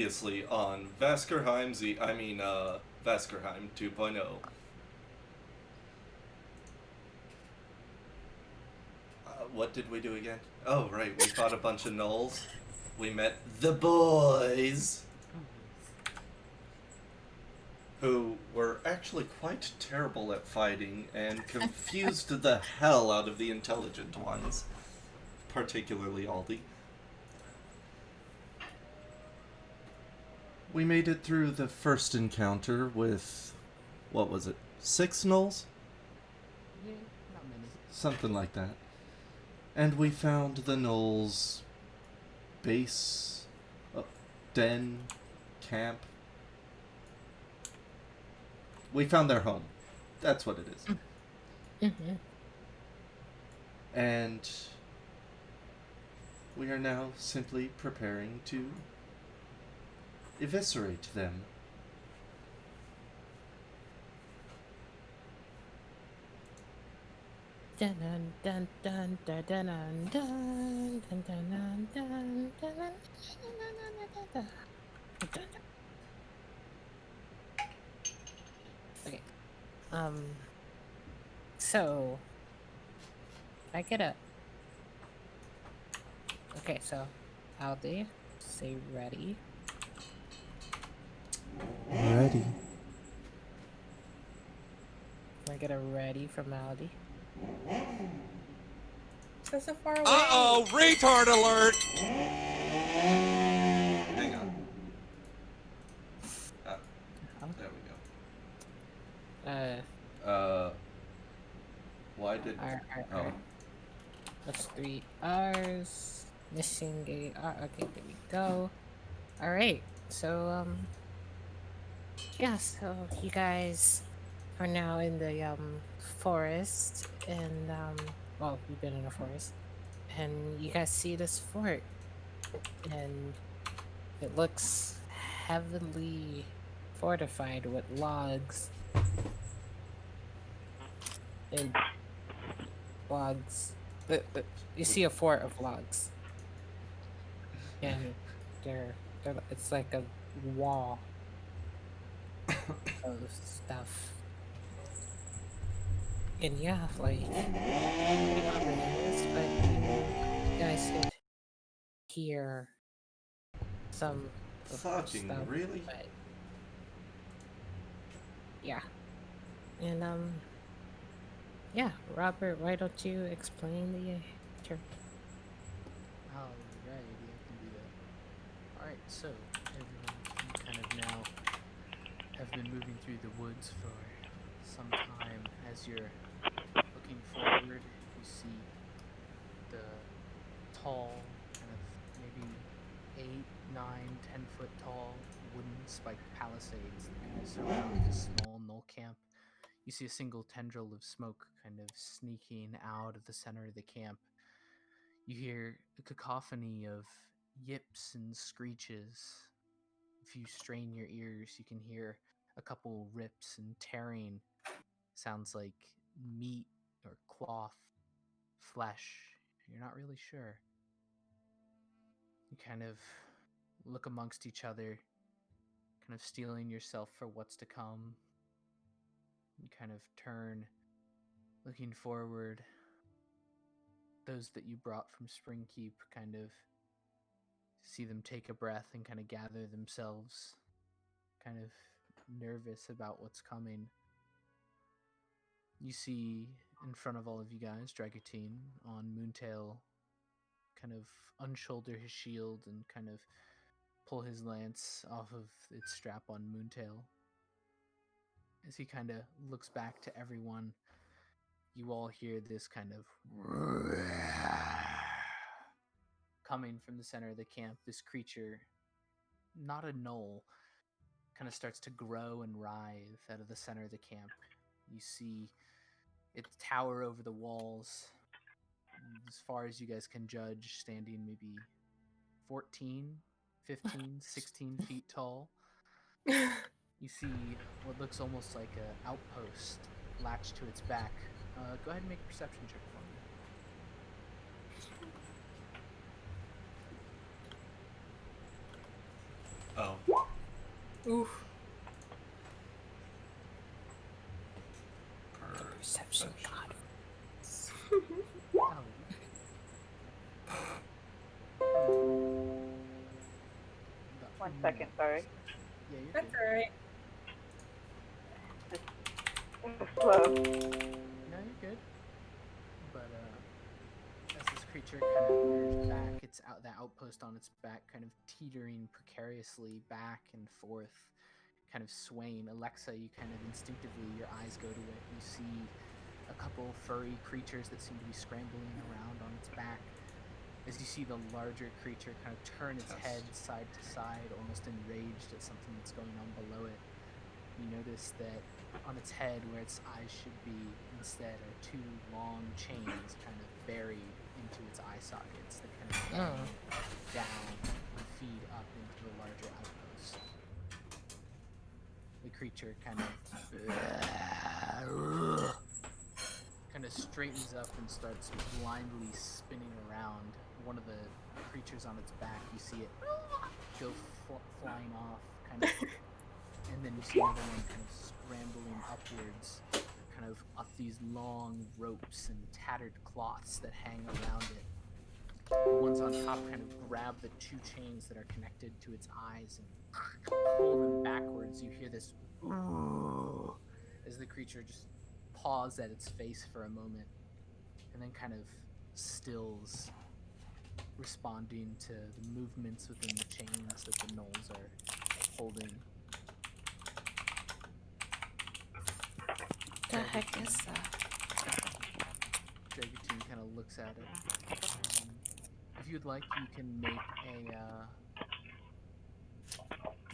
Previously on Vaskerheim 2.0. What did we do again? Oh, right, we fought a bunch of gnolls. We met the boys, who were actually quite terrible at fighting and confused the hell out of the intelligent ones, particularly Aldi. We made it through the first encounter with, what was it, 6 gnolls? Yeah, not many. Something like that. And we found the gnolls' base, den, camp. We found their home. That's what it is. Mm-hmm. And we are now simply preparing to eviscerate them. Dun dun dun dun dun dun dun dun dun dun dun dun. Okay. So I get a. Okay, so Aldi, say ready. Ready. Can I get a ready from Aldi? That's so far away. Uh-oh, retard alert! Hang on. Oh. There we go. Why did... R. That's 3 R's. Missing a R. Okay, there we go. Alright, so, yeah, so you guys are now in the, forest, and, well, you've been in a forest, and you guys see this fort, and it looks heavily fortified with logs, and logs. You see a fort of logs, and it's like a wall of stuff. And yeah, like, I don't know what it is, but you guys could hear some of the Fucking stuff. really? But yeah, and yeah, Robert, why don't you explain the turn? Alrighty, I can do that. Alright, so everyone, you kind of now have been moving through the woods for some time. As you're looking forward, you see the tall, kind of maybe 8, 9, 10-foot tall wooden spiked palisades that kind of surround this small knoll camp. You see a single tendril of smoke kind of sneaking out of the center of the camp. You hear a cacophony of yips and screeches. If you strain your ears, you can hear a couple rips and tearing. Sounds like meat or cloth, flesh. You're not really sure. You kind of look amongst each other, kind of steeling yourself for what's to come. You kind of turn, looking forward. Those that you brought from Springkeep kind of see them take a breath and kind of gather themselves, kind of nervous about what's coming. You see in front of all of you guys, Dragatine on Moontail kind of unshoulder his shield and kind of pull his lance off of its strap on Moontail. As he kind of looks back to everyone, you all hear this kind of coming from the center of the camp. This creature, not a gnoll, kind of starts to grow and writhe out of the center of the camp. You see it tower over the walls, as far as you guys can judge, standing maybe 14, 15, 16 feet tall. You see what looks almost like an outpost latched to its back. Go ahead and make a perception check for me. Oh. Oof. Perception god. Oh. One second, sorry. Yeah, you're That's good. alright. Slow. No, you're good. But as this creature kind of rears back, it's out that outpost on its back, kind of teetering precariously back and forth, kind of swaying. Alexa, you kind of instinctively, your eyes go to it. You see a couple furry creatures that seem to be scrambling around on its back. As you see the larger creature kind of turn its head side to side, almost enraged at something that's going on below it, you notice that on its head, where its eyes should be, instead are two long chains kind of buried into its eye sockets that kind of hang down and feed up into the larger outpost. The creature kind of straightens up and starts blindly spinning around. One of the creatures on its back, you see it go flying off, kind of, and then you see another one kind of scrambling upwards, kind of up these long ropes and tattered cloths that hang around it. The ones on top kind of grab the two chains that are connected to its eyes and pull them backwards. You hear this as the creature just paws at its face for a moment and then kind of stills, responding to the movements within the chains that the gnolls are holding. The heck is that? Dragotine kind of looks at it. If you'd like, you can make a.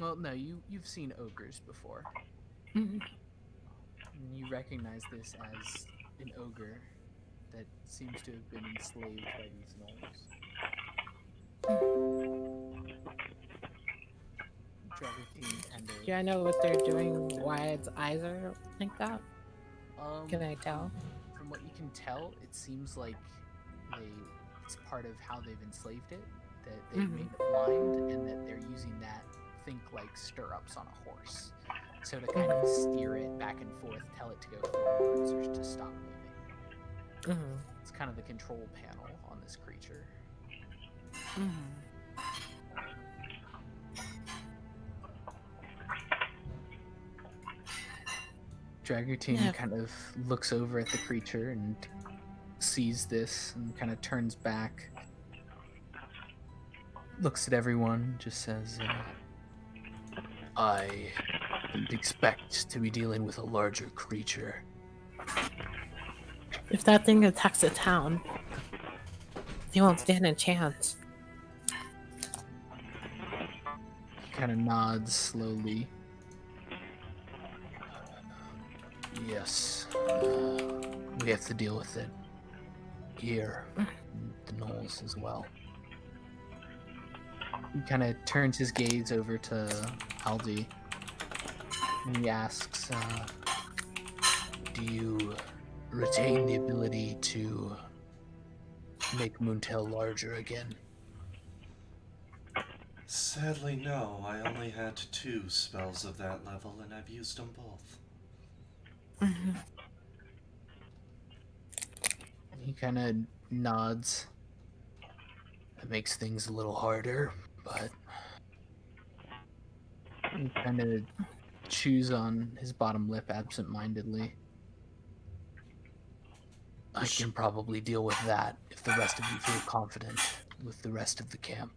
Well, no, you've seen ogres before. Mhm. You recognize this as an ogre that seems to have been enslaved by these gnolls. Dragotine kind of. Do I know what they're doing? Why its eyes are like that? Can I tell? From what you can tell, it seems like it's part of how they've enslaved it, that they've made it blind, and that they're using that, think like stirrups on a horse. So to kind of steer it back and forth, tell it to go forwards or to stop moving. It's kind of the control panel on this creature. Dragotine kind of looks over at the creature and sees this and kind of turns back, looks at everyone, just says, I didn't expect to be dealing with a larger creature. If that thing attacks the town, they won't stand a chance. He kind of nods slowly. Yes, we have to deal with it here, the gnolls as well. He kind of turns his gaze over to Aldi, and he asks, do you retain the ability to make Moontail larger again? Sadly, no. I only had 2 spells of that level, and I've used them both. He kind of nods. That makes things a little harder, but he kind of chews on his bottom lip absent-mindedly. I can probably deal with that if the rest of you feel confident with the rest of the camp.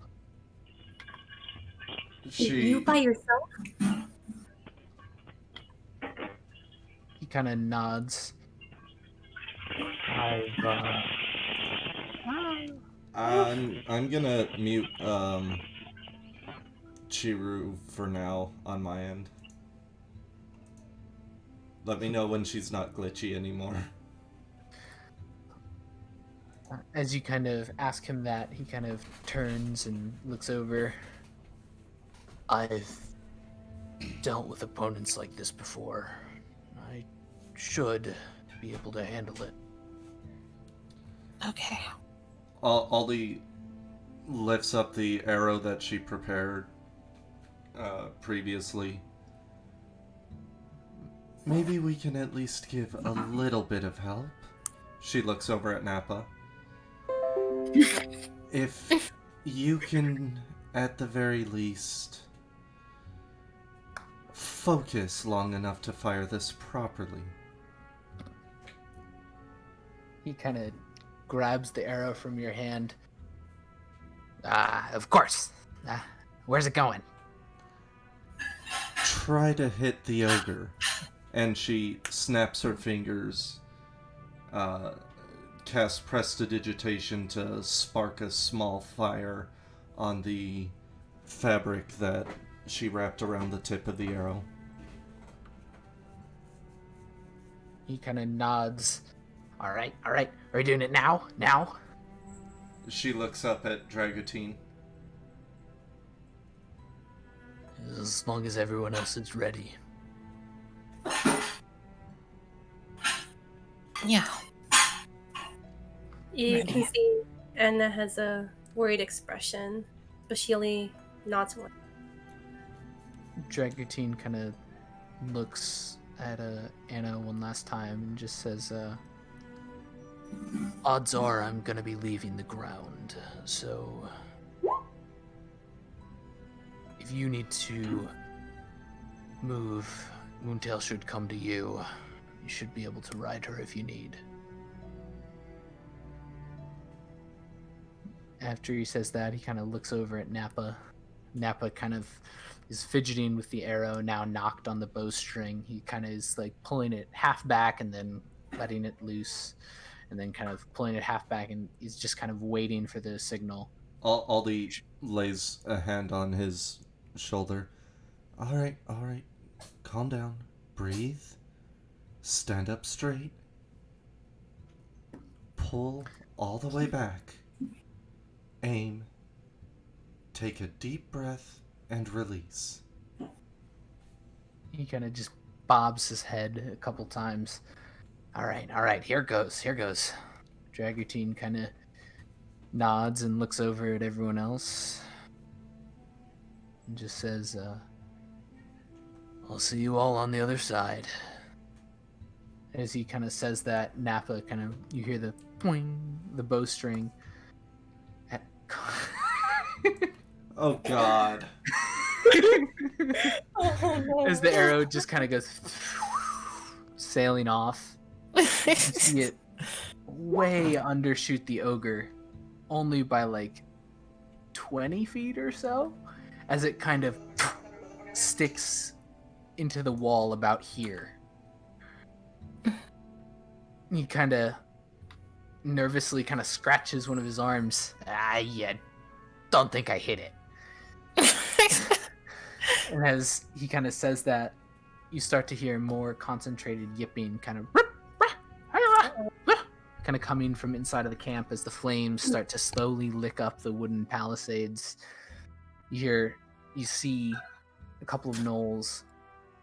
You by yourself? He kind of nods. I'm gonna mute Chiru for now on my end. Let me know when she's not glitchy anymore. As you kind of ask him that, he kind of turns and looks over. I've dealt with opponents like this before. I should be able to handle it. Okay. Aldi lifts up the arrow that she prepared previously. Maybe we can at least give a little bit of help. She looks over at Nappa. If you can, at the very least, focus long enough to fire this properly. He kind of grabs the arrow from your hand. Of course. Where's it going? Try to hit the ogre. And she snaps her fingers, casts prestidigitation to spark a small fire on the fabric that she wrapped around the tip of the arrow. He kind of nods. All right. Are we doing it now? Now? She looks up at Dragotine. As long as everyone else is ready. Yeah. You can see Anna has a worried expression, but she only nods one. Dragutine kind of looks at Anna one last time and just says, odds are I'm gonna be leaving the ground, so if you need to move, Moontail should come to you. You should be able to ride her if you need. After he says that, he kind of looks over at Nappa. Nappa kind of is fidgeting with the arrow, now knocked on the bowstring. He kind of is like pulling it half back and then letting it loose, and then kind of pulling it half back, and he's just kind of waiting for the signal. Aldi lays a hand on his shoulder. All right. Calm down. Breathe. Stand up straight. Pull all the way back. Aim. Take a deep breath and release. He kind of just bobs his head a couple times. All right, here goes. Dragutine kind of nods and looks over at everyone else and just says, I'll see you all on the other side. As he kind of says that, Nappa kind of, you hear the boing, the bowstring. Oh, God. Oh, no. As the arrow just kind of goes sailing off. You see it way undershoot the ogre, only by like 20 feet or so, as it kind of sticks into the wall about here. He kind of nervously kind of scratches one of his arms. Yeah, don't think I hit it. And as he kind of says that, you start to hear more concentrated yipping kind of coming from inside of the camp as the flames start to slowly lick up the wooden palisades. You see a couple of gnolls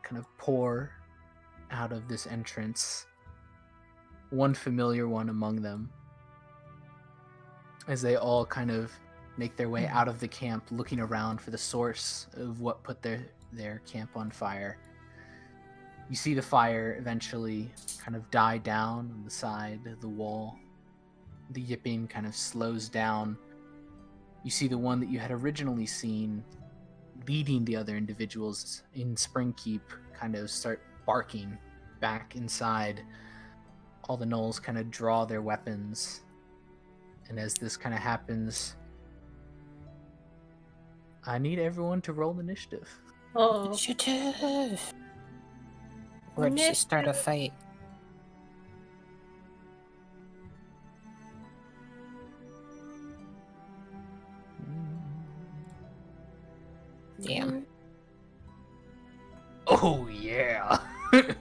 kind of pour out of this entrance. One familiar one among them, as they all kind of make their way out of the camp, looking around for the source of what put their camp on fire. You see the fire eventually kind of die down on the side of the wall. The yipping kind of slows down. You see the one that you had originally seen leading the other individuals in Springkeep kind of start barking back inside. All the gnolls kind of draw their weapons. And as this kind of happens, I need everyone to roll initiative. Oh. Initiative. Where did she start a fight? Damn. Oh, yeah.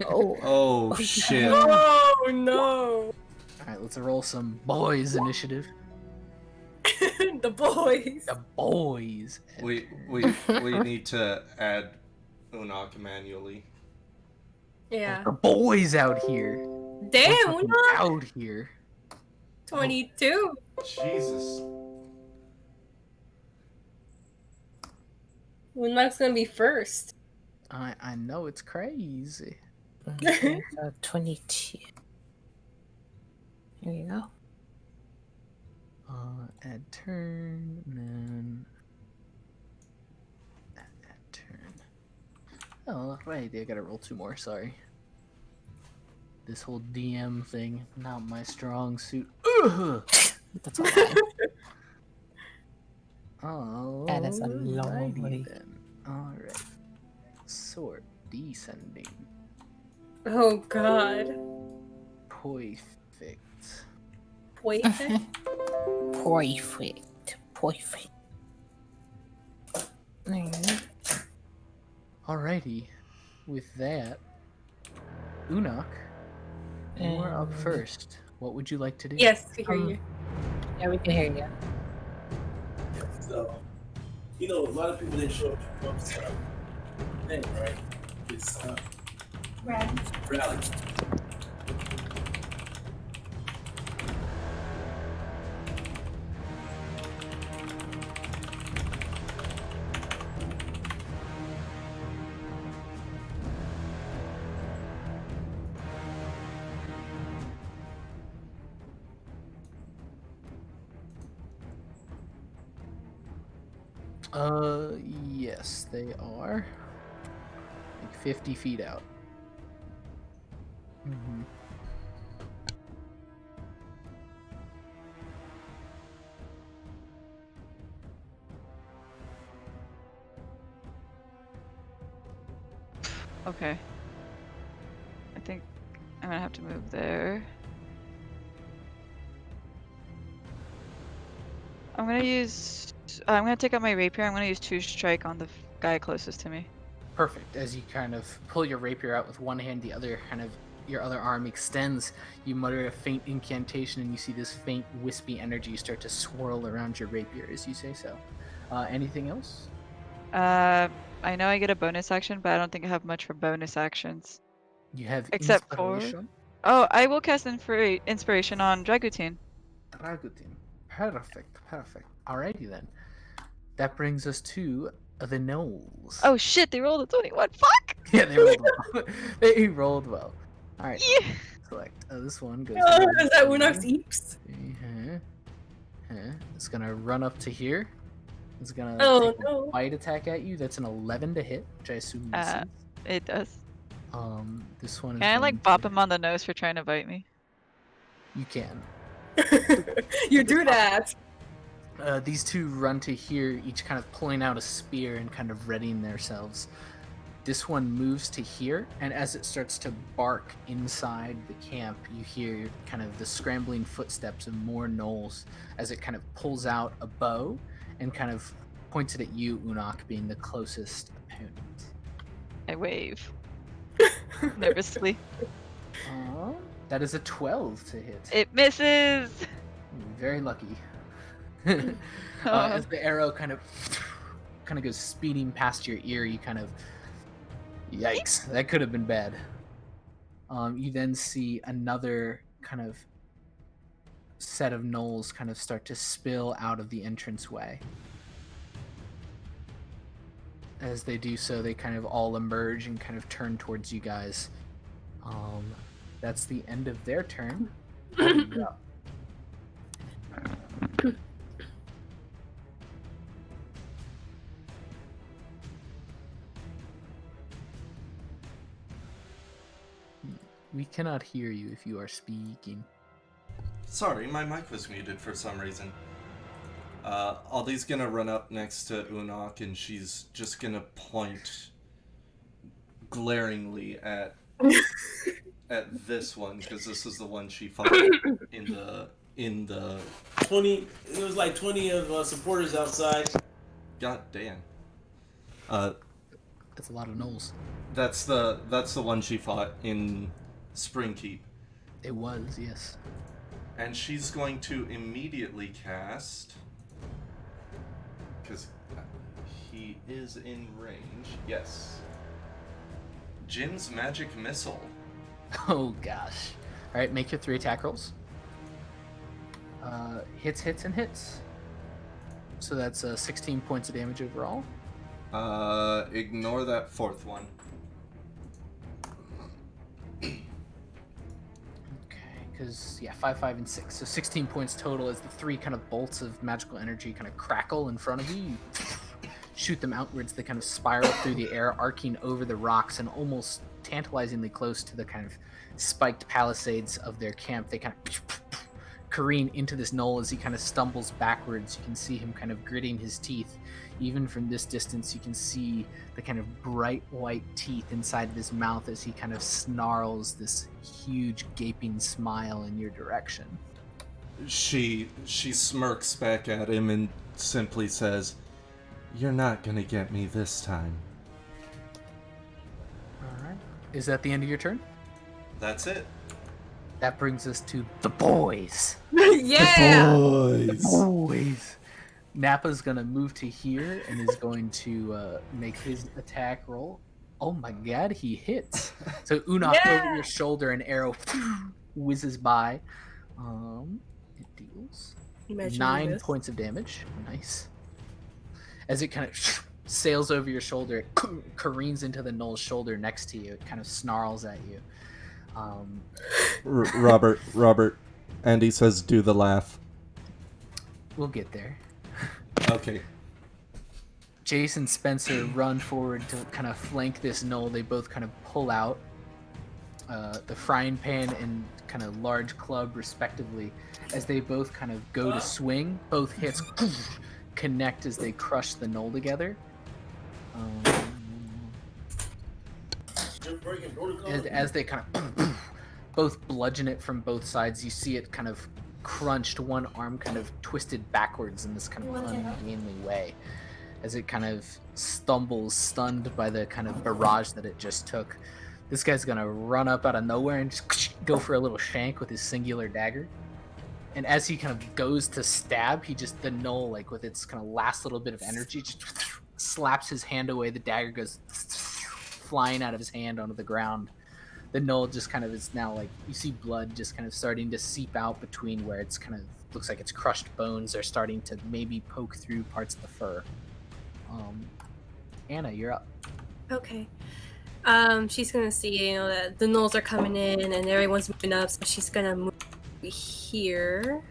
Oh. Oh, shit. Oh no! Alright, let's roll some boys initiative. The boys. The boys. We need to add Unok manually. Yeah. The boys out here. Damn, We're we're fucking not out here. 22. Jesus. Winlock's gonna be first. I know it's crazy. Okay, so 22. Here you go. Add turn, and then add turn. Oh, right, I gotta roll 2 more, sorry. This whole DM thing, not my strong suit. Ugh! That's a lot. Oh, That is a long way. then. Alright. Sort descending. Oh god. Perfect. Perfect. Perfect. There you go. Alrighty. With that, Unok, you are up And- first. What would you like to do? Yes, we hear you. Yeah, we can hear you. So, a lot of people didn't show up to Trump's thing, right? It's rally. Yes, they are. Like 50 feet out. Mm-hmm. Okay. I think I'm gonna have to move there. I'm gonna take out my rapier. I'm gonna use 2 strike on the guy closest to me. Perfect. As you kind of pull your rapier out with one hand, the other your other arm extends. You mutter a faint incantation, and you see this faint, wispy energy start to swirl around your rapier as you say so. Anything else? I know I get a bonus action, but I don't think I have much for bonus actions. You have Except for- inspiration. Oh, I will cast inspiration on Dragutin. Dragutin. Perfect. Alrighty then. That brings us to the gnolls. Oh shit! They rolled a 21. Fuck! Yeah, they rolled well. They rolled well. Alright. Yeah. Select. This one goes. Is that Winnock's Eeps? It's gonna run up to here. It's gonna Oh, take no. a bite attack at you. That's an 11 to hit, which I assume misses. It does. This one is Can I going like bop to- him on the nose for trying to bite me? You can. You do that. These two run to here, each kind of pulling out a spear and kind of readying themselves. This one moves to here, and as it starts to bark inside the camp, you hear kind of the scrambling footsteps of more gnolls as it kind of pulls out a bow and kind of points it at you, Unok, being the closest opponent. I wave. Nervously. That is a 12 to hit. It misses! Very lucky. As the arrow kind of goes speeding past your ear, you kind of, yikes, that could have been bad. You then see another kind of set of gnolls kind of start to spill out of the entranceway. As they do so, they kind of all emerge and kind of turn towards you guys. That's the end of their turn. Yeah. We cannot hear you if you are speaking. Sorry, my mic was muted for some reason. Aldi's gonna run up next to Unok, and she's just gonna point glaringly at this one, because this is the one she fought in the 20. It was like 20 of supporters outside. God damn. That's a lot of gnolls. That's the one she fought in Springkeep. It was, yes. And she's going to immediately cast, because he is in range. Yes. Jin's magic missile. Oh gosh. Alright, make your 3 attack rolls. Hits, and hits. So that's 16 points of damage overall. Ignore that fourth one. Okay, because, 5, 5, and 6. So 16 points total as the 3 kind of bolts of magical energy kind of crackle in front of you. You shoot them outwards. They kind of spiral through the air, arcing over the rocks and almost tantalizingly close to the kind of spiked palisades of their camp. They kind of careen into this knoll as he kind of stumbles backwards. You can see him kind of gritting his teeth. Even from this distance, you can see the kind of bright white teeth inside of his mouth as he kind of snarls this huge gaping smile in your direction. She smirks back at him and simply says, "You're not gonna get me this time." Alright. Is that the end of your turn? That's it. That brings us to the boys. Yeah. Boys. Boys. Nappa's gonna move to here and is going to make his attack roll. Oh my god, he hits. So Unok over your shoulder, an arrow whizzes by. It deals Imagine 9 this. points of damage. Nice. As it kind of sails over your shoulder, it careens into the knoll's shoulder next to you. It kind of snarls at you. Robert, Andy says do the laugh. We'll get there. Okay. Jace and Spencer run forward to kind of flank this knoll. They both kind of pull out the frying pan and kind of large club respectively as they both kind of go to swing. Both hits connect as they crush the knoll together. As they kind of both bludgeon it from both sides, you see it kind of crunched, one arm kind of twisted backwards in this kind of ungainly way as it kind of stumbles, stunned by the kind of barrage that it just took. This guy's gonna run up out of nowhere and just go for a little shank with his singular dagger. And as he kind of goes to stab, the knoll, like with its kind of last little bit of energy, just slaps his hand away. The dagger goes flying out of his hand onto the ground. The knoll just kind of is now like, you see blood just kind of starting to seep out between where it's kind of looks like its crushed bones are starting to maybe poke through parts of the fur. Anna, you're up. Okay. She's gonna see, that the gnolls are coming in and everyone's moving up, so she's gonna move here.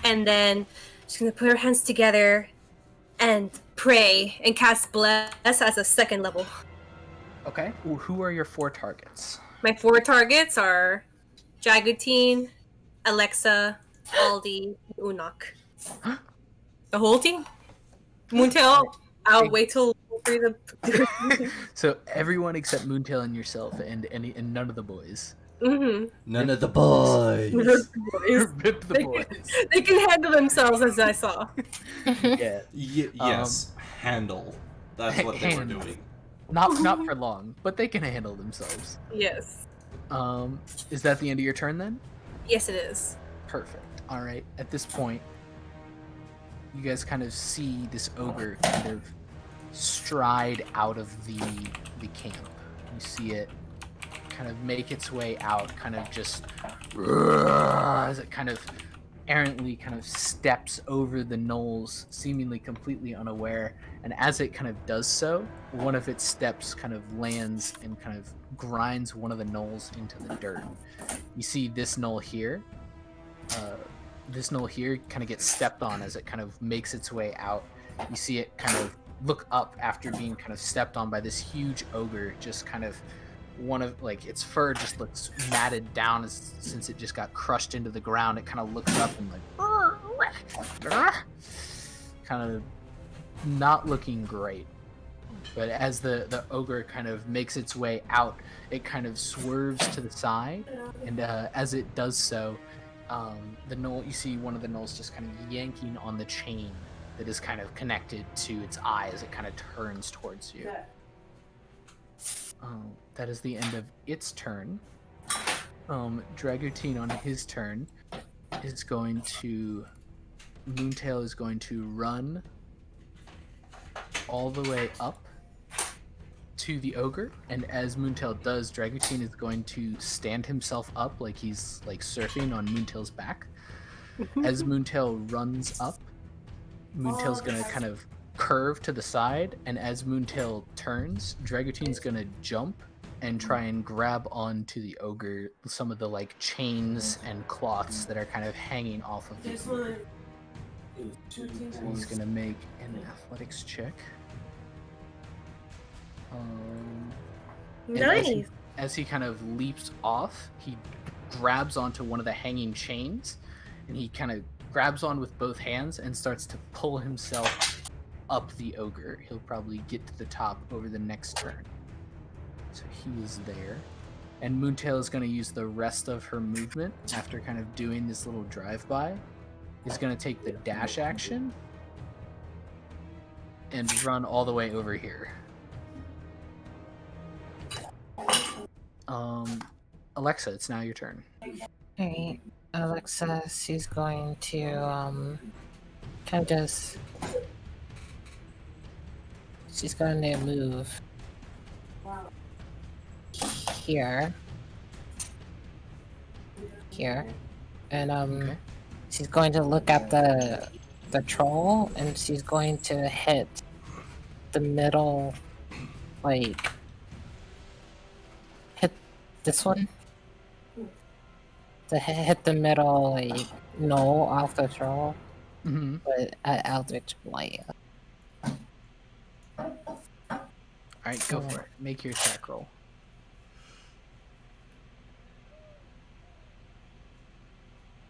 And then she's gonna put her hands together and pray and cast Bless as a second level. Okay. Well, who are your 4 targets? My 4 targets are Jagutine, Alexa, Aldi, and Unok. The whole team. Moontail, I'll wait till the. So everyone except Moontail and yourself, and none of the boys. Mm-hmm. None of the boys. Rip the boys. They can handle themselves, as I saw. Yeah. Yes, handle. That's what they were doing. Not for long, but they can handle themselves. Yes. Is that the end of your turn then? Yes, it is. Perfect. All right. At this point, you guys kind of see this ogre kind of stride out of the camp. You see it kind of make its way out, kind of just as it kind of errantly kind of steps over the knolls, seemingly completely unaware. And as it kind of does so, one of its steps kind of lands and kind of grinds one of the knolls into the dirt. You see this knoll here. This knoll here kind of gets stepped on as it kind of makes its way out. You see it kind of look up after being kind of stepped on by this huge ogre, just kind of its fur just looks matted down since it just got crushed into the ground. It kind of looks up and kind of not looking great. But as the ogre kind of makes its way out, it kind of swerves to the side, and as it does so, the knoll, you see one of the knolls just kind of yanking on the chain that is kind of connected to its eye as it kind of turns towards you. That is the end of its turn. Dragutine on his turn is going to... Moontail is going to run all the way up to the ogre, and as Moontail does, Dragutine is going to stand himself up like he's like surfing on Moontail's back. As Moontail runs up, Moontail's gonna kind of curve to the side, and as Moontail turns, Dragoutine's gonna jump and try and grab onto the ogre some of the like chains and cloths that are kind of hanging off of the ogre. So he's gonna make an athletics check. And Nice. as he kind of leaps off, he grabs onto one of the hanging chains, and he kind of grabs on with both hands and starts to pull himself up the ogre. He'll probably get to the top over the next turn. So he is there. And Moontail is going to use the rest of her movement after kind of doing this little drive-by. He's going to take the dash action and run all the way over here. Alexa, it's now your turn. Alright, Alexa, she's going to kind of just. She's going to move here, and Okay. she's going to look at the troll, and she's going to hit the middle, like hit this one. To hit the middle, like knoll off the troll, Mm-hmm. but at Eldritch Blight. Alright, go for it. Make your attack roll.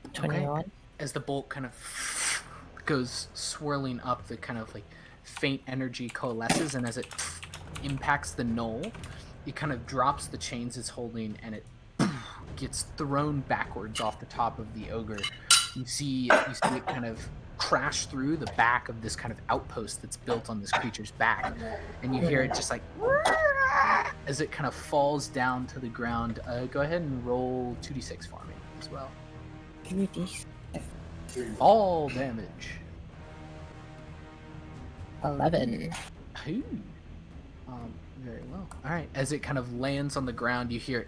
Okay. 21. As the bolt kind of goes swirling up, the kind of like faint energy coalesces, and as it impacts the knoll, it kind of drops the chains it's holding, and it gets thrown backwards off the top of the ogre. You see it kind of crash through the back of this kind of outpost that's built on this creature's back, and you hear it just like as it kind of falls down to the ground. Go ahead and roll 2d6 for me as well. 3d6. All damage. 11. Ooh. Very well. All right. As it kind of lands on the ground, you hear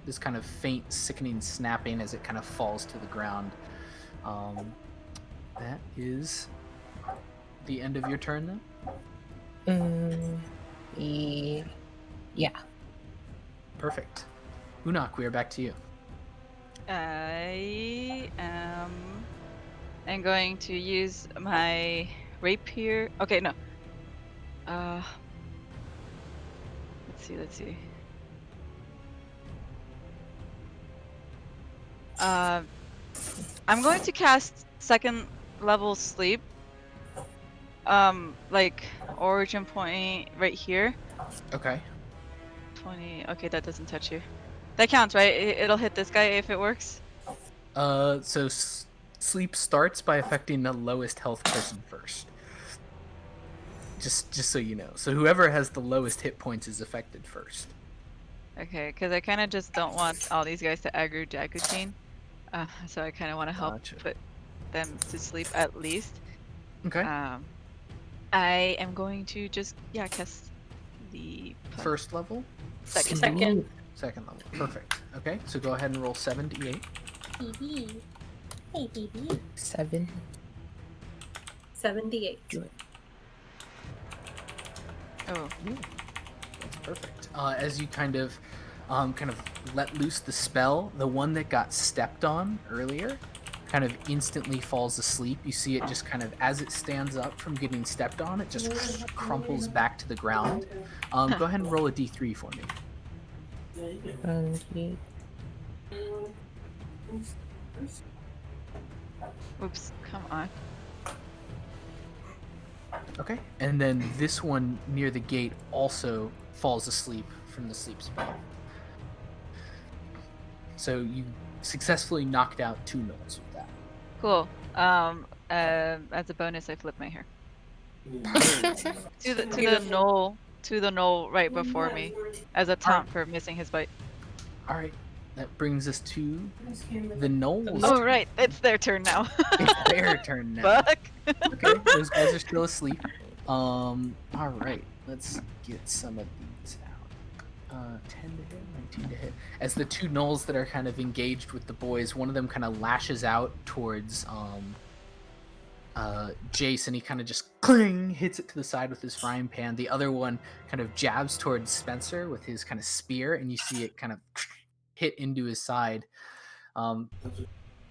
this kind of faint, sickening snapping as it kind of falls to the ground. That is the end of your turn, then? Yeah. Perfect. Unak, we are back to you. I am going to use my rapier. Okay, no. Let's see. I'm going to cast second level sleep. Like origin point right here. Okay. 20. Okay, that doesn't touch you. That counts, right? It'll hit this guy if it works. So sleep starts by affecting the lowest health person first. Just so you know. So whoever has the lowest hit points is affected first. Okay, because I kind of just don't want all these guys to aggro Jagutin. So I kind of want to help Gotcha. put them to sleep at least. Okay. I am going to just cast the First level? second. Second level. Perfect. Okay, so go ahead and roll 7d8. Hey, baby. 7. 78. Oh, That's perfect. As you kind of let loose the spell, the one that got stepped on earlier kind of instantly falls asleep. You see it just kind of, as it stands up from getting stepped on, it just crumples back to the ground. Go ahead and roll a d3 for me. oops! Come on. Okay. And then this one near the gate also falls asleep from the sleep spell. So you successfully knocked out 2 gnolls with that. Cool. As a bonus, I flip my hair to the knoll right before me as a taunt for missing his bite. All right. That brings us to the gnolls. Oh right, it's their turn now. It's their turn now. Fuck. Okay, those guys are still asleep. All right, let's get some of these out. 10 to hit, 19 to hit. As the 2 gnolls that are kind of engaged with the boys, one of them kind of lashes out towards Jace, and he kind of just cling hits it to the side with his frying pan. The other one kind of jabs towards Spencer with his kind of spear, and you see it kind of hit into his side.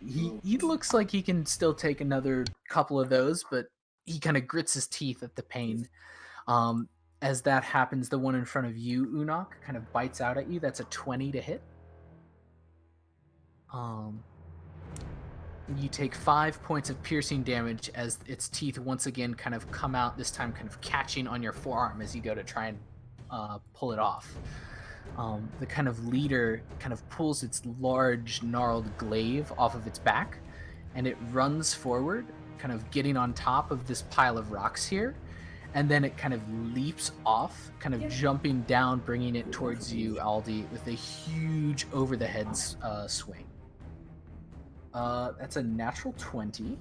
He looks like he can still take another couple of those, but he kind of grits his teeth at the pain. As that happens, the one in front of you, Unok, kind of bites out at you. That's a 20 to hit. You take 5 points of piercing damage as its teeth once again kind of come out, this time kind of catching on your forearm as you go to try and pull it off. The kind of leader kind of pulls its large, gnarled glaive off of its back, and it runs forward, kind of getting on top of this pile of rocks here, and then it kind of leaps off, kind of jumping down, bringing it towards you, Aldi, with a huge over-the-head swing. That's a natural 20.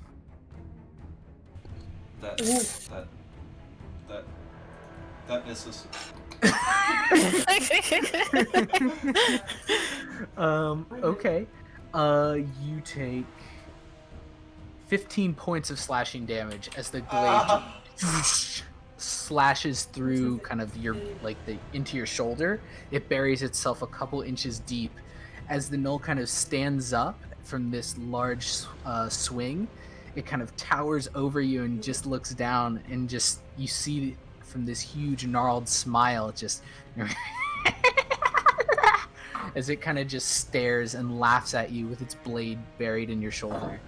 That misses. Okay. You take 15 points of slashing damage as the glaive slashes through kind of your into your shoulder. It buries itself a couple inches deep. As the gnoll kind of stands up from this large swing, it kind of towers over you and just looks down, and just you see from this huge gnarled smile just as it kind of just stares and laughs at you with its blade buried in your shoulder.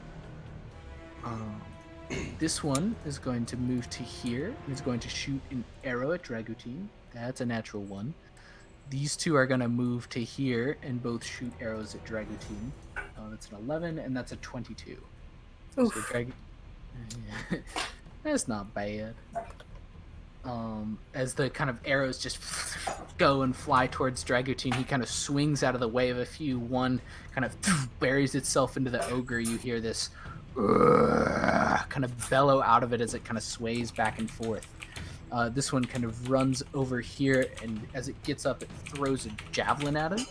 This one is going to move to here. It's going to shoot an arrow at Dragutin. That's a natural 1. These two are going to move to here and both shoot arrows at Dragutin. That's an 11, and that's a 22. Oof. So that's not bad. As the kind of arrows just go and fly towards Dragutin, he kind of swings out of the way of a few. One kind of buries itself into the ogre. You hear this kind of bellow out of it as it kind of sways back and forth. This one kind of runs over here, and as it gets up, it throws a javelin at him.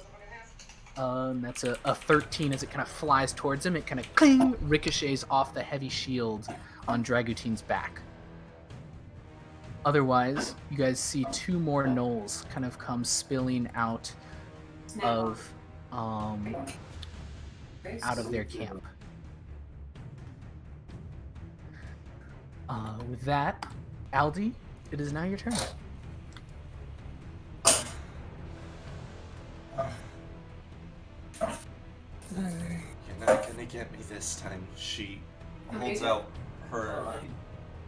That's a 13 as it kind of flies towards him. It kind of cling, ricochets off the heavy shield on Dragutin's back. Otherwise, you guys see 2 more gnolls kind of come spilling out of their camp. With that, Aldi, it is now your turn. You're not gonna get me this time. She holds out her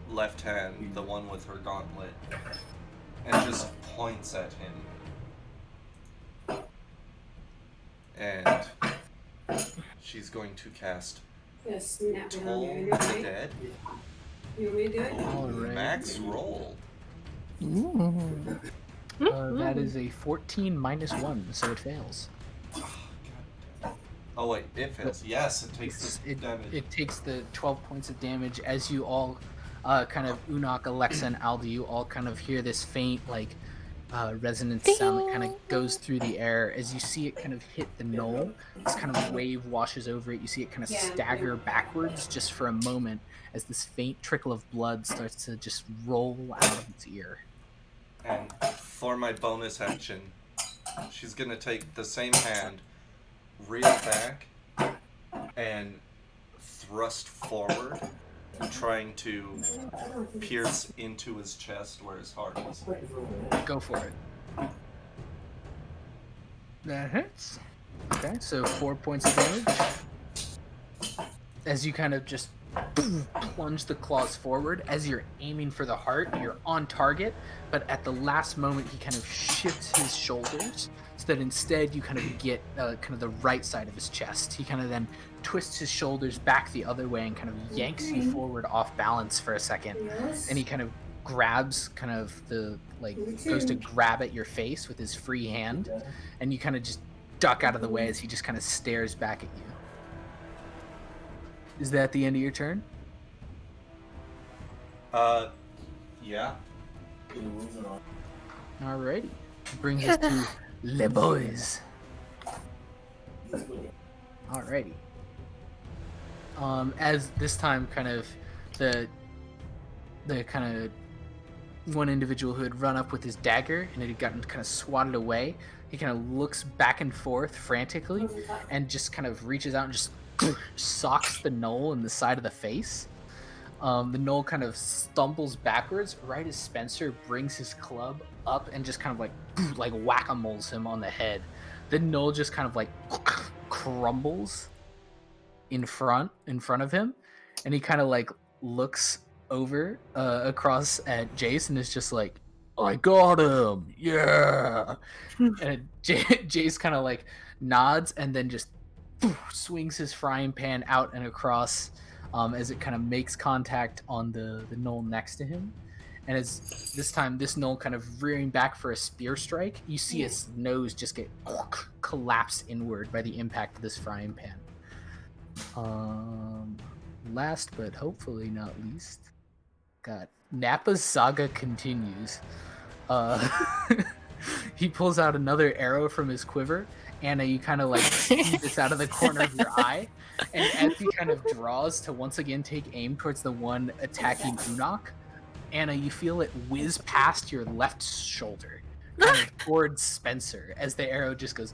left hand, the one with her gauntlet, and just points at him. And she's going to cast Toll the Dead. Alright. Max roll. That is a 14 minus 1, so it fails. Oh wait, it fails. Yes, it takes the damage. It takes the 12 points of damage as you all kind of Unok, Alexa, and Aldi, you all kind of hear this faint resonant sound that kind of goes through the air as you see it kind of hit the gnoll. This kind of wave washes over it. You see it kind of stagger backwards just for a moment as this faint trickle of blood starts to just roll out of its ear. And for my bonus action, she's gonna take the same hand, reel back, and thrust forward, trying to pierce into his chest where his heart is. Go for it. That hits. Okay, so 4 points of damage. As you kind of just plunge the claws forward, as you're aiming for the heart, you're on target, but at the last moment he kind of shifts his shoulders so that instead you kind of get kind of the right side of his chest. He kind of then twists his shoulders back the other way and kind of yanks you forward off balance for a second, and he kind of grabs kind of goes to grab at your face with his free hand, and you kind of just duck out of the way as he just kind of stares back at you. Is that the end of your turn? Yeah. Alrighty. Brings us to Les Boys. Alrighty. As this time kind of the kind of one individual who had run up with his dagger and it had gotten kind of swatted away. He kind of looks back and forth frantically and just kind of reaches out and just socks the gnoll in the side of the face. The gnoll kind of stumbles backwards right as Spencer brings his club up and just kind of like whack-a-moles him on the head. The gnoll just kind of like crumbles in front of him, and he kind of like looks over across at Jace and is just like, I got him, yeah. And Jace kind of like nods and then just swings his frying pan out and across as it kind of makes contact on the gnoll next to him. And as this time this gnoll kind of rearing back for a spear strike, you see its nose just get collapse inward by the impact of this frying pan. Last but hopefully not least, Nappa's saga continues. He pulls out another arrow from his quiver. Anna, you kind of like see this out of the corner of your eye, and as he kind of draws to once again take aim towards the one attacking Unok, Anna, you feel it whiz past your left shoulder, kind of towards Spencer, as the arrow just goes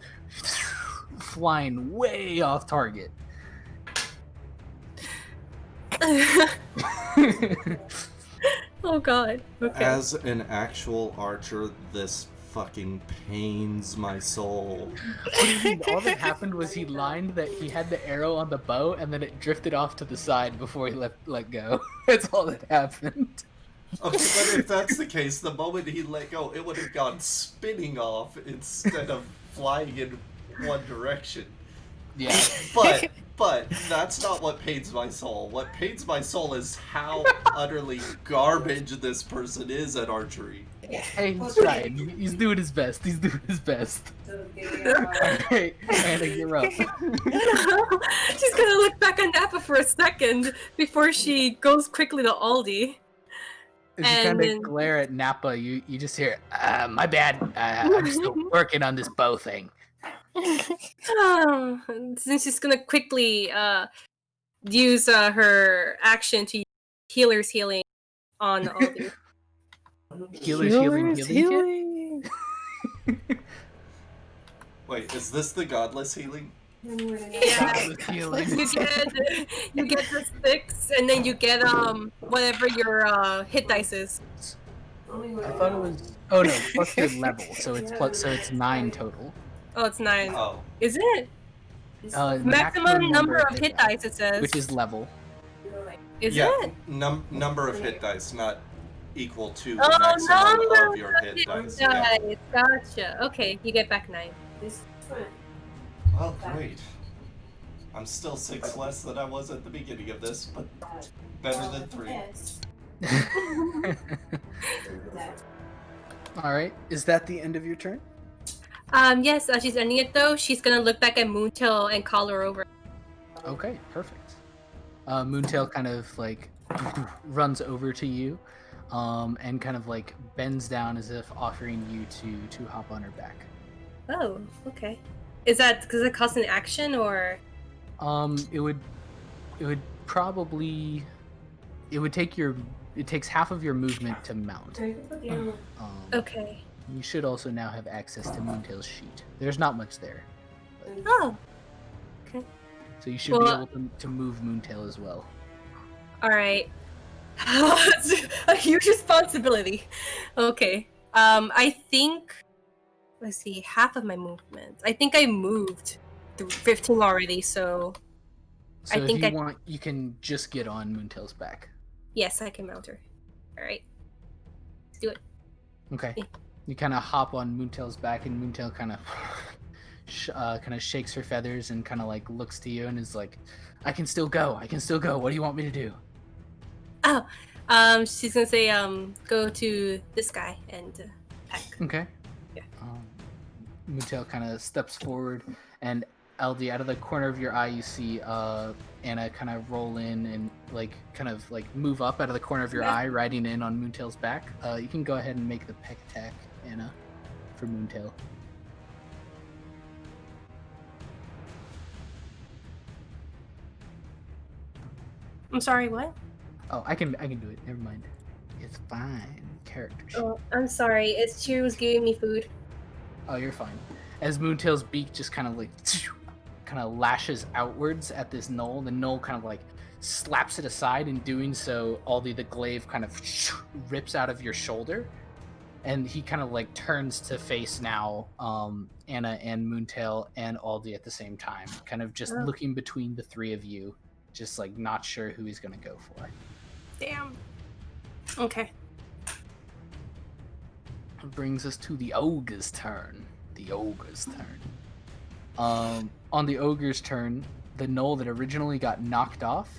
flying way off target. Oh god. Okay. As an actual archer, this fucking pains my soul. All that happened was he had the arrow on the bow and then it drifted off to the side before he let go. That's all that happened. Okay, but if that's the case, the moment he let go, it would have gone spinning off instead of flying in one direction. Yeah. But that's not what pains my soul. What pains my soul is how utterly garbage this person is at archery. Hey, he's trying. He's doing his best. Alright, Anna, you're up. She's gonna look back at Nappa for a second before she goes quickly to Aldi. As you kind of glare at Nappa, you just hear, my bad, I'm still working on this bow thing. Since she's gonna quickly use her action to healer's healing on Aldi. Healer's healing. Wait, is this the godless healing? Yeah. You get the 6, and then you get whatever your hit dice is. I thought it was. Oh no, plus your level, so it's 9 total. Oh, it's 9. Oh. Is it? Maximum number of hit dice, it says. Which is level. Is it? Number of hit dice, not equal to the Oh, maximum number of your hit dice. dice. Yeah. Gotcha. Okay, you get back 9. Well, great. I'm still 6 less than I was at the beginning of this, but better than 3. Alright, is that the end of your turn? Yes, as she's ending it though, she's gonna look back at Moontail and call her over. Okay, perfect. Moontail kind of like runs over to you, and kind of like bends down as if offering you to hop on her back. Oh, okay. Is that because it costs an action or? It would probably it takes half of your movement to mount. Okay. You should also now have access to Moontail's sheet. There's not much there. Oh. Okay. So you should be able to move Moontail as well. Alright. It's a huge responsibility. Okay. I think, let's see, half of my movement. I think I moved 15 already, so So I think if you want, you can just get on Moontail's back. yes, I can mount her. Alright. Let's do it. Okay. Yeah. You kind of hop on Moontail's back, and Moontail kind of shakes her feathers and kind of like looks to you and is like, I can still go. What do you want me to do? Oh, she's gonna say, go to this guy and peck. Okay. Yeah. Moontail kind of steps forward, and LD, out of the corner of your eye, you see Anna kind of roll in and kind of move up out of the corner of your eye, riding in on Moontail's back. You can go ahead and make the peck attack, Anna, for Moontail. I'm sorry, what? Oh, I can do it. Never mind. It's fine. Character sheet. Oh, I'm sorry. It's Cheer was giving me food. Oh, you're fine. As Moontail's beak just kind of like kind of lashes outwards at this knoll, the knoll kind of like slaps it aside. In doing so, Aldi the glaive kind of rips out of your shoulder, and he kind of like turns to face now Anna and Moontail and Aldi at the same time, kind of just looking between the three of you, just like not sure who he's gonna go for. Damn. Okay. Brings us to the ogre's turn. On the ogre's turn, the knoll that originally got knocked off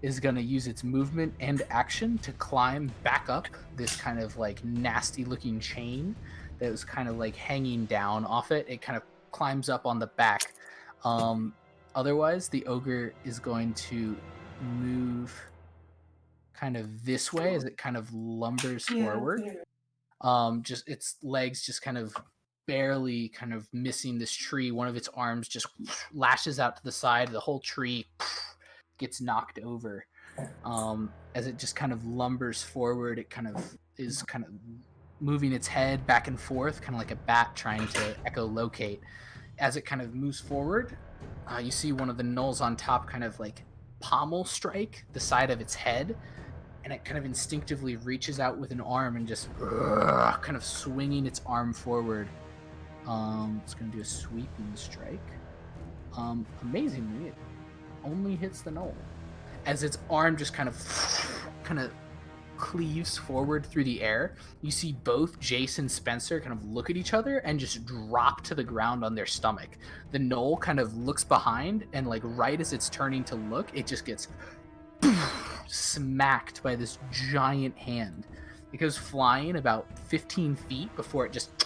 is going to use its movement and action to climb back up this kind of like nasty looking chain that was kind of like hanging down off it. It kind of climbs up on the back. Otherwise, the ogre is going to move kind of this way as it kind of lumbers forward. Just its legs just kind of barely kind of missing this tree. One of its arms just lashes out to the side. The whole tree gets knocked over. As it just kind of lumbers forward, it kind of is kind of moving its head back and forth, kind of like a bat trying to echolocate. As it kind of moves forward, you see one of the gnolls on top kind of like pommel strike the side of its head, and it kind of instinctively reaches out with an arm and just kind of swinging its arm forward. It's going to do a sweeping strike. Amazingly, it only hits the gnoll. As its arm just kind of cleaves forward through the air, you see both Jace and Spencer kind of look at each other and just drop to the ground on their stomach. The gnoll kind of looks behind, and like right as it's turning to look, it just gets smacked by this giant hand. It goes flying about 15 feet before it just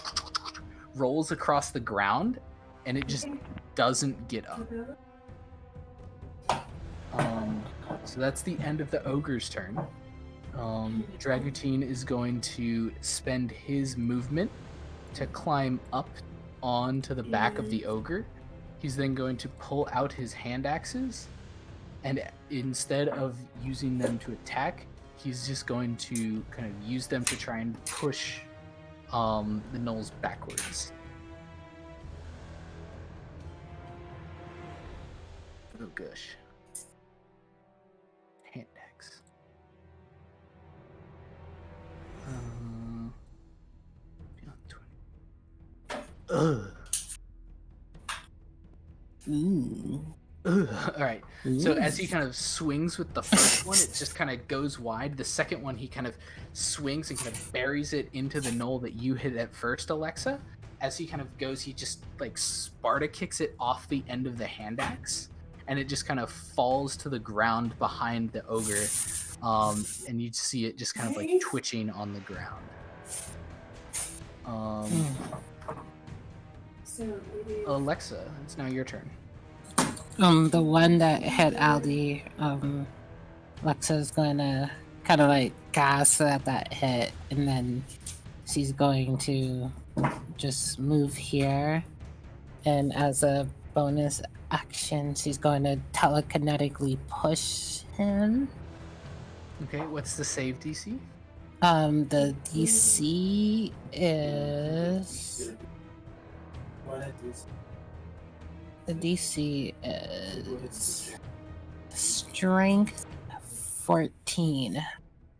rolls across the ground, and it just doesn't get up. So that's the end of the ogre's turn. Dragutine is going to spend his movement to climb up onto the back of the ogre. He's then going to pull out his hand axes, and instead of using them to attack, he's just going to kind of use them to try and push the gnolls backwards. Oh gosh. Hand axe. Ugh. Ooh. Ugh. All right. So as he kind of swings with the first one, it just kind of goes wide. The second one, he kind of swings and kind of buries it into the knoll that you hit at first, Alexa. As he kind of goes, he just like Sparta kicks it off the end of the hand axe, and it just kind of falls to the ground behind the ogre. And you see it just kind of like twitching on the ground. Alexa, it's now your turn. The one that hit Aldi, Lexa's gonna kind of like gasp at that hit, and then she's going to just move here, and as a bonus action, she's going to telekinetically push him. Okay, what's the save DC? The DC is... The DC is strength 14.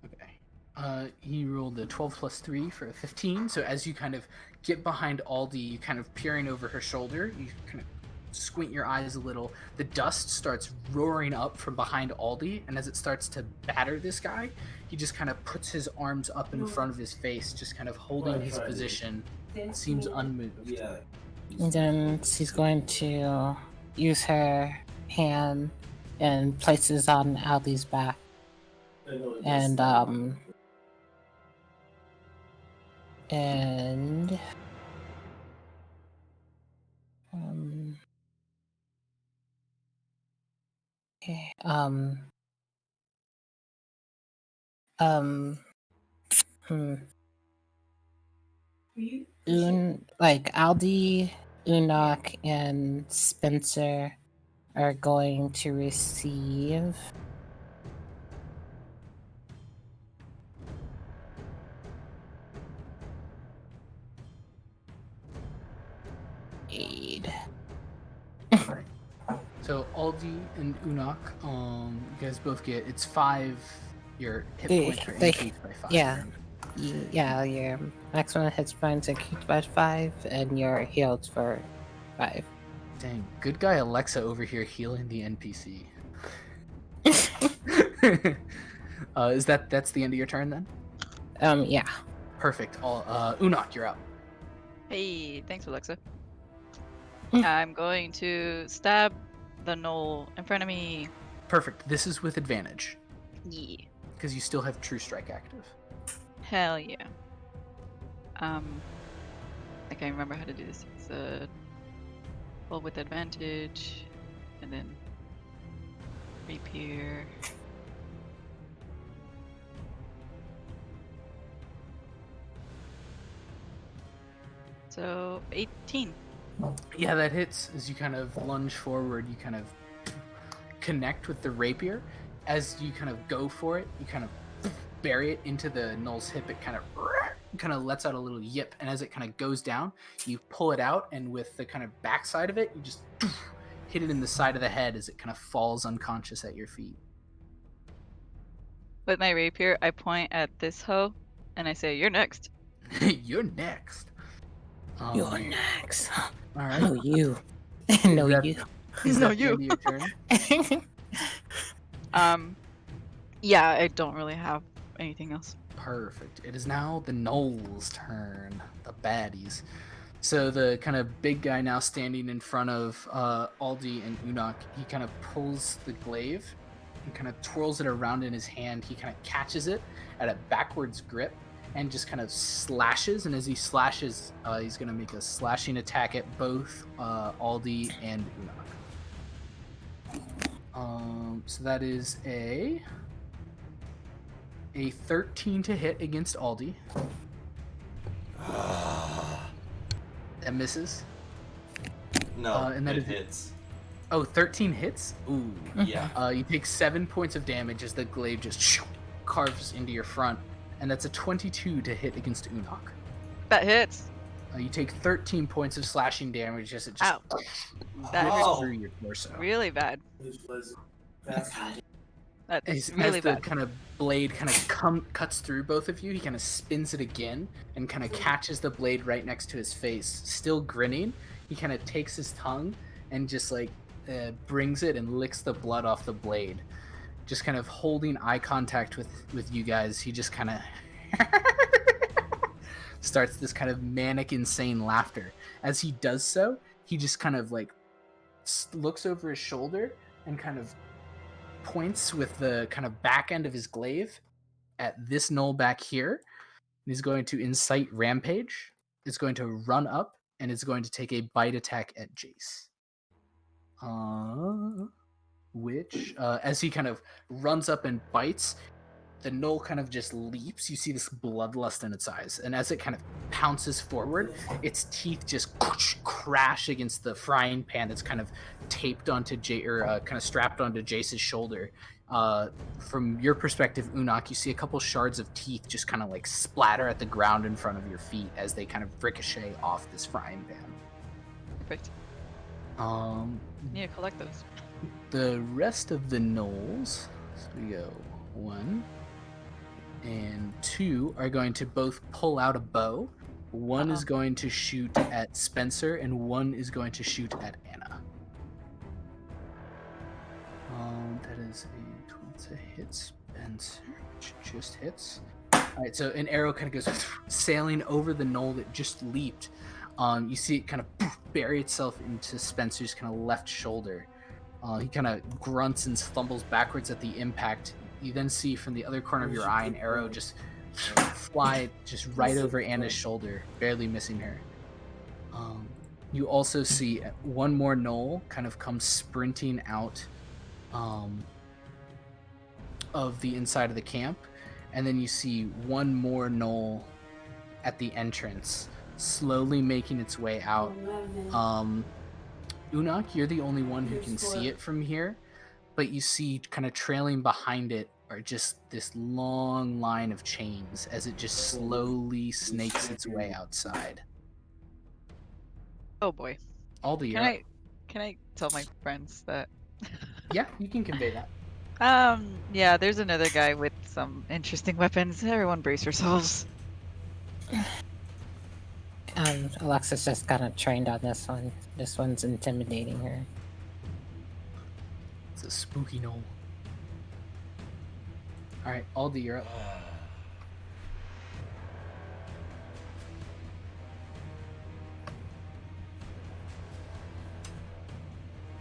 Okay. He rolled a 12 plus 3 for a 15. So as you kind of get behind Aldi, you kind of peering over her shoulder, you kind of squint your eyes a little. The dust starts roaring up from behind Aldi, and as it starts to batter this guy, he just kind of puts his arms up in front of his face, just kind of holding his position. Seems unmoved. And then she's going to use her hand and places on Aldi's back. And okay, Aldi, Unok, and Spencer are going to receive aid. So Aldi and Unok, you guys both get, it's 5. Your hit Eh, points are they- increased by 5. yeah. right? Yeah, your maximum hit points are increased by 5, and your healed for 5. Dang, good guy Alexa over here healing the NPC. That's the end of your turn then? Yeah. Perfect. Unok, you're up. Hey, thanks, Alexa. Mm. I'm going to stab the knoll in front of me. Perfect. This is with advantage Yeah. because you still have True Strike active. Hell yeah. I can't remember how to do this. It's roll with advantage, and then rapier. So 18. Yeah, that hits. As you kind of lunge forward, you kind of connect with the rapier. As you kind of go for it, you kind of bury it into the knoll's hip. It kind of lets out a little yip, and as it kind of goes down, you pull it out, and with the kind of backside of it, you just hit it in the side of the head as it kind of falls unconscious at your feet. With my rapier, I point at this hoe, and I say, "You're next." You're next. You're next. All right. No, you. No, that- you. Is No, that the you. end of your turn? Yeah, I don't really have anything else. Perfect. It is now the Knolls' turn. The baddies. So the kind of big guy now standing in front of Aldi and Unok, he kind of pulls the glaive and kind of twirls it around in his hand. He kind of catches it at a backwards grip and just kind of slashes. And as he slashes, he's going to make a slashing attack at both Aldi and Unok. So that is a 13 to hit against Aldi. That misses. No, and that it is- hits. Oh, 13 hits? Ooh. Yeah. You take 7 points of damage as the glaive just carves into your front, and that's a 22 to hit against Unok. That hits. You take 13 points of slashing damage as it just Ow. That rips hurts. through your torso. Really bad. That's really as the bad. kind of blade kind of cuts through both of you, he kind of spins it again and kind of catches the blade right next to his face. Still grinning, he kind of takes his tongue and just like brings it and licks the blood off the blade. Just kind of holding eye contact with you guys, he just kind of starts this kind of manic, insane laughter. As he does so, he just kind of like looks over his shoulder and kind of points with the kind of back end of his glaive at this knoll back here. He's going to incite rampage. It's going to run up and it's going to take a bite attack at Jace. Which, as he kind of runs up and bites, the knoll kind of just leaps. You see this bloodlust in its eyes, and as it kind of pounces forward, its teeth just crash against the frying pan that's kind of taped onto kind of strapped onto Jace's shoulder. From your perspective, Unok, you see a couple shards of teeth just kind of like splatter at the ground in front of your feet as they kind of ricochet off this frying pan. Perfect. Yeah, collect those. The rest of the gnolls, so we go 1 and 2 are going to both pull out a bow. One is going to shoot at Spencer, and one is going to shoot at Anna. That is a 12 to hit Spencer, which just hits. Alright, so an arrow kind of goes sailing over the knoll that just leaped. You see it kind of bury itself into Spencer's kind of left shoulder. He kind of grunts and stumbles backwards at the impact. You then see from the other corner of your eye an arrow just fly just right over Anna's shoulder, barely missing her. You also see one more gnoll kind of come sprinting out of the inside of the camp, and then you see one more gnoll at the entrance, slowly making its way out. Unok, you're the only one who can see it from here, but you see kind of trailing behind it are just this long line of chains as it just slowly snakes its way outside. Oh boy. Aldi, you're Can I tell my friends that? Yeah, you can convey that. Yeah, there's another guy with some interesting weapons. Everyone brace yourselves. Alexa's just kind of trained on this one. This one's intimidating her. It's a spooky knoll. Alright, Aldi, you're up.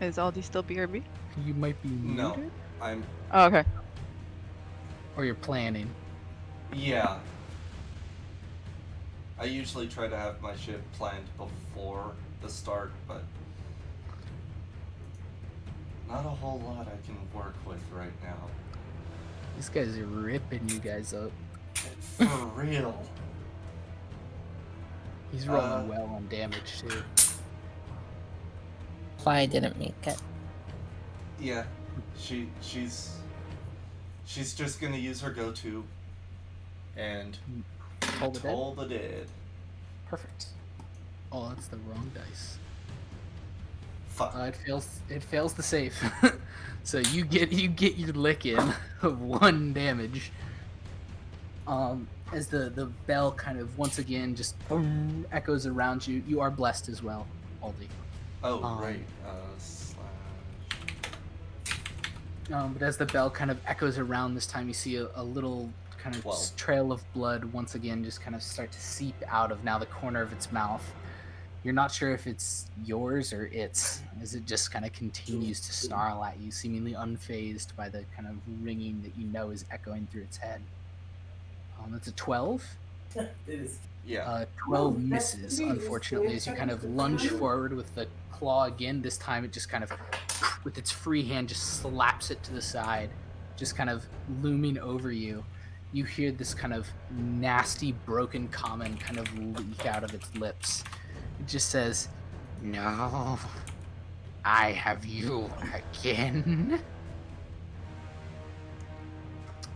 Is Aldi still BRB? You might be No, muted? I'm. Oh, okay. Or you're planning. Yeah. I usually try to have my shit planned before the start, but not a whole lot I can work with right now. This guy's ripping you guys up. For real. He's rolling well on damage too. Fly didn't make it. Yeah, she's just gonna use her go-to and Toll the Dead? the dead. Perfect. Oh, that's the wrong dice. Fuck. It fails the save. So you get your lick in of 1 damage. As the bell kind of once again just boom, echoes around you. You are blessed as well, Aldi. Oh, right. But as the bell kind of echoes around this time, you see a little kind of trail of blood once again just kind of start to seep out of now the corner of its mouth. You're not sure if it's yours or its, as it just kind of continues to snarl at you, seemingly unfazed by the kind of ringing that you know is echoing through its head. That's a 12. It is. Yeah. 12 misses, unfortunately, as you kind of lunge forward with the claw again. This time it just kind of, with its free hand, just slaps it to the side, just kind of looming over you. You hear this kind of nasty, broken comment kind of leak out of its lips. It just says, "No, I have you again."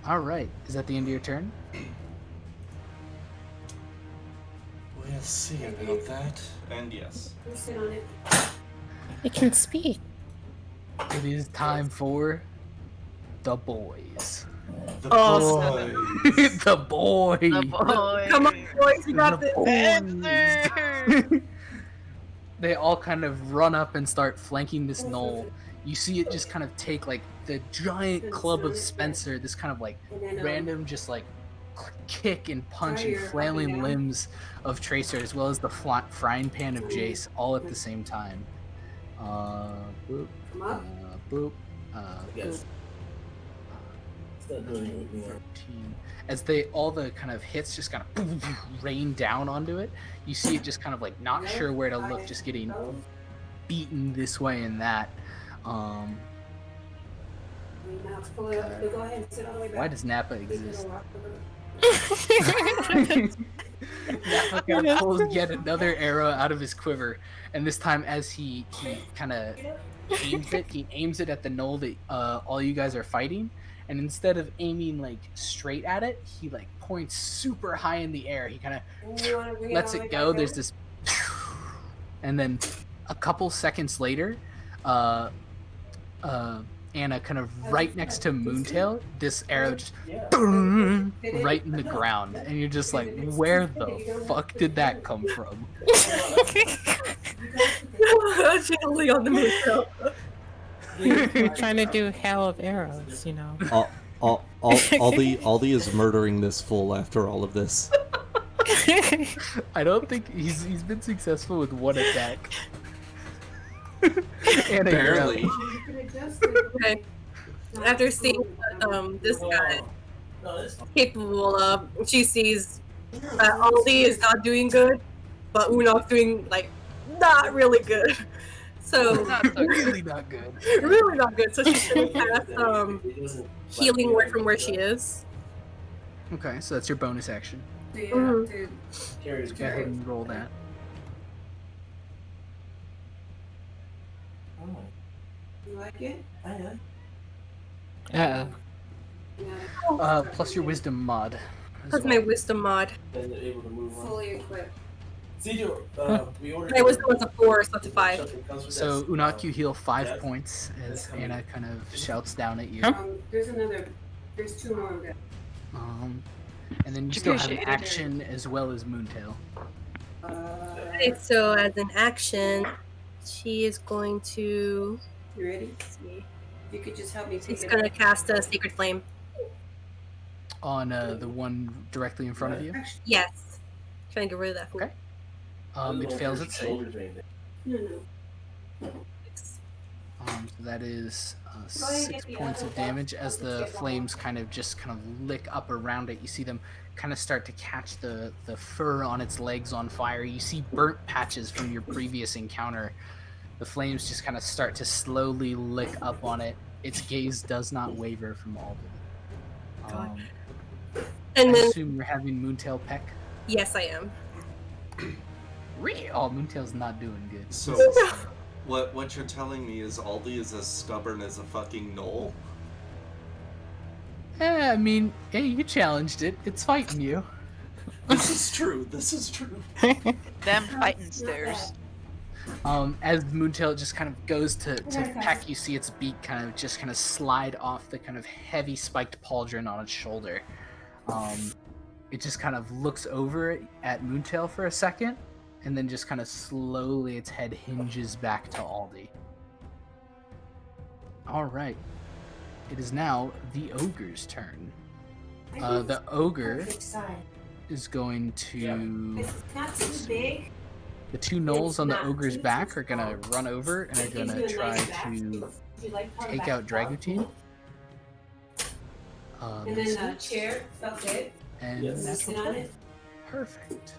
All right, is that the end of your turn? We'll see about that. And yes. It can speak. It is time for the boys. The Awesome. boys. The boys. The boy. Come on, boys, you got this. Answer! They all kind of run up and start flanking this knoll. You see it just kind of take like the giant club of Spencer, this kind of like random just like kick and punch and flailing limbs of Tracer, as well as the frying pan of Jace, all at the same time. Boop, boop, Yes. boop. It's not doing anything. 13. As all the kind of hits just kind of rain down onto it, you see it just kind of like not sure where to look, just getting beaten this way and that. Why does Nappa exist? Nappa kind of pulls yet another arrow out of his quiver, and this time as he kind of aims it at the knoll that all you guys are fighting, and instead of aiming like straight at it, he like points super high in the air. He kind of lets it go. There's this, and then a couple seconds later, Anna kind of right next to Moontail, this arrow just boom, right in the ground, and you're just like, where the fuck did that come from? Gently on the Moontail. We're trying to do hail of arrows, you know. Aldi is murdering this fool after all of this. I don't think he's been successful with one attack. Anna, Barely. Okay. After seeing what this guy is capable of, she sees that Aldi is not doing good, but Unok's doing like not really good. So really not good. really not good. So she's gonna cast healing word from where she is. Okay, so that's your bonus action. Mhm. Go ahead and roll that. You like it? I know. Uh-oh. Plus your wisdom mod. as That's well. my wisdom mod. And they're able to move on. Fully equipped. we ordered. I was going to 4, so it's a 5. So Unak, you heal 5 points as Anna kind of shouts down at you. There's 2 more of them. And then you still have an Appreciate it. action as well as Moontail. Okay, so as an action, she is going to. You ready? Let's see. You could just help me take She's it going to out. cast a Sacred Flame. On the one directly in front of you. Yes. Trying to get rid of that fool. Okay. It fails its save. No. So that is 6 points of damage as the flames kind of lick up around it. You see them kind of start to catch the fur on its legs on fire. You see burnt patches from your previous encounter. The flames just kind of start to slowly lick up on it. Its gaze does not waver from Alden. And I then, assume you're having Moontail peck. yes, I am. Oh, Moontail's not doing good. So, what you're telling me is Aldi is as stubborn as a fucking knoll? I mean, hey, you challenged it. It's fighting you. This is true. This is true. Them fighting stairs. As Moontail just kind of goes to peck, you see its beak kind of slide off the kind of heavy spiked pauldron on its shoulder. It just kind of looks over at Moontail for a second, and then just kind of slowly its head hinges back to Aldi. Alright. It is now the ogre's turn. The ogre is going to... It's not too big. The 2 gnolls on the ogre's back are going to run over and are going to try to take out Dragutine. And then a chair, that's it. And Yes. natural Sit on 20. it. Perfect.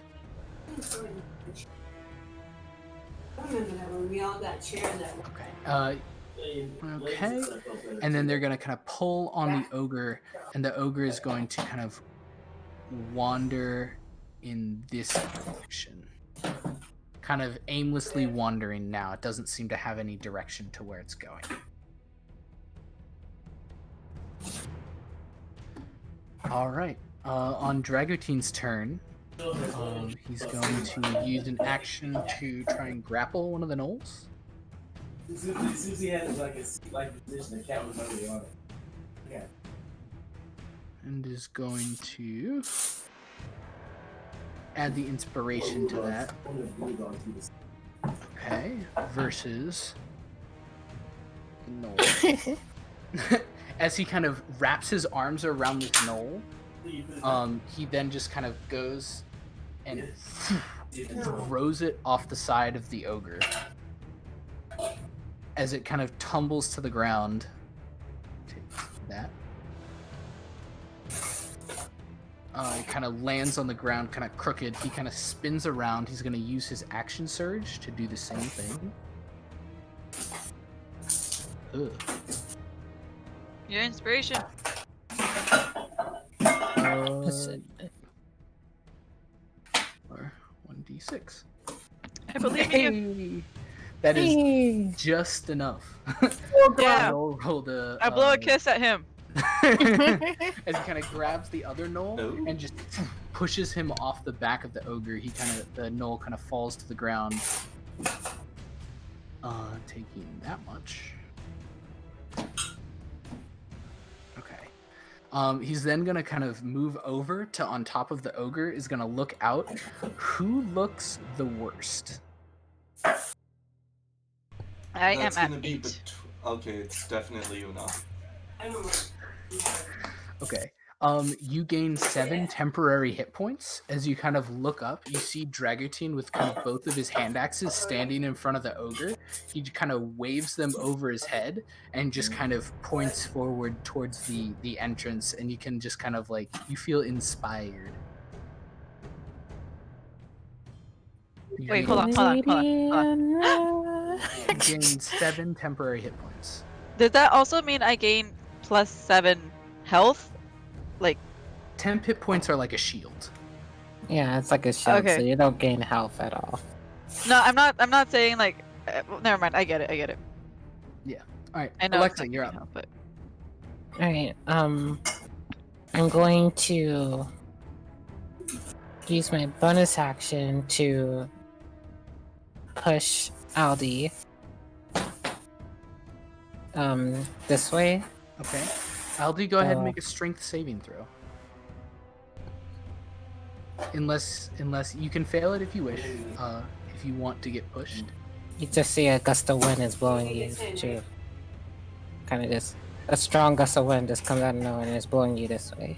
I remember that when we all got chairs that one. Okay. Okay. And then they're going to kind of pull on the ogre, and the ogre is going to kind of wander in this direction. Kind of aimlessly wandering now. It doesn't seem to have any direction to where it's going. All right. On Dragutine's turn, he's going to use an action to try and grapple one of the gnolls. Susie has like a seat-like position. The cat was already on it. Yeah. And is going to add the inspiration to that. Okay. Versus Gnoll. As he kind of wraps his arms around this gnoll, he then just kind of goes and throws it off the side of the ogre. As it kind of tumbles to the ground. Take that. It kind of lands on the ground, kind of crooked. He kind of spins around. He's going to use his action surge to do the same thing. Ugh. Your inspiration. Or 1d6. I believe in you. That is just enough. Yeah. Knoll rolled a, I blow a kiss at him. As he kind of grabs the other gnoll Oh. and just pushes him off the back of the ogre. The gnoll kind of falls to the ground, taking that much. Okay. He's then gonna kind of move over to on top of the ogre. Is gonna look out. Who looks the worst? I That's am gonna at be 8. okay, it's definitely Una. I don't know. Okay. You gain 7 temporary hit points. As you kind of look up, you see Dragutine with kind of both of his hand axes standing in front of the ogre. He kind of waves them over his head and just kind of points forward towards the entrance, and you can just kind of like, you feel inspired. Wait, hold on. You gain 7 temporary hit points. Does that also mean I gain plus 7 health? Like, 10 hit points are like a shield. Yeah, it's like a shield, Okay. so you don't gain health at all. no, I'm not saying like. Well, never mind. I get it. All right, I know. it's Alexa, not you're giving up. health, but Alright, I'm going to use my bonus action to push Aldi this way. Okay. Aldi, go ahead and So- make a strength saving throw. Unless you can fail it if you wish. If you want to get pushed. You just see a gust of wind is blowing you to kind of just a strong gust of wind just comes out of nowhere and is blowing you this way.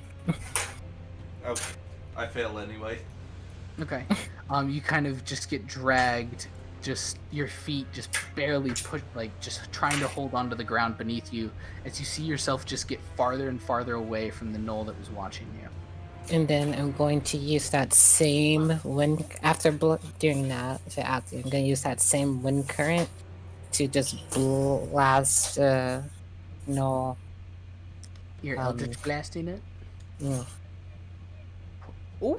Okay. I fail anyway. Okay. You kind of just get dragged, just your feet just barely push, like just trying to hold onto the ground beneath you as you see yourself just get farther and farther away from the knoll that was watching you. And then I'm going to use that same wind after doing that. I'm going to use that same wind current to just blast no. You're eldritch blasting it. Mm, Ooh.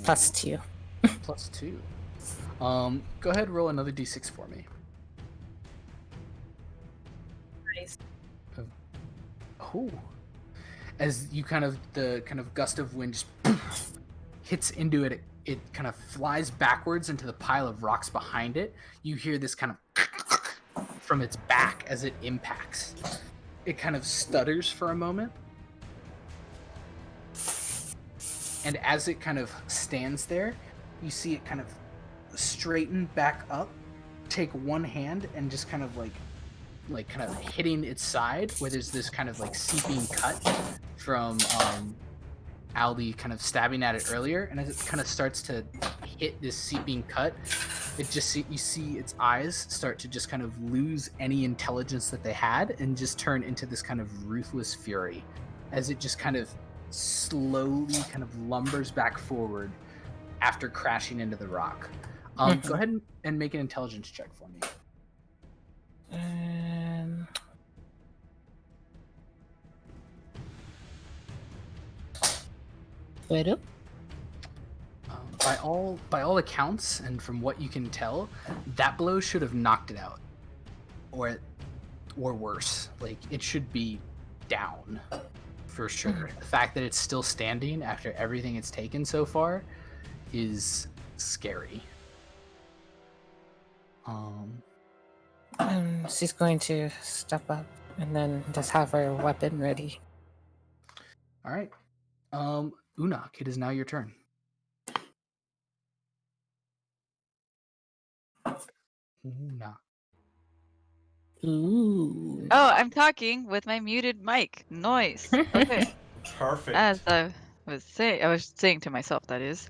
+2. +2. Go ahead, roll another d6 for me. Nice. Oh. As you the gust of wind just hits into it, it kind of flies backwards into the pile of rocks behind it. You hear this kind of from its back as it impacts. It kind of stutters for a moment. And as it kind of stands there, you see it kind of straighten back up, take one hand and just kind of like kind of hitting its side where there's this kind of like seeping cut from Aldi kind of stabbing at it earlier, and as it kind of starts to hit this seeping cut, it just you see its eyes start to just kind of lose any intelligence that they had and just turn into this kind of ruthless fury as it just kind of slowly kind of lumbers back forward after crashing into the rock. Go ahead and make an intelligence check for me. Wait up. By all accounts, and from what you can tell, that blow should have knocked it out, or worse. Like, it should be down for sure. The fact that it's still standing after everything it's taken so far is scary. She's going to step up and then just have her weapon ready. All right. Unak, it is now your turn. Unak. Ooh. Oh, I'm talking with my muted mic. Noise. Okay. Perfect. As I was saying to myself, that is.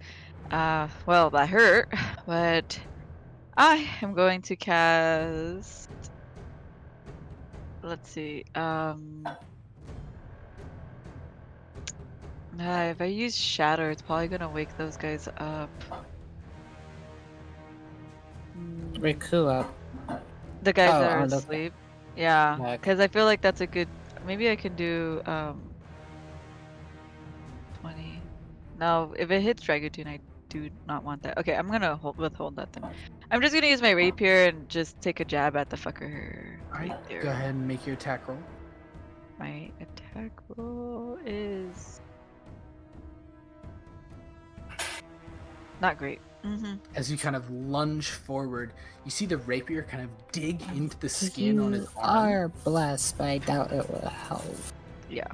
Well, that hurt, but I am going to cast. Let's see. If I use Shatter, it's probably gonna wake those guys up. Riku up. The guys Oh, that are on the- asleep. Yeah, Yeah. because I feel like that's a good. Maybe I can do 20. No, if it hits Dragoon, I do not want that. Okay, I'm gonna withhold that then. I'm just gonna use my rapier and just take a jab at the fucker. All right. there. Go ahead and make your attack roll. My attack roll is not great. As you kind of lunge forward, you see the rapier kind of dig into the skin on his You arm. are blessed, but I doubt it will help. Yeah.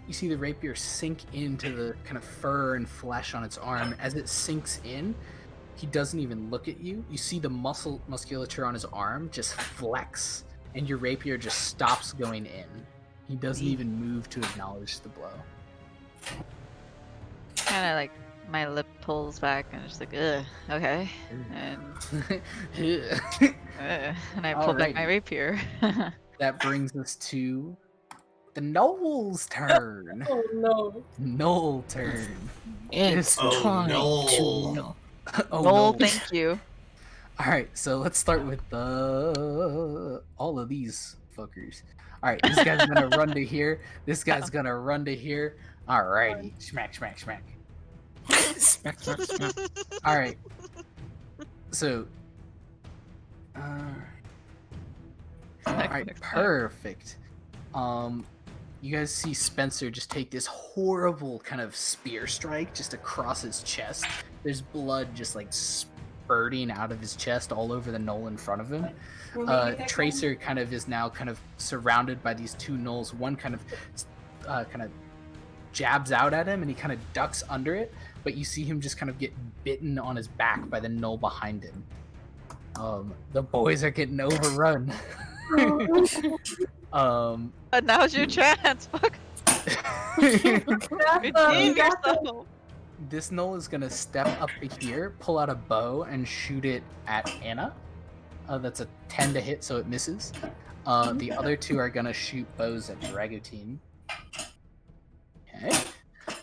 You see the rapier sink into the kind of fur and flesh on its arm. As it sinks in, he doesn't even look at you. You see the musculature on his arm just flex, and your rapier just stops going in. He doesn't even move to acknowledge the blow. Kind of like my lip pulls back and it's like, ugh, okay. And and I pull back my Alrighty. rapier. That brings us to the Knoll's turn. Oh no. Knoll turn. It's Oh, time no. to know. Oh Noel, no. thank you. Alright, so let's start with all of these fuckers. Alright, this guy's gonna run to here. This guy's gonna run to here. Alrighty. Smack, smack, smack. Smack, smack, smack. Alright. So Alright, perfect. You guys see Spencer just take this horrible kind of spear strike just across his chest. There's blood just like spurting out of his chest all over the knoll in front of him. Tracer kind of is now kind of surrounded by these two knolls. One kind of jabs out at him and he kind of ducks under it, but you see him just kind of get bitten on his back by the knoll behind him. The boys are getting overrun. Now's your chance. Fuck. Redeem yourself. This knoll is gonna step up here, pull out a bow, and shoot it at Anna. That's a 10 to hit, so it misses. The other two are gonna shoot bows at Dragotine. Okay.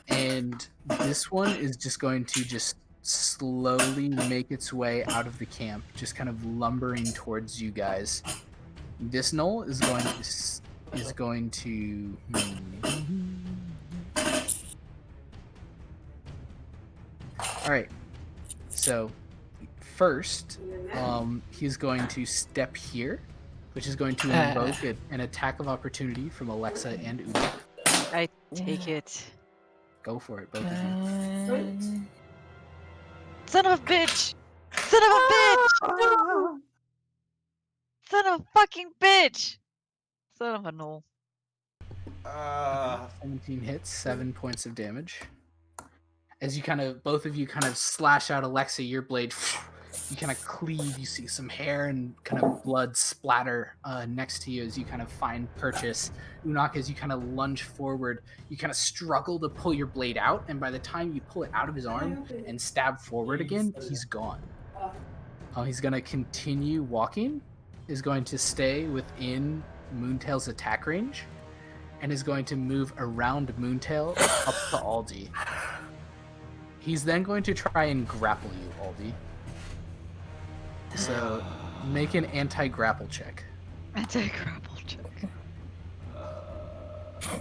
And this one is just going to just slowly make its way out of the camp, just kind of lumbering towards you guys. This knoll is going to all right. So first, he's going to step here, which is going to invoke an attack of opportunity from Alexa and Uma. I take it. Go for it, both of you. Son of a bitch! Son of a bitch! Son of a fucking bitch! Son of a knoll. 17 hits, 7 points of damage. As you both of you slash out Alexa, your blade, you kind of cleave, you see some hair and kind of blood splatter next to you as you kind of find purchase. Unak, as you kind of lunge forward, you kind of struggle to pull your blade out, and by the time you pull it out of his arm and stab forward again, he's gone. He's going to continue walking, is going to stay within Moontail's attack range, and is going to move around Moontail up to Aldi. He's then going to try and grapple you, Aldi. So, make an anti-grapple check. Anti-grapple check.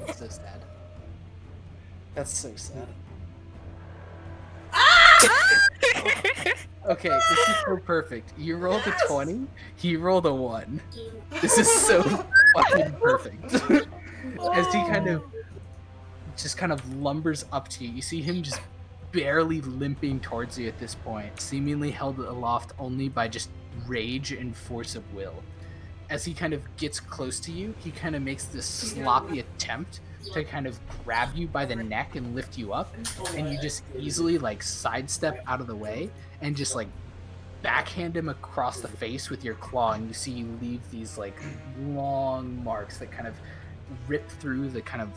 That's so sad. That's so sad. Okay, this is so perfect. You rolled a 20, he rolled a 1. This is so fucking perfect. As he kind of lumbers up to you, you see him just barely limping towards you at this point, seemingly held aloft only by just rage and force of will. As he kind of gets close to you, he kind of makes this sloppy attempt to kind of grab you by the neck and lift you up, and you just easily sidestep out of the way and just backhand him across the face with your claw, and you see you leave these long marks that kind of rip through the kind of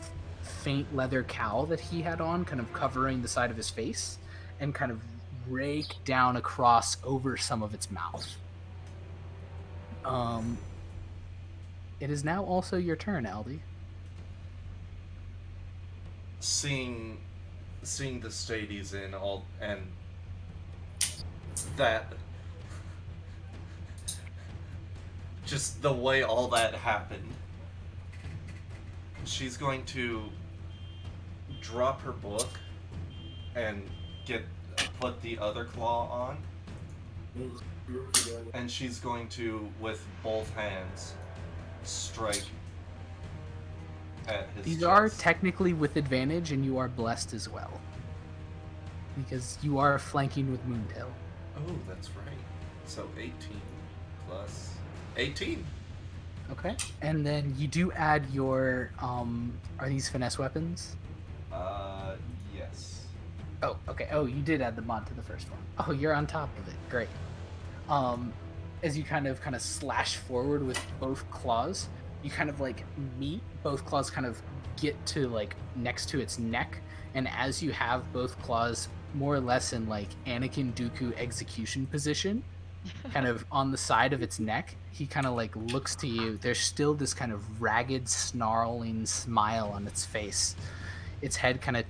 faint leather cowl that he had on, kind of covering the side of his face, and kind of rake down across over some of its mouth. It is now also your turn, Aldi. Seeing the state he's in, and that, just the way all that happened, she's going to drop her book and put the other claw on, and she's going to, with both hands, strike at his These chest. are technically with advantage, and you are blessed as well, because you are flanking with Moontail. Oh, that's right. So 18 plus 18. Okay. And then you do add your, are these finesse weapons? Yes. Oh, okay. Oh, you did add them on to the first one. Oh, you're on top of it. Great. As you kind of slash forward with both claws, you kind of meet, both claws kind of get to next to its neck, and as you have both claws more or less in Anakin Dooku execution position, kind of on the side of its neck, he kind of looks to you. There's still this kind of ragged, snarling smile on its face. Its head kind of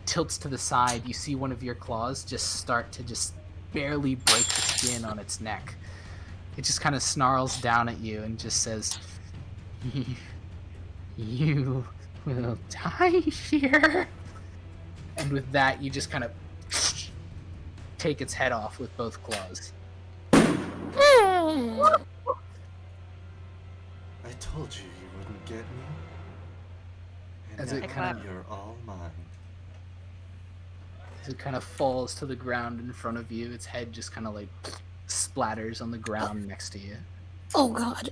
tilts to the side. You see one of your claws just start to just barely break the skin on its neck. It just kind of snarls down at you and just says, "You will die here." And with that, you just kind of take its head off with both claws. I told you wouldn't get me. As it Napa, kind of you're all mine. falls to the ground in front of you, its head just kind of like splatters on the ground next to you. Oh God.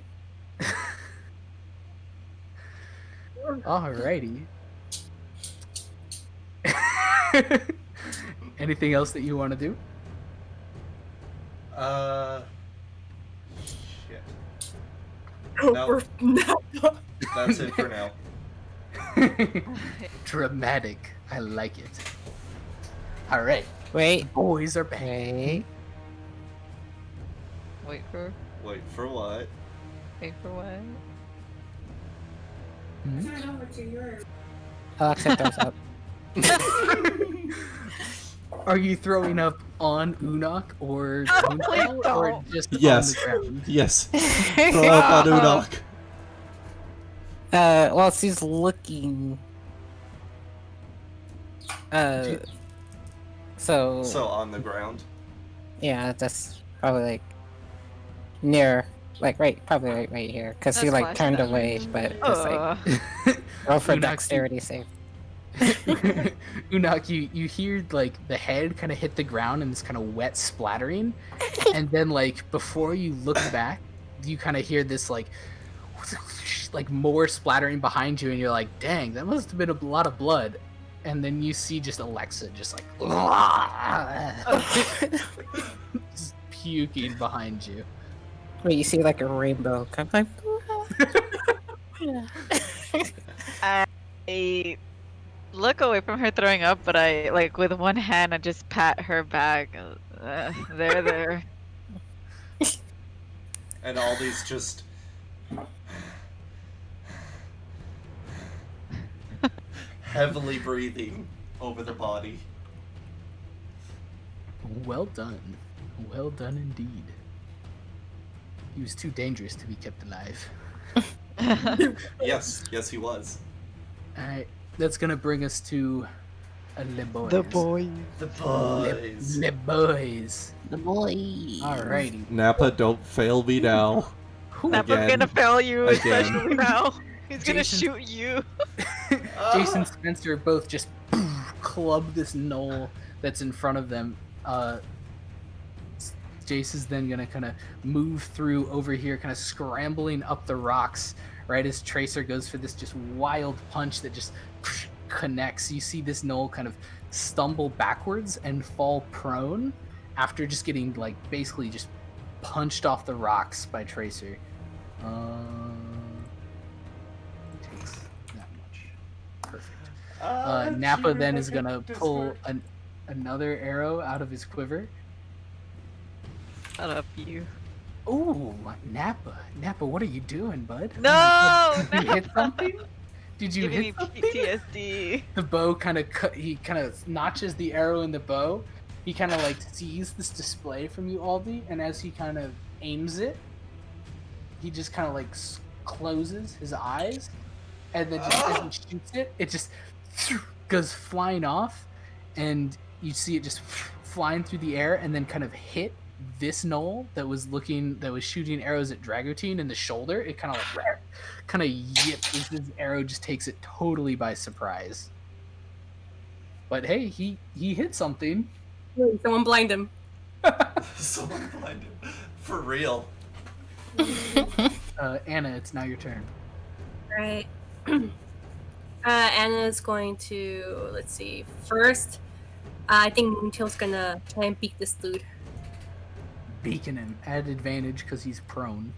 Alrighty. Anything else that you want to do? Shit. Oh, No. we're not. That's it for now. Dramatic. I like it. Alright. Wait. Boys are back. Wait. Wait for Wait, for what? what? Turn over to yours. Alexa throws up. Are you throwing up on Unok or Moontail, or don't. just Yes. on the ground? Yes. Throw up on Udok. Well, she's looking. So. So on the ground. Yeah, that's probably like near, like probably right here, because she That's like flash turned that. away, but just like Ugh. roll for Unok, dexterity save. Unok, you hear like the head kind of hit the ground and this kind of wet splattering, and then like before you look back, you kind of hear this like more splattering behind you, and you're like, "Dang, that must have been a lot of blood." And then you see just Alexa just like just puking behind you. Wait, you see like a rainbow come like. I look away from her throwing up, but I like with one hand I just pat her back. There. And all these just heavily breathing over the body. Well done indeed. He was too dangerous to be kept alive. Yes, he was. Alright, that's gonna bring us to Le Boys. The boys. Le Boys. The boy. Alrighty. Napa, don't fail me now. Napa's Again. gonna fail you, Again. especially now. He's gonna Jason- shoot you. Jason and Spencer both just club this knoll that's in front of them. Jace is then gonna kind of move through over here, kind of scrambling up the rocks, right as Tracer goes for this just wild punch that just connects. You see this knoll kind of stumble backwards and fall prone after just getting like basically just punched off the rocks by Tracer. Takes that much. Perfect. Napa then is gonna pull another arrow out of his quiver. Shut up, you. Ooh, Napa, what are you doing, bud? No! Did you hit something? Did you Giving hit me something? PTSD. The bow kind of he kind of notches the arrow in the bow. He kind of like sees this display from you, Aldi, and as he kind of aims it, he just kind of like closes his eyes, and then just as he shoots it, it just goes flying off, and you see it just flying through the air, and then kind of hit this knoll that was shooting arrows at Dragotine in the shoulder. It kind of yips as this arrow just takes it totally by surprise. But hey, he hit something. Someone blind him. Someone blind him. For real. Anna, it's now your turn. Right. Anna's going to, let's see, first, I think Moontail's gonna try and beat this dude. Beacon him at advantage because he's prone.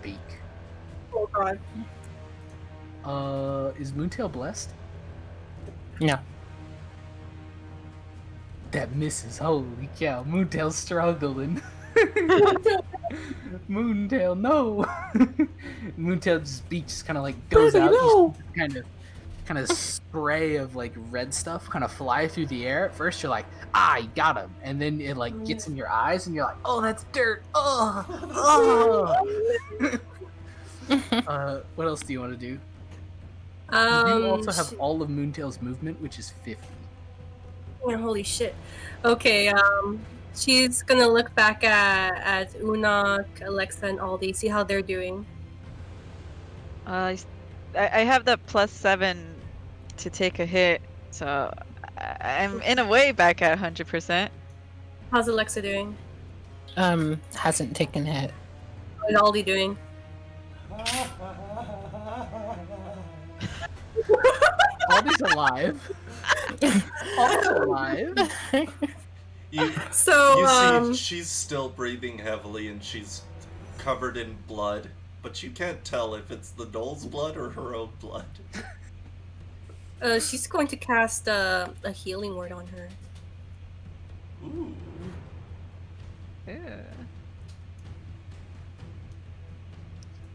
Beak. Oh god. Is Moontail blessed? No. That misses. Holy cow. Moontail's struggling. Moontail, no. Moontail's beak just kind of like goes out. No. Kind of spray of like red stuff kind of fly through the air. At first you're like, you got him, and then it like gets in your eyes and you're like, oh, that's dirt. What else do you want to do? You also have all of Moontail's movement, which is 50. Yeah, holy shit. Okay, she's gonna look back at Unok, Alexa, and Aldi, see how they're doing. I have the +7 to take a hit, so I'm in a way back at 100%. How's Alexa doing? Hasn't taken hit. How's Aldi doing? Aldi's alive. Aldi's alive. You So, see, she's still breathing heavily and she's covered in blood, but you can't tell if it's the Knoll's blood or her own blood. she's going to cast a healing word on her. Ooh. Yeah.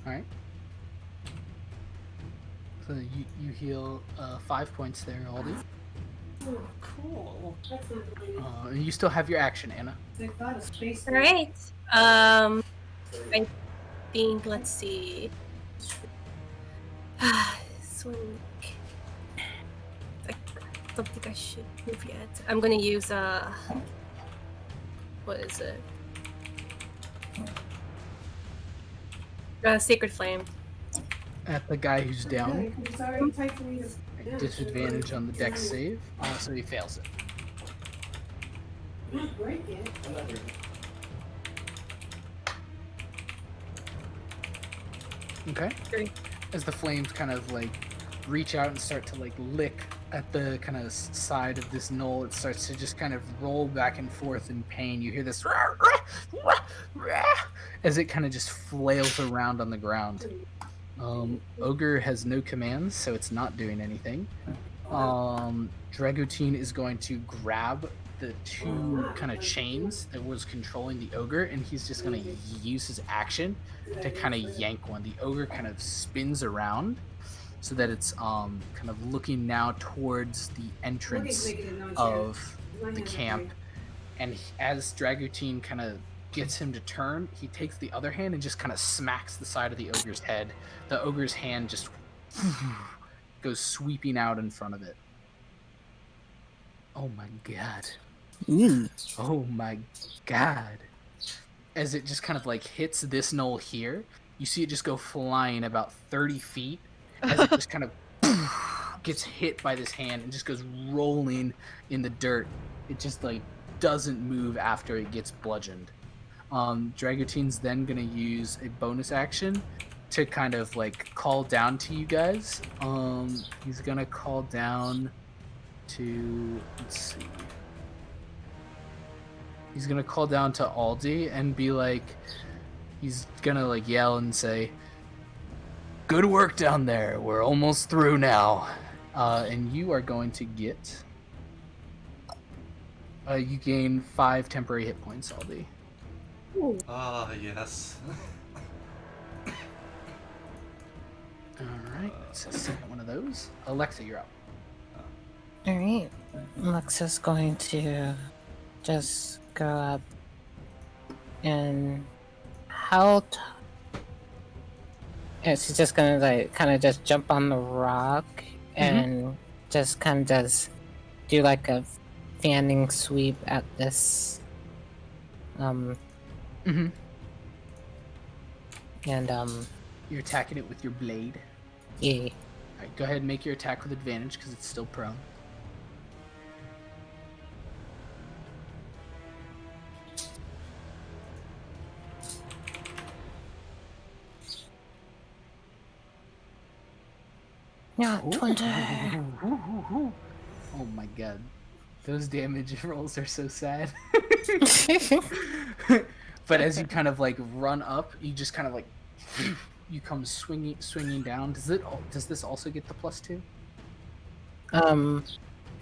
Alright. So you heal 5 points there, Aldi. Cool. And you still have your action, Anna. Alright. I think, let's see. This one. I don't think I should move yet. I'm gonna use what is it? Sacred Flame. At the guy who's down. Disadvantage on the dex save, so he fails it. Okay. Three. As the flames kind of like reach out and start to like lick at the kind of side of this knoll, it starts to just kind of roll back and forth in pain. You hear this as it kind of just flails around on the ground. Ogre has no commands, so it's not doing anything. Dragotine is going to grab the two kind of chains that was controlling the ogre, and he's just going to use his action to kind of yank one. The ogre kind of spins around so that it's kind of looking now towards the entrance of the camp. And as Dragotine kind of gets him to turn, he takes the other hand and just kind of smacks the side of the ogre's head. The ogre's hand just goes sweeping out in front of it. Oh my god. Oh my god. As it just kind of like hits this knoll here, you see it just go flying about 30 feet as it just kind of gets hit by this hand and just goes rolling in the dirt. It just like doesn't move after it gets bludgeoned. Dragotine's then gonna use a bonus action to kind of like call down to you guys. He's gonna call down to, let's see. He's gonna call down to Aldi and be like, he's gonna like yell and say, "Good work down there. We're almost through now." And you are going to get, you gain 5 temporary hit points, Aldi. Ah, yes. Alright, that's the second one of those. Alexa, you're up. Alright. Alexa's going to just go up and yeah, she's just gonna like kind of just jump on the rock and just kind of just do like a fanning sweep at this and You're attacking it with your blade. yeah. Alright, go ahead and make your attack with advantage because it's still prone. Yeah, 20. Oh my god. Those damage rolls are so sad. But as you kind of like run up, you just kind of like you come swinging down. Does this also get the +2?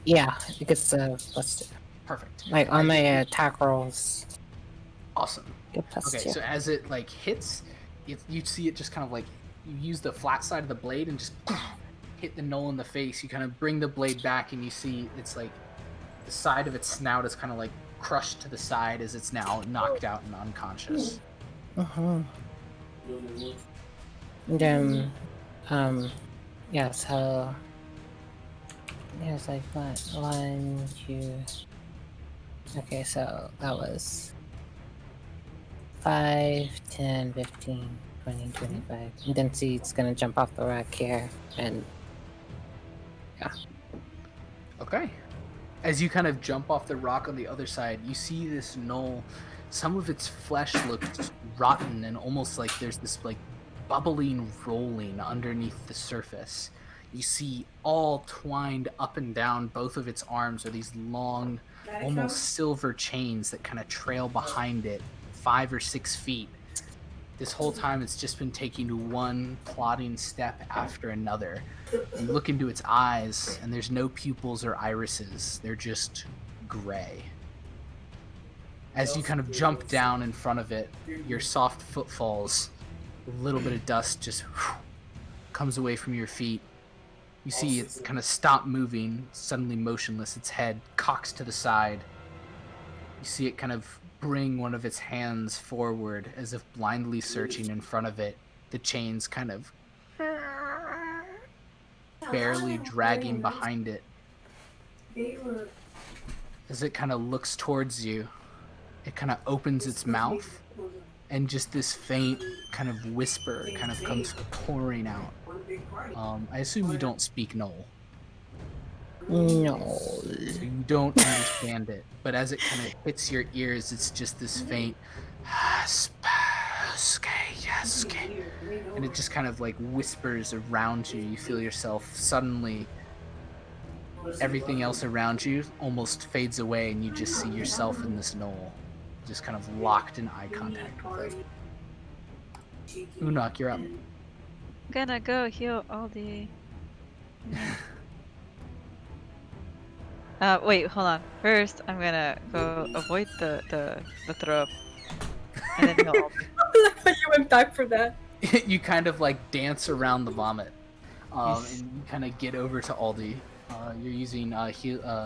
Yeah, it gets +2. Perfect. Like on my attack rolls. Awesome. Get +2. Okay, so as it like hits, you see it just kind of like you use the flat side of the blade and just hit the knoll in the face. You kind of bring the blade back and you see it's like the side of its snout is kind of like crushed to the side as it's now knocked out and unconscious. And then, yeah, so there's like what? 1, 2. Okay, so that was 5, 10, 15. 20, 25. And then see, it's gonna jump off the rock here, and yeah. Okay. As you kind of jump off the rock on the other side, you see this knoll. Some of its flesh looks rotten and almost like there's this like bubbling rolling underneath the surface. You see all twined up and down both of its arms are these long, almost silver chains that kind of trail behind it 5 or 6 feet. This whole time it's just been taking one plodding step after another. You look into its eyes, and there's no pupils or irises. They're just gray. As you kind of jump down in front of it, your soft footfalls, a little bit of dust just comes away from your feet. You see it kind of stop moving, suddenly motionless. Its head cocks to the side. You see it kind of bring one of its hands forward as if blindly searching in front of it. The chains kind of barely dragging behind it. As it kind of looks towards you, it kind of opens its mouth, and just this faint kind of whisper kind of comes pouring out. I assume you don't speak Knoll. No. So you don't understand it, but as it kind of hits your ears, it's just this faint and it just kind of like whispers around you. You feel yourself suddenly, everything else around you almost fades away, and you just see yourself in this knoll, just kind of locked in eye contact with it. Unak, you're up. Gonna go heal Aldi. Wait, hold on. First, I'm gonna go avoid the throw up, and then heal Aldi. You went back for that. You kind of like dance around the vomit, and you kind of get over to Aldi. You're using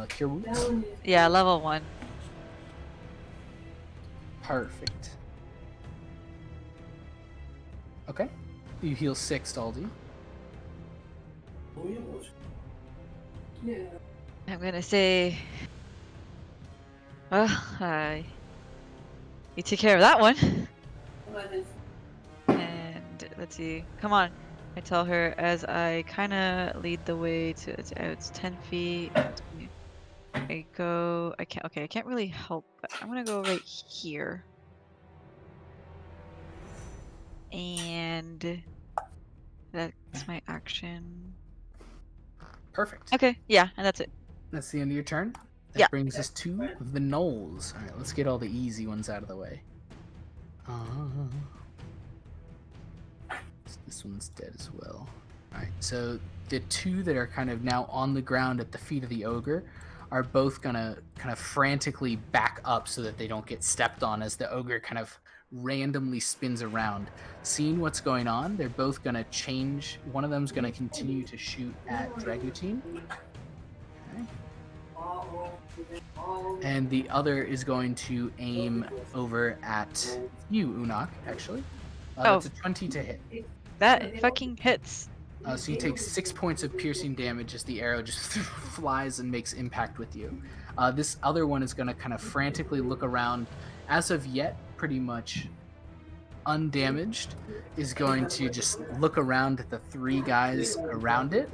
Cure Wounds? Yeah, level 1. Perfect. Okay. You heal 6 to Aldi. I'm gonna say, well, you took care of that one. And let's see. Come on. I tell her as I kind of lead the way to it's 10 feet. I go. I can't. Okay, I can't really help. But I'm gonna go right here. And that's my action. Perfect. Okay. Yeah, and that's it. That's the end of your turn. That Yeah. brings us to the Knolls. All right, let's get all the easy ones out of the way. This one's dead as well. All right, so the two that are kind of now on the ground at the feet of the ogre are both gonna kind of frantically back up so that they don't get stepped on as the ogre kind of randomly spins around. Seeing what's going on, they're both gonna change. One of them's gonna continue to shoot at Dragutine. Okay. And the other is going to aim over at you, Unak, actually. That's a 20 to hit. That fucking hits. So you take 6 points of piercing damage as the arrow just flies and makes impact with you. This other one is going to kind of frantically look around. As of yet, pretty much undamaged, is going to just look around at the 3 guys around it,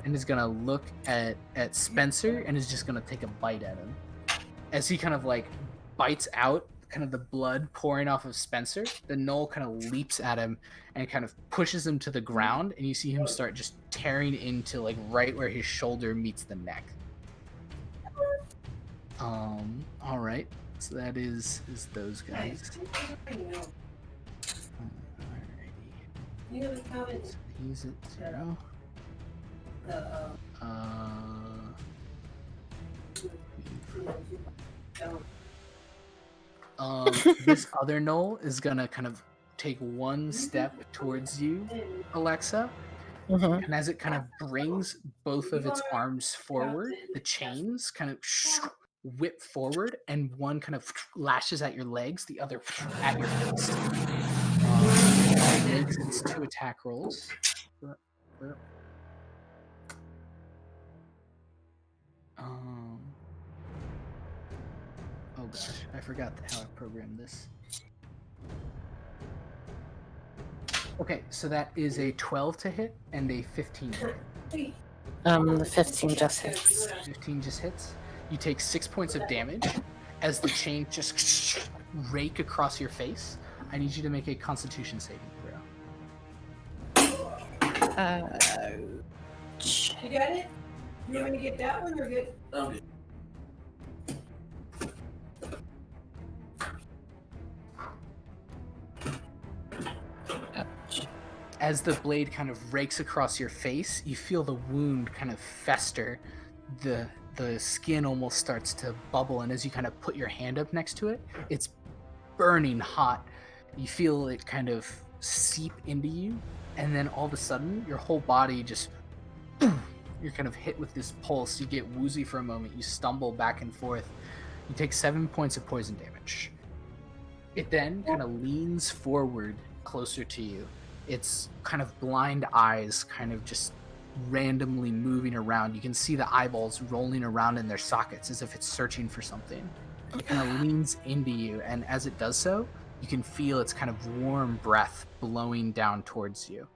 and is going to look at Spencer and is just going to take a bite at him. As he kind of like bites out kind of the blood pouring off of Spencer, the Knoll kind of leaps at him and kind of pushes him to the ground, and you see him start just tearing into like right where his shoulder meets the neck. All right, so that is those guys. Alrighty. So he's at 0. This other Knoll is gonna kind of take one step towards you, Alexa, and as it kind of brings both of its arms forward, the chains kind of whip forward, and one kind of lashes at your legs, the other at your face. It makes its 2 attack rolls. Oh gosh, I forgot how I programmed this. Okay, so that is a 12 to hit and a 15 to hit. The 15 just hits. 15 just hits. You take 6 points of damage as the chain just rake across your face. I need you to make a Constitution saving throw. You got it? You want me to get that one or get? Okay. As the blade kind of rakes across your face, you feel the wound kind of fester. The skin almost starts to bubble, and as you kind of put your hand up next to it, it's burning hot. You feel it kind of seep into you, and then all of a sudden, your whole body just... You're kind of hit with this pulse. You get woozy for a moment. You stumble back and forth. You take 7 points of poison damage. It then kind of leans forward closer to you. Its kind of blind eyes kind of just randomly moving around. You can see the eyeballs rolling around in their sockets as if it's searching for something. It kind of leans into you, and as it does so, you can feel its kind of warm breath blowing down towards you.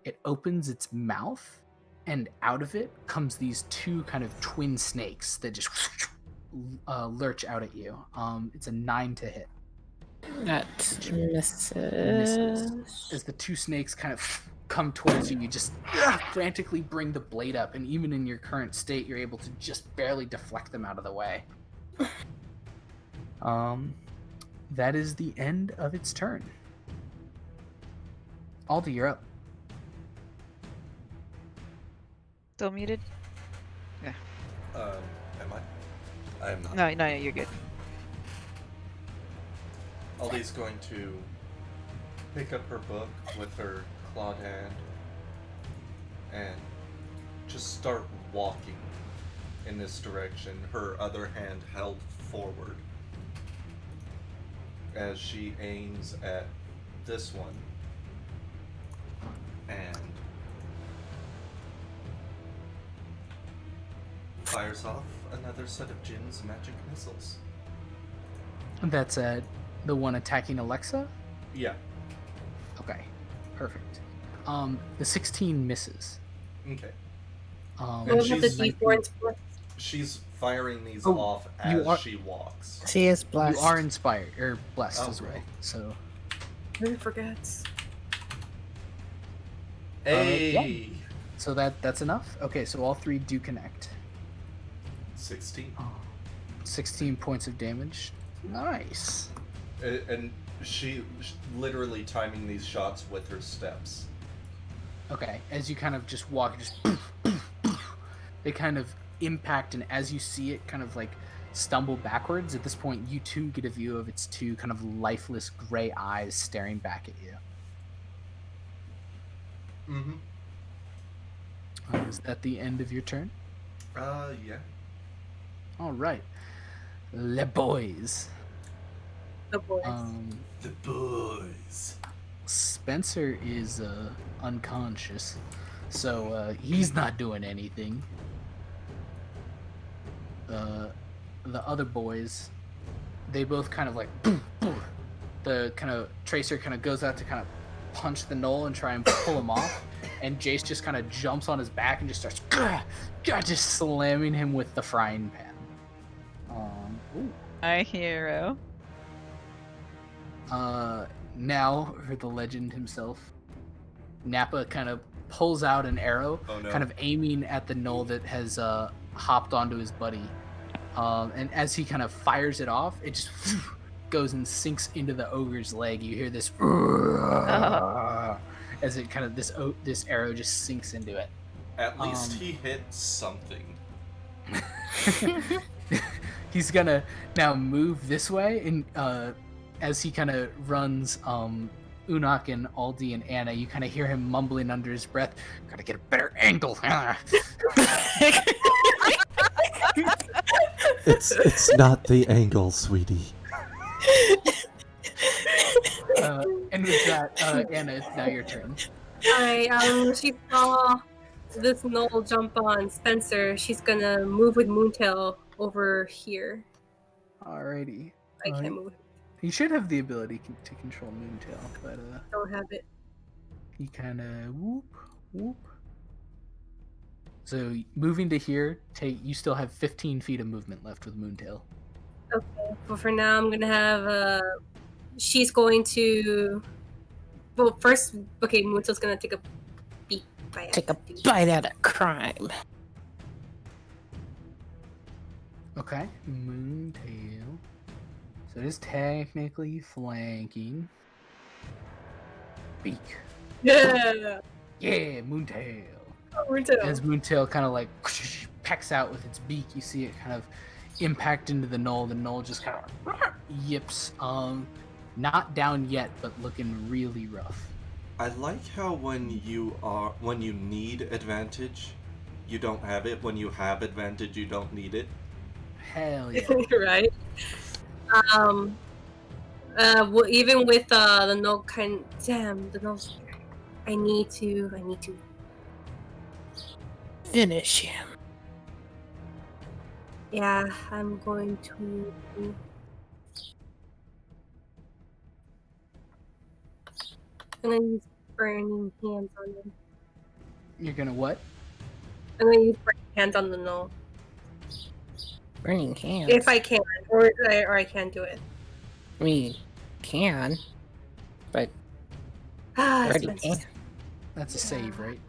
It opens its mouth, and out of it comes these two kind of twin snakes that just lurch out at you. It's a 9 to hit. That Misses. As the two snakes kind of come towards you, you just frantically bring the blade up, and even in your current state, you're able to just barely deflect them out of the way. That is the end of its turn. Aldi, you're up. Still muted? Am I? I am not. No, you're good. Aldi's going to pick up her book with her clawed hand and just start walking in this direction, her other hand held forward as she aims at this one and fires off another set of Jin's magic missiles. That's the one attacking Alexa? Yeah. Okay, perfect. The 16 misses. Okay. What And about the D4 and split? she's firing these Oh, off you as are- she walks. She is blessed. You are inspired, or blessed Oh, as well. right. So, Who forgets? Hey! so that's enough? Okay, so all three do connect. 16. 16 points of damage. Nice. And she literally timing these shots with her steps. Okay, as you kind of just walk, just they kind of impact, and as you see it kind of like stumble backwards, at this point you too get a view of its two kind of lifeless gray eyes staring back at you. Mm-hmm. Is that the end of your turn? Yeah. All right. Le boys. The boys. The boys. Spencer is unconscious, so he's not doing anything. The other boys, they both kind of like the kind of Tracer kind of goes out to kind of punch the knoll and try and pull him off, and Jace just kind of jumps on his back and just starts just slamming him with the frying pan. Ooh. My hero. Now for the legend himself, Nappa kind of pulls out an arrow, Oh, no. kind of aiming at the knoll that has hopped onto his buddy. And as he kind of fires it off, it just goes and sinks into the ogre's leg. You hear this as it kind of this arrow just sinks into it. At least he hit something. He's gonna now move this way, and as he kind of runs, Unak and Aldi and Anna, you kind of hear him mumbling under his breath, "Gotta get a better angle." It's not the angle, sweetie. And with that, Anna, it's now your turn. Alright, she saw this knoll jump on Spencer. She's gonna move with Moontail over here. Alrighty. I can't move. You should have the ability to control Moontail, but Don't have it. You kind of whoop, whoop. So moving to here, you still have 15 feet of movement left with Moontail. Okay, but for now, I'm gonna have. She's going to. Well, first, okay, Moontail's gonna take a beat bite. Take a bite out of crime. Okay, Moontail. So it is technically flanking. Beak. Yeah. Yeah, Moontail. Oh, Moontail. As Moontail kind of like pecks out with its beak, you see it kind of impact into the knoll. The knoll just kind of yips. Not down yet, but looking really rough. I like how when you need advantage, you don't have it. When you have advantage, you don't need it. Hell yeah. Right. Well, even with the no kind. Damn, the no. I need to. Finish him. Yeah, I'm going to. I'm gonna use burning hands on them. You're gonna what? I'm gonna use burning hands on the no. Burning hands. If I can, or I can't do it. I mean, can, but Ah, burning it's hands. That's a save, right?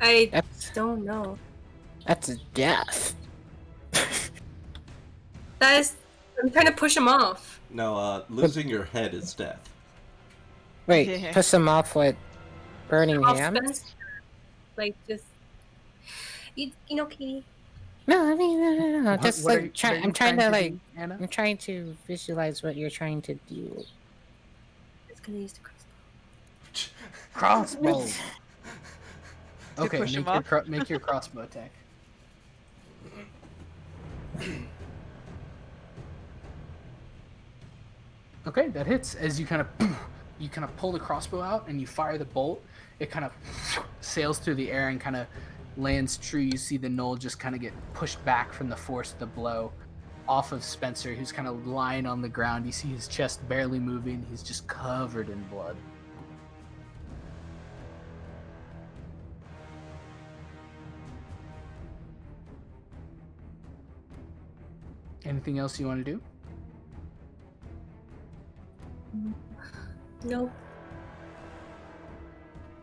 I That's don't know. that's a death. That is. I'm trying to push him off. No, losing your head is death. Wait, Yeah. piss him off with burning Off hands? Spencer. Like just. You know, Katie. No, I mean no. What- Just what are like you- what are I'm you trying to do, like Anna? I'm trying to visualize what you're trying to do. Just gonna use the crossbow. Crossbow. Okay, push him make your crossbow attack. Okay, that hits. As you kind of pull the crossbow out and you fire the bolt, it kind of sails through the air and kind of lands true. You see the knoll just kind of get pushed back from the force of the blow off of Spencer, who's kind of lying on the ground. You see his chest barely moving. He's just covered in blood. Anything else you want to do? Nope.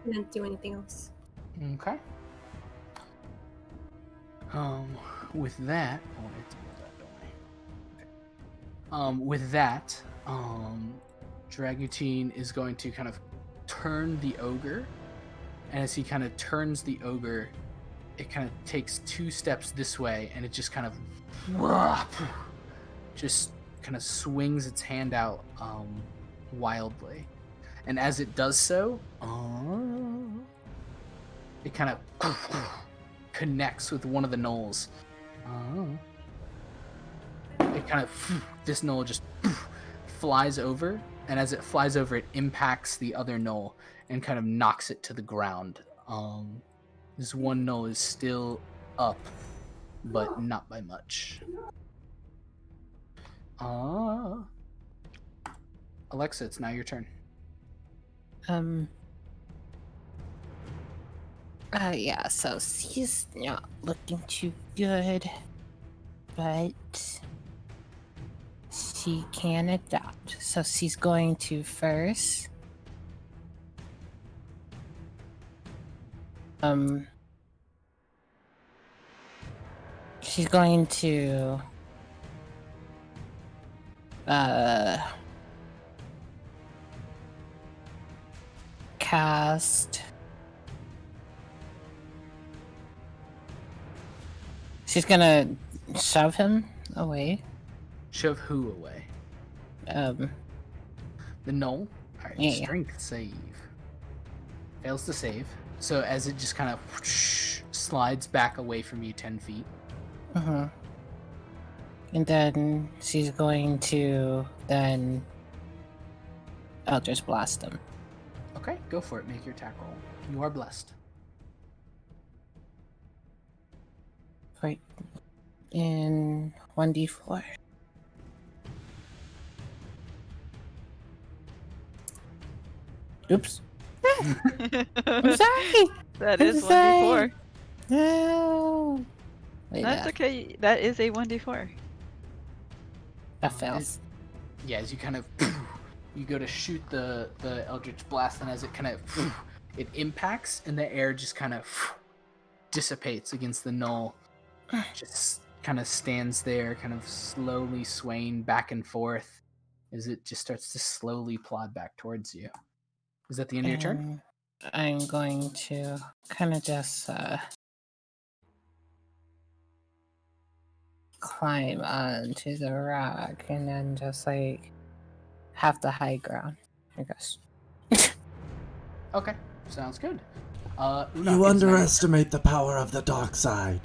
I didn't do anything else. Okay. With that, oh, I have to move that, don't I? Okay. With that, Dragutine is going to kind of turn the ogre, and as he kind of turns the ogre, it kind of takes 2 steps this way, and it just kind of just kind of swings its hand out wildly. And as it does so, it kind of connects with one of the knolls. It kind of, this knoll just flies over, and as it flies over, it impacts the other knoll and kind of knocks it to the ground. This one knoll is still up, but not by much. Alexa, it's now your turn. Yeah, so she's not looking too good, but she can adapt. So she's going to first she's going to cast. She's gonna shove him away. Shove who away? The knoll? Alright, Yeah. strength save. Fails to save. So as it just kind of slides back away from you 10 feet. Uh-huh. And then she's going to then Eldritch Blast him. Okay, go for it. Make your attack roll. You are blessed. Right. In 1d4. Oops. I'm sorry. That I'm is sorry. 1d4. No. Wait, That's okay. That is a 1d4. That fails. Yeah, as you kind of you go to shoot the Eldritch Blast, and as it kind of it impacts, and the air just kind of dissipates against the knoll. Just kind of stands there, kind of slowly swaying back and forth as it just starts to slowly plod back towards you. Is that the end of your turn? I'm going to kind of just climb onto the rock and then just like have the high ground, I guess. Okay, sounds good. Unok, You it's now your underestimate the power of the dark side.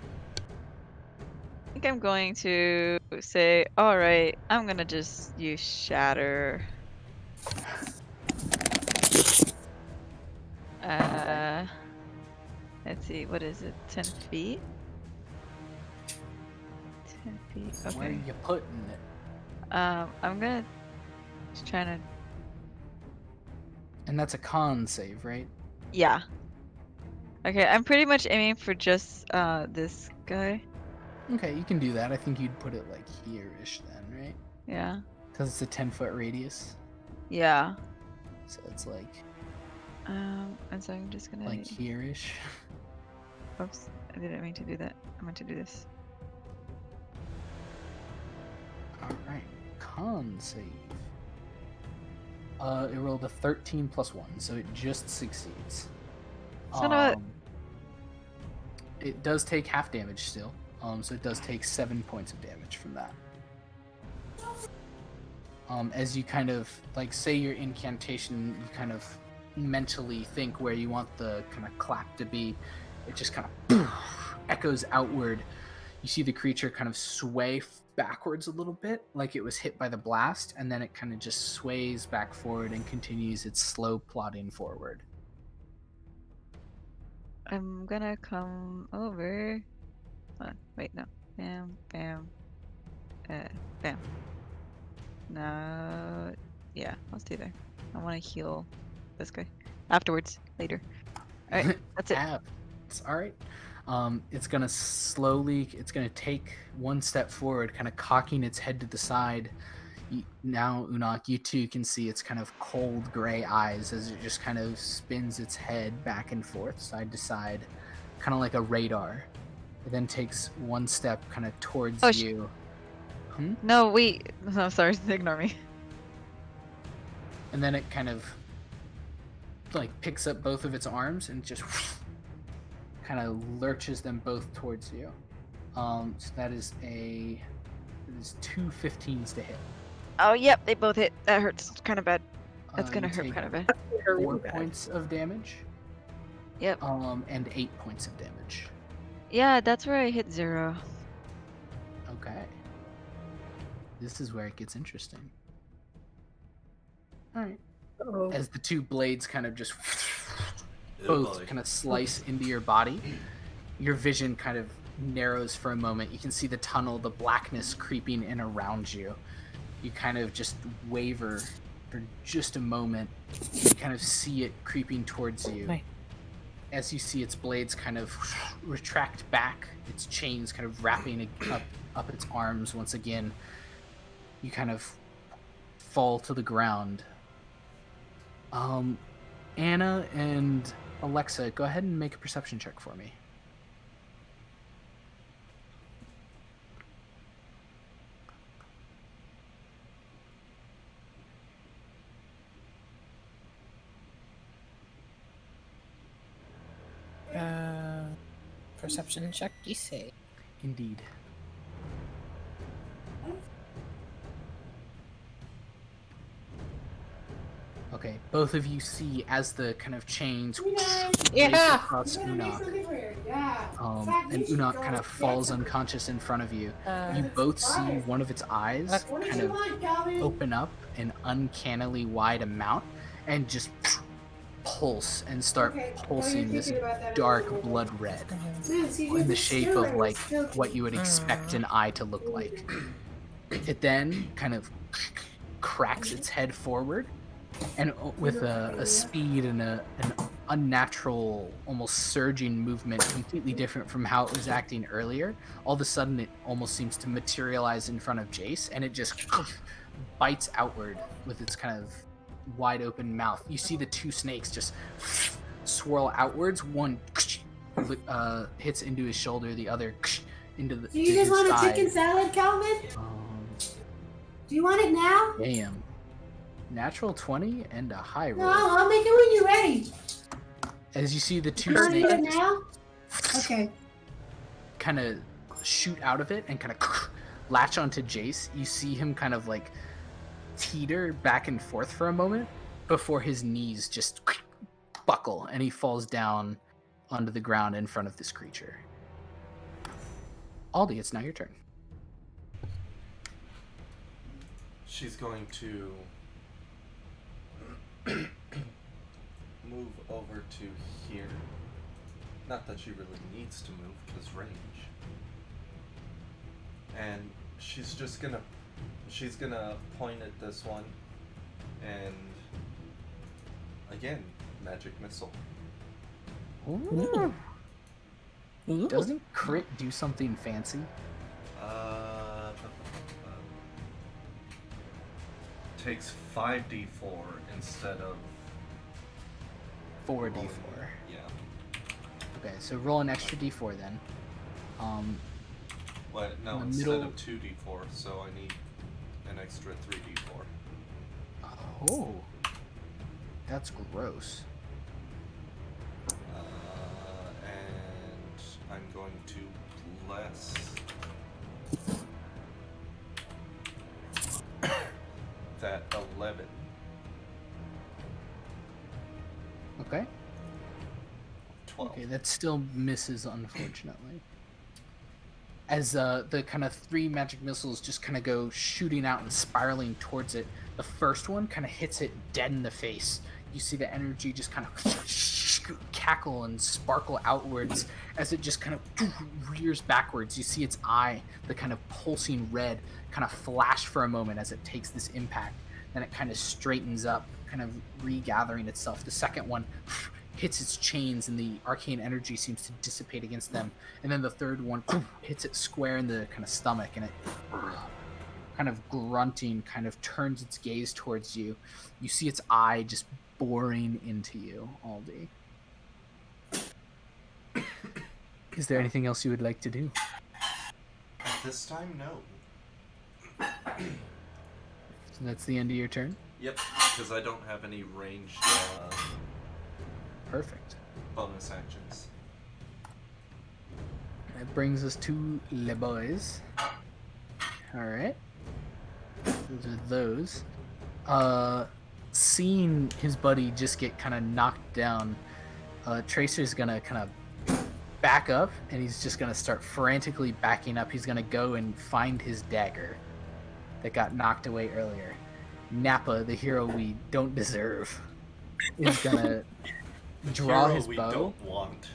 I think I'm going to say, alright, I'm gonna just use Shatter. Let's see, what is it? 10 feet? 10 feet, turn. Where are okay. you putting it? I'm gonna just trying to. And that's a con save, right? Yeah. Okay, I'm pretty much aiming for just this guy. Okay, you can do that. I think you'd put it like here-ish then, right? Yeah. Because it's a 10-foot radius. Yeah. So it's like And so I'm just gonna. here-ish. Oops, I didn't mean to do that. I meant to do this. Alright. Con save. It rolled a 13 plus 1, so it just succeeds. Son of a- It does take half damage still. So it does take 7 points of damage from that. As you kind of like say your incantation, you kind of mentally think where you want the kind of clap to be. It just kind of echoes outward. You see the creature kind of sway backwards a little bit, like it was hit by the blast, and then it kind of just sways back forward and continues its slow plodding forward. I'm gonna come over. Wait, no. Bam, bam, bam. No, yeah, I'll stay there. I want to heal this guy afterwards, later. All right, that's it. It's all right. It's gonna take one step forward, kind of cocking its head to the side. Now, Unok, you too can see its kind of cold gray eyes as it just kind of spins its head back and forth, side to side, kind of like a radar. It then takes one step kind of towards you. No, wait. No, sorry, ignore me. And then it kind of like picks up both of its arms and just kind of lurches them both towards you. So that is two 15s to hit. Oh, yep, they both hit. That hurts kind of bad. That's gonna You hurt take kind of bad. 4 points of damage. Yep. And 8 points of damage. Yeah, that's where I hit 0. Okay. This is where it gets interesting. Alright. As the two blades kind of just both kind of slice into your body, your vision kind of narrows for a moment. You can see the tunnel, the blackness creeping in around you. You kind of just waver for just a moment. You kind of see it creeping towards you. Right. As you see its blades kind of retract back, its chains kind of wrapping up its arms once again, you kind of fall to the ground. Anna and Alexa, go ahead and make a perception check for me. Perception check, you say? Indeed. Okay, both of you see as the kind of chains race across Unok. And Unok kind of falls unconscious in front of you. You both see one of its eyes kind of open up an uncannily wide amount and just pulse and start pulsing this dark blood red in the shape of like what you would expect an eye to look like. It then kind of cracks its head forward And with a speed and an unnatural, almost surging movement, completely different from how it was acting earlier, all of a sudden it almost seems to materialize in front of Jace, and it just bites outward with its kind of wide open mouth. You see the two snakes just swirl outwards. One hits into his shoulder, the other into the. Do you just want side. a chicken salad, Calvin? Do you want it now? Damn. Natural 20 and a high roll. No, I'll make it when you're ready. As you see the two You want to snakes eat it now? Okay. kind of shoot out of it and kind of latch onto Jace. You see him kind of like teeter back and forth for a moment before his knees just buckle and he falls down onto the ground in front of this creature. Aldi, it's now your turn. She's going to move over to here. Not that she really needs to move, because range. And she's gonna point at this one, and again, magic missile. Ooh. Doesn't crit do something fancy? Takes 5d4 instead of 4d4. Yeah. Okay, so roll an extra d4 then. What? No, in the instead middle- of 2d4, so I need an extra 3d4. Oh, that's gross. And I'm going to bless that 11. Okay. 12. Okay, that still misses, unfortunately. As the kind of three magic missiles just kind of go shooting out and spiraling towards it, the first one kind of hits it dead in the face. You see the energy just kind of cackle and sparkle outwards as it just kind of rears backwards. You see its eye, the kind of pulsing red, kind of flash for a moment as it takes this impact. Then it kind of straightens up, kind of regathering itself. The second one hits its chains and the arcane energy seems to dissipate against them. And then the third one hits it square in the kind of stomach, and it kind of grunting kind of turns its gaze towards you. You see its eye just boring into you, Aldi. Is there anything else you would like to do? At this time, no. So that's the end of your turn? Yep, because I don't have any ranged Perfect. bonus actions. That brings us to Les Boys. Alright. Those are those. Seeing his buddy just get kind of knocked down, Tracer's gonna kind of back up, and he's just gonna start frantically backing up. He's gonna go and find his dagger that got knocked away earlier. Nappa, the hero we don't deserve, is gonna draw Hero his we bow. don't want.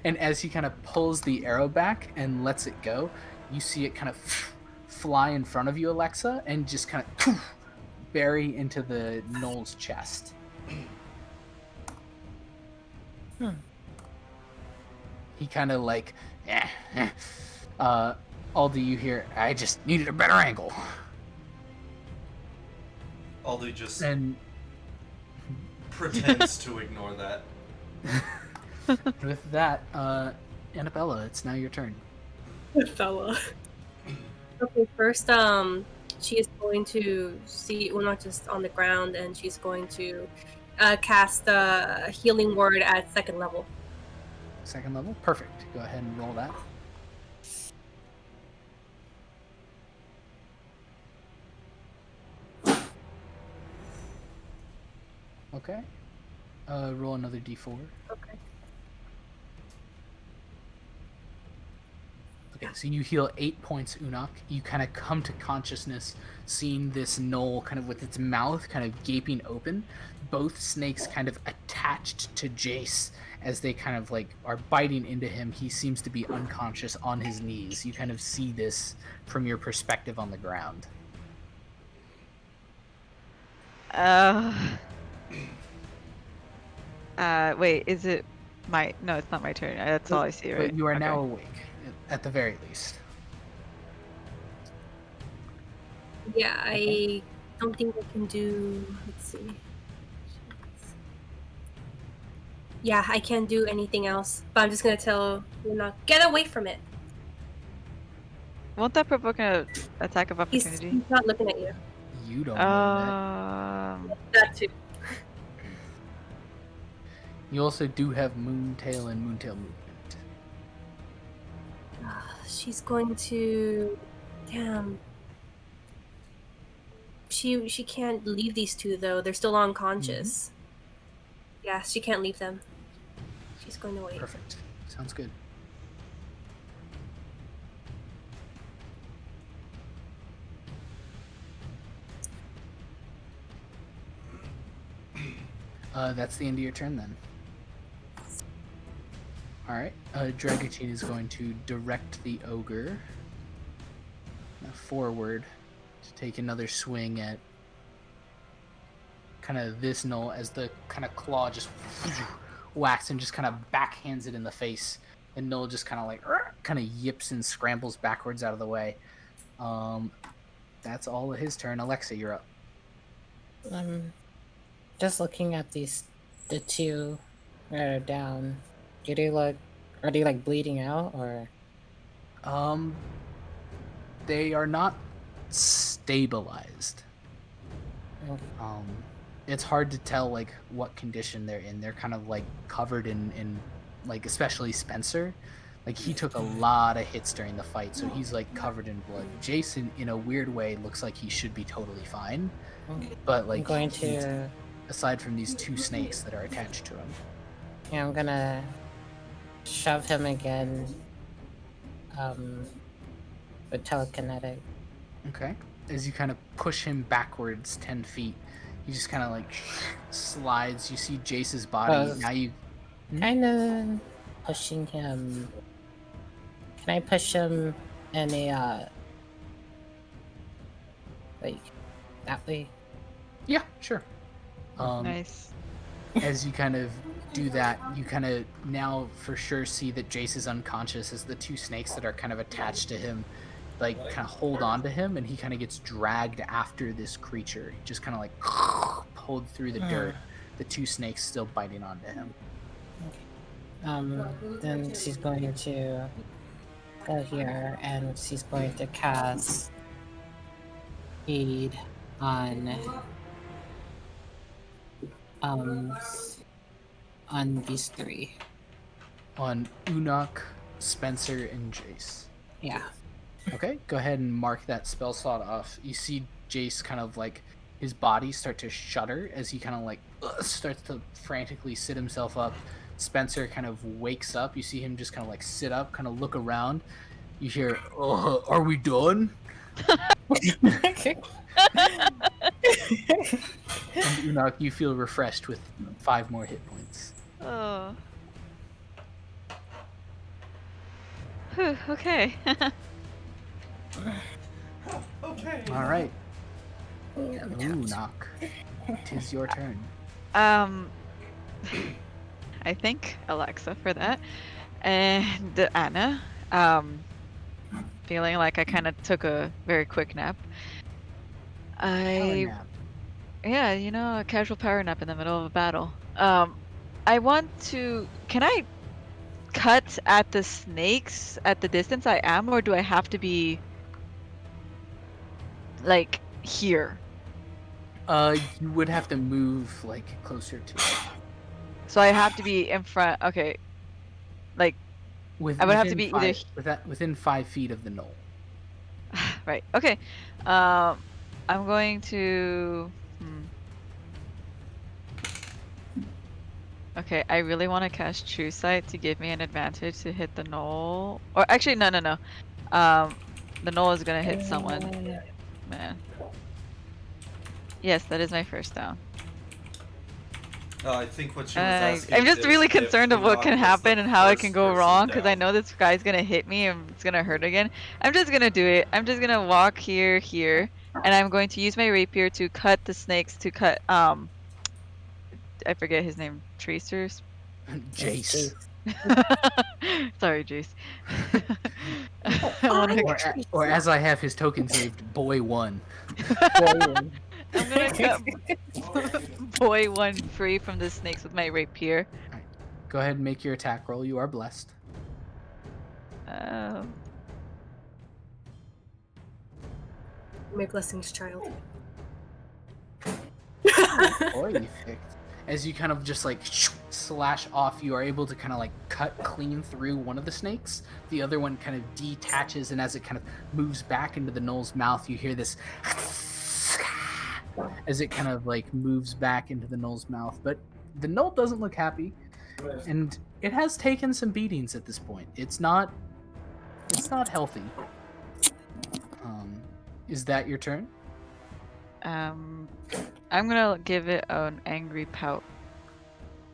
And as he kind of pulls the arrow back and lets it go, you see it kind of fly in front of you, Alexa, and just kind of bury into the gnoll's chest. He kind of like, Aldi, you hear, I just needed a better angle. Aldi just And pretends to ignore that. with that, Annabella, it's now your turn. Fella. Okay, first, she is going to see Una just on the ground, and she's going to cast a healing word at 2nd level. 2nd level? Perfect. Go ahead and roll that. Okay. Roll another d4. Okay. Okay, so you heal 8 points, Unok. You kind of come to consciousness, seeing this gnoll kind of with its mouth kind of gaping open. Both snakes kind of attached to Jace as they kind of like are biting into him. He seems to be unconscious on his knees. You kind of see this from your perspective on the ground. Wait, is it my? No, it's not my turn. That's all I see, right? But you are Okay. now awake, at the very least. Yeah, I don't think I can do. Let's see. Yeah, I can't do anything else. But I'm just gonna tell Luna, get away from it. Won't that provoke an attack of He's opportunity? not looking at you. You don't know that. That too. You also do have Moontail and Moontail movement. She's going to. Damn. She can't leave these two though. They're still unconscious. Yeah, she can't leave them. She's going to wait. Perfect. Sounds good. That's the end of your turn then. Alright, Dragotine is going to direct the ogre forward to take another swing at kind of this Null as the kind of claw just whacks and just kind of backhands it in the face. And Null just kind of like kind of yips and scrambles backwards out of the way. That's all of his turn. Alexa, you're up. Just looking at the two that are down. Are they like bleeding out or? They are not stabilized. Okay. It's hard to tell like what condition they're in. They're kind of like covered in like, especially Spencer. Like he took a lot of hits during the fight, so he's like covered in blood. Jason, in a weird way, looks like he should be totally fine. Okay. But like I'm going to. Aside from these two snakes that are attached to him. Yeah, I'm gonna shove him again. With telekinetic. Okay. As you kind of push him backwards 10 feet, he just kind of like slides. You see Jace's body. Now you kind of pushing him. Can I push him in a like that way? Yeah, sure. Nice. As you kind of do that, you kind of now for sure see that Jace is unconscious as the two snakes that are kind of attached to him like kind of hold on to him, and he kind of gets dragged after this creature. He just kind of like pulled through the dirt, the two snakes still biting onto him. Then she's going to go here and she's going to cast Aid on these three. On Unok, Spencer, and Jace. Yeah. Okay, go ahead and mark that spell slot off. You see Jace kind of like his body start to shudder as he kind of like starts to frantically sit himself up. Spencer kind of wakes up. You see him just kind of like sit up, kind of look around. You hear, "Are we done?" And Unok, you feel refreshed with 5 more hit points. Oh. Whew, okay. Okay. All right. Unok, tis your turn. I thank Alexa for that. And Anna, feeling like I kind of took a very quick nap. Power nap. Yeah, you know, a casual power nap in the middle of a battle. I want to. Can I cut at the snakes at the distance I am, or do I have to be like here? You would have to move like closer to it. So I have to be in front. Okay, like I would have to be either within 5 feet of the knoll. right. Okay. I'm going to. Okay, I really want to cast True Sight to give me an advantage to hit the knoll. Or actually, no. The knoll is gonna hit someone. Man. Yes, that is my first down. I think what she was asking I'm just is really if concerned of what Unok can was the happen and how it first can go person wrong, because I down. know this guy's gonna hit me and it's gonna hurt again. I'm just gonna do it. I'm just gonna walk here, and I'm going to use my rapier to cut the snakes. To cut I forget his name. Tracers. Jace. Sorry, Jace. I want to. Or as I have his token saved, boy 1. I'm gonna cut boy 1 free from the snakes with my rapier. Go ahead and make your attack roll. You are blessed. My blessings, child. Perfect. As you kind of just like slash off, you are able to kind of like cut clean through one of the snakes. The other one kind of detaches, and as it kind of moves back into the gnoll's mouth, you hear this as it kind of like moves back into the gnoll's mouth. But the gnoll doesn't look happy, and it has taken some beatings at this point. It's not healthy. Is that your turn? I'm gonna give it an angry pout,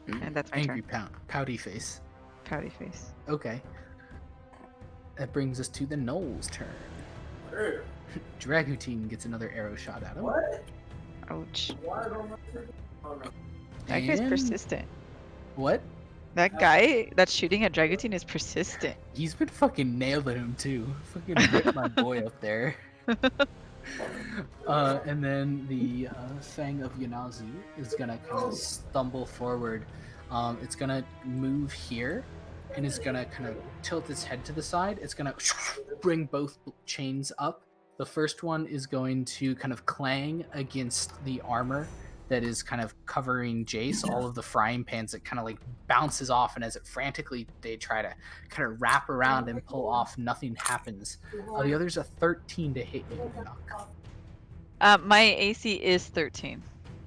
and that's my Angry turn. pouty face. Pouty face. Okay. That brings us to the gnoll's turn. Sure. Dragoutine gets another arrow shot at him. What? Ouch. Why don't I- That guy's And- persistent. What? That guy that's shooting at Dragoutine is persistent. He's been fucking nailing him too. Fucking ripped my boy up there. And then the Fang of Yanazu is gonna kind of stumble forward. It's gonna move here, and it's gonna kind of tilt its head to the side. It's gonna bring both chains up. The first one is going to kind of clang against the armor that is kind of covering Jace. All of the frying pans, it kind of like bounces off, and as it frantically they try to kind of wrap around and pull off, nothing happens. The other's a 13 to hit you, Enoch. My AC is 13.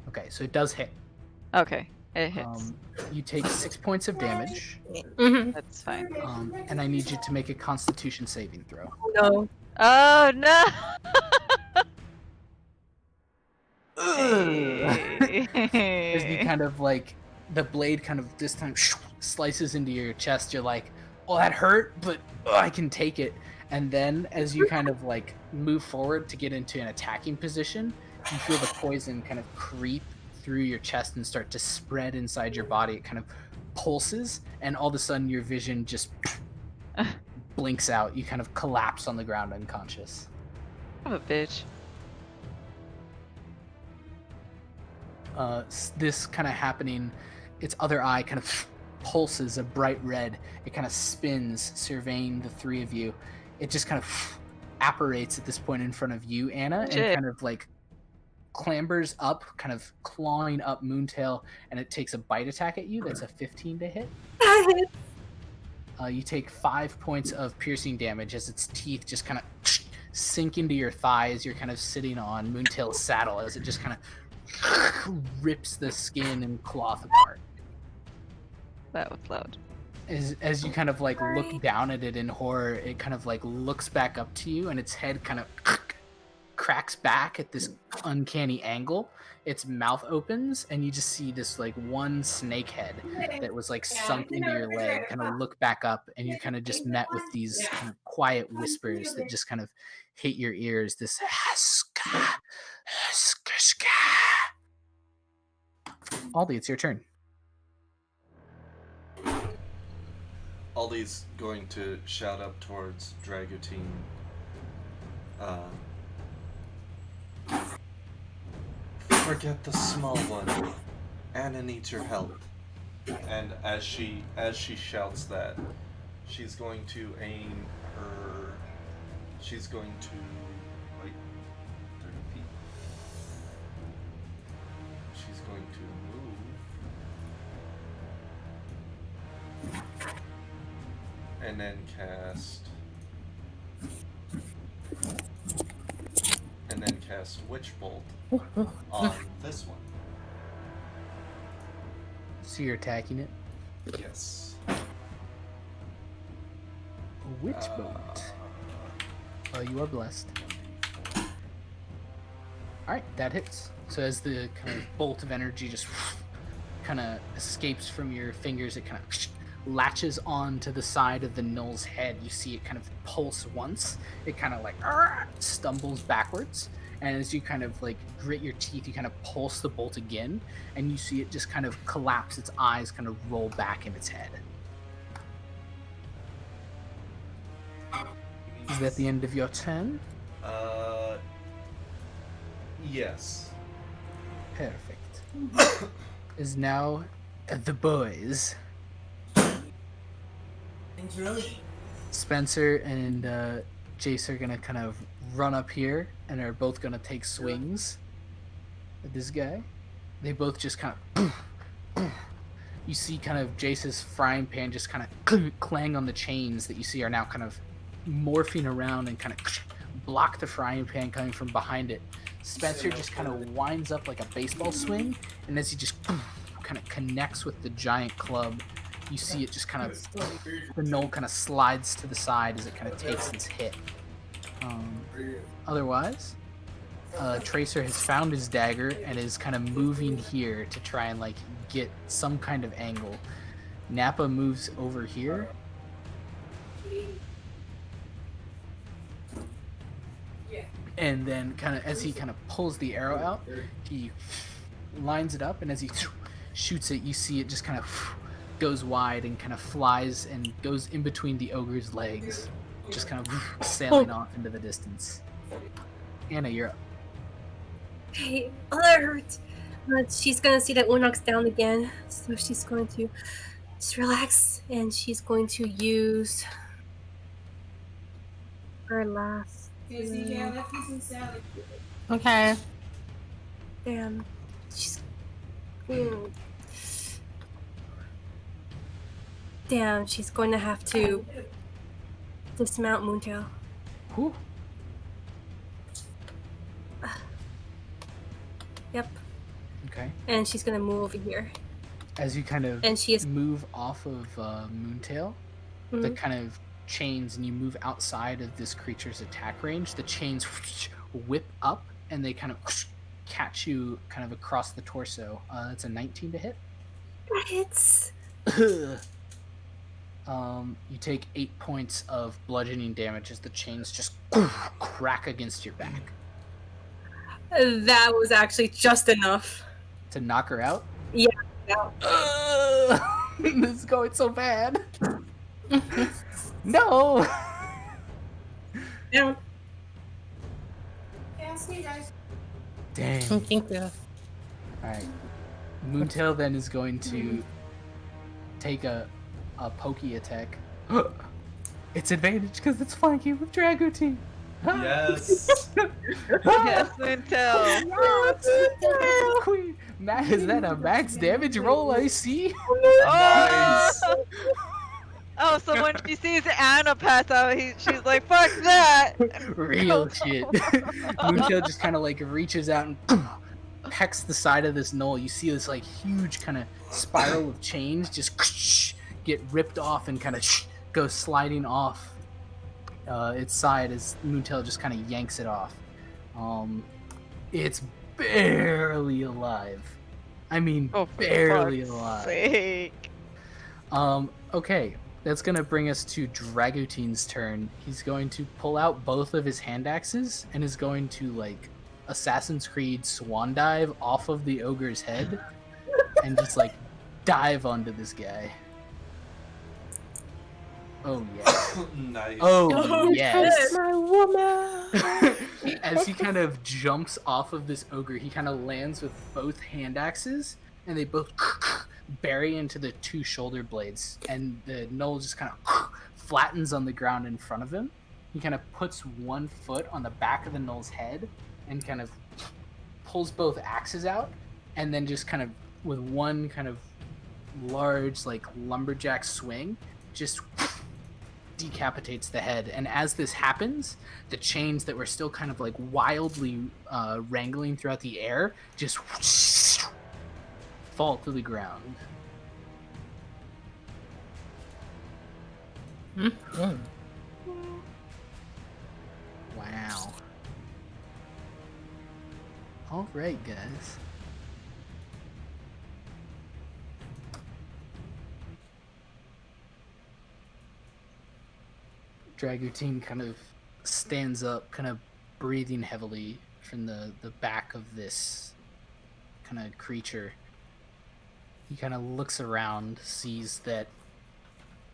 Okay, so it does hit. Okay, it hits. You take 6 points of damage, That's fine. and I need you to make a Constitution saving throw. No. Oh no! As you kind of like, the blade kind of this time slices into your chest, you're like, oh, that hurt, but I can take it. And then as you kind of like move forward to get into an attacking position, you feel the poison kind of creep through your chest and start to spread inside your body. It kind of pulses, and all of a sudden your vision just blinks out. You kind of collapse on the ground unconscious. I'm a bitch. This kind of happening, its other eye kind of pulses a bright red. It kind of spins, surveying the three of you. It just kind of apparates at this point in front of you, Anna, and Shit. kind of like clambers up, kind of clawing up Moontail, and it takes a bite attack at you. That's a 15 to hit. You take 5 points of piercing damage as its teeth just kind of sink into your thigh as you're kind of sitting on Moontail's saddle, as it just kind of rips the skin and cloth apart. That was loud. As you kind of like look down at it in horror, it kind of like looks back up to you, and its head kind of cracks back at this uncanny angle. Its mouth opens, and you just see this like one snake head that was like sunk into your leg kind of look back up, and you kind of just met with these kind of quiet whispers that just kind of hit your ears. This Aldi, it's your turn. Aldi's going to shout up towards Dragoutine. Forget the small one. Anna needs your help. And as she shouts that, she's going to aim her. She's going to 30 feet. She's going to move. And then cast Witch Bolt on this one. So you're attacking it? Yes. Witch bolt. Oh, you are blessed. Alright, that hits. So as the kind of bolt of energy just kind of escapes from your fingers, it kind of latches onto the side of the gnoll's head. You see it kind of pulse once. It kind of like stumbles backwards, and as you kind of like grit your teeth, you kind of pulse the bolt again, and you see it just kind of collapse. Its eyes kind of roll back in its head. Is that the end of your turn? Yes. Perfect. Is now the boys. Spencer and Jace are gonna kind of run up here and are both gonna take swings at this guy. They both just kind of. You see kind of Jace's frying pan just kind of clang on the chains that you see are now kind of morphing around and kind of block the frying pan coming from behind it. Spencer just kind of winds up like a baseball swing, and as he just kind of connects with the giant club, you see it just kind of, the knoll kind of slides to the side as it kind of takes its hit. Otherwise, Tracer has found his dagger and is kind of moving here to try and like get some kind of angle. Nappa moves over here. And then kind of as he kind of pulls the arrow out, he lines it up, and as he shoots it, you see it just kind of goes wide and kind of flies and goes in between the ogre's legs, just kind of sailing off into the distance. Anna, you're up. Hey, oh, that hurts. She's gonna see that Unox's down again, so she's going to just relax, and she's going to use her last. Okay. Damn. She's. Damn, she's going to have to dismount Moontail. Whew. Yep. Okay. And she's gonna move over here. As you kind of And she is move off of Moontail, the kind of chains, and you move outside of this creature's attack range, the chains whip up and they kind of catch you kind of across the torso. That's a 19 to hit. That hits. You take 8 points of bludgeoning damage as the chains just crack against your back. That was actually just enough to knock her out. Yeah. This is going so bad. No. Down. Yeah, see you guys. Dang. Thank you. Alright. Moontail then is going to take a pokey attack. It's advantage because it's flanking with Dragoon. Yes. Yes, Moontail. Queen. Matt, is that a max damage roll I see? Nice. Oh, so when she sees Anna pass out, she's like, fuck that! Real shit. Moontail just kind of like reaches out and pecks the side of this knoll. You see this like huge kind of spiral of chains just get ripped off and kind of go sliding off its side as Moontail just kind of yanks it off. It's barely alive. I mean, barely alive. Sake. Okay, that's gonna bring us to Dragoutin's turn. He's going to pull out both of his hand axes and is going to like Assassin's Creed swan dive off of the ogre's head and just like dive onto this guy. Oh yes. Nice. Oh yes. My woman. As he kind of jumps off of this ogre, he kind of lands with both hand axes, and they both bury into the two shoulder blades, and the knoll just kind of flattens on the ground in front of him. He kind of puts one foot on the back of the knoll's head and kind of pulls both axes out, and then just kind of with one kind of large like lumberjack swing just decapitates the head. And as this happens, the chains that were still kind of like wildly wrangling throughout the air just fall to the ground. Wow. All right, guys. Dragoutin kind of stands up, kind of breathing heavily from the back of this kind of creature. He kind of looks around, sees that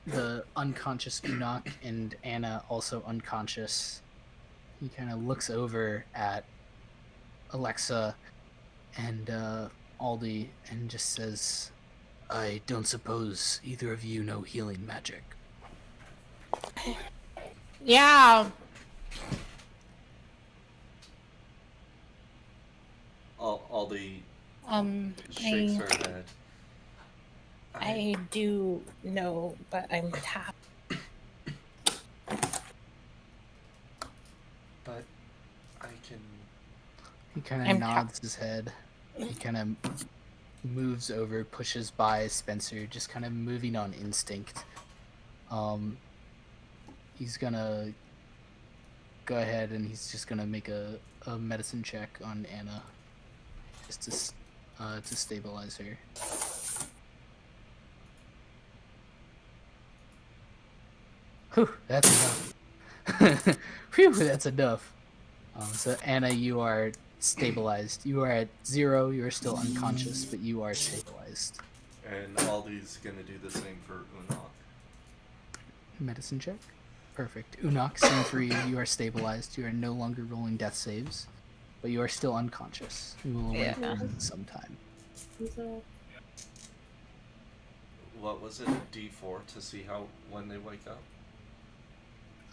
the unconscious Enoch and Anna also unconscious. He kind of looks over at Alexa and Aldi and just says, I don't suppose either of you know healing magic. Yeah. All the Um, shakes her head. I do know, but I'm tapped. But I can. He kind of I'm nods his head. He kind of moves over, pushes by Spencer, just kind of moving on instinct. He's gonna go ahead and he's just gonna make a medicine check on Anna, just to stabilize her. Whew, that's enough. Whew, that's enough. So Anna, you are stabilized. You are at 0. You are still unconscious, but you are stabilized. And Aldi's gonna do the same for Unok. Medicine check. Perfect. Unok, same for you. You are stabilized. You are no longer rolling death saves, but you are still unconscious. We will await sometime. What was it? D4 to see when they wake up.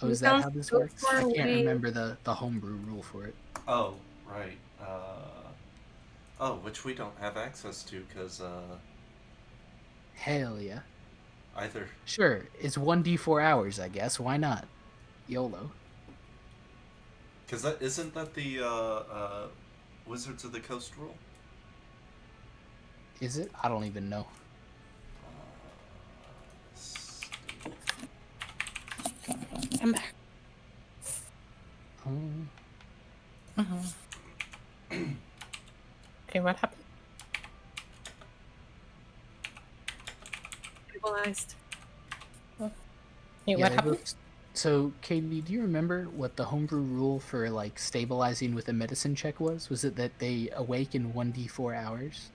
Oh, is that how this works? I can't remember the homebrew rule for it. Oh, right. Which we don't have access to because Hell yeah. either. Sure, it's 1d4 hours, I guess. Why not? YOLO. Because isn't that the Wizards of the Coast rule? Is it? I don't even know. I'm back. Okay, what happened? Stabilized. Hey, what happened? So, Katie, do you remember what the homebrew rule for like stabilizing with a medicine check was? Was it that they awake in 1d4 hours?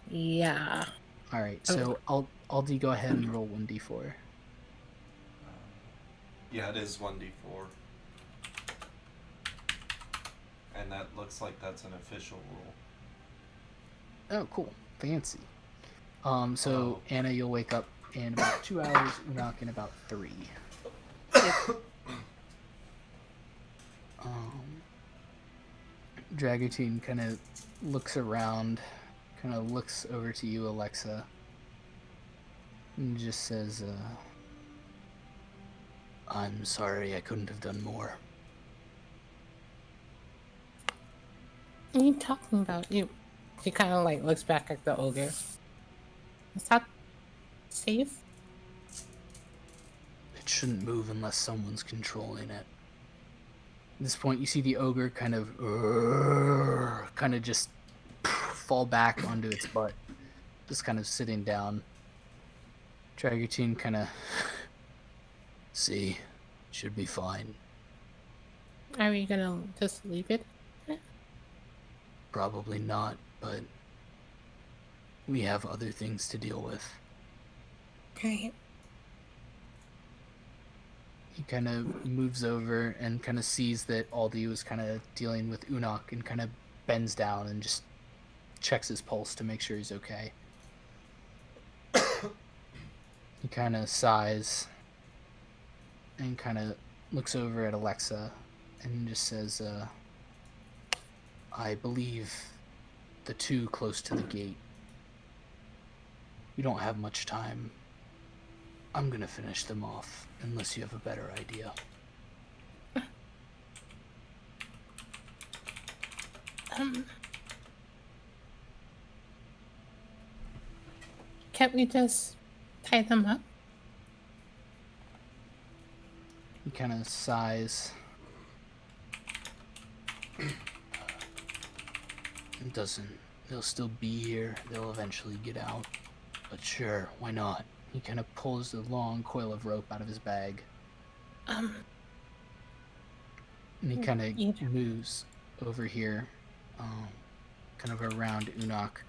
Yeah. All right, so Aldi, go ahead and roll 1d4. Yeah, it is 1d4. And that looks like that's an official rule. Oh, cool. Fancy. So Anna, you'll wake up in about 2 hours, Unok in about 3. Dragatine kind of looks around, kind of looks over to you, Alexa, and just says, I'm sorry, I couldn't have done more. What are you talking about? She kind of like looks back at the ogre. Is that safe? It shouldn't move unless someone's controlling it. At this point, you see the ogre kind of just fall back onto its butt, just kind of sitting down. Dragatine kind of see, should be fine. Are we gonna just leave it? Probably not, but we have other things to deal with. Okay. He kind of moves over and kind of sees that Aldi was kind of dealing with Unok and kind of bends down and just checks his pulse to make sure he's okay. He kind of sighs and kind of looks over at Alexa and just says, I believe the two close to the gate. We don't have much time. I'm gonna finish them off, unless you have a better idea. Can't we just tie them up? He kind of sighs. It doesn't. They'll still be here. They'll eventually get out. But sure, why not? He kind of pulls a long coil of rope out of his bag. And he kind of moves over here, kind of around Unok,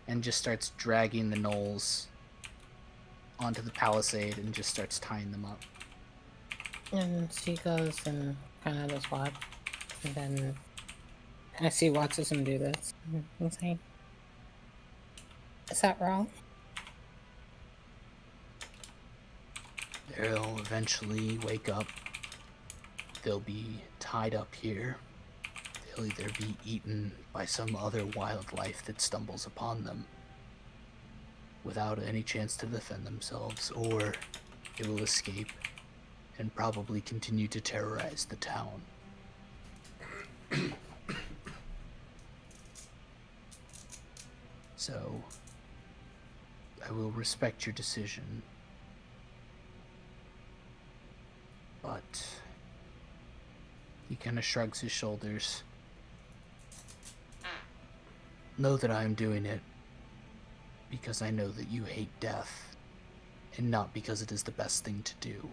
and just starts dragging the gnolls onto the palisade and just starts tying them up. And she goes and kind of just watch, and then as she watches him do this, I'm saying, "Is that wrong?" They'll eventually wake up. They'll be tied up here. They'll either be eaten by some other wildlife that stumbles upon them without any chance to defend themselves, or they will escape and probably continue to terrorize the town. So, I will respect your decision, but he kind of shrugs his shoulders. Know that I am doing it because I know that you hate death, and not because it is the best thing to do.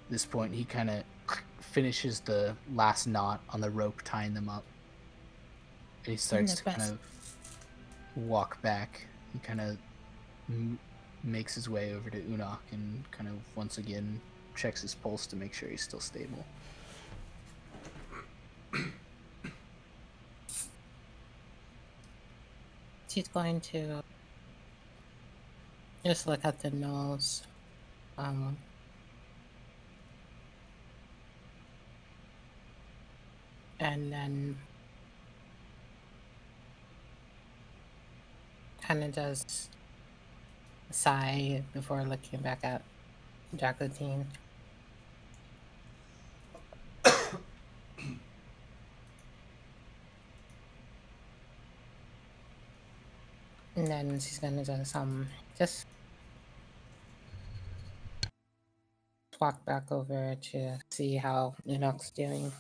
At this point, he kind of finishes the last knot on the rope tying them up, and he starts to kind of walk back. He kind of makes his way over to Unok and kind of once again checks his pulse to make sure he's still stable. She's going to just look at the nose. And then kind of just sigh before looking back at Jacqueline. And then she's gonna just walk back over to see how Enoch's doing.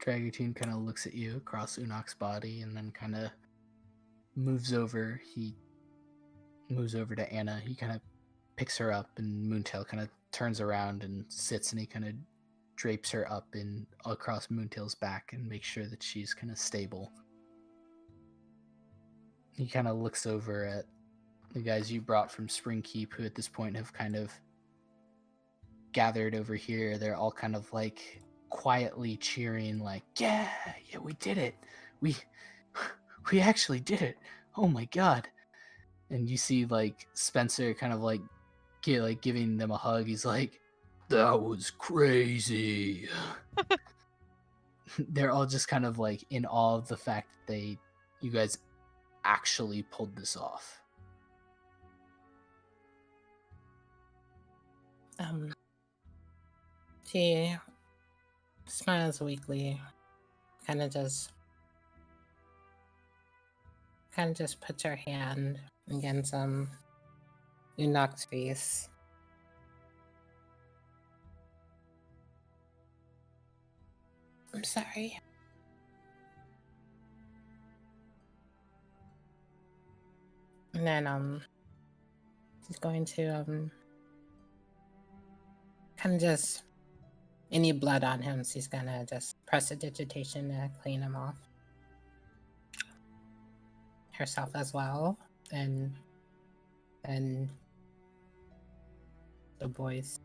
Dragutine kind of looks at you across Unok's body and then kind of moves over. He moves over to Anna. He kind of picks her up, and Moontail kind of turns around and sits, and he kind of drapes her up in across Moontail's back and makes sure that she's kind of stable. He kind of looks over at the guys you brought from Springkeep, who at this point have kind of gathered over here. They're all kind of like quietly cheering, like, yeah, we did it. We actually did it. Oh my god. And you see like Spencer kind of like giving them a hug. He's like, that was crazy. They're all just kind of like in awe of the fact that you guys actually pulled this off. She smiles weakly, kind of just puts her hand against Unok's face. I'm sorry. And then she's going to kind of just any blood on him, she's gonna just press a digitation to clean him off. Herself as well, and the boys.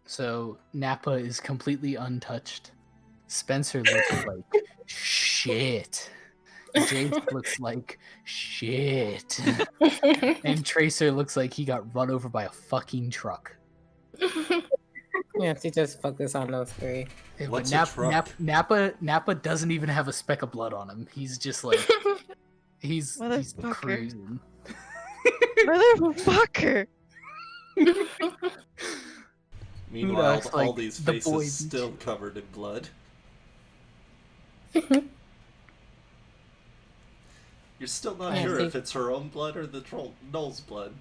So Nappa is completely untouched. Spencer looks like shit. Jace looks like shit. And Tracer looks like he got run over by a fucking truck. Yeah, she just focus on those three. What's a truck? Nappa doesn't even have a speck of blood on him. He's just like he's Motherfucker. cruising. Motherfucker! Meanwhile, Unok's all like, these the faces boys- still covered in blood. You're still not I sure see. if it's her own blood or the Knoll's blood.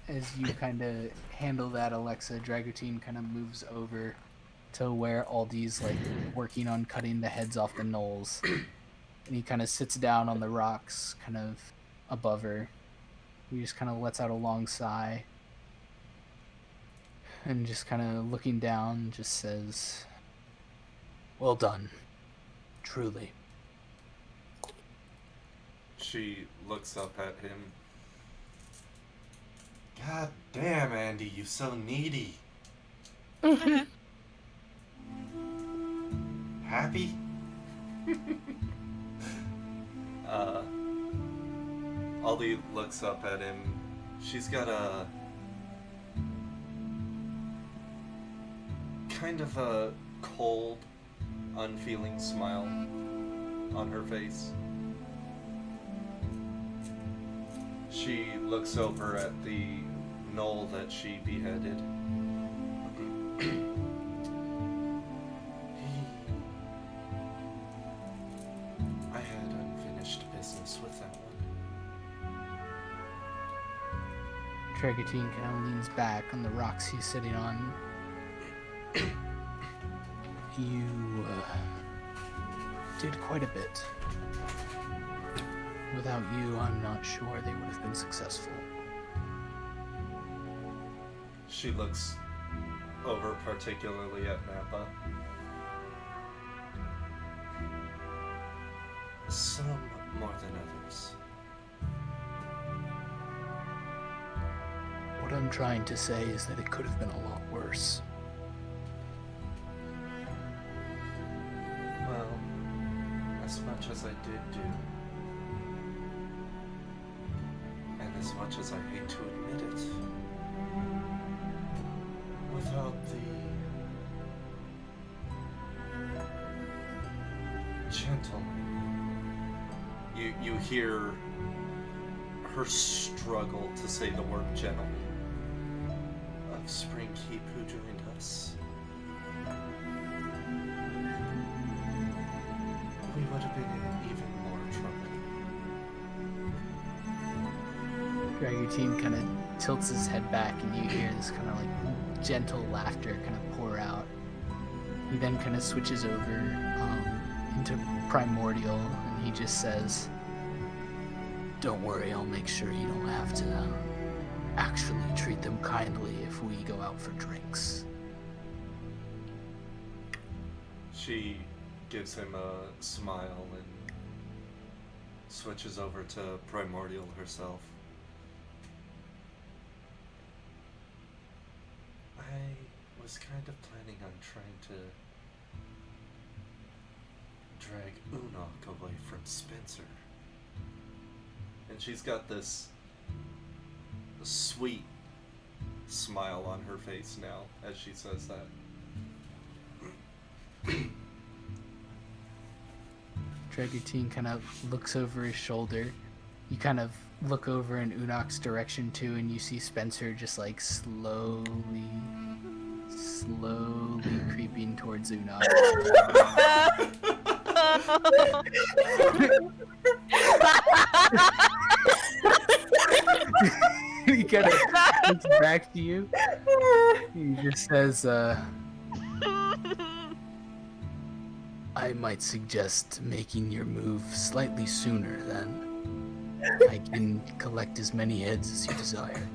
As you kind of handle that, Alexa, Dragutine kind of moves over to where Aldi's like working on cutting the heads off the gnolls. And he kind of sits down on the rocks kind of above her. He just kind of lets out a long sigh. And just kind of looking down, just says, "Well done. Truly." She looks up at him. God damn, Andy, you so needy. Happy? Ollie looks up at him. She's got a kind of a cold, unfeeling smile on her face. She looks over at the knoll that she beheaded. I had unfinished business with that one. Tragatine kind of leans back on the rocks he's sitting on. You did quite a bit. Without you, I'm not sure they would have been successful. She looks over particularly at Nappa. Some more than others. What I'm trying to say is that it could have been a lot worse. Well, as much as I did do, and as much as I hate to admit it, without the gentleman, you hear her struggle to say the word gentleman of Spring Keep who joined us. We would have been in even more trouble. Tragatine kind of tilts his head back and you hear this kind of like gentle laughter kind of pour out. He then kind of switches over into Primordial and he just says, "Don't worry, I'll make sure you don't have to actually treat them kindly if we go out for drinks." She gives him a smile and switches over to Primordial herself. I was kind of planning on trying to drag Unok away from Spencer. And she's got this sweet smile on her face now as she says that. Tragatine kind of looks over his shoulder. You kind of look over in Unok's direction too, and you see Spencer just like slowly creeping towards Unok. He kind of looks back to you. He just says, "I might suggest making your move slightly sooner then. I can collect as many heads as you desire."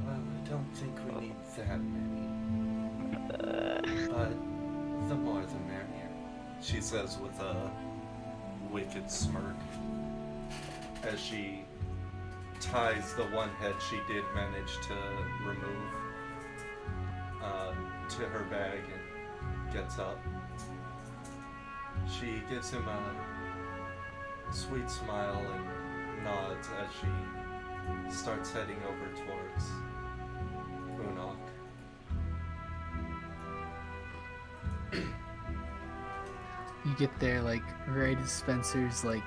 Well, I don't think we need that many. But the more the merrier, she says with a wicked smirk as she ties the one head she did manage to remove to her bag and gets up. She gives him a sweet smile and nods as she starts heading over towards Unok. You get there like right as Spencer's like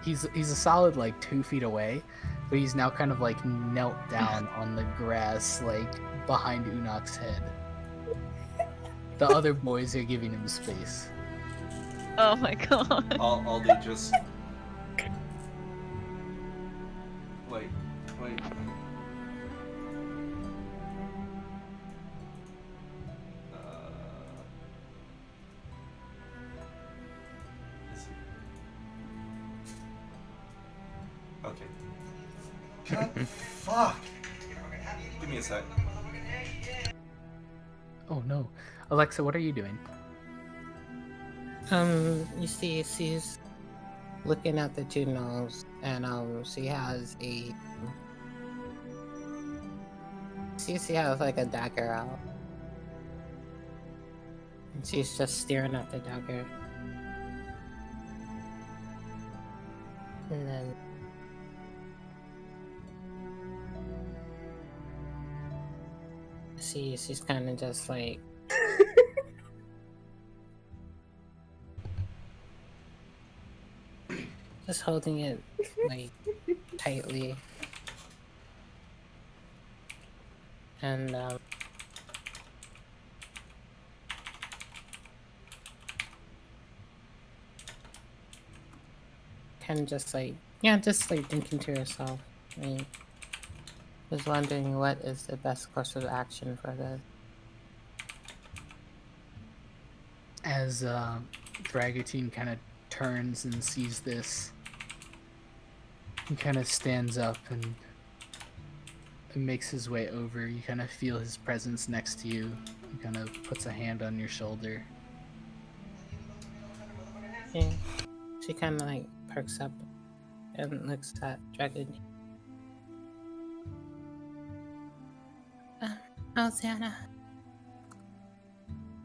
he's a solid like 2 feet away, but he's now kind of like knelt down on the grass like behind Unok's head. The other boys are giving him space. Oh my god. Aldi just wait. Is he? Okay. God, fuck. Give me a sec. Oh no. Alexa, what are you doing? You see, she's looking at the two gnolls, and she has a. She has like a dagger out, and she's just staring at the dagger, and then. She's kind of just like. Just holding it like tightly, and kind of just like just like thinking to herself. I mean, was wondering what is the best course of action for this. As Dragotine kind of turns and sees this, he kind of stands up and makes his way over. You kind of feel his presence next to you. He kind of puts a hand on your shoulder. Yeah, she kind of like perks up and looks at Dragon. How's Anna?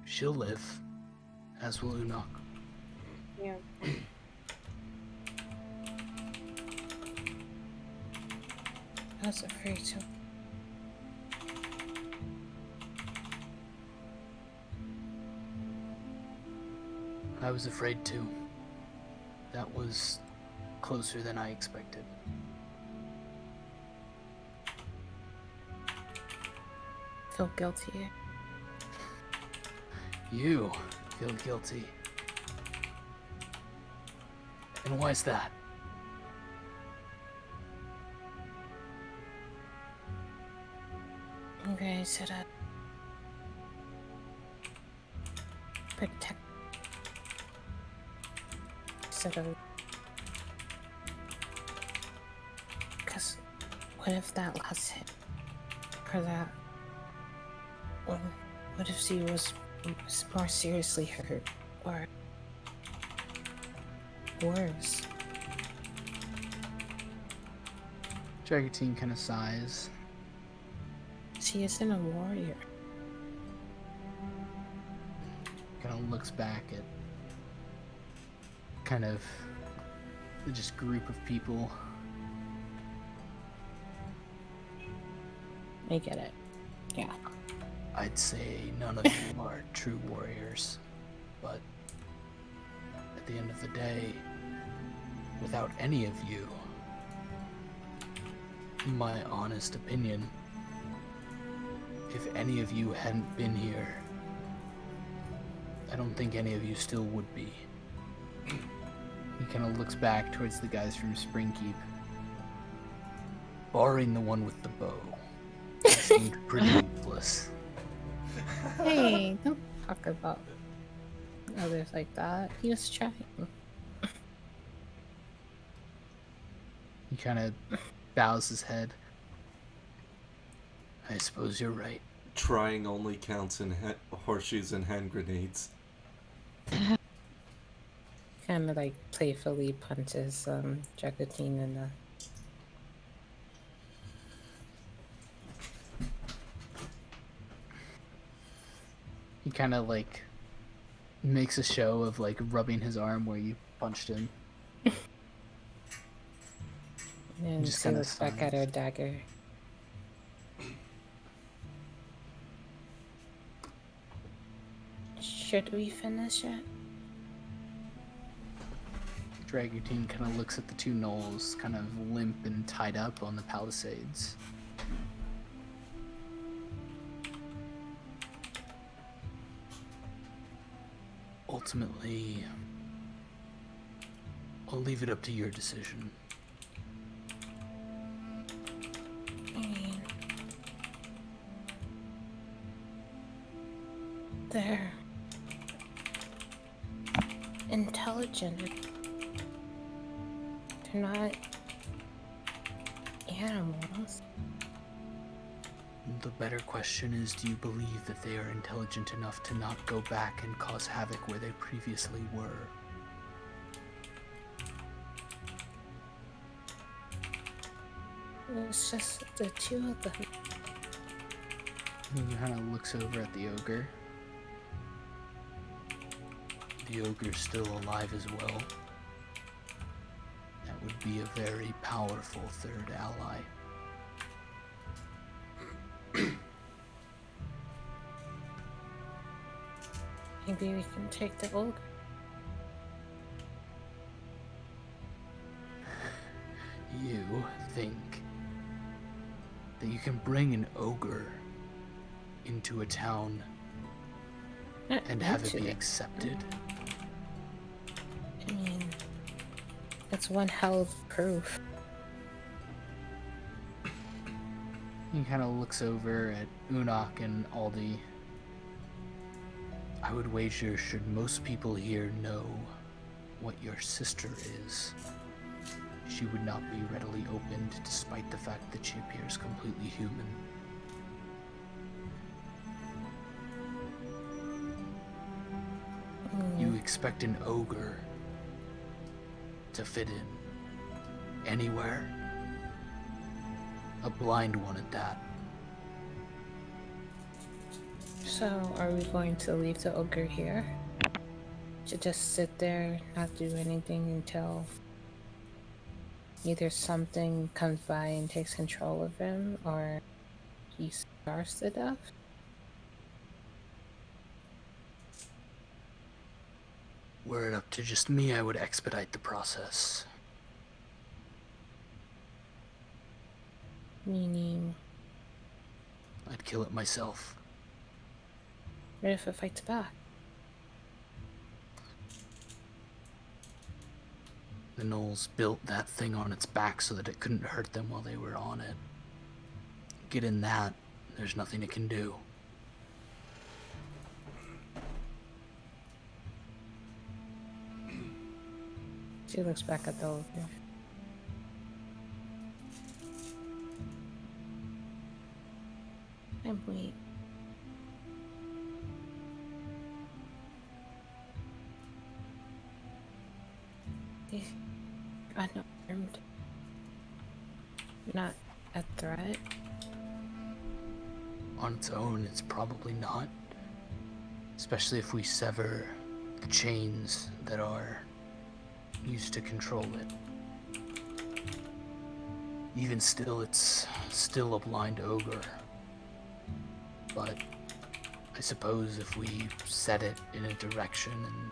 She'll live, as will Unok. Yeah. I was afraid to. I was afraid too. That was closer than I expected. Feel guilty. You feel guilty. And why is that? Okay, set up. Protect. Set up. Because what if that last hit for that? What if she was more seriously hurt or worse? Dragotine kind of sighs. She isn't a warrior. Kind of looks back at kind of just group of people. I get it. Yeah. I'd say none of you are true warriors, but at the end of the day, without any of you, in my honest opinion, if any of you hadn't been here, I don't think any of you still would be. He kind of looks back towards the guys from Springkeep. Barring the one with the bow. It seemed pretty useless. Hey, don't talk about others like that. He was trying. He kind of bows his head. I suppose you're right. Trying only counts in horseshoes and hand grenades. Kind of like playfully punches Dragotine in the. He kind of like makes a show of like rubbing his arm where you punched him. And Just she kinda looks back at her dagger. Should we finish it? Dragotine kind of looks at the two gnolls, kind of limp and tied up on the palisades. Ultimately, I'll leave it up to your decision. I mean, they're intelligent. They're not animals. The better question is, do you believe that they are intelligent enough to not go back and cause havoc where they previously were? It's just the two of them. He kind of looks over at the ogre. The ogre's still alive as well. That would be a very powerful third ally. Maybe we can take the ogre. You think that you can bring an ogre into a town and have it be accepted? I mean, it's one hell of proof. He kind of looks over at Unok and Aldi. I would wager, should most people here know what your sister is, she would not be readily opened despite the fact that she appears completely human. You expect an ogre to fit in anywhere? A blind one at that. So, are we going to leave the ogre here? To just sit there, not do anything until either something comes by and takes control of him, or he starves to death? Were it up to just me, I would expedite the process. Meaning, I'd kill it myself. what if it fights back? The Gnolls built that thing on its back so that it couldn't hurt them while they were on it. Get in that, there's nothing it can do. She looks back at the ogre. And wait. He's unarmed. Not a threat. On its own, it's probably not. Especially if we sever the chains that are used to control it. Even still, it's still a blind ogre. But I suppose if we set it in a direction and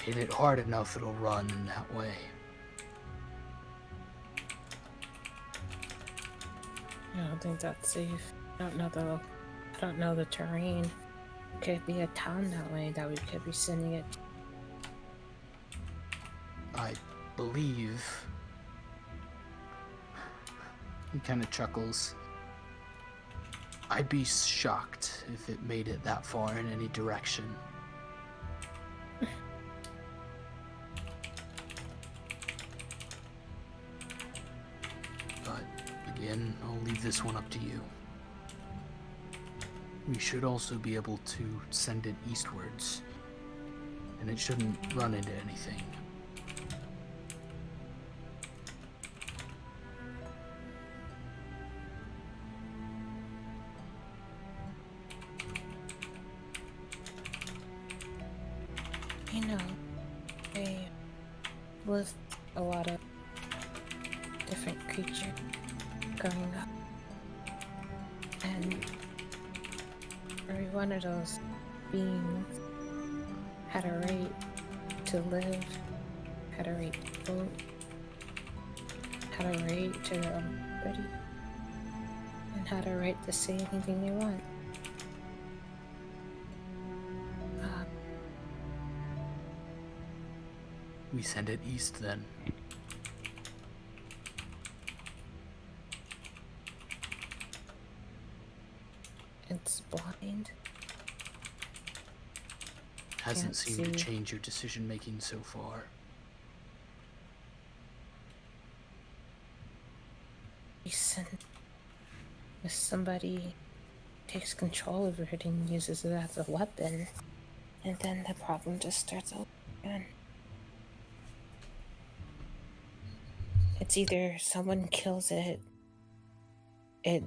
hit it hard enough, it'll run in that way. I don't think that's safe. I don't know the terrain. Could be a town that way that we could be sending it. I believe... He kind of chuckles. I'd be shocked if it made it that far in any direction. But again, I'll leave this one up to you. We should also be able to send it eastwards, and it shouldn't run into anything. You know, they list a lot of different creatures growing up. And every one of those beings had a right to live, had a right to vote, had a right to their own property, and had a right to say anything they want. We send it east then. It's blind. Hasn't Can't seemed to see. change your decision making so far. if somebody takes control of it and uses it as a weapon, and then the problem just starts over again. It's either someone kills it, it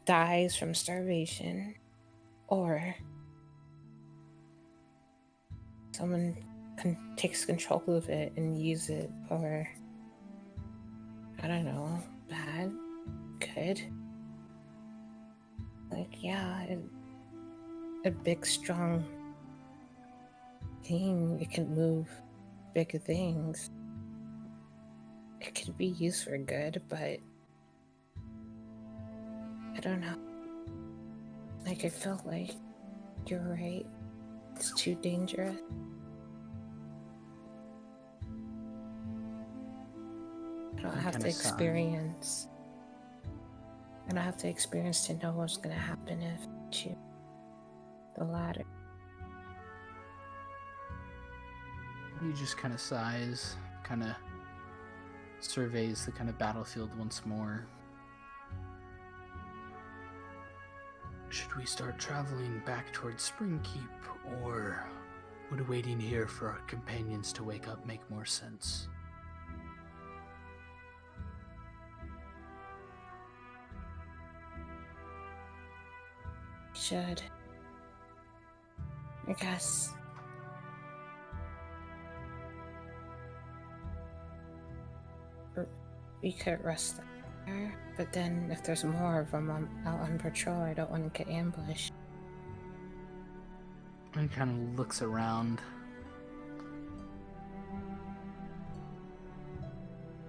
dies from starvation, or someone takes control of it and use it for, I don't know, bad, good. Like, yeah, a big, strong thing, it can move big things. It could be used for good, but I don't know. Like, I feel like you're right. It's too dangerous. I don't have to experience. I don't have to experience to know what's gonna happen if I choose the latter. He just kind of sighs, kind of surveys the kind of battlefield once more. Should we start traveling back towards Springkeep, or would waiting here for our companions to wake up make more sense? Should. I guess. We could rest there, but then if there's more of them out on patrol, I don't want to get ambushed. He kind of looks around.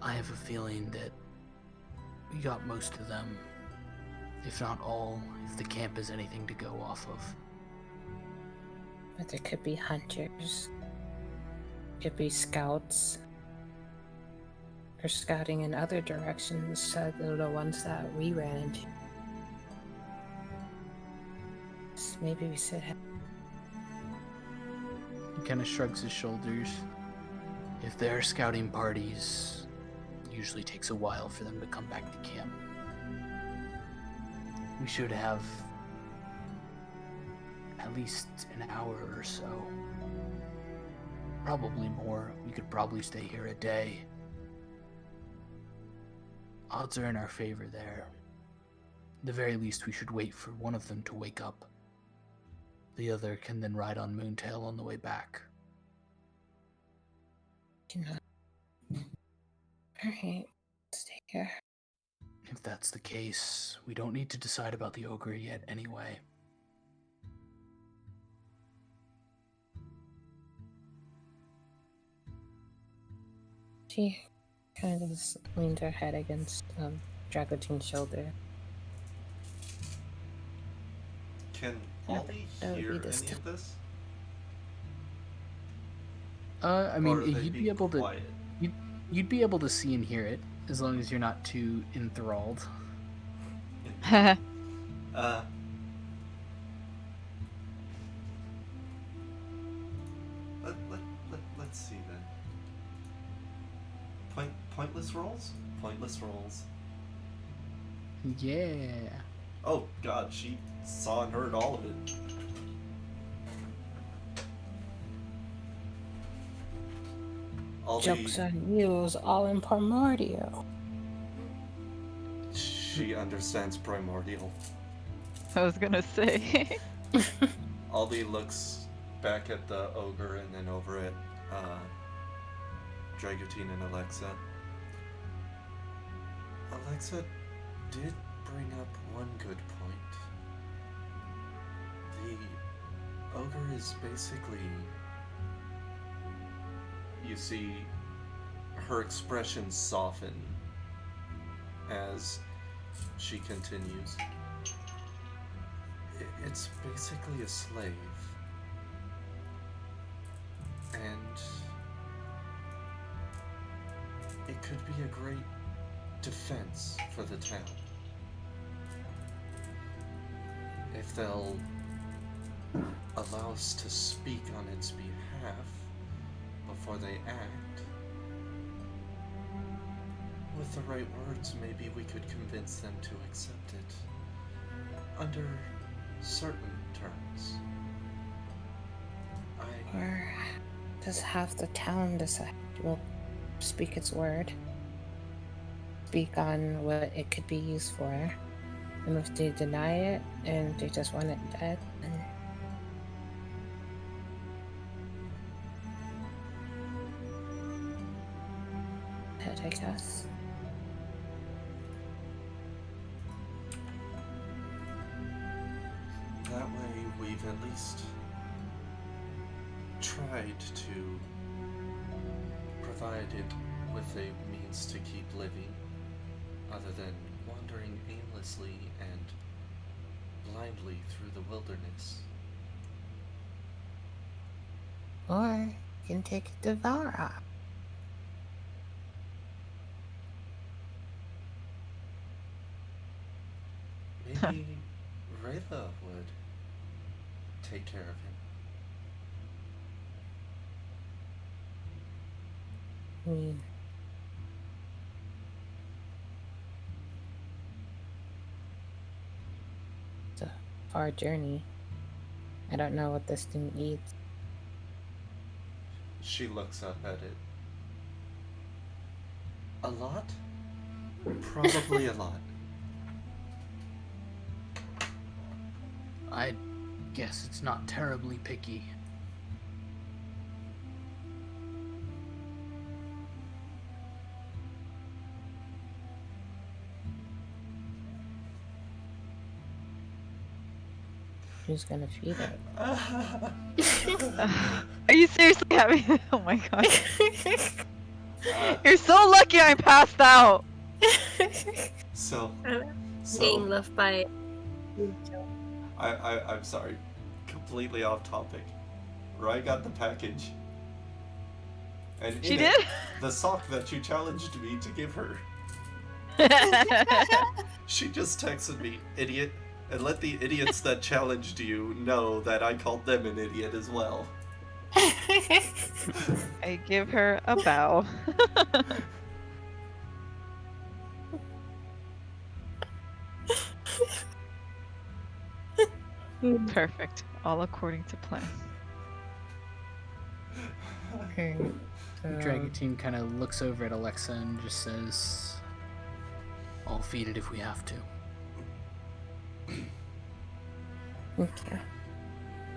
I have a feeling that we got most of them, if not all, if the camp is anything to go off of. But there could be hunters, could be scouts, or scouting in other directions, so they're the ones that we ran into. So maybe we should have. He kind of shrugs his shoulders. If there are scouting parties, it usually takes a while for them to come back to camp. We should have at least an hour or so. Probably more. We could probably stay here a day. Odds are in our favor there. At the very least, we should wait for one of them to wake up. The other can then ride on Moontail on the way back. Alright, stay here. If that's the case, we don't need to decide about the ogre yet anyway. She kind of just leaned her head against Dragotin's shoulder. Can Yeah, Ollie that would hear be any this of this? I Or mean, are they you'd be being able to quiet? you'd be able to see and hear it as long as you're not too enthralled. Let's see then. Pointless rolls? Pointless rolls. Yeah. Oh god, she saw and heard all of it. All Joke's on you, it was all in Primordial. She understands primordial. I was gonna say. Aldi looks back at the ogre and then over at Dragotine and Alexa. Alexa did bring up one good point. The ogre is basically... You see her expression soften as she continues. It's basically a slave. And it could be a great defense for the town. If they'll allow us to speak on its behalf before they act, With the right words, maybe we could convince them to accept it. Under certain terms. Or does half the town decide will speak its word? Speak on what it could be used for. And if they deny it and they just want it dead, then dead, I guess. That way, we've at least tried to provide it with a means to keep living, other than wandering aimlessly and blindly through the wilderness. Or you can take a Devour. Maybe Rayla would take care of him. I mean, it's a far journey. I don't know what this thing eats. She looks up at it. A lot? Probably a lot. I guess it's not terribly picky. Who's gonna feed it? Are you seriously having? Oh my god. You're so lucky I passed out. So, Being left by. I'm sorry, completely off topic. Rai got the package. And She in did? it, the sock that you challenged me to give her. She just texted me, idiot, and let the idiots that challenged you know that I called them an idiot as well. I give her a bow. Perfect. All according to plan. Okay. Dragatine kind of looks over at Alexa and just says, "I'll feed it if we have to." Okay.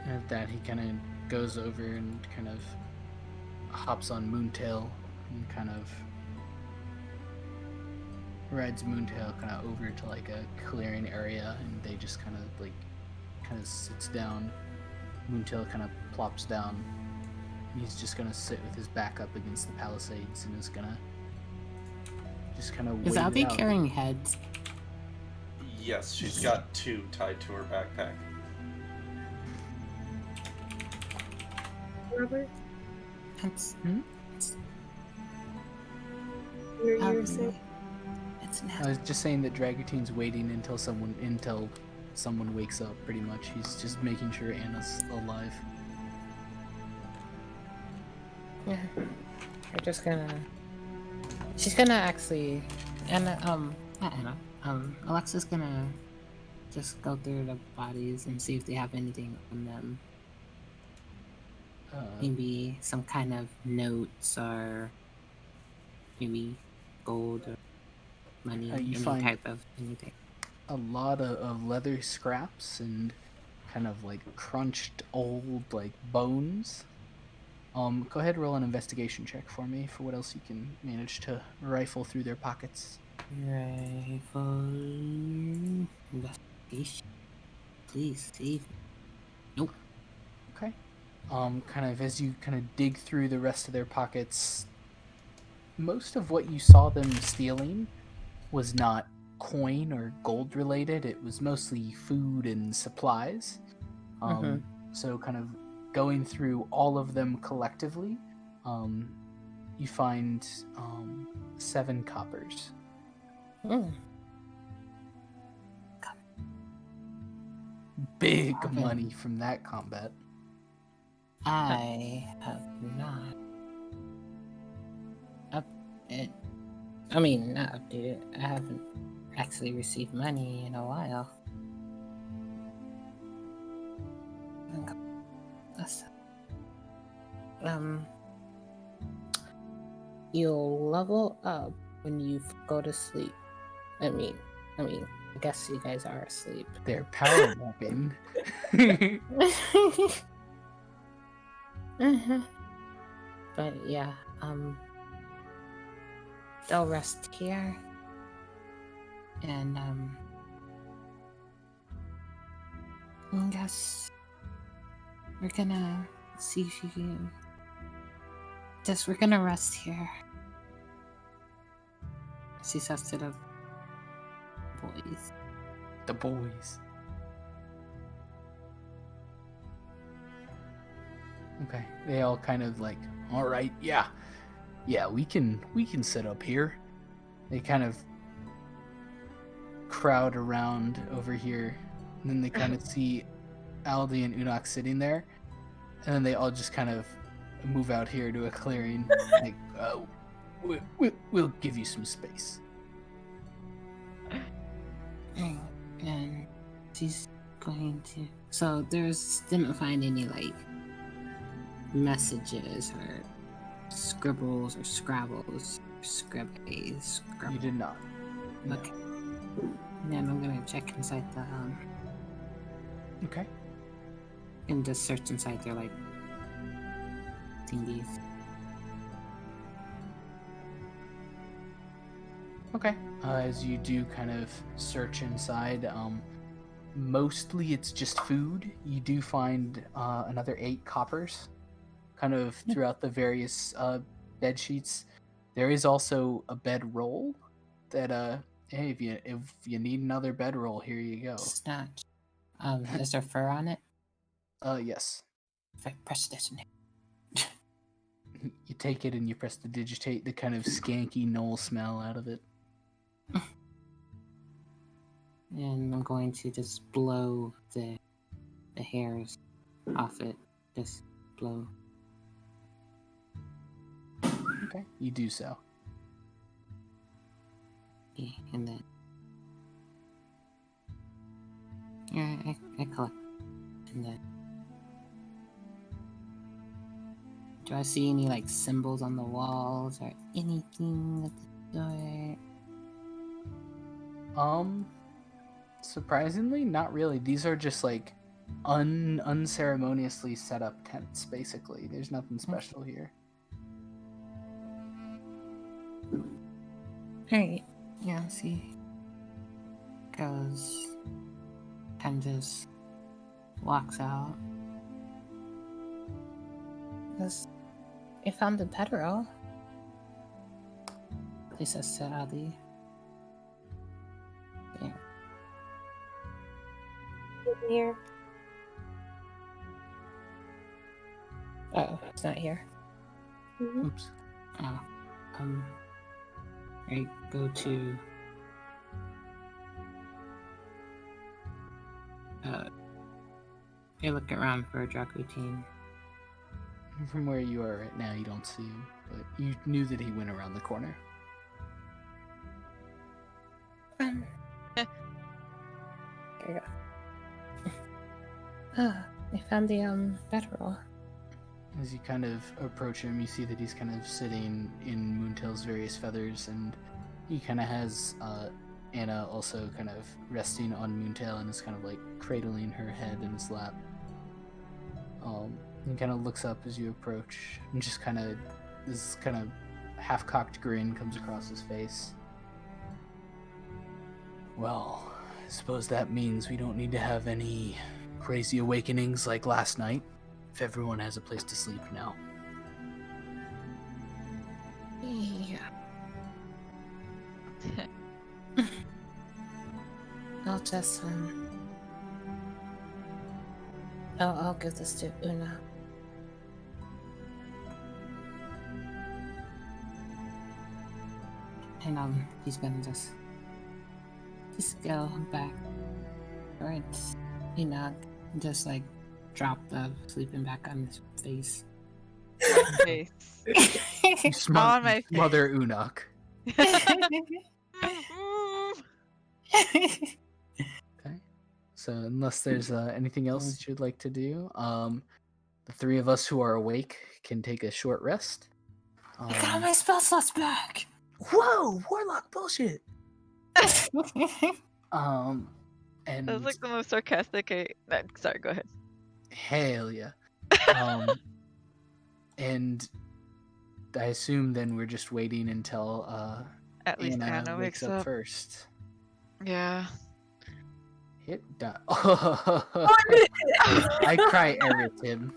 And at that, he kind of goes over and kind of hops on Moontail and kind of rides Moontail kind of over to like a clearing area, and they just kind of sits down. Moontail kind of plops down. He's just gonna sit with his back up against the palisades and is gonna just kind of wait Is it Abby out. carrying heads? Yes, she's got 2 tied to her backpack. Robert, That's you Um, were saying? it's I not. was just saying that Dragatine's waiting until someone wakes up. Pretty much, he's just making sure Anna's alive. Yeah. We're just gonna. She's gonna actually. Not Anna. Alexa's gonna just go through the bodies and see if they have anything on them. Maybe some kind of notes or maybe gold or money, You any find type of anything. a lot of leather scraps and kind of like crunched old like bones. Go ahead and roll an investigation check for me for what else you can manage to rifle through their pockets. Rifle investigation. Please save me. Nope. Okay. Kind of as you kind of dig through the rest of their pockets, most of what you saw them stealing was not coin or gold related. It was mostly food and supplies. So kind of going through all of them collectively, you find 7 coppers. Big Okay. money from that combat. I have not. Up it. I mean, not updated. I haven't actually received money in a while. That's- You'll level up when you go to sleep. I mean, I guess you guys are asleep. They're power walking. But yeah, they'll rest here, and I guess we're gonna see if you can. We're gonna rest here. She says to the boys. The boys. Okay, they all kind of like, all right, yeah, we can sit up here. They kind of crowd around over here, and then they kind of see Aldi and Unok sitting there, and then they all just kind of move out here to a clearing. Like, we'll give you some space. And she's going to. So didn't find any like messages or scribbles or scrabbles or scribbles. You did not. No. Okay. And then I'm gonna check inside the Okay. And just search inside their like thingies. Okay. As you do kind of search inside, mostly it's just food. You do find another 8 coppers kind of throughout the various bed sheets. There is also a bed roll that hey, if you need another bed roll, here you go. Snatch. Is there fur on it? Yes. If I press this in here. You take it and you press the digitate the kind of skanky knoll smell out of it. And I'm going to just blow the hairs off it. Just blow. Okay, you do so. Yeah, and then I collect. And then do I see any like symbols on the walls or anything of the sort? Surprisingly, not really. These are just like unceremoniously set up tents, basically. There's nothing special here. Alright, yeah, see. Goes and just walks out. I found the pedro. He says to Ali. Yeah. Here. Oh, it's not here. Mm-hmm. Oops. Oh, right, go to I look around for a drug routine. From where you are right now, you don't see him, but you knew that he went around the corner. There you go. I found the bedroll. As you kind of approach him, you see that he's kind of sitting in Moontail's various feathers, and he kind of has Anna also kind of resting on Moontail and is kind of like cradling her head in his lap. He kind of looks up as you approach, and just kind of this kind of half-cocked grin comes across his face. Well, I suppose that means we don't need to have any crazy awakenings like last night, if everyone has a place to sleep now. Yeah. I'll just I'll give this to Una. And he's gonna just go back towards Enoch, just like drop the sleeping back on his face. Face. You On my face. smother Unok. Okay. So unless there's anything else that you'd like to do, the three of us who are awake can take a short rest. I got my spell slots back. Whoa, warlock bullshit. And That was like the most sarcastic. Sorry, go ahead. hell yeah. And I assume then we're just waiting until At least Anna wakes up. first. Yeah. Hit dot. I cry every Tim.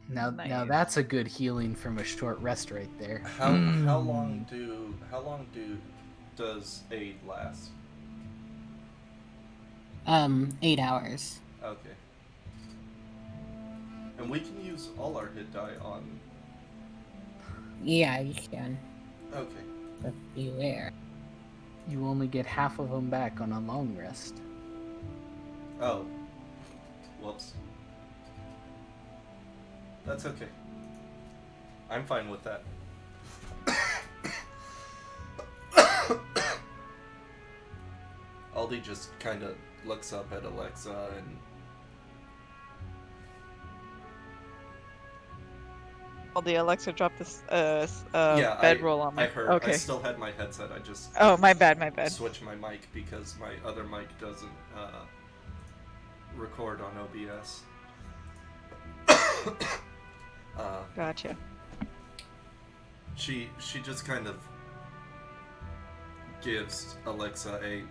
Now Nice. that's a good healing from a short rest right there. How long does aid last? 8 hours. Okay. And we can use all our hit die on. Yeah, you can. Okay. But beware. You only get half of them back on a long rest. Oh. Whoops. That's okay. I'm fine with that. Aldi just kind of looks up at Alexa and... The Alexa dropped this yeah, bedroll on me. I heard. Okay. I still had my headset. I just... Oh, my bad, my bad. Switched my mic because my other mic doesn't record on OBS. Gotcha. She just kind of gives Alexa a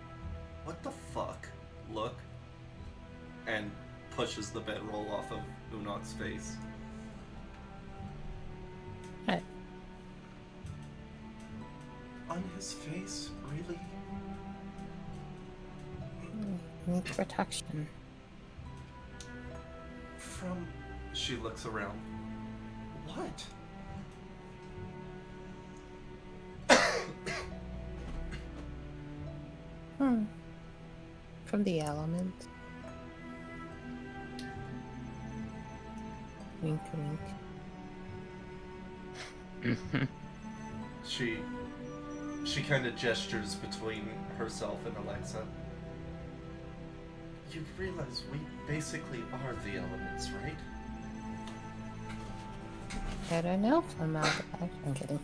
"what the fuck" look and pushes the bedroll off of Unok's face. Hey. On his face? Really? Need protection. From... She looks around. What? From the element. Wink, wink. She kind of gestures between herself and Alexa. You realize we basically are the elements, right? I don't know if I'm out of I'm kidding.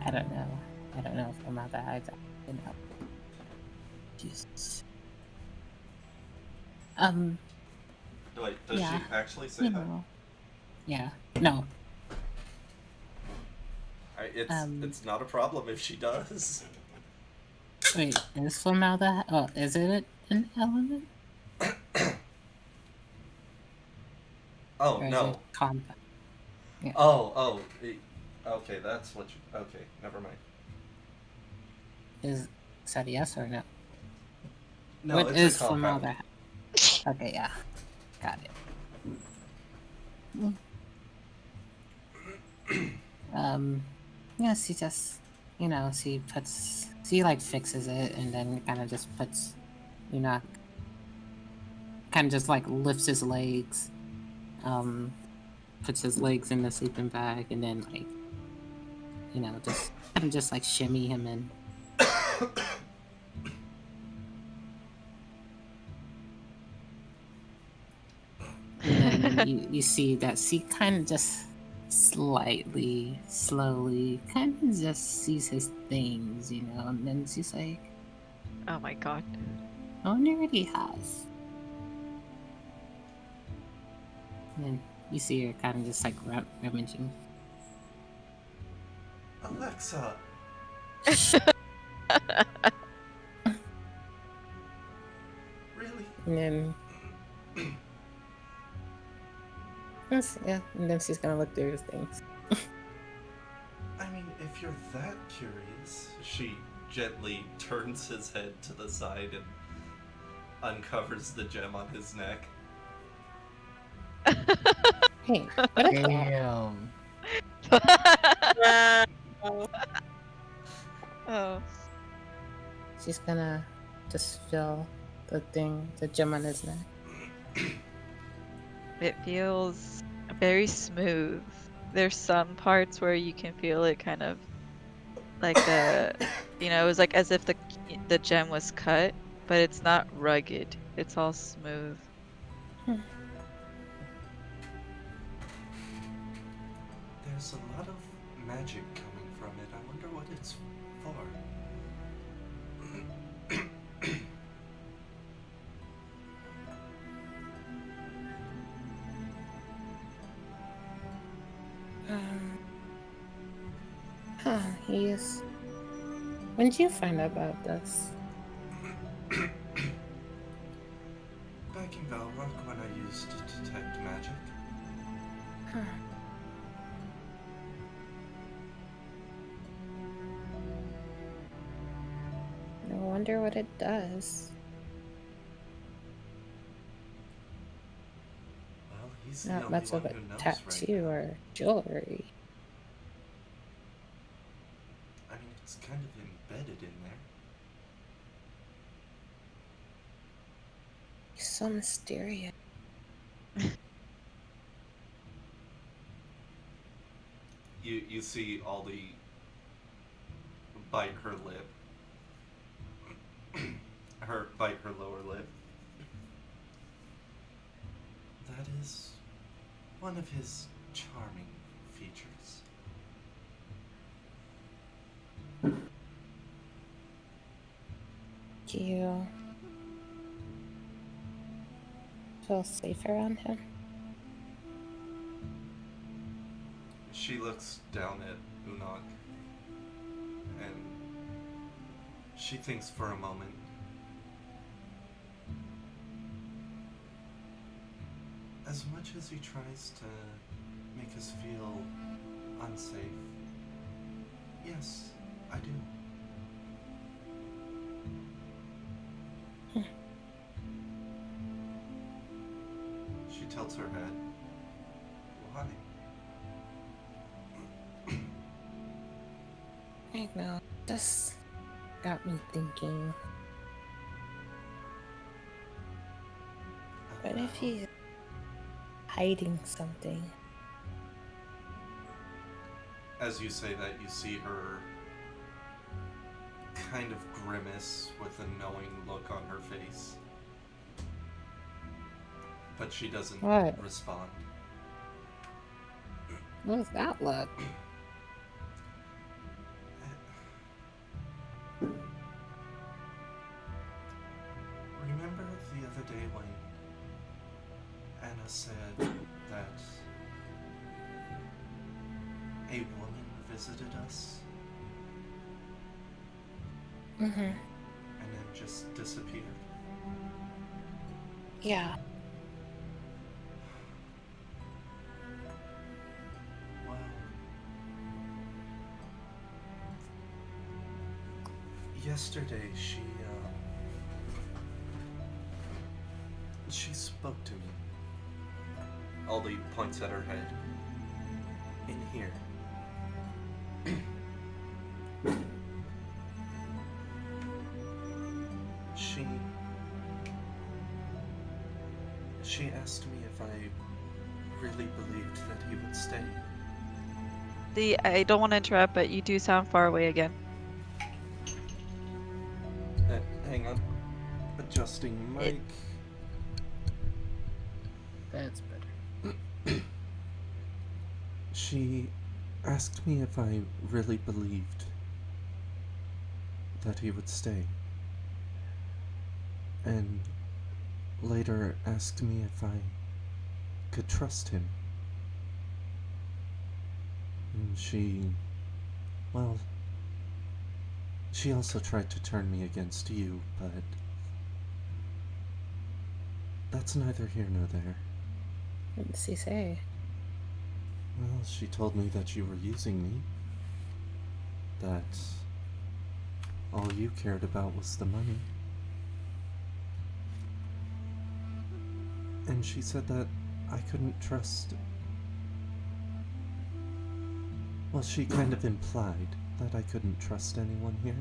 I don't know. I don't know if I'm out of hide. You know. Jesus. Wait, does yeah. she actually say that? Know. Yeah. No. It's not a problem if she does. Wait, is formaldehyde? Oh, is it an element? Oh, or no. Is it compound? Yeah. Okay, that's what you... Okay, never mind. Is that a yes or no? No, what it's is a compound. formaldehyde? Okay, yeah. Got it. Yeah, she just, she fixes it and then kind of just puts, kind of just lifts his legs, puts his legs in the sleeping bag and then just shimmy him in. And then you see that she kind of just slowly kind of just sees his things, and then she's like, oh my god. I wonder what he has. And then you see her kind of just rummaging. Alexa! Really? And then yeah, and then she's gonna look through his things. I mean, if you're that curious... She gently turns his head to the side and uncovers the gem on his neck. Hey, what is that? Oh. She's gonna just feel the gem on his neck. It feels very smooth. There's some parts where you can feel it kind of like it was like as if the gem was cut, but it's not rugged. It's all smooth. There's a lot of magic coming from it. I wonder what it's for. Yes. When did you find out about this? Back in Valrock when I used to detect magic. I wonder what it does. Well, he's the Not only much one of a who knows tattoo right now. or jewelry. I mean, it's kind of embedded in there. He's so mysterious. You see Aldi bite her lip. Bite her lower lip. That is one of his charming features. Do you feel safe around him? She looks down at Unok and she thinks for a moment. As much as he tries to make us feel unsafe, yes, I do. She tilts her head. Why? I know. This got me thinking. What if he's hiding something? As you say that, you see her kind of grimace with a knowing look on her face. But she doesn't respond. What does that look? Remember the other day when Anna said that a woman visited us Mm-hmm. and then just disappeared? Yeah. Well, yesterday she spoke to me. Aldi points at her head. In here. She asked me if I really believed that he would stay. I don't want to interrupt, but you do sound far away again. Hang on. Adjusting mic. That's better. She asked me if I really believed that he would stay. And later asked me if I could trust him. And she also tried to turn me against you, but that's neither here nor there. What does he say? Well, she told me that you were using me. That all you cared about was the money. And she said that I couldn't trust. Well, she kind of implied that I couldn't trust anyone here.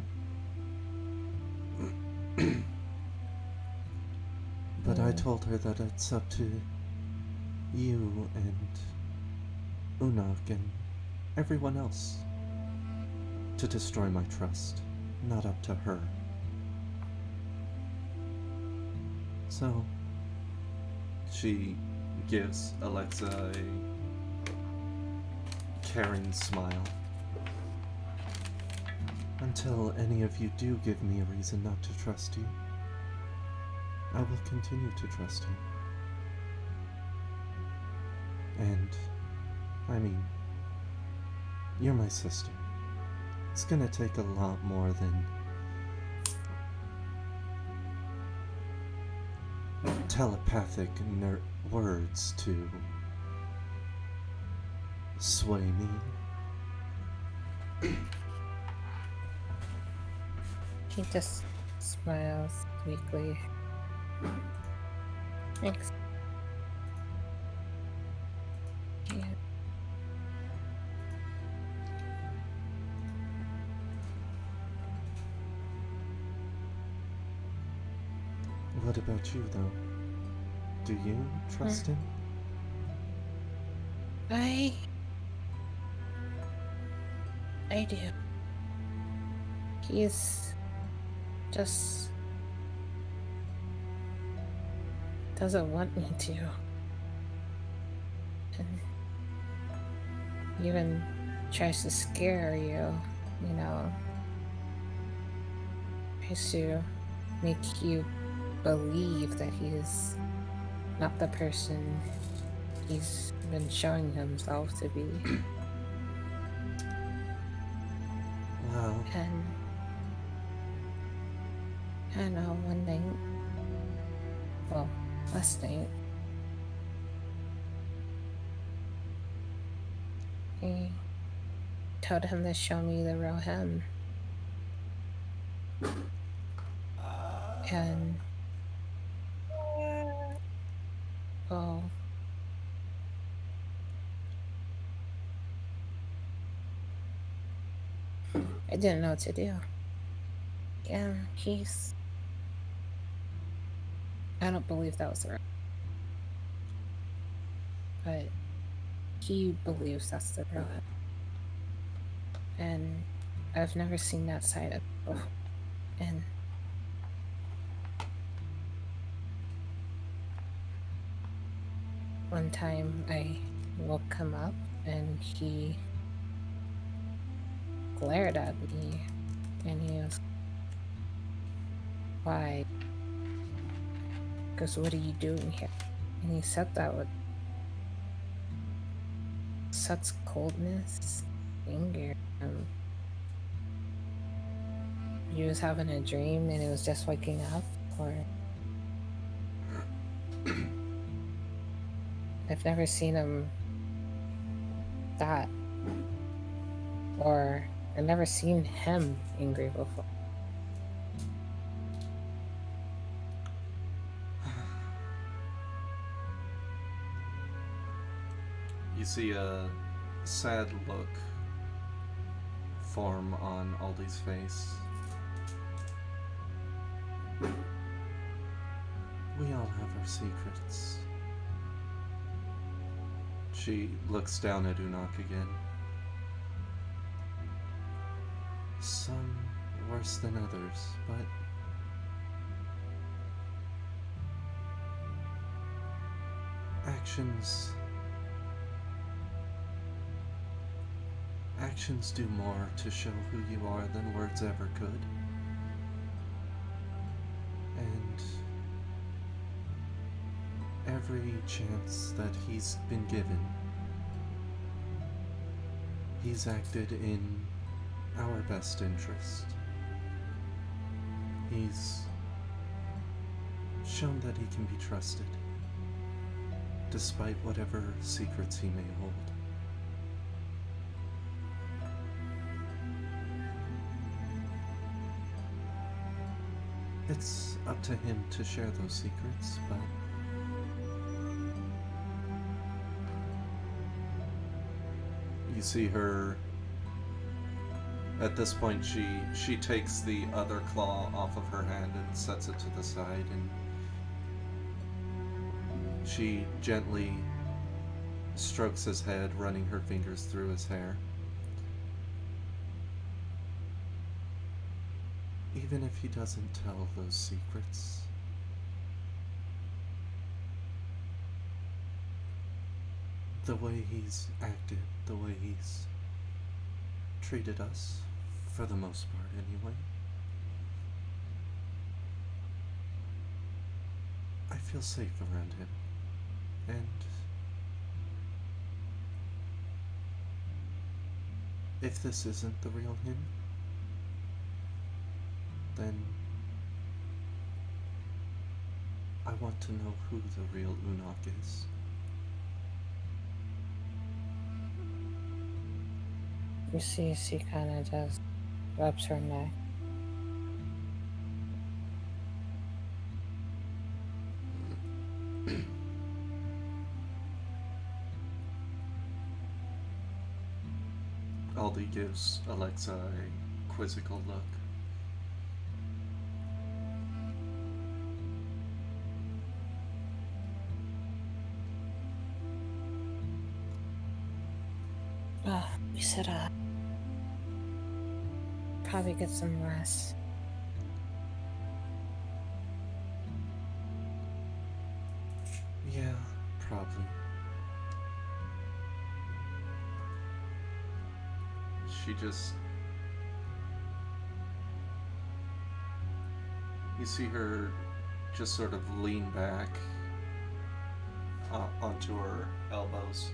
But I told her that it's up to you and Unak and everyone else to destroy my trust. Not up to her. So, she gives Alexa a caring smile. Until any of you do give me a reason not to trust you, I will continue to trust you. And, I mean, you're my sister. It's gonna take a lot more than telepathic words to sway me. He just smiles weakly. Thanks. Yeah. What about you, though? Do you trust him? I do. He's just doesn't want me to. And even tries to scare you, you know. Tries to make you believe that he's not the person he's been showing himself to be. Wow. And I know one night, well, last night, he told him to show me the real him. And well, I didn't know what to do. Yeah, I don't believe that was right. But he believes that's the real him. And I've never seen that side of people. And one time I woke him up and he glared at me and he was, why? Because what are you doing here? And he said that with such coldness, anger. He was having a dream and it was just waking up, or I've never seen him that, or I've never seen him angry before. You see a sad look form on Aldi's face. We all have our secrets. She looks down at Unak again. Some worse than others, but actions do more to show who you are than words ever could. And every chance that he's been given, he's acted in our best interest. He's shown that he can be trusted, despite whatever secrets he may hold. It's up to him to share those secrets, but You see her. At this point, she takes the other claw off of her hand and sets it to the side, and she gently strokes his head, running her fingers through his hair. Even if he doesn't tell those secrets, the way he's acted, the way he's treated us, for the most part anyway, I feel safe around him. And if this isn't the real him, then I want to know who the real Unok is. You see, she kind of just rubs her neck. Aldi gives Alexa a quizzical look. We should probably get some rest. Yeah, probably. She just... You see her just sort of lean back onto her elbows.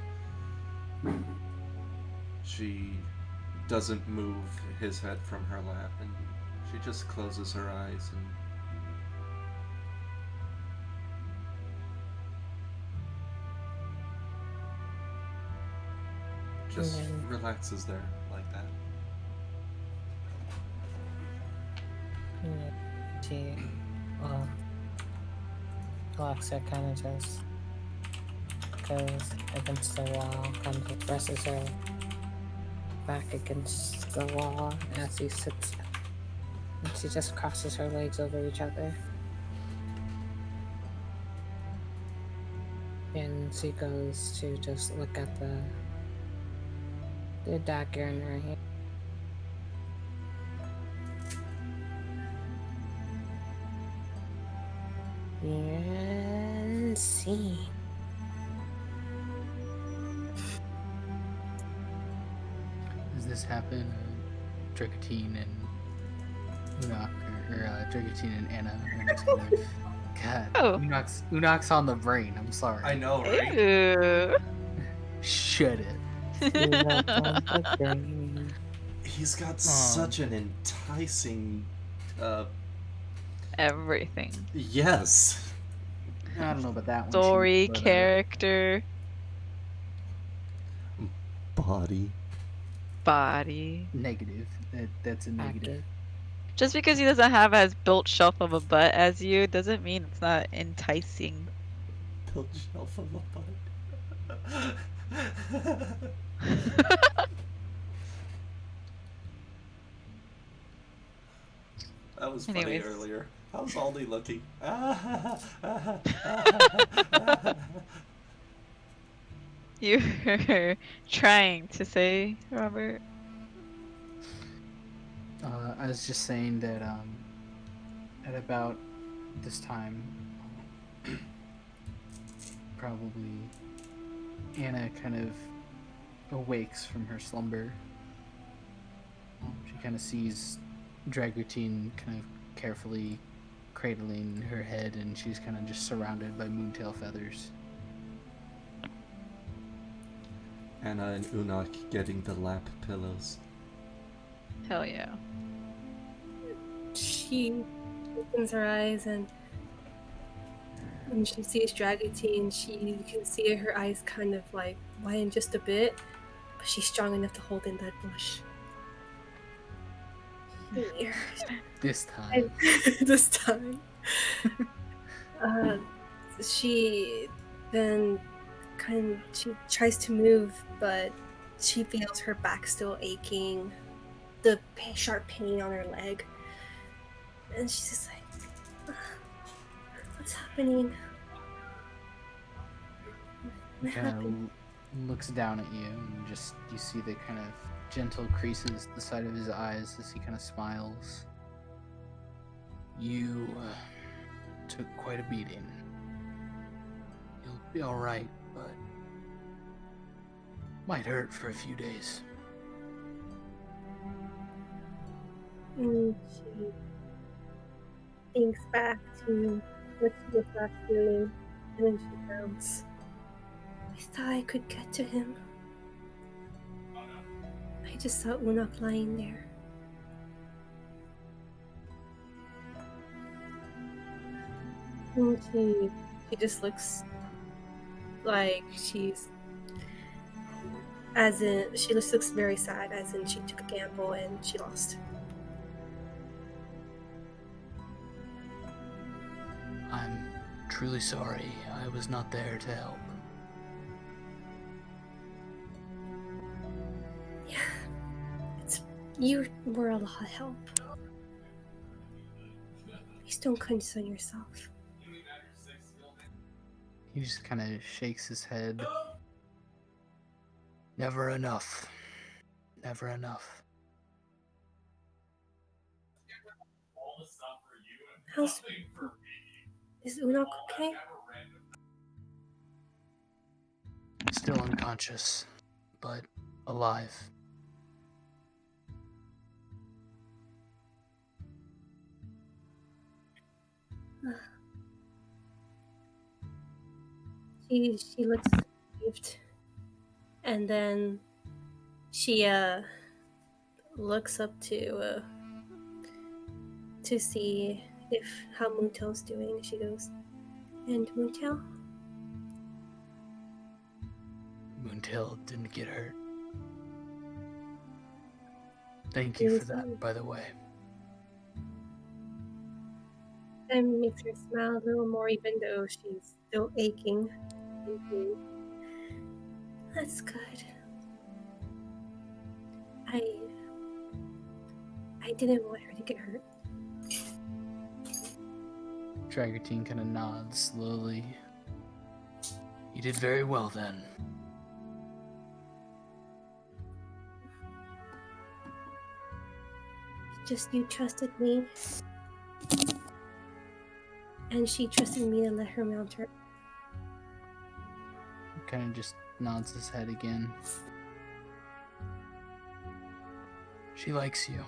She doesn't move his head from her lap, and she just closes her eyes and just relaxes there like that. She, Alexa kind of just goes against the wall, kind of presses her back against the wall as he sits. And she just crosses her legs over each other. And she goes to just look at the dagger in her hand. And see. Does this happen? Dracotine and Unok, or Dracotine and Anna are just kind of... God, Oh. Unok's on the brain. I'm sorry. I know, right? Ew. Shut it. He's got such an enticing, Everything. yes. I don't know about that one. Story, Chief, but, character, Body. body. negative. That's a negative. Just because he doesn't have as built shelf of a butt as you doesn't mean it's not enticing. Built shelf of a butt. That was funny Anyways. earlier. How's Aldi looking? You were trying to say, Robert? I was just saying that at about this time, probably Anna kind of awakes from her slumber. She kind of sees Dragutine kind of carefully cradling her head, and she's kind of just surrounded by moontail feathers. Anna and Unok getting the lap pillows. Hell yeah. She opens her eyes and when she sees Dragutine, you can see her eyes kind of like widen just a bit, but she's strong enough to hold in that bush. Here. This time. This time. She then she tries to move, but she feels her back still aching, the sharp pain on her leg, and she's just like, what's happening? What happened? looks down at you, and you see the kind of gentle creases at the side of his eyes as he kind of smiles. You took quite a beating. You'll be all right, but might hurt for a few days. And she thinks back to what she was last feeling, and then she frowns. I thought I could get to him. I just saw Unok lying there. And she just looks like she's, as in, she just looks very sad, as in she took a gamble and she lost. I'm truly sorry. I was not there to help. Yeah, you were a lot of help. Please don't concern yourself. He just kind of shakes his head. Never enough. Never enough. Is Unok okay? Still unconscious, but alive. She looks relieved, and then she looks up to see if how Moontail's doing. She goes, and Moontail? Moontail didn't get hurt. Thank you for that, by the way. And makes her smile a little more, even though she's still aching. That's good. I didn't want her to get hurt. Dragartine kind of nods slowly. You did very well then. Just you trusted me. And she trusted me to let her mount her. Kind of just nods his head again. She likes you.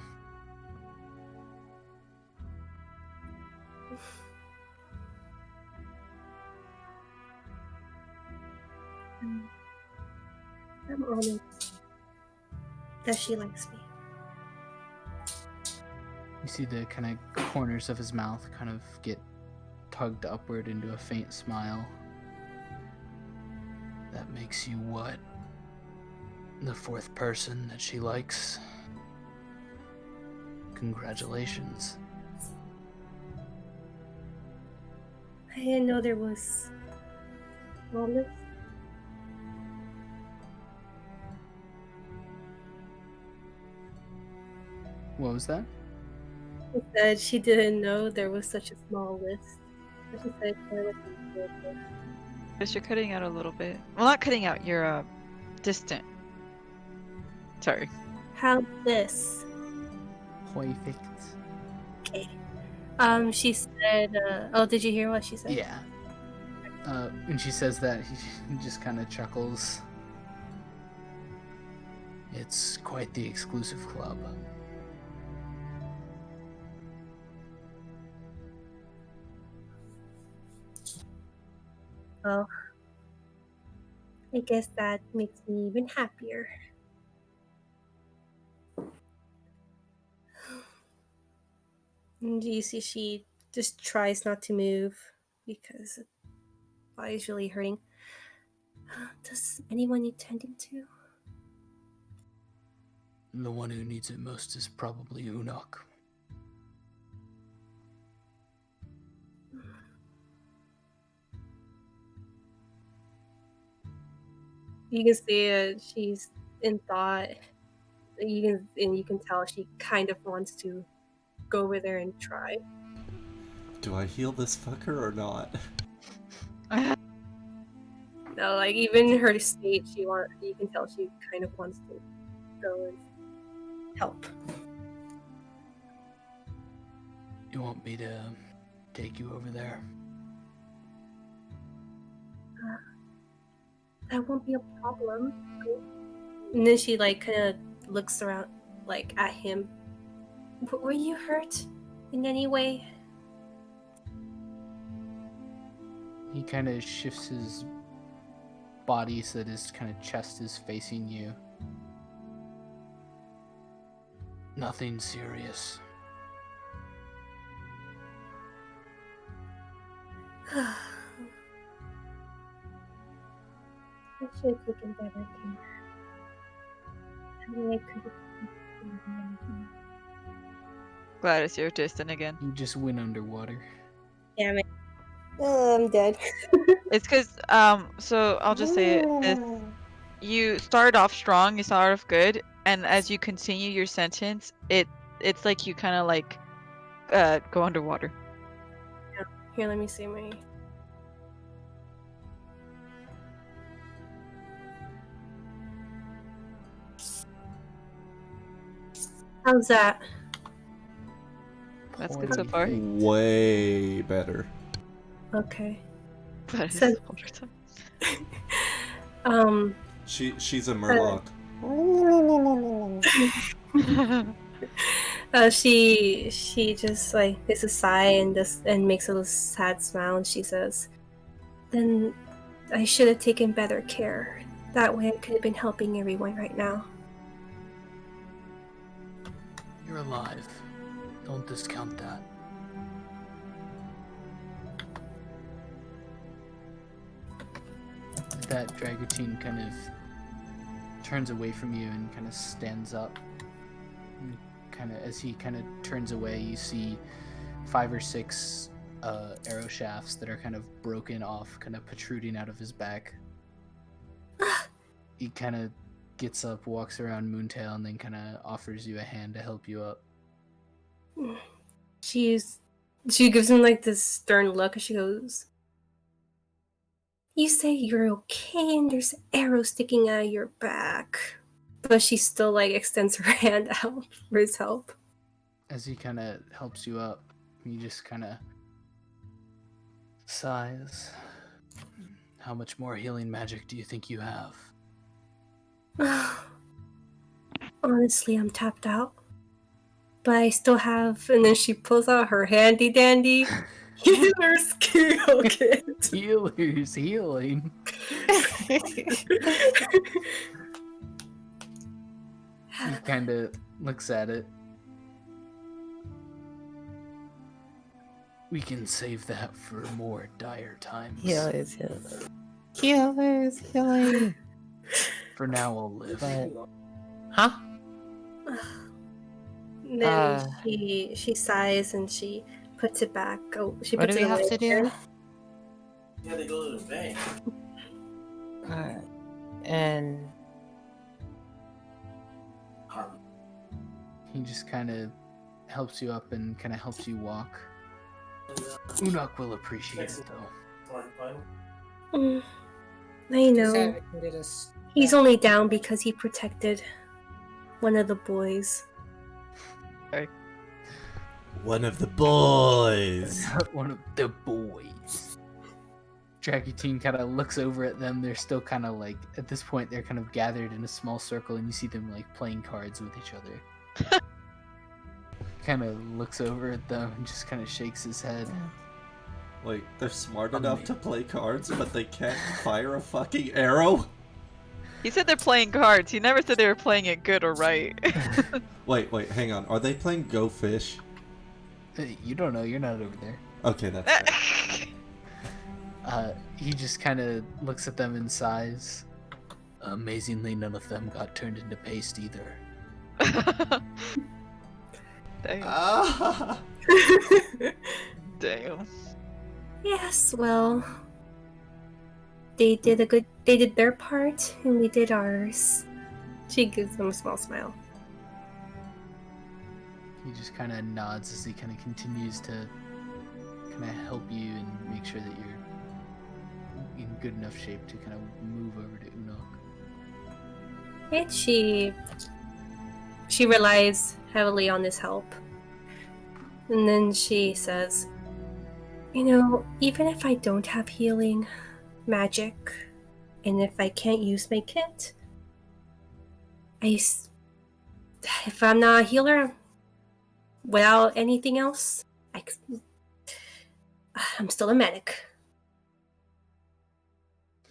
I'm honored that she likes me. You see the kind of corners of his mouth kind of get tugged upward into a faint smile. That makes you what? The fourth person that she likes? Congratulations. I didn't know there was all this. What was that? She said she didn't know there was such a small list. But she said Chris, you're cutting out a little bit. Well, not cutting out, you're distant. Sorry. How's this? Perfect. Okay. She said, oh, did you hear what she said? Yeah. When she says that, he just kind of chuckles. It's quite the exclusive club. Well, I guess that makes me even happier. And you see she just tries not to move because her body's really hurting. Does anyone need tending to? The one who needs it most is probably Unok. You can see she's in thought. You can tell she kind of wants to go over there and try. Do I heal this fucker or not? No, like even her state, you can tell she kind of wants to go and help. You want me to take you over there? That won't be a problem. And then she like kind of looks around, like at him. Were you hurt in any way? He kind of shifts his body so that his kind of chest is facing you. Nothing serious. I should have taken better care. I mean, I could have. Gladys, you're distant again. You just went underwater. Damn it. Oh, I'm dead. It's because, so I'll just say it. You started off strong, you started off good, and as you continue your sentence, it's like you kind of like go underwater. Here, let me see my. How's that? That's good so far. Way better. Okay. But So- She's a Murloc. She just like is a sigh and makes a little sad smile, and she says, "Then I should have taken better care. That way I could have been helping everyone right now." You're alive. Don't discount that. That Dragotine kind of turns away from you and kind of stands up. And kind of as he kind of turns away, you see 5 or 6 arrow shafts that are kind of broken off, kind of protruding out of his back. He kind of gets up, walks around Moontail, and then kind of offers you a hand to help you up. She gives him like this stern look, and she goes, "You say you're okay, and there's arrows sticking out of your back," but she still like extends her hand out for his help. As he kind of helps you up, he just kind of sighs. How much more healing magic do you think you have? Honestly, I'm tapped out. But I still have, and then she pulls out her handy dandy healer skill kit. Healers healing. He kind of looks at it. We can save that for more dire times. Healers healing. For now, I'll live. But, huh? Then she sighs and she puts it back. Oh, she What puts do it we have away to do? again. You gotta go to the bank. And He just kind of helps you up and kind of helps you walk. Unok will appreciate it, though. I know. He's only down because he protected one of the boys. One of the boys. One of the boys. Dragotine kind of looks over at them. They're still kind of like, at this point, they're kind of gathered in a small circle, and you see them like playing cards with each other. Kind of looks over at them and just kind of shakes his head. Like, they're smart enough to play cards, but they can't fire a fucking arrow? He said they're playing cards. He never said they were playing it good or right. Wait, hang on. Are they playing Go Fish? You don't know. You're not over there. Okay, that's fair. He just kind of looks at them and sighs. Amazingly, none of them got turned into paste either. Damn. Damn. Yes, well, they did their part, and we did ours. She gives them a small smile. He just kind of nods as he kind of continues to kind of help you and make sure that you're in good enough shape to kind of move over to Unok. And she relies heavily on his help. And then she says, you know, even if I don't have healing magic, and if I can't use my kit, if I'm not a healer, without anything else, I'm still a medic.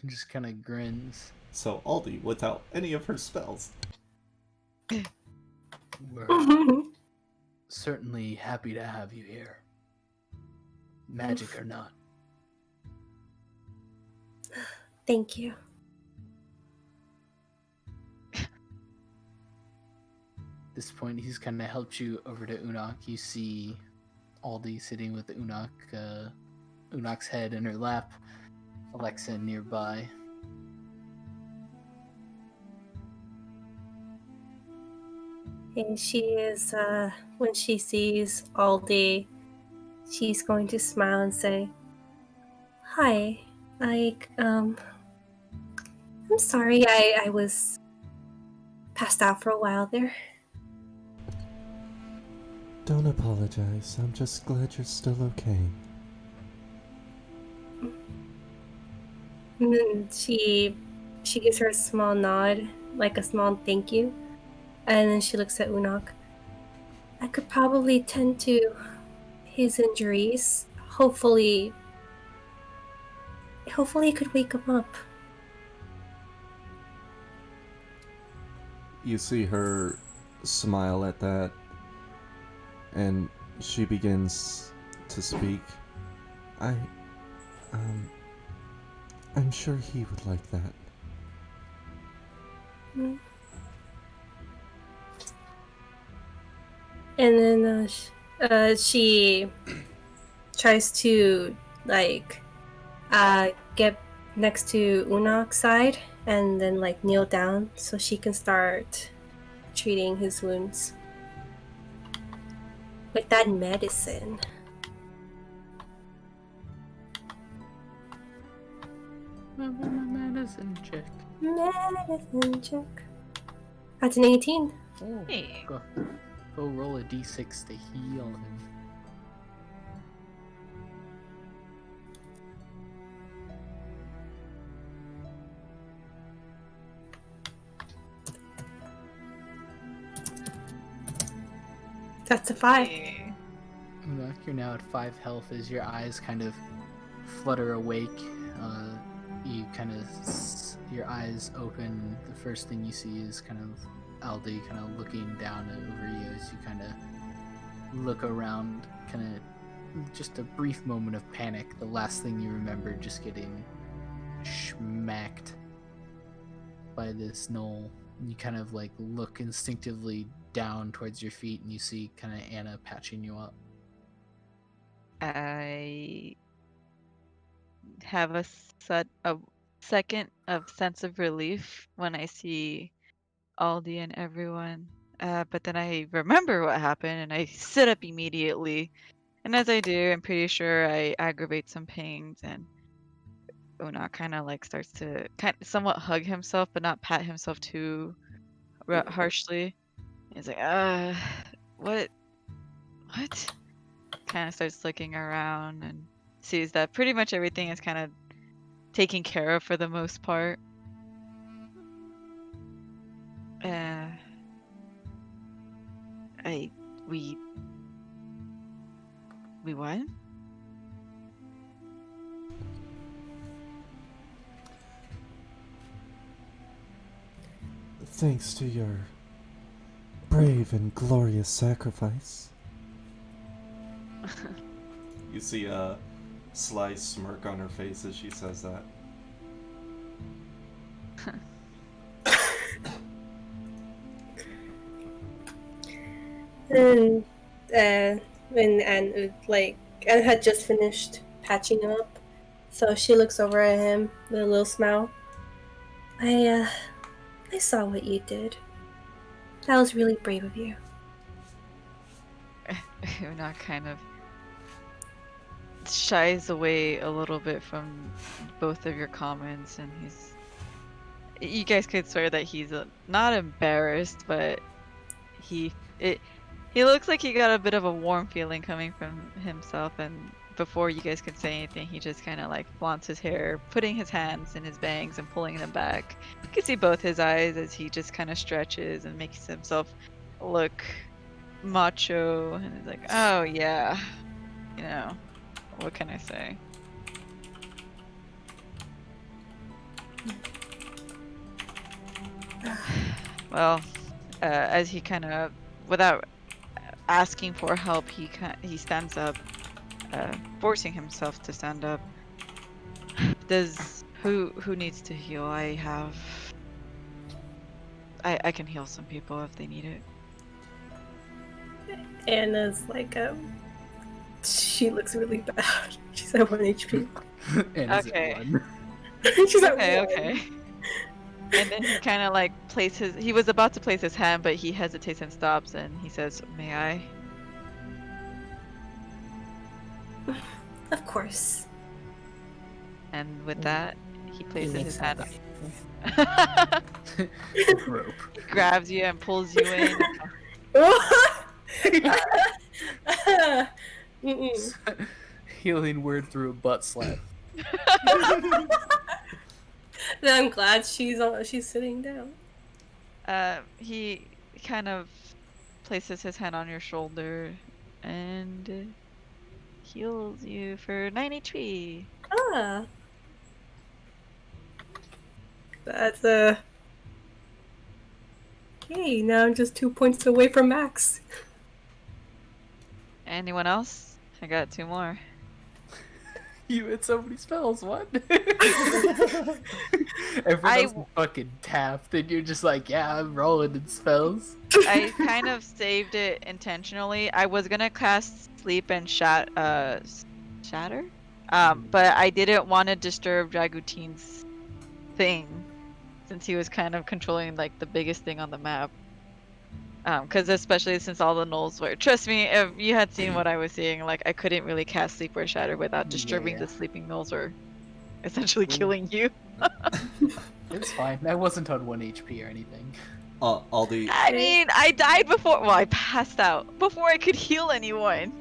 He just kind of grins. So Aldi, without any of her spells. We're certainly happy to have you here. Magic or not. Thank you. At this point, he's kind of helped you over to Unok. You see Aldi sitting with Unok's head in her lap, Alexa nearby. And she is, when she sees Aldi, she's going to smile and say, hi, I'm sorry I was passed out for a while there. Don't apologize. I'm just glad you're still okay. And then she gives her a small nod, like a small thank you. And then she looks at Unok. I could probably tend to his injuries. Hopefully he could wake him up. You see her smile at that, and she begins to speak. I'm sure he would like that. And then she tries to get next to Unok's side and then kneel down so she can start treating his wounds with that medicine. Medicine check. Medicine check. That's an 18. Oh, Hey. go roll a d6 to heal him. That's a 5. Hey. Unok, you're now at 5 health as your eyes kind of flutter awake. You kind of, your eyes open. The first thing you see is kind of Aldi kind of looking down over you as you kind of look around, kind of just a brief moment of panic. The last thing you remember just getting smacked by this knoll. You kind of look instinctively down towards your feet and you see kind of Anna patching you up. I have a second of sense of relief when I see Aldi and everyone. But then I remember what happened and I sit up immediately. And as I do, I'm pretty sure I aggravate some pains and Una kind of starts to somewhat hug himself, but not pat himself too harshly. He's like, what? Kind of starts looking around and sees that pretty much everything is kind of taken care of for the most part. We what? Thanks to your brave and glorious sacrifice. You see a sly smirk on her face as she says that. And when Anne Anne had just finished patching him up, so she looks over at him with a little smile. I saw what you did. That was really brave of you. Una kind of shies away a little bit from both of your comments, and you guys could swear that he's not embarrassed, but he looks like he got a bit of a warm feeling coming from himself, and before you guys could say anything, he just kind of like flaunts his hair, putting his hands in his bangs and pulling them back. You can see both his eyes as he just kind of stretches and makes himself look macho, and he's like, oh yeah, you know, what can I say? Well, as he kind of, without asking for help, he stands up, forcing himself to stand up. Who needs to heal? I can heal some people if they need it. Anna's like, she looks really bad. She's at 1 HP. Anna's Okay. at 1. She's at 1. Okay. And then he kind of like he was about to place his hand, but he hesitates and stops, and he says, "May I?" Of course. And with that, he places his hand on you. Rope. He grabs you and pulls you in. Healing word through a butt slap. I'm glad she's sitting down. He kind of places his hand on your shoulder and heals you for 9 HP. Ah. That's okay, now I'm just 2 points away from max. Anyone else? I got 2 more. You had so many spells, what? Everyone else is fucking tapped, and you're just like, yeah, I'm rolling in spells. I kind of saved it intentionally. I was gonna cast Sleep and Shatter, but I didn't want to disturb Dragutine's thing, since he was kind of controlling like the biggest thing on the map. Because especially since all the gnolls were, trust me, if you had seen what I was seeing, like I couldn't really cast Sleep or Shatter without disturbing the sleeping gnolls or essentially killing you. It's fine. I wasn't on 1 HP or anything. I mean, I died before. Well, I passed out before I could heal anyone.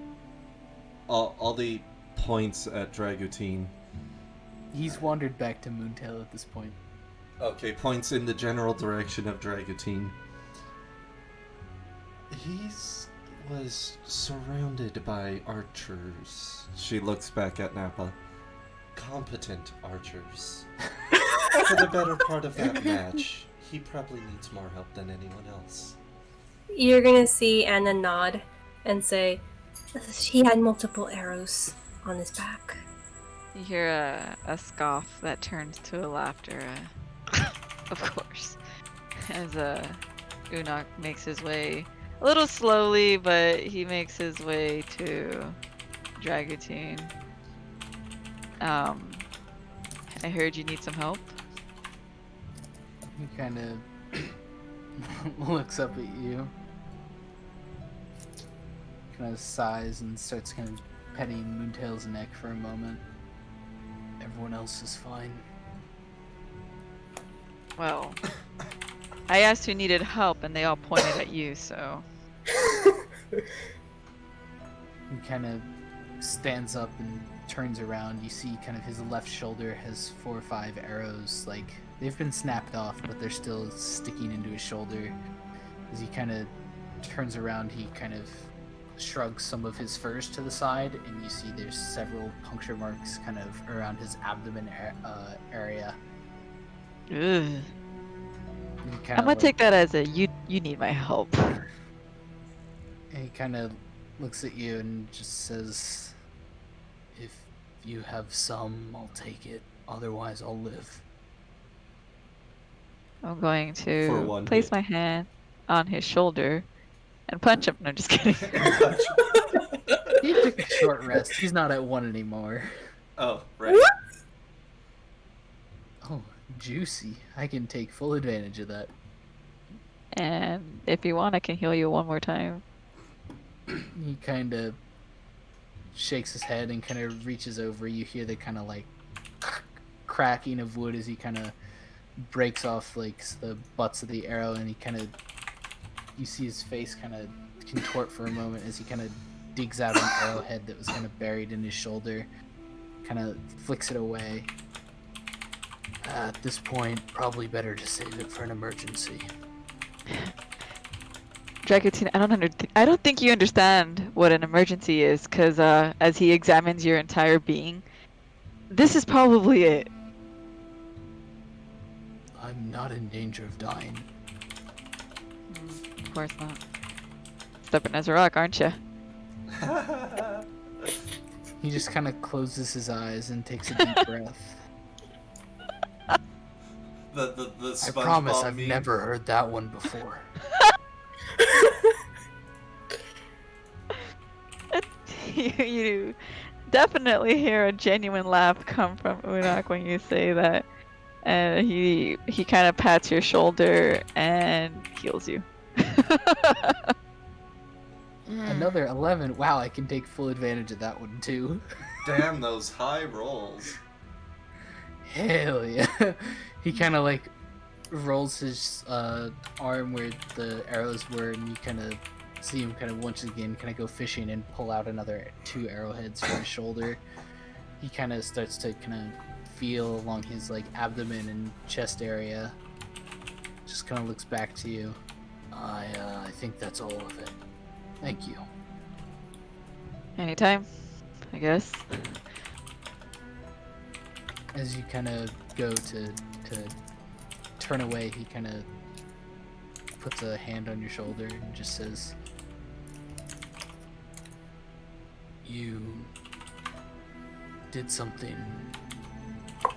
All the points at Dragutine. He's wandered back to Moontail at this point. Okay, points in the general direction of Dragutine. He was surrounded by archers. She looks back at Nappa. Competent archers. For the better part of that match, he probably needs more help than anyone else. You're gonna see Anna nod and say, he had multiple arrows on his back. You hear a scoff that turns to a laughter, of course, as Unok makes his way a little slowly, but he makes his way to Dragutine. I heard you need some help. He kind of looks up at you, kind of sighs and starts kind of petting Moontail's neck for a moment. Everyone else is fine. Well, I asked who needed help, and they all pointed at you, so... He kind of stands up and turns around. You see kind of his left shoulder has 4 or 5 arrows, like, they've been snapped off, but they're still sticking into his shoulder. As he kind of turns around, he kind of shrugs some of his furs to the side, and you see there's several puncture marks kind of around his abdomen area. Ugh. I'm gonna take that as a you need my help. And he kind of looks at you and just says, if you have some, I'll take it. Otherwise, I'll live. I'm going to place my hand on his shoulder and punch him. No, just kidding. He took a short rest. He's not at 1 anymore. Oh, right. Oh, juicy. I can take full advantage of that. And if you want, I can heal you one more time. He kind of shakes his head and kind of reaches over. You hear the kind of like cracking of wood as he kind of breaks off like the butts of the arrow, and he kind of, you see his face kind of contort for a moment as he kind of digs out an arrowhead that was kind of buried in his shoulder, kind of flicks it away. At this point, probably better to save it for an emergency. Dragotine, I don't think you understand what an emergency is, because as he examines your entire being, this is probably it. I'm not in danger of dying. Of course not. Stubborn as a rock, aren't you? He just kind of closes his eyes and takes a deep breath. The I SpongeBob promise I've meme. never heard that one before. You definitely hear a genuine laugh come from Unak when you say that. And he kind of pats your shoulder and heals you. Another 11. Wow, I can take full advantage of that one too. Damn those high rolls. Hell yeah. He kind of like rolls his arm where the arrows were, and you kind of see him kind of once again kind of go fishing and pull out another 2 arrowheads from his shoulder. He kind of starts to kind of feel along his like abdomen and chest area. Just kind of looks back to you. I think that's all of it. Thank you. Anytime, I guess. As you kind of go to turn away, he kind of puts a hand on your shoulder and just says, "You did something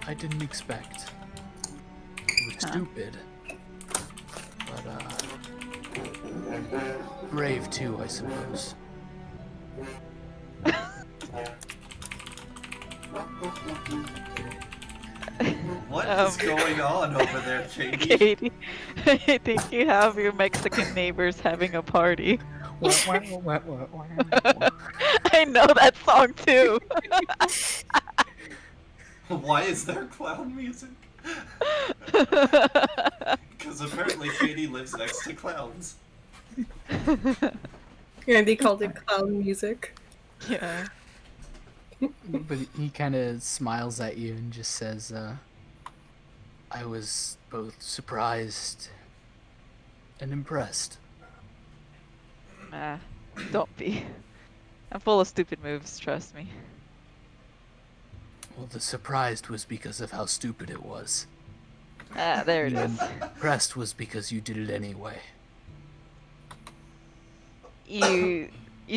I didn't expect. You were stupid, but brave too, I suppose." What is going on over there, Katie? Katie, I think you have your Mexican neighbors having a party. I know that song too. Why is there clown music? Because apparently Katie lives next to clowns. Andy called it clown music. Yeah. But he kind of smiles at you and just says, I was both surprised and impressed. Don't be. I'm full of stupid moves, trust me. Well, the surprised was because of how stupid it was. There it is. Impressed was because you did it anyway. You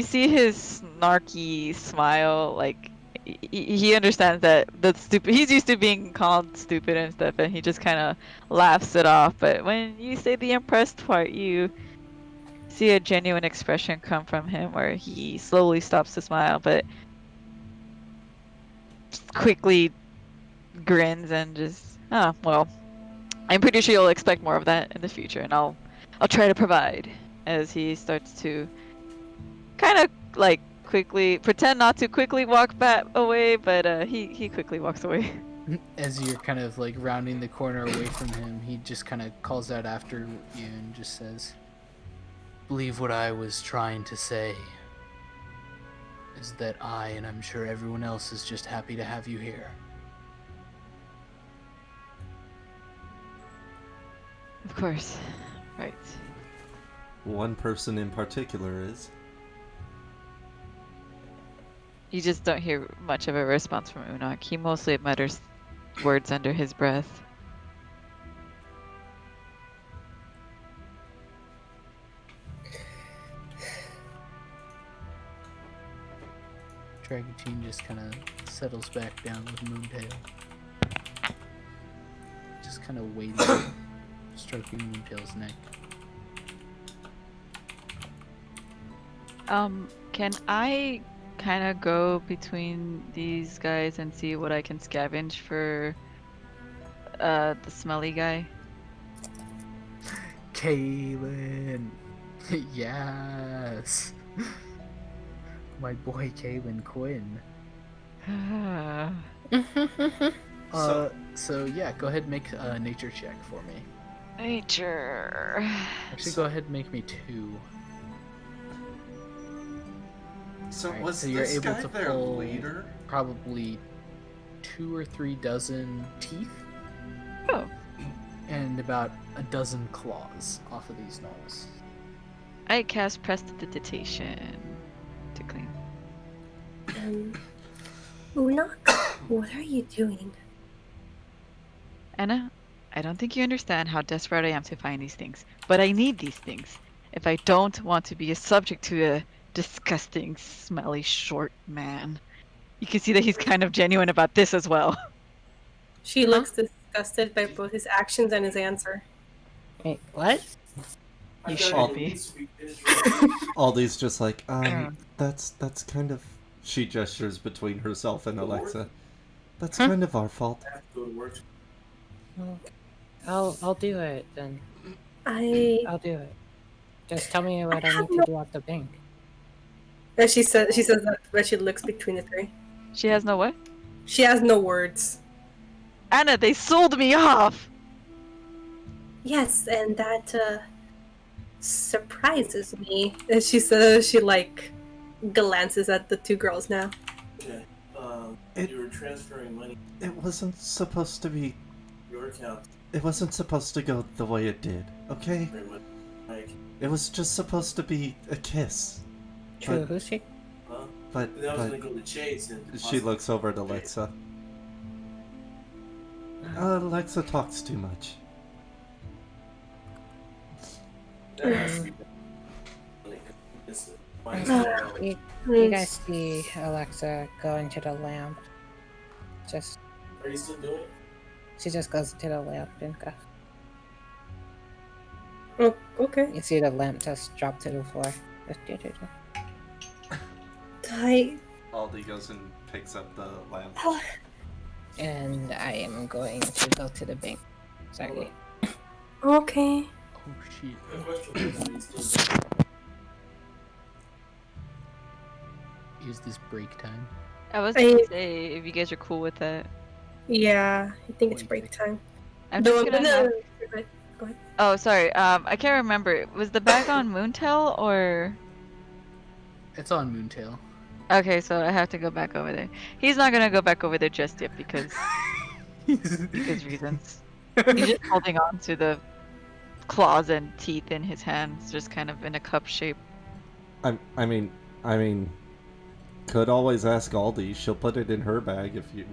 see his snarky smile, like he understands that that's stupid. He's used to being called stupid and stuff, and he just kind of laughs it off. But when you say the impressed part, you see a genuine expression come from him, where he slowly stops to smile, but quickly grins and just, oh well. I'm pretty sure you'll expect more of that in the future, and I'll try to provide. As he starts to kind of like quickly pretend not to quickly walk back away, but he quickly walks away. As you're kind of like rounding the corner away from him, he just kind of calls out after you and just says, "Believe what I was trying to say is that I, and I'm sure everyone else, is just happy to have you here." Of course. Right. One person in particular is. You just don't hear much of a response from Unak. He mostly mutters words under his breath. Dragotine just kind of settles back down with Moontail. Just kind of waiting, stroking Moontail's neck. Can I kind of go between these guys and see what I can scavenge for the smelly guy? Kaylin! Yes! my boy Kaylin Quinn. So yeah, go ahead and make a nature check for me. Nature. Actually, go ahead and make me 2. So Alright, was so you're this able guy to their pull leader? probably 2 or 3 dozen teeth. Oh. And about a dozen claws off of these gnolls. I cast Prestidigitation to clean. Ulok, what are you doing? Anna, I don't think you understand how desperate I am to find these things, but I need these things if I don't want to be a subject to a disgusting, smelly, short man. You can see that he's kind of genuine about this as well. She looks disgusted by both his actions and his answer. Wait, what? You should be. Aldi's just like, that's kind of... She gestures between herself and Alexa. That's kind of our fault. I'll do it then. I'll do it. Just tell me what I need to do at the bank. She says that, but she looks between the 3. She has no what? She has no words. Anna, they sold me off! Yes, and that surprises me. And she says she like glances at the 2 girls now. Okay. You were transferring money. It wasn't supposed to be... Your account. It wasn't supposed to go the way it did, okay? It was just supposed to be a kiss. True, who's she? Huh? But then I was gonna go to Chase and she looks over at Alexa. Alexa talks too much. You guys see Alexa go into the lamp. Just. Are you still doing it? She just goes into the lamp and go. Oh, okay. You see the lamp just drop to the floor. Aldi goes and picks up the lamp. And I am going to go to the bank. Sorry. Okay. Oh shit. Is this break time? I was gonna say, if you guys are cool with that. Yeah, I think it's break time. I'm just gonna have... Go ahead. Oh, sorry. I can't remember. Was the bag on Moontail or? It's on Moontail. Okay, so I have to go back over there. He's not gonna go back over there just yet because reasons. He's just holding on to the claws and teeth in his hands, just kind of in a cup shape. I mean, could always ask Aldi. She'll put it in her bag if you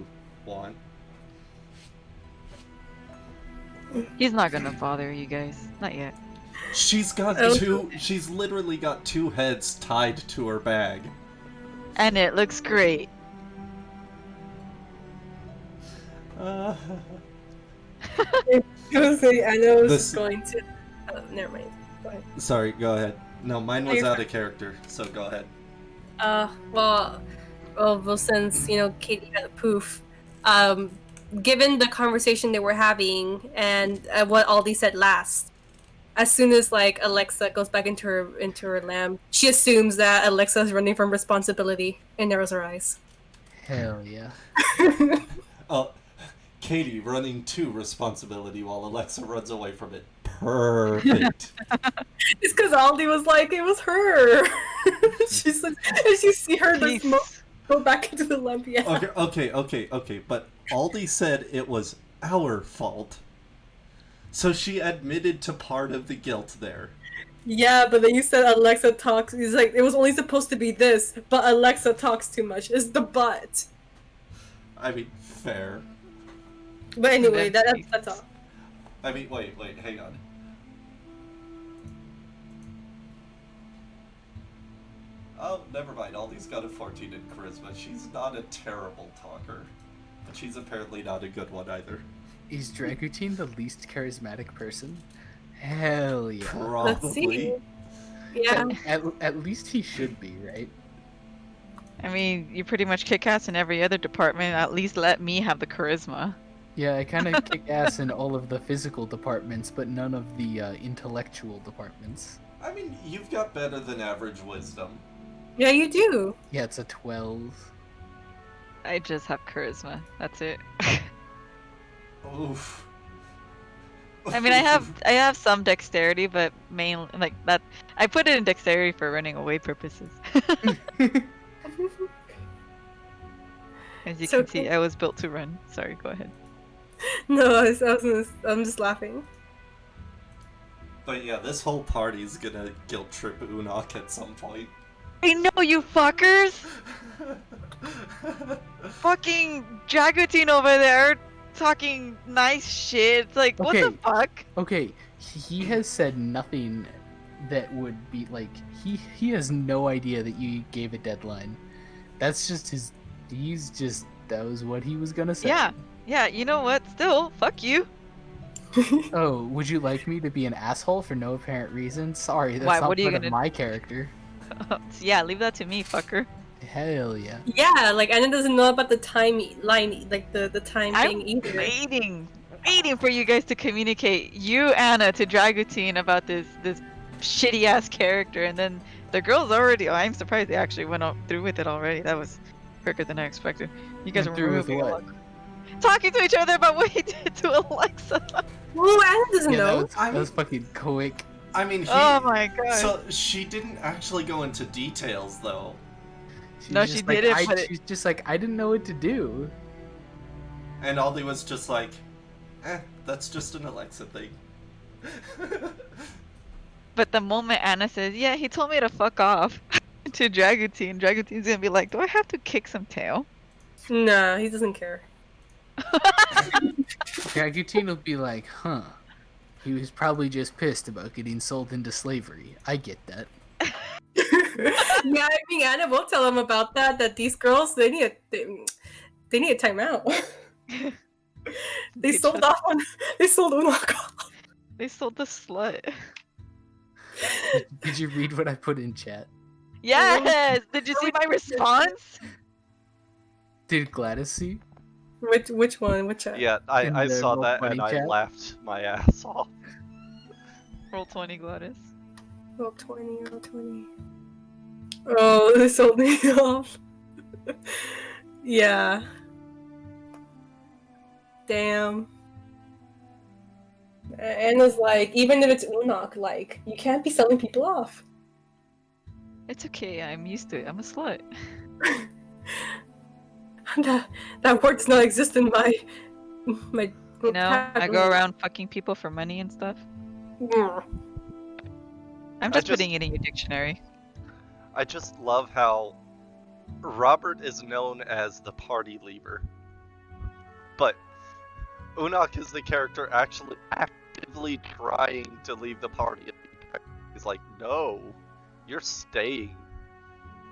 want. He's not gonna bother you guys. Not yet. She's got she's literally got 2 heads tied to her bag. And it looks great. I know it's going to... never mind. Go ahead. Sorry, go ahead. No, mine was out of character, so go ahead. Well, since, Katie had a poof, given the conversation they were having and what Aldi said last, as soon as Alexa goes back into her lamp, she assumes that Alexa is running from responsibility and narrows her eyes. Hell yeah. Katie running to responsibility while Alexa runs away from it. Perfect. It's because Aldi was like, it was her. She's like, and she see her go back into the lamp. Yeah. Okay. But Aldi said it was our fault. So she admitted to part of the guilt there. Yeah, but then you said Alexa talks. He's like, it was only supposed to be this, but Alexa talks too much. It's the but. I mean, fair. But anyway, that's all. I mean, wait, hang on. Oh, never mind. Aldi's got a 14 in charisma. She's not a terrible talker, but she's apparently not a good one either. Is Dragutin the least charismatic person? Hell yeah. Probably. Let's see. Yeah. At least he should be, right? I mean, you pretty much kick ass in every other department. At least let me have the charisma. Yeah, I kind of kick ass in all of the physical departments, but none of the intellectual departments. I mean, you've got better than average wisdom. Yeah, you do. Yeah, it's a 12. I just have charisma. That's it. Oof. I mean, I have some dexterity, but mainly like that. I put it in dexterity for running away purposes. As you So can see, I was built to run. Sorry, go ahead. No, I'm just laughing. But yeah, this whole party's gonna guilt trip Unok at some point. I know, you fuckers! Fucking Dragutine over there talking nice shit. It's like, what the Okay. fuck? Okay, he has said nothing that would be like he has no idea that you gave a deadline. That's just his. That was what he was gonna say. Yeah, you know what? Still, fuck you. Oh, would you like me to be an asshole for no apparent reason? Sorry, that's Why, not what are you part of gonna- my character. Yeah, leave that to me, fucker. Hell yeah. Yeah, like Anna doesn't know about the timeline, like the time I'm thing either. waiting for you guys to communicate, you, Anna, to Dragutine about this shitty ass character, and then the girls already. Oh, I'm surprised they actually went through with it already. That was quicker than I expected. You guys Went were through with moving what? along, talking to each other about what he did to Alexa. Oh, Anna doesn't Yeah, know. that was fucking quick. I mean, Oh my god. So she didn't actually go into details, though. No, She's she just like, didn't, but it- she's just like, I didn't know what to do. And Aldi was just like, that's just an Alexa thing. But the moment Anna says, "Yeah, he told me to fuck off," to Dragutine, Dragutine's gonna be like, "Do I have to kick some tail?" Nah, he doesn't care. Dragutine will be like, huh. He was probably just pissed about getting sold into slavery. I get that. Yeah, I mean Anna will tell him about that. That these girls they need a timeout. They sold off on. They sold Unok off. They sold the slut. Did you read what I put in chat? Yes. Did you see my response? Did Gladys see? Which one? Which chat? Yeah, In I the saw Roll that 20 and I chat? laughed my ass off. Roll 20, Gladys. Roll 20, roll 20. Oh, they sold me off. Yeah. Damn. Anna's like, even if it's Unok, like, you can't be selling people off. It's okay. I'm used to it. I'm a slut. That word does not exist in my You know, I go vocabulary. around fucking people for money and stuff. Mm. I'm just putting it in your dictionary. I just love how Robert is known as the party leaver, but Unok is the character actually actively trying to leave the party. He's like, no, you're staying.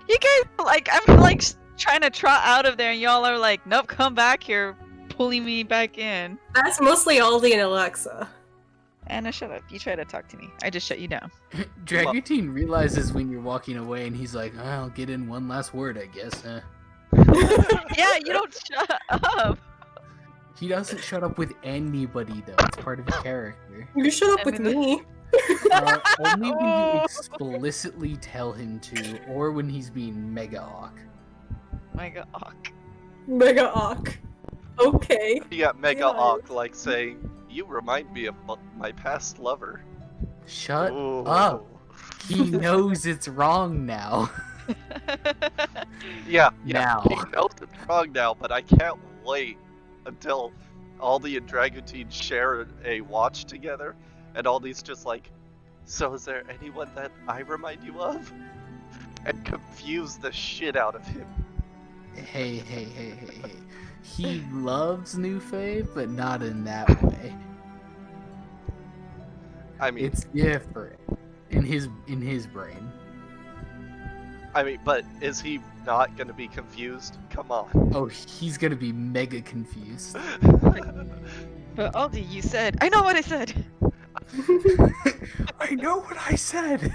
You guys, like, I'm like trying to trot out of there, and y'all are like, nope, come back here, pulling me back in. That's mostly Aldi and Alexa. Anna, shut up. You try to talk to me. I just shut you down. Dragutine realizes when you're walking away, and he's like, I'll get in one last word, I guess. Yeah, you don't shut up. He doesn't shut up with anybody, though. It's part of his character. You shut up with me. Only when you explicitly tell him to, or when he's being mega awk. Mega awk. Mega awk. Okay. You got Mega Yeah. Awk like saying, you remind me of my past lover. Shut Ooh. up. He knows it's wrong now. Yeah, Now. he knows it's wrong now, but I can't wait until Aldi and Dragutine share a watch together, and Aldi's just like, so is there anyone that I remind you of? And confuse the shit out of him. Hey. He loves New Fave, but not in that way. I mean, It's different in his brain. I mean, but is he not gonna be confused? Come on. Oh, he's gonna be mega confused. But Aldi, you said, I know what I said. I know what I said.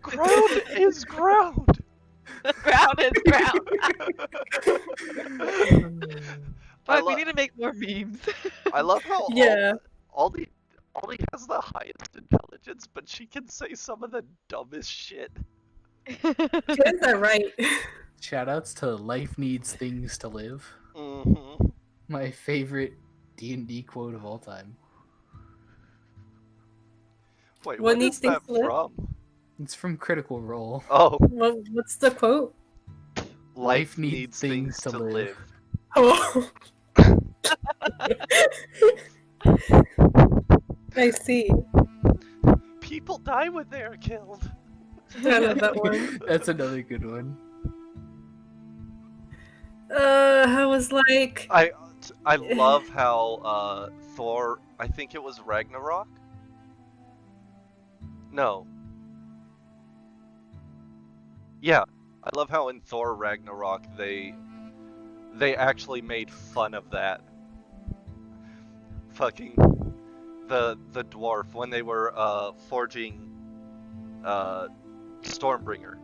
Ground is ground. Ground is ground. I But we lo- need to make more memes. I love how Yeah. Aldi has the highest intelligence, but she can say some of the dumbest shit. Is that right? Shoutouts to Life Needs Things to Live. Mm-hmm. My favorite D&D quote of all time. Wait, What what needs is things that to live? from? It's from Critical Role. Oh, What's the quote? life needs things to live. Oh. I see. People die when they are killed. I love that one. That's another good one. I was like, I love how Thor, I think it was Ragnarok? No. Yeah, I love how in Thor Ragnarok they actually made fun of that. Fucking the dwarf when they were forging Stormbringer.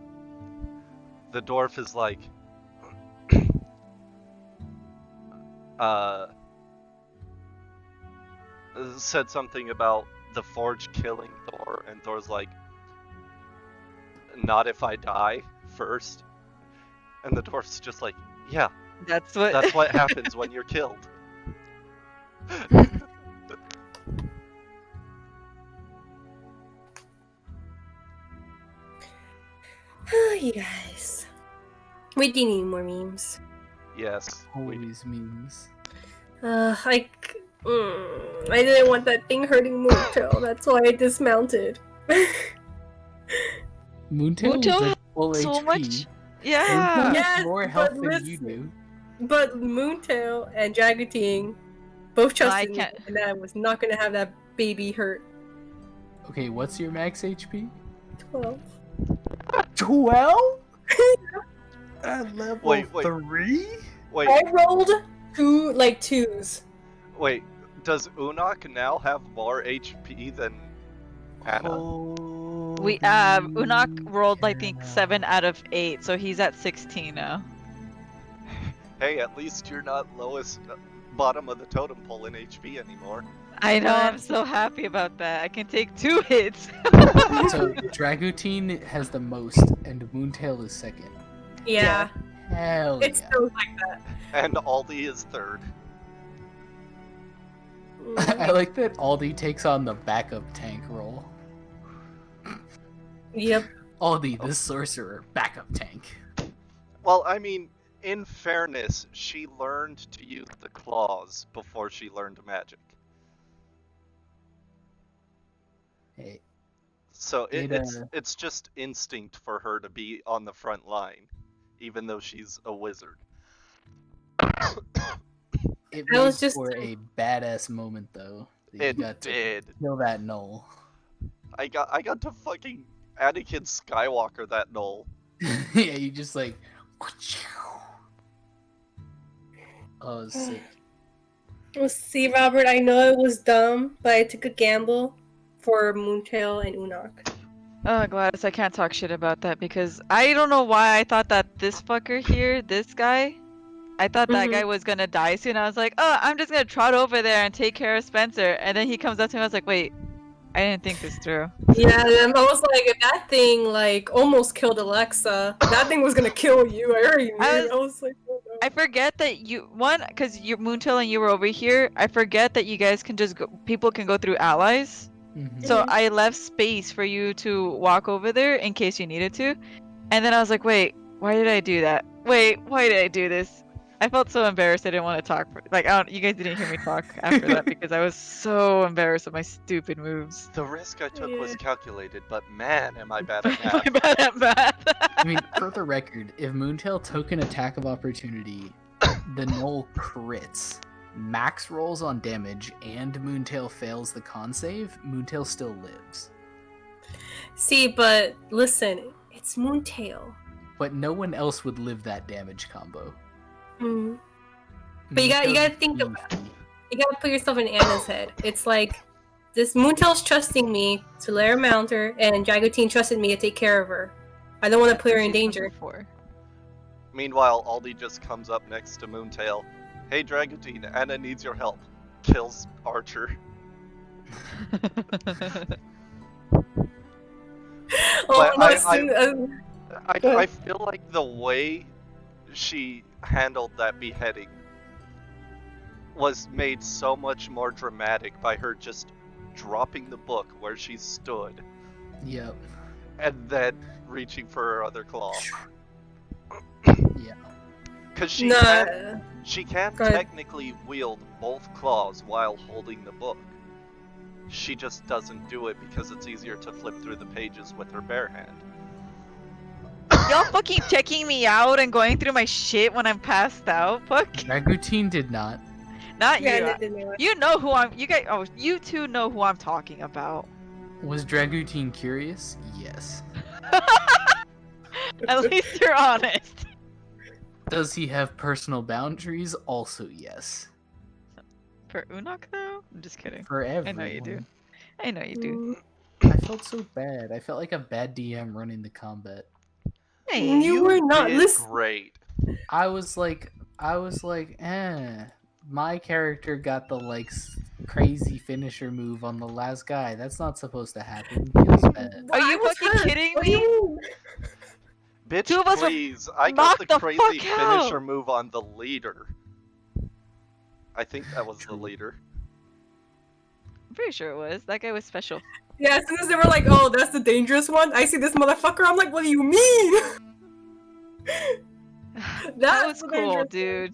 The dwarf is like said something about the forge killing Thor, and Thor's like, not if I die first. And the dwarf's just like, yeah, That's what happens when you're killed. you guys. We do need more memes. Yes. Always memes. I didn't want that thing hurting Moontail. That's why I dismounted. Moontail is Moontail at full so HP. much. Yeah. Moontail Yes, has more but health than you listen. do. But Moontail and Jaguting both trusted me, can't- and I was not gonna have that baby hurt. Okay, what's your max HP? 12. 12? At level Wait. 3? Wait, I rolled twos. wait. Does Unok now have more HP than Anna? Unok rolled I think 7 out of 8, so he's at 16 now. Hey, at least you're not bottom of the totem pole in HP anymore. I know, I'm so happy about that. I can take 2 hits. So Dragoutine has the most, and Moontail is second. Yeah. Hell It's yeah. so like that. And Aldi is third. I like that Aldi takes on the backup tank role. Yep. Aldi, the sorcerer, backup tank. Well, I mean, in fairness, she learned to use the claws before she learned magic. Hey, So It, it's just instinct for her to be on the front line, even though she's a wizard. it I was made just- for a badass moment though. That It you got to did. kill that knoll. I got to fucking Anakin Skywalker that knoll. Yeah, you just like. Oh, it's sick. Well, see, Robert, I know it was dumb, but I took a gamble for Moontail and Unok. Oh, Gladys, I can't talk shit about that because I don't know why I thought that this fucker here, this guy, I thought that guy was gonna die soon. I was like, oh, I'm just gonna trot over there and take care of Spencer. And then he comes up to me, I was like, wait, I didn't think this through. Yeah, and I was like, if that thing like almost killed Alexa, that thing was gonna kill you. I already knew. I was like, oh, no. I forget that because you Moontail and you were over here. I forget that you guys can just go. People can go through allies. So I left space for you to walk over there in case you needed to. And then I was like, wait, why did I do that? Wait, why did I do this? I felt so embarrassed. I didn't want to talk. You guys didn't hear me talk after that because I was so embarrassed of my stupid moves. The risk I took was calculated, but man, am I bad at math. I'm bad at math. I mean, for the record, if Moontail took an attack of opportunity, the knoll crits, max rolls on damage, and Moontail fails the con save, Moontail still lives. See, but listen, it's Moontail. But no one else would live that damage combo. Mm. But you gotta think about it. You gotta put yourself in Anna's head. It's like this Moontail's trusting me to lair mount her, and Jagutin trusted me to take care of her. I don't want to put her in danger. Meanwhile, Aldi just comes up next to Moontail. Hey, Dragoutine, Anna needs your help. Kills Archer. Oh, no, I feel like the way she handled that beheading was made so much more dramatic by her just dropping the book where she stood Yep. and then reaching for her other claw. Yeah. Because she No. can Go ahead. technically wield both claws while holding the book. She just doesn't do it because it's easier to flip through the pages with her bare hand. Y'all fucking checking me out and going through my shit when I'm passed out? Fuck. Ragutin did not. Not Yeah, you. no, didn't know it. You know who I'm. You guys. Oh, you two know who I'm talking about. Was Dragutin curious? Yes. At least you're honest. Does he have personal boundaries? Also, yes. For Unok though? I'm just kidding. For I everyone. know you do. I know you do. I felt so bad. I felt like a bad DM running the combat. Hey, You were not did listening. great. I was like, my character got the crazy finisher move on the last guy. That's not supposed to happen. Feels bad. Are I you was fucking hurt. kidding What do me? you mean? Bitch, Two of us were please. I got the knocked the crazy fuck out. finisher move on the leader. I think that was the leader. I'm pretty sure it was. That guy was special. Yeah, as soon as they were like, "Oh, that's the dangerous one," I see this motherfucker. I'm like, "What do you mean?" That That's was the cool, dangerous dude.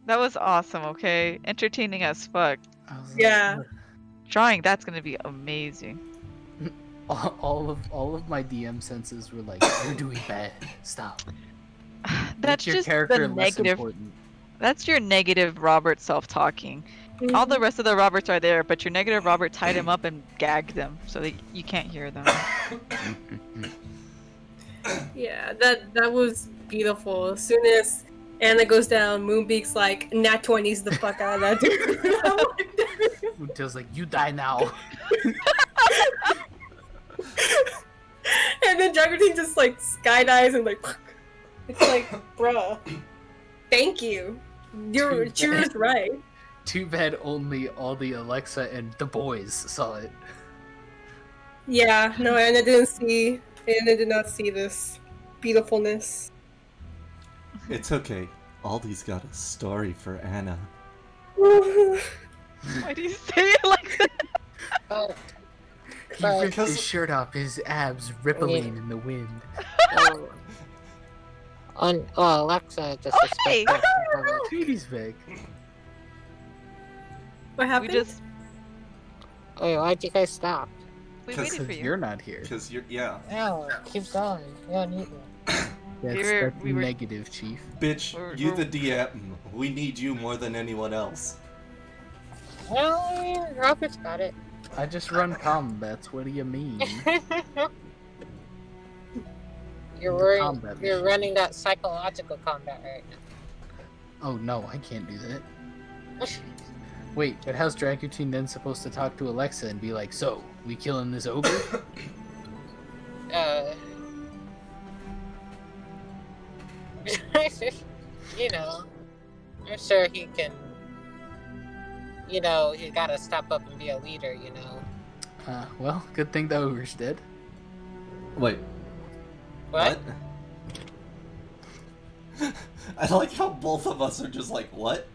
That was awesome, okay? Entertaining as fuck. I was Yeah. Drawing, that's gonna be amazing. All of my DM senses were like, "You're doing bad. Stop." That's Make your just character the less negative. important. That's your negative Robert self-talking. All the rest of the Roberts are there, but your negative Robert tied him up and gagged them, so that you can't hear them. Yeah, that was beautiful. As soon as Anna goes down, Moonbeak's like, "Nat 20's the fuck out of that dude." I'm like, Until's like, "You die now." and then Dragonteen just like skydives and like, it's like, bruh, thank you. You're right. Too bad only all the Alexa and the boys saw it. Yeah, no, Anna did not see this beautifulness. It's okay. Aldi's got a story for Anna. Why do you say it like that? He ripped his shirt off, his abs rippling in the wind. Alexa just Hey! Tweety's back. What happened? We just Wait, why'd you guys stop? we 'Cause waited for you. You're not here. Because you're, yeah. No, keep going. You don't need me. That's we were- negative, Chief. Bitch, We're- you we're- the DM. We need you more than anyone else. Well, Robert's got it. I just run combats. What do you mean? Combat You're machine. running that psychological combat right now. Oh no, I can't do that. Wait, but how's Dragutin then supposed to talk to Alexa and be like, "So, we killing this ogre?" You know, I'm sure he can. You know, he's got to step up and be a leader. You know. Well, good thing the ogre's dead. Wait. What? I like how both of us are just like, what?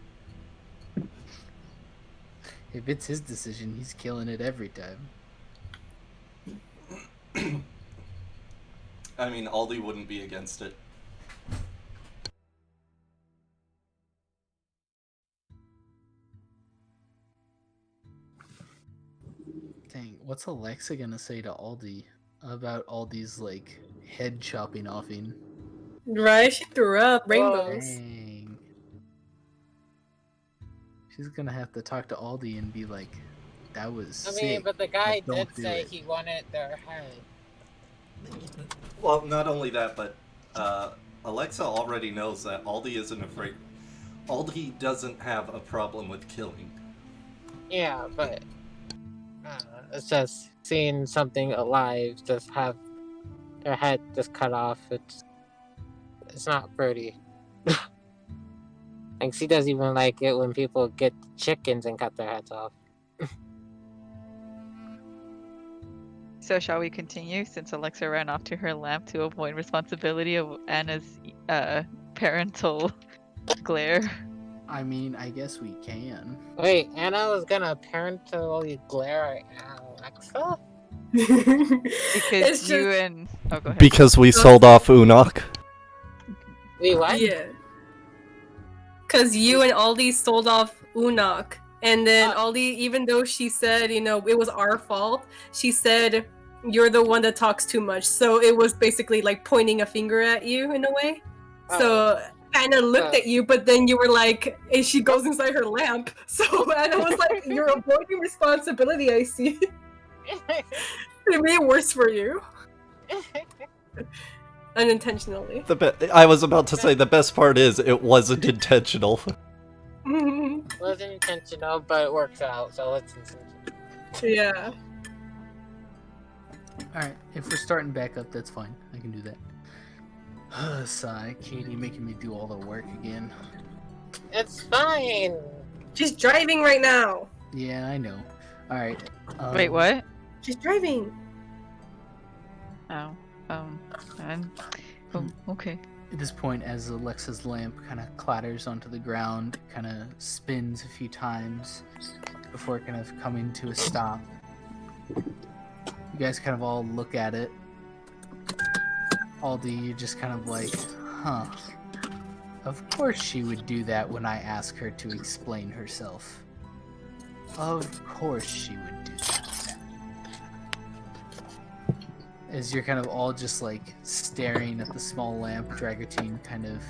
If it's his decision, he's killing it every time. I mean, Aldi wouldn't be against it. Dang, what's Alexa gonna say to Aldi about Aldi's like head chopping offing? Right? She threw up rainbows. Dang. She's gonna have to talk to Aldi and be like, "That was I sick. mean, but the guy but don't did do say it." he wanted their head. Well, not only that, but Alexa already knows that Aldi isn't afraid. Aldi doesn't have a problem with killing. Yeah, but it's just seeing something alive just have their head just cut off. It's not pretty. Like she doesn't even like it when people get chickens and cut their heads off. So shall we continue, since Alexa ran off to her lamp to avoid responsibility of Anna's parental glare? I mean, I guess we can. Wait, Anna was gonna parentally glare at Alexa? Because It's you just and oh, go ahead. Because we sold off Unok. Wait, what? yeah. Cause you and Aldi sold off Unok, and then Aldi, even though she said, you know, it was our fault, she said you're the one that talks too much. So it was basically like pointing a finger at you in a way. So Anna looked at you, but then you were like, and she goes inside her lamp. So Anna was like, "You're avoiding responsibility, I see." It made it worse for you. Unintentionally. I was about to say the best part is it wasn't intentional. It wasn't intentional, but it works out, so it's intentional. Yeah. Alright, if we're starting back up, that's fine. I can do that. Sigh, Katie making me do all the work again. It's fine. She's driving right now. Yeah, I know. Alright. Wait, what? She's driving. Oh, okay. At this point, as Alexa's lamp kind of clatters onto the ground, kind of spins a few times before kind of coming to a stop. You guys kind of all look at it. Aldi, you're just kind of like, huh. Of course she would do that when I ask her to explain herself. Of course she would do that. As you're kind of all just like staring at the small lamp, Dragotine kind of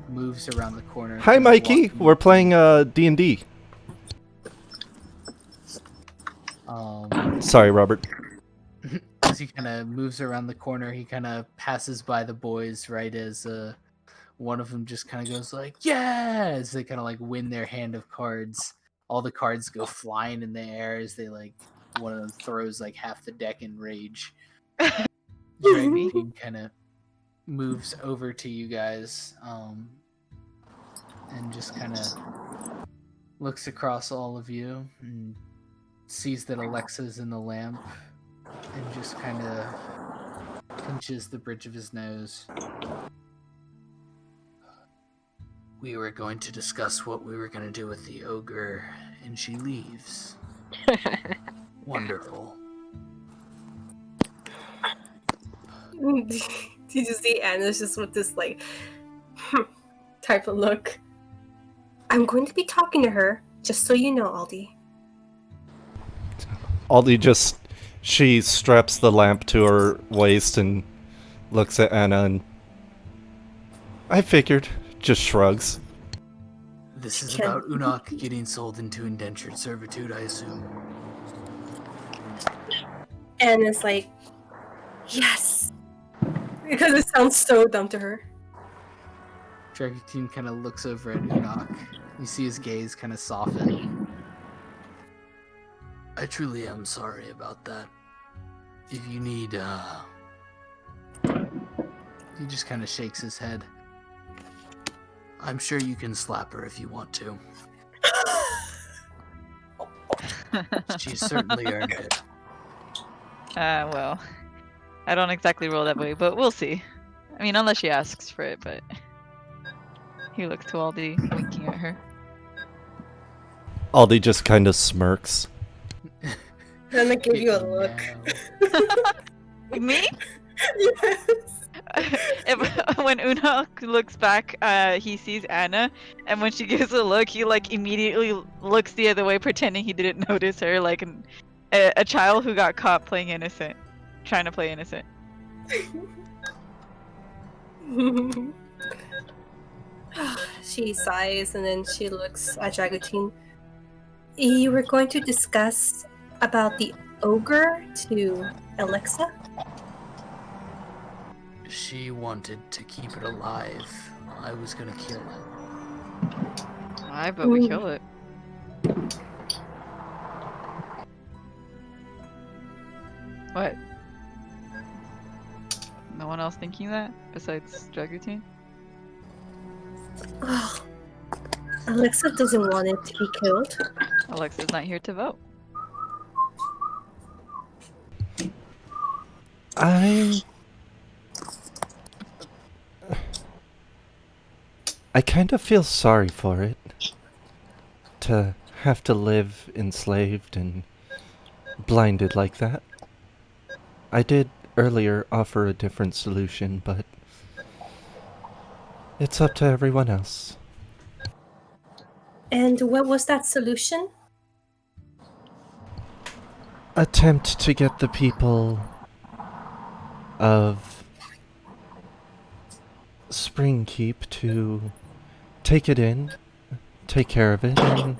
moves around the corner. Hi, Mikey. We're playing D&D. Sorry, Robert. As he kind of moves around the corner, he kind of passes by the boys right as one of them just kind of goes like, "Yeah!" As they kind of like win their hand of cards. All the cards go flying in the air as they like, one of them throws like half the deck in rage. Dragon kind of moves over to you guys and just kind of looks across all of you and sees that Alexa's in the lamp and just kind of pinches the bridge of his nose. We were going to discuss what we were going to do with the ogre, and she leaves. Wonderful. Did you see Anna's just with this like type of look? I'm going to be talking to her, just so you know, Aldi. Aldi she straps the lamp to her waist and looks at Anna and I figured, just shrugs. This is about Unok getting sold into indentured servitude, I assume. Anna's like, yes! Because it sounds so dumb to her. Dragotine kind of looks over at Unok. You see his gaze kind of soften. I truly am sorry about that. If you need, He just kind of shakes his head. I'm sure you can slap her if you want to. She's certainly earned it. Well, I don't exactly roll that way, but we'll see. I mean, unless she asks for it, but... He looks to Aldi, winking at her. Aldi just kind of smirks. I'm gonna give you a look. Me? Yes. When Unok looks back, he sees Anna, and when she gives a look, he like immediately looks the other way, pretending he didn't notice her, like a child who got caught playing innocent, trying to play innocent. She sighs and then she looks at Dragotine. You were going to discuss about the ogre to Alexa? She wanted to keep it alive. I was gonna kill it. I bet we kill it. What? No one else thinking that besides Dragotine? Oh, Alexa doesn't want it to be killed. Alexa's not here to vote. I kind of feel sorry for it. To have to live enslaved and blinded like that. I did earlier offer a different solution, but it's up to everyone else. And what was that solution? Attempt to get the people of Spring Keep to take it in, take care of it, and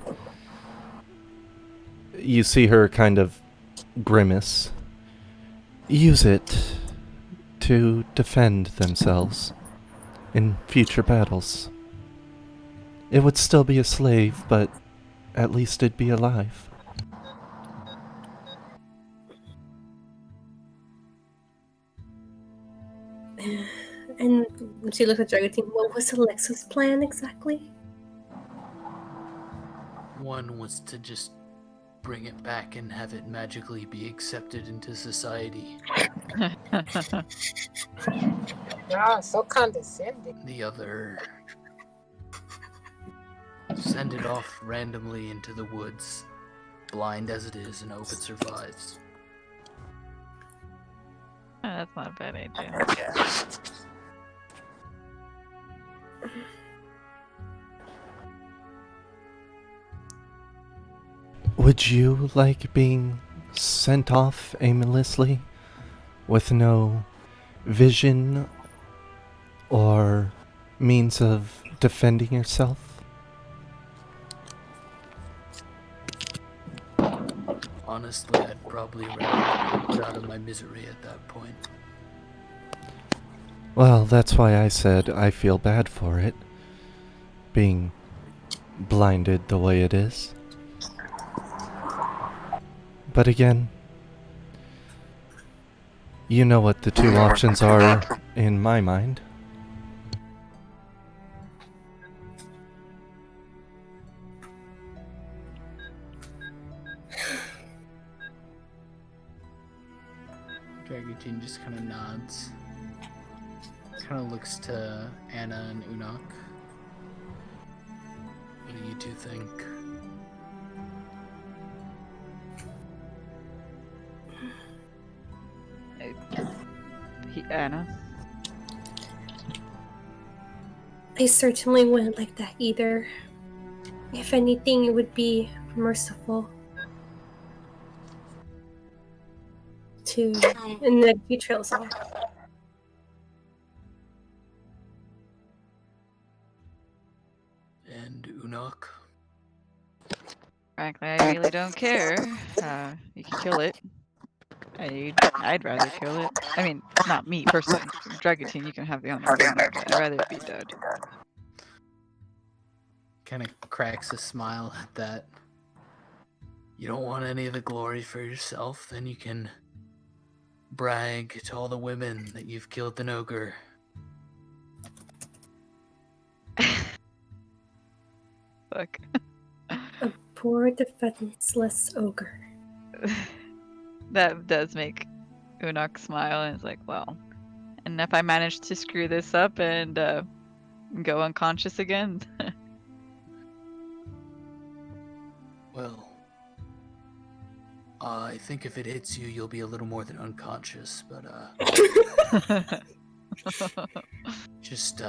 you see her kind of grimace. Use it to defend themselves in future battles. It would still be a slave, but at least it'd be alive. And she looked at Dragon Team. What was Alexa's plan exactly? One was to just bring it back and have it magically be accepted into society. Ah, so condescending. The other, send it off randomly into the woods, blind as it is, and hope it survives. Oh, that's not a bad idea. Would you like being sent off aimlessly with no vision or means of defending yourself? Honestly, I'd probably rather be put out of my misery at that point. Well, that's why I said I feel bad for it. Being blinded the way it is. But again, you know what the two options are in my mind. Dragutin just kind of nods. Kind of looks to Anna and Unok. What do you two think? Anna? I certainly wouldn't like that either. If anything, it would be merciful to. And then he trails off. And Unok? Frankly, I really don't care. You can kill it. I'd rather kill it. I mean, not me personally. Dragutin, you can have the honor of doing it, but I'd rather it be dead. Kind of cracks a smile at that. You don't want any of the glory for yourself, then you can brag to all the women that you've killed an ogre. Fuck. A poor defenseless ogre. That does make Unok smile, and it's like, well, and if I manage to screw this up and go unconscious again? Well, I think if it hits you, you'll be a little more than unconscious, but just,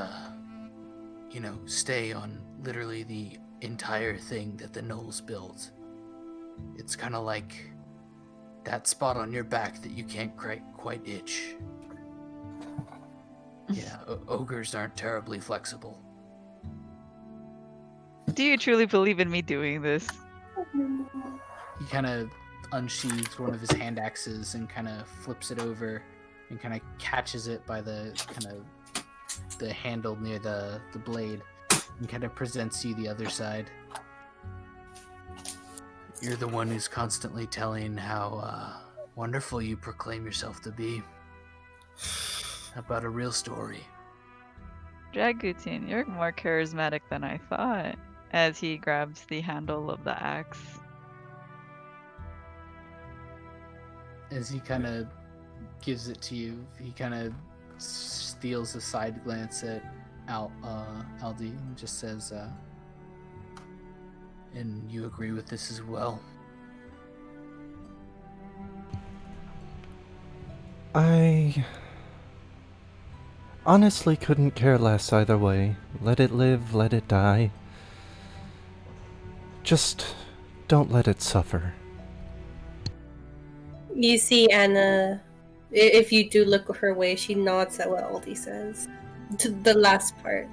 stay on literally the entire thing that the Knolls built. It's kind of like that spot on your back that you can't quite itch. Yeah, ogres aren't terribly flexible. Do you truly believe in me doing this? He kind of unsheathes one of his hand axes and kind of flips it over and kind of catches it by the handle near the blade and kind of presents you the other side. You're the one who's constantly telling how wonderful you proclaim yourself to be. How about a real story? Dragutin, you're more charismatic than I thought, as he grabs the handle of the axe. As he kind of gives it to you. He kind of steals a side glance at Aldi and just says, "And you agree with this as well?" I honestly couldn't care less either way. Let it live, let it die. Just don't let it suffer. You see Anna, if you do look her way, she nods at what Aldi says. To the last part.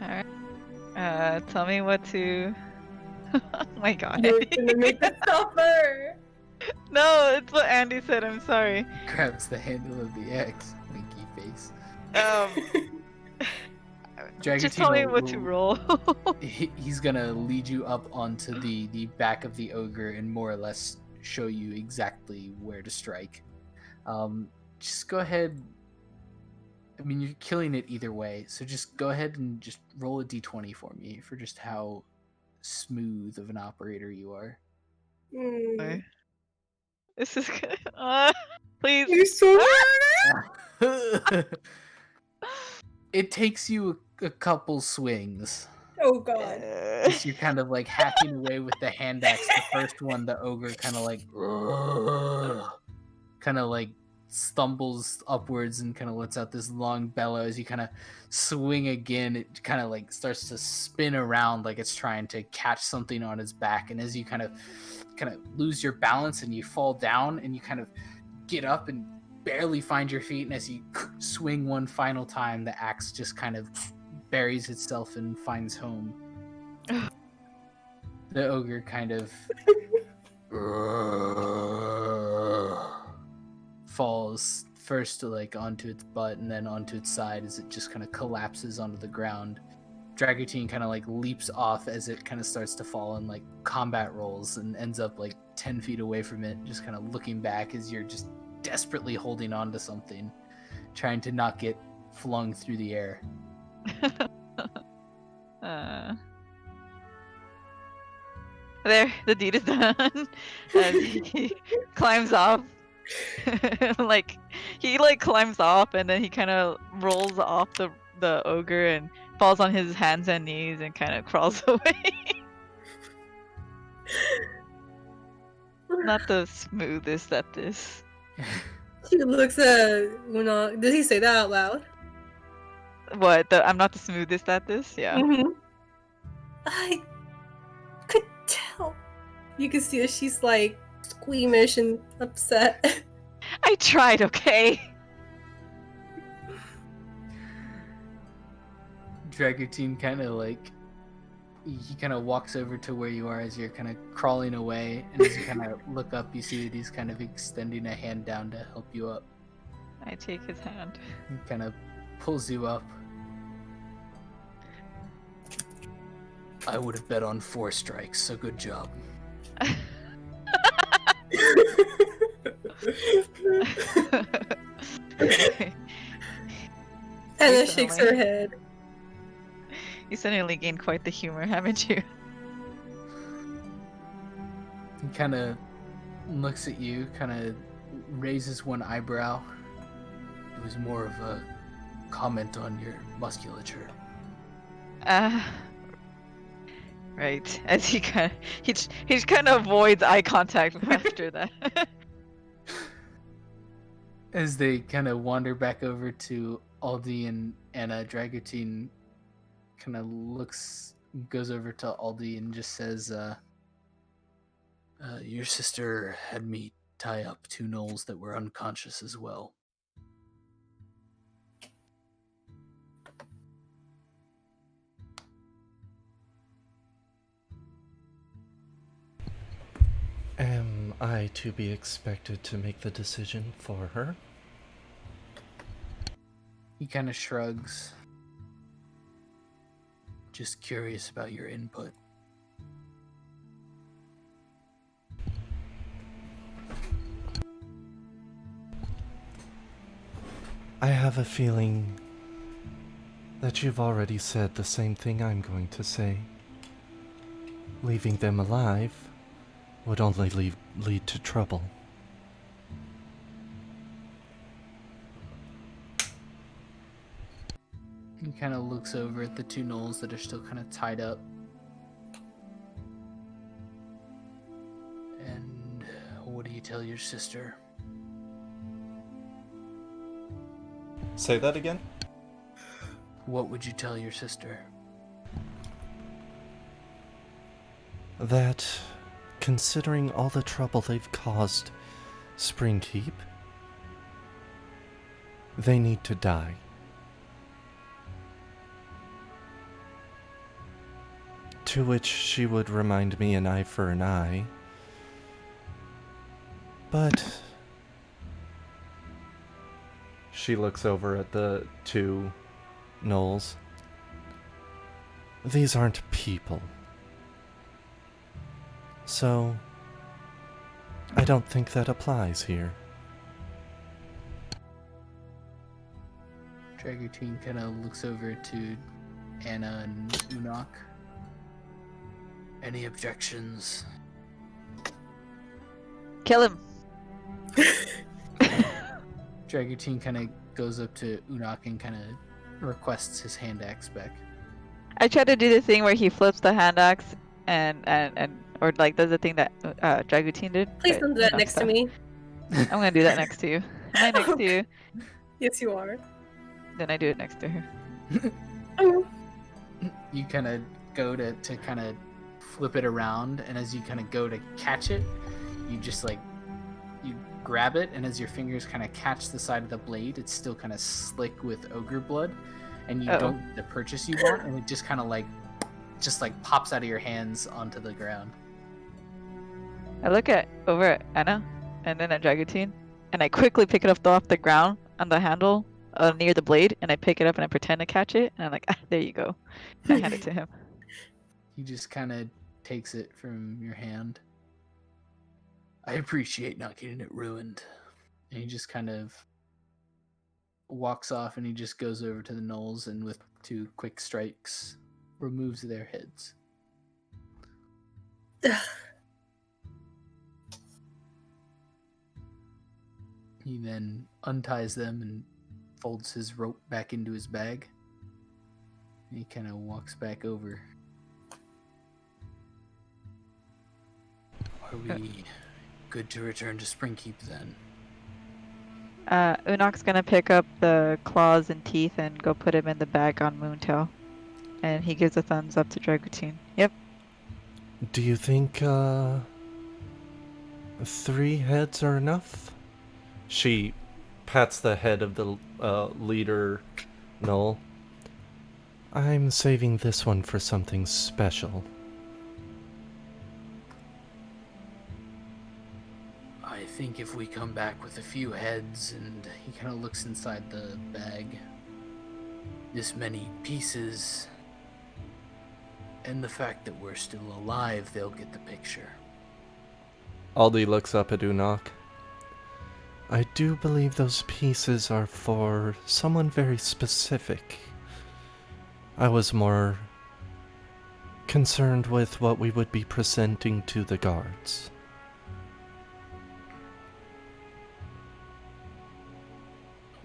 Alright. Tell me what to. Oh my god. You're Andy. gonna make us suffer! No, it's what Andy said. I'm sorry. Grabs the handle of the X, winky face. Just tell me Dragatino what to roll. He's gonna lead you up onto the back of the ogre and more or less show you exactly where to strike. Just go ahead. I mean, you're killing it either way, so just go ahead and just roll a d20 for me for just how smooth of an operator you are. Mm. This is good. Please. You're so It takes you a couple swings. Oh god. Just you're kind of like hacking away with the hand axe. The first one, the ogre kind of like stumbles upwards and kind of lets out this long bellow. As you kind of swing again, it kind of like starts to spin around like it's trying to catch something on its back. And as you kind of lose your balance and you fall down and you kind of get up and barely find your feet, and as you swing one final time, the axe just kind of buries itself and finds home. The ogre kind of falls first like onto its butt and then onto its side as it just kind of collapses onto the ground. Dragotine kind of like leaps off as it kind of starts to fall in like combat rolls and ends up like 10 feet away from it, just kind of looking back as you're just desperately holding on to something, trying to not get flung through the air. There, the deed is done. As he climbs off. Like he climbs off and then he kind of rolls off the ogre and falls on his hands and knees and kind of crawls away. Not the smoothest at this. She looks at Una. Did he say that out loud? What? I'm not the smoothest at this? Yeah. Mm-hmm. I could tell. You can see that she's like squeamish and upset. I tried, okay? Dragotine kind of like, he kind of walks over to where you are as you're kind of crawling away, and as you kind of look up, you see that he's kind of extending a hand down to help you up. I take his hand. He kind of pulls you up. I would have bet on 4 strikes, so good job. Anna shakes her head. You suddenly gained quite the humor, haven't you? He kind of looks at you, kind of raises one eyebrow. It was more of a comment on your musculature. Right. As he kind of avoids eye contact after that. As they kind of wander back over to Aldi and Anna, Dragotine kind of goes over to Aldi and just says, your sister had me tie up 2 gnolls that were unconscious as well. Am I to be expected to make the decision for her? He kind of shrugs. Just curious about your input. I have a feeling that you've already said the same thing I'm going to say. Leaving them alive would only lead to trouble. He kind of looks over at the two gnolls that are still kind of tied up. And what do you tell your sister? Say that again? What would you tell your sister? That, considering all the trouble they've caused Springkeep, they need to die. To which she would remind me an eye for an eye. But she looks over at the two gnolls. These aren't people. So, I don't think that applies here. Dragoutine kind of looks over to Anna and Unok. Any objections? Kill him. Dragoutine kind of goes up to Unok and kind of requests his hand axe back. I try to do the thing where he flips the hand axe and or like does the thing that Dragoutine did. Please but don't do that Unok next to stopped. me. I'm gonna do that next to you. Am I next to you? Yes, you are. Then I do it next to her. You kind of go to kind of flip it around, and as you kind of go to catch it, you just like you grab it, and as your fingers kind of catch the side of the blade, it's still kind of slick with ogre blood, and you don't get the purchase you want, and it just kind of like pops out of your hands onto the ground. I look over at Anna and then at Dragoutine, and I quickly pick it up off the ground on the handle near the blade, and I pick it up and I pretend to catch it, and I'm like, there you go. And I hand it to him. He just kind of takes it from your hand. I appreciate not getting it ruined. And he just kind of walks off, and he just goes over to the gnolls and with 2 quick strikes removes their heads. He then unties them and folds his rope back into his bag. And he kind of walks back over. Are we good to return to Springkeep then? Unok's gonna pick up the claws and teeth and go put him in the bag on Moontail. And he gives a thumbs up to Dragoutine. Yep. Do you think, 3 heads are enough? She pats the head of the leader, Noel. I'm saving this one for something special. I think if we come back with a few heads, and he kind of looks inside the bag, this many pieces, and the fact that we're still alive, they'll get the picture. Aldi looks up at Unok. I do believe those pieces are for someone very specific. I was more concerned with what we would be presenting to the guards.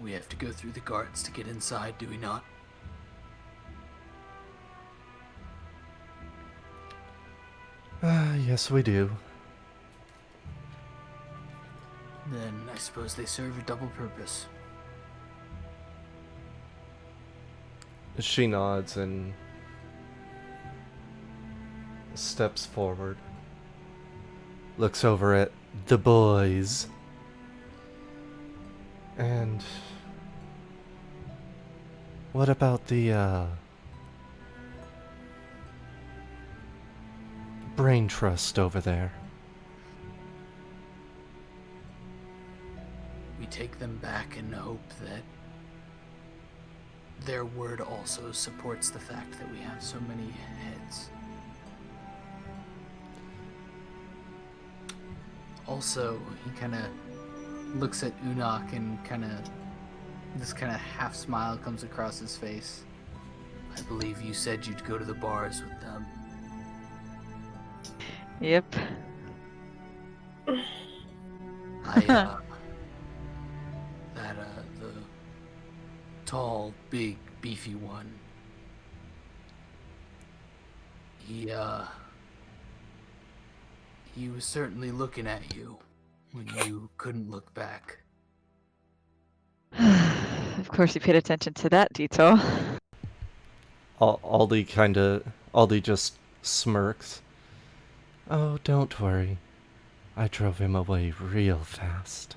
We have to go through the guards to get inside, do we not? Yes, we do. Then I suppose they serve a double purpose. She nods and steps forward. Looks over at the boys. And what about the brain trust over there? We take them back in hope that their word also supports the fact that we have so many heads. Also, he kind of looks at Unok and this kind of half smile comes across his face. I believe you said you'd go to the bars with them. Yep. The tall, big, beefy one. He was certainly looking at you when you couldn't look back. Of course, you paid attention to that detail. Aldi just smirks. Oh, don't worry. I drove him away real fast.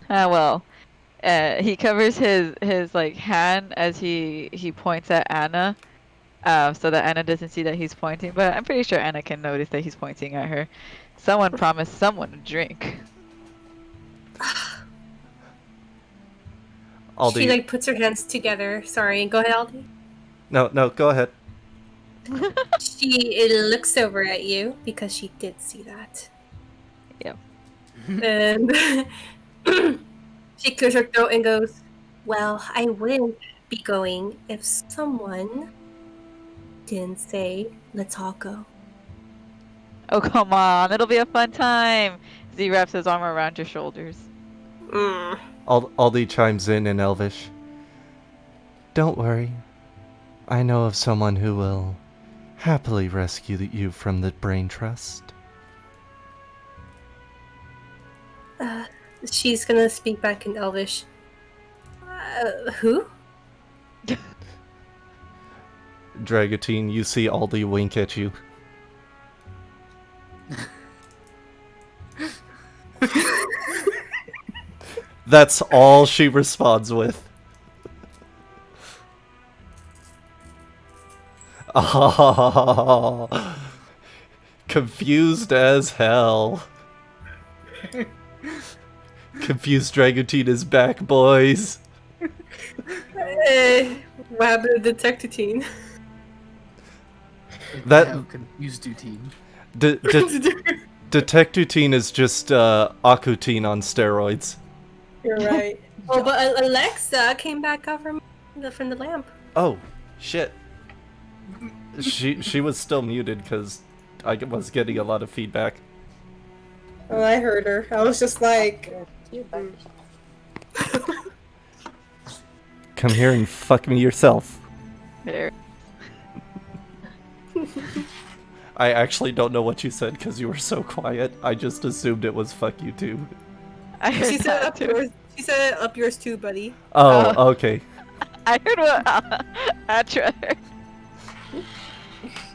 Well, he covers his like hand as he points at Anna, so that Anna doesn't see that he's pointing. But I'm pretty sure Anna can notice that he's pointing at her. Someone promised someone a drink. Aldi, She like puts her hands together. Sorry, go ahead, Aldi. no, go ahead. She looks over at you because she did see that. Yep. And she clears her throat and goes, "Well, I wouldn't be going if someone didn't say, let's all go." Oh, come on. It'll be a fun time. Z wraps his arm around your shoulders. Aldi chimes in Elvish. Don't worry. I know of someone who will happily rescue you from the brain trust. She's gonna speak back in Elvish. Who? Dragotine, you see Aldi wink at you. That's all she responds with. Oh, confused as hell. Confused Dragotine is back, boys. What happened to Detectatine? That confused Dutine. Detectutine is just Akutine on steroids. You're right. Oh, but Alexa came back up from the lamp. Oh, shit. She was still muted because I was getting a lot of feedback. Oh, I heard her. I was just like... Come here and fuck me yourself. There. I actually don't know what you said because you were so quiet. I just assumed it was fuck you too. I heard She said up yours. She said up yours too, buddy. Oh, okay. I heard what Atra heard.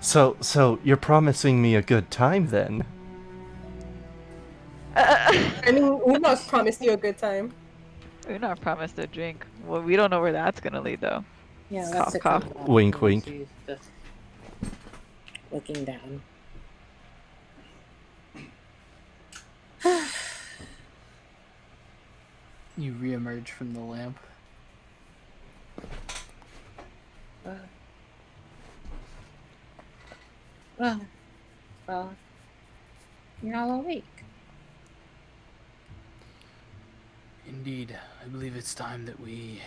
So you're promising me a good time then? I mean, Uma's promised you a good time. We're not promised a drink. Well, we don't know where that's gonna lead though. Yeah, that's cough, a cough. Wink, wink. She's just looking down. You reemerge from the lamp. Well, you're all awake. Indeed, I believe it's time that we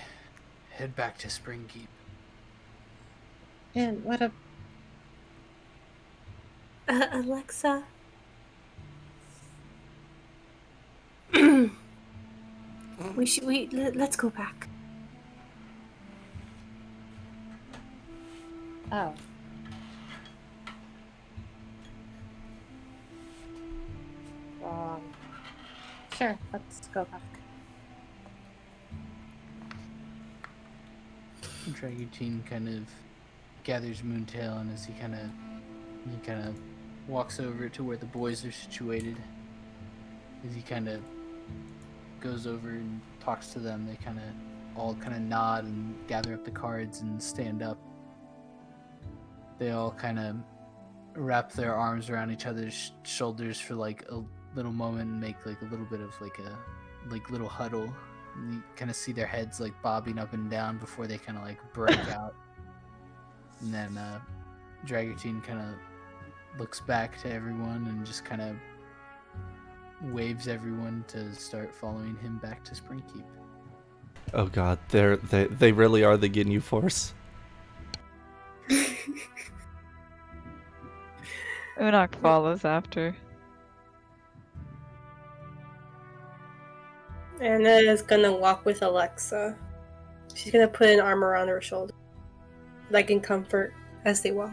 head back to Springkeep. And what a... Alexa? Let's go back. Oh. Sure, let's go back. Dragutine kind of gathers Moontail, and as he kind of walks over to where the boys are situated, as he kind of goes over and talks to them, they all nod and gather up the cards and stand up. They all kind of wrap their arms around each other's shoulders for like a little moment and make like a little bit of like a little huddle. And you kind of see their heads like bobbing up and down before they kind of like break out. And then Dragutine kind of looks back to everyone and just kind of waves everyone to start following him back to Springkeep. Oh god, they really are the Ginyu Force. Unok follows after. Anna is gonna walk with Alexa. She's gonna put an arm around her shoulder, like in comfort as they walk.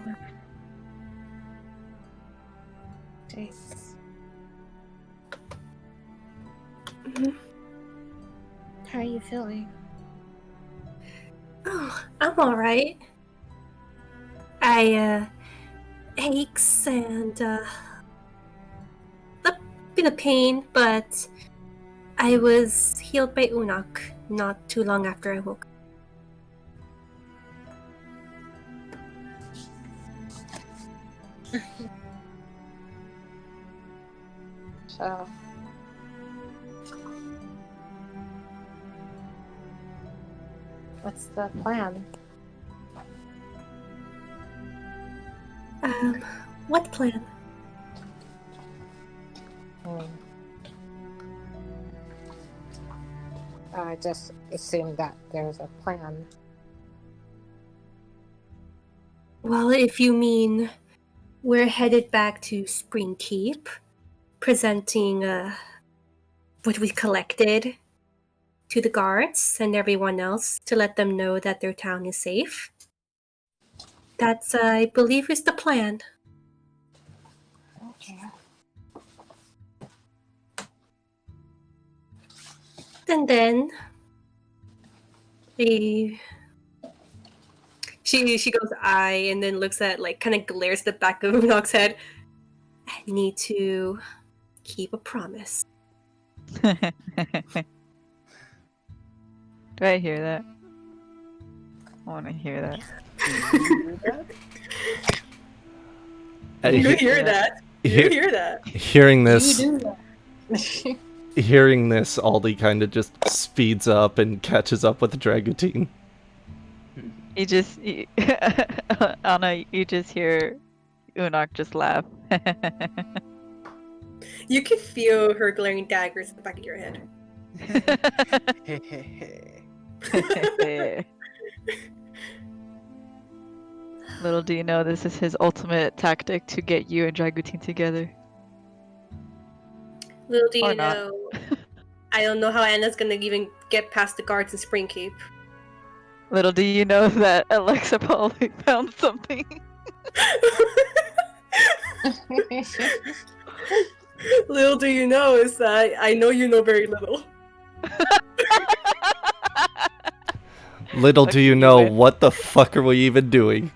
Jeez. Mhm. How are you feeling? Oh, I'm alright. I, aches and, a bit of pain, but I was healed by Unok not too long after I woke up. So, what's the plan? What plan? I just assumed that there's a plan. Well, if you mean we're headed back to Spring Keep, presenting what we collected to the guards and everyone else to let them know that their town is safe. That's, I believe, is the plan. Okay. And then she goes eye and then looks at, like, kind of glares at the back of Unok's head. I need to keep a promise. Do I hear that? I want to hear that. You hear that? You hear that? Hearing this, You do that. hearing this, Aldi kind of just speeds up and catches up with the Dragutine. Anna, you just hear Unok just laugh. You can feel her glaring daggers at the back of your head. Little do you know, this is his ultimate tactic to get you and Dragutine together. Little do Or you not. know, I don't know how Anna's gonna even get past the guards in Spring Keep. Little do you know that Alexa probably found something. Little do you know is that I know you know very little. Little do you know, what the fuck are we even doing?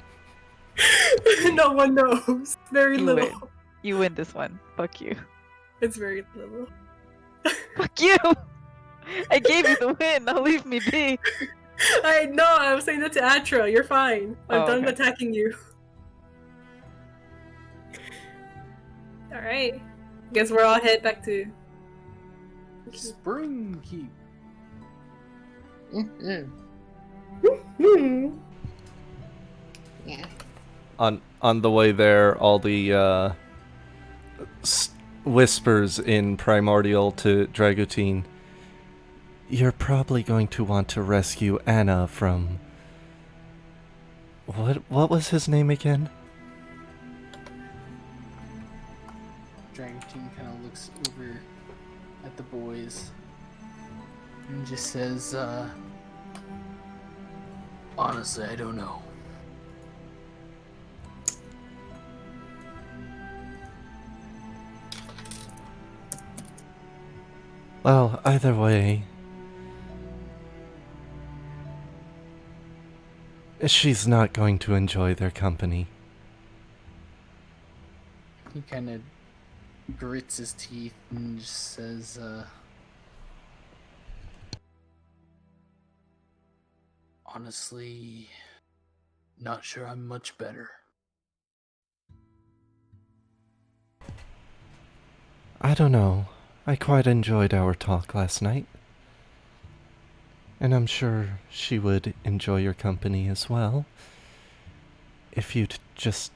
No one knows. Very You little. win. You win this one. Fuck you. It's very little. Fuck you! I gave you the win. Now leave me be. I know. I was saying that to Atra. You're fine. I'm Oh, done okay. attacking you. All right. Guess we're all head back to Spring Keep. Yeah. On the way there, Aldi whispers in Primordial to Dragutine, "You're probably going to want to rescue Anna from..." What was his name again? Dragutine kind of looks over at the boys and just says, honestly, I don't know. Well, either way, she's not going to enjoy their company. He kind of grits his teeth and just says, honestly, not sure I'm much better. I don't know. I quite enjoyed our talk last night. And I'm sure she would enjoy your company as well. If you'd just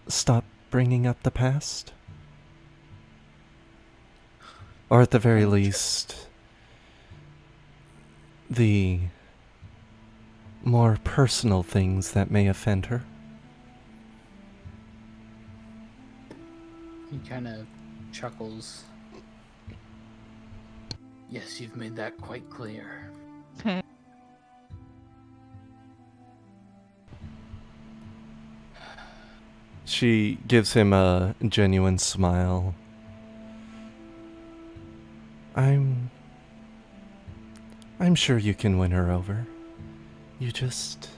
stop bringing up the past. Or at the very least, the more personal things that may offend her. He kind of chuckles. Yes, you've made that quite clear. She gives him a genuine smile. I'm sure you can win her over. You just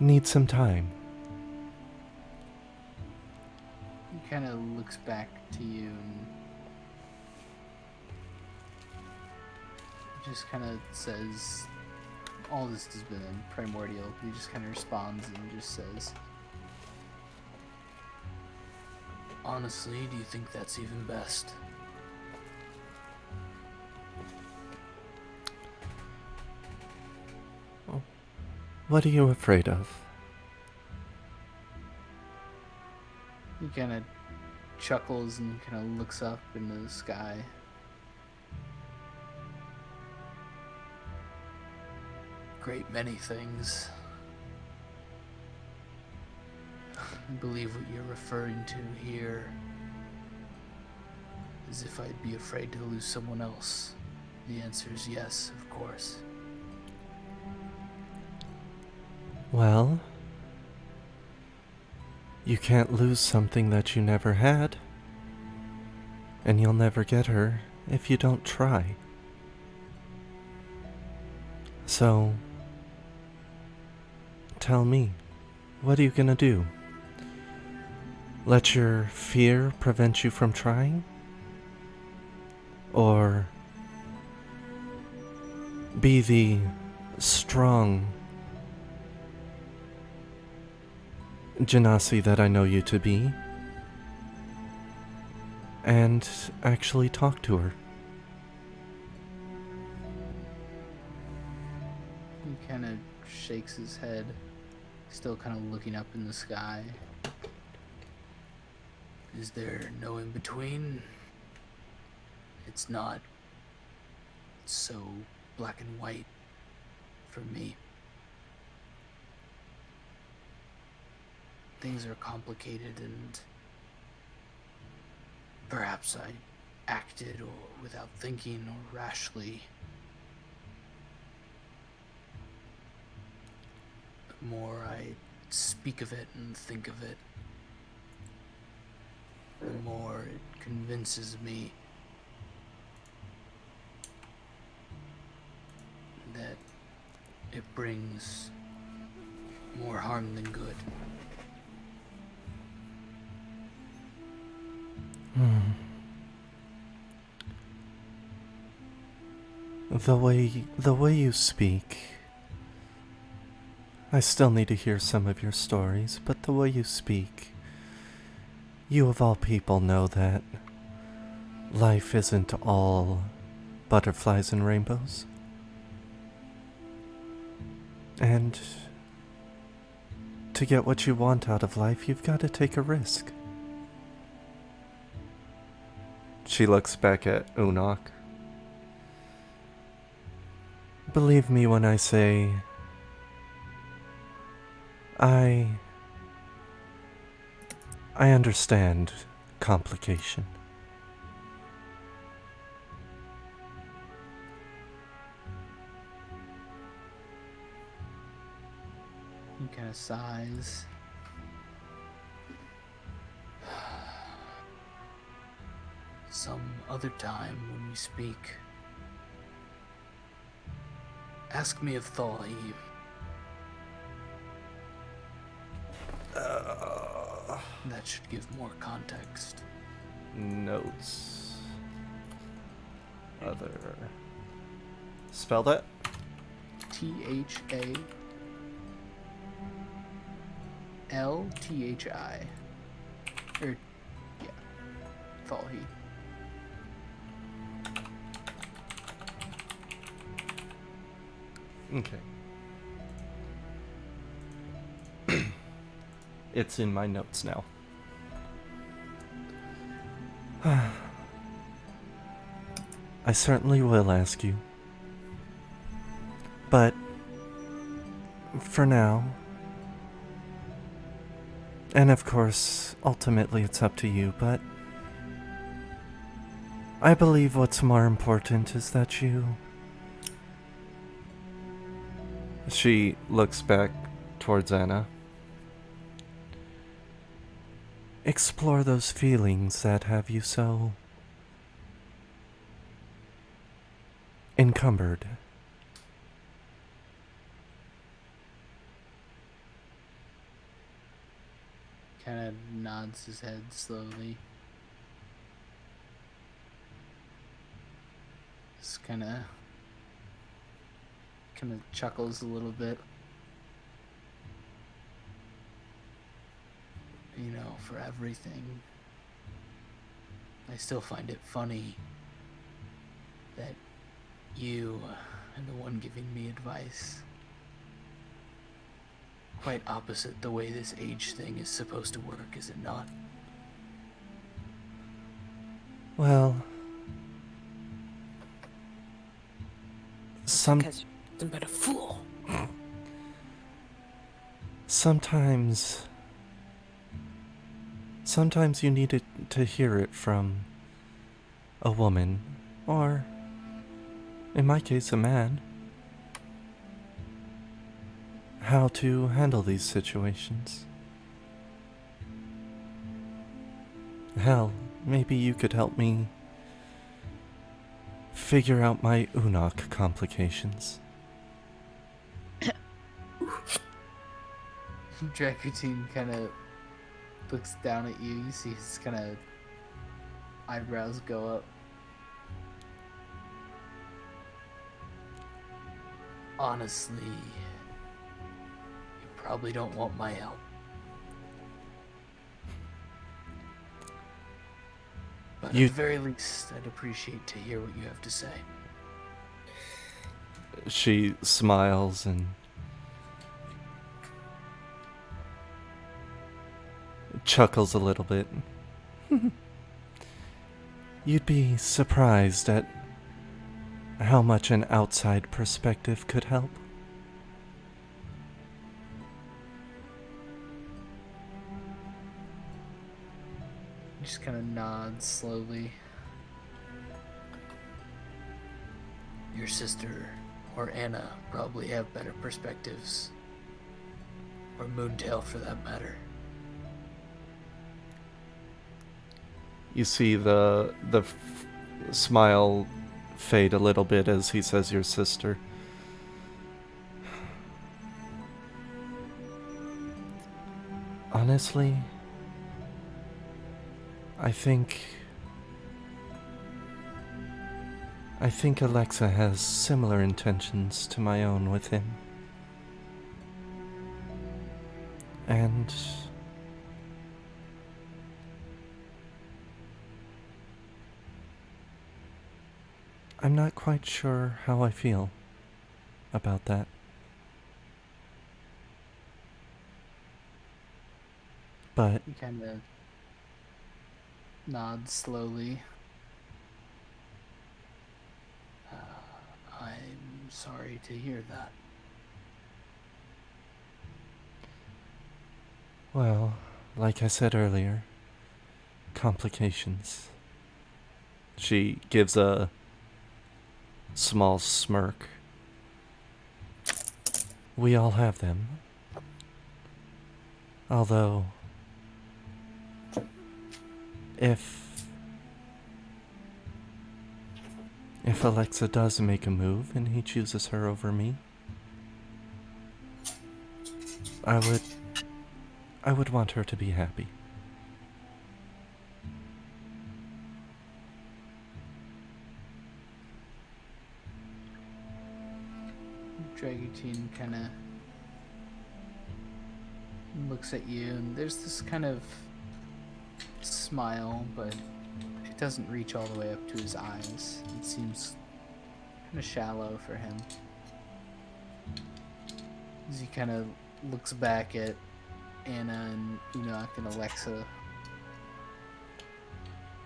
need some time. He kind of looks back to you and just kind of says, all this has been primordial. He just kind of responds and just says, honestly, do you think that's even best? What are you afraid of? He kind of chuckles and kind of looks up into the sky. Great many things. I believe what you're referring to here is if I'd be afraid to lose someone else. The answer is yes, of course. Well, you can't lose something that you never had. And you'll never get her if you don't try. So, tell me, what are you gonna do? Let your fear prevent you from trying? Or be the strong Genasi that I know you to be and actually talk to her? He kind of shakes his head, still kind of looking up in the sky. Is there no in between? It's not so black and white for me. Things are complicated and perhaps I acted or without thinking or rashly. The more I speak of it and think of it, the more it convinces me that it brings more harm than good. The way you speak, I still need to hear some of your stories, but the way you speak, you of all people know that life isn't all butterflies and rainbows. And to get what you want out of life, you've got to take a risk. She looks back at Unok. Believe me when I say I understand complication. He kind of sighs. Some other time when we speak, ask me of Thahi. That should give more context. Notes. Other. Spell that? THALTHI. Or, yeah. Thahi. Okay. It's in my notes now. I certainly will ask you. But for now, And of course, ultimately it's up to you, but I believe what's more important is that you... She looks back towards Anna. Explore those feelings that have you so encumbered. Kind of nods his head slowly. Just kind of chuckles a little bit. You know, for everything, I still find it funny that you are the one giving me advice. Quite opposite the way this age thing is supposed to work, is it not? Well, Because you're but a fool. Sometimes you need to hear it from a woman, or in my case, a man, how to handle these situations. Hell, maybe you could help me figure out my Unok complications. Dracutin kind of looks down at you. You see his kind of eyebrows go up. Honestly, you probably don't want my help. But at the very least, I'd appreciate to hear what you have to say. She smiles and chuckles a little bit. You'd be surprised at how much an outside perspective could help. He just kind of nods slowly. Your sister, or Anna, probably have better perspectives. Or Moontail, for that matter. You see the smile fade a little bit as he says your sister. Honestly, I think Alexa has similar intentions to my own with him. And I'm not quite sure how I feel about that. But He kind of nods slowly. I'm sorry to hear that. well, like I said earlier, complications. She gives a small smirk. We all have them. Although, if Alexa does make a move and he chooses her over me, I would want her to be happy. Dragutin kind of looks at you, and there's this kind of smile, but it doesn't reach all the way up to his eyes. It seems kind of shallow for him. As he kind of looks back at Anna and Unok and Alexa,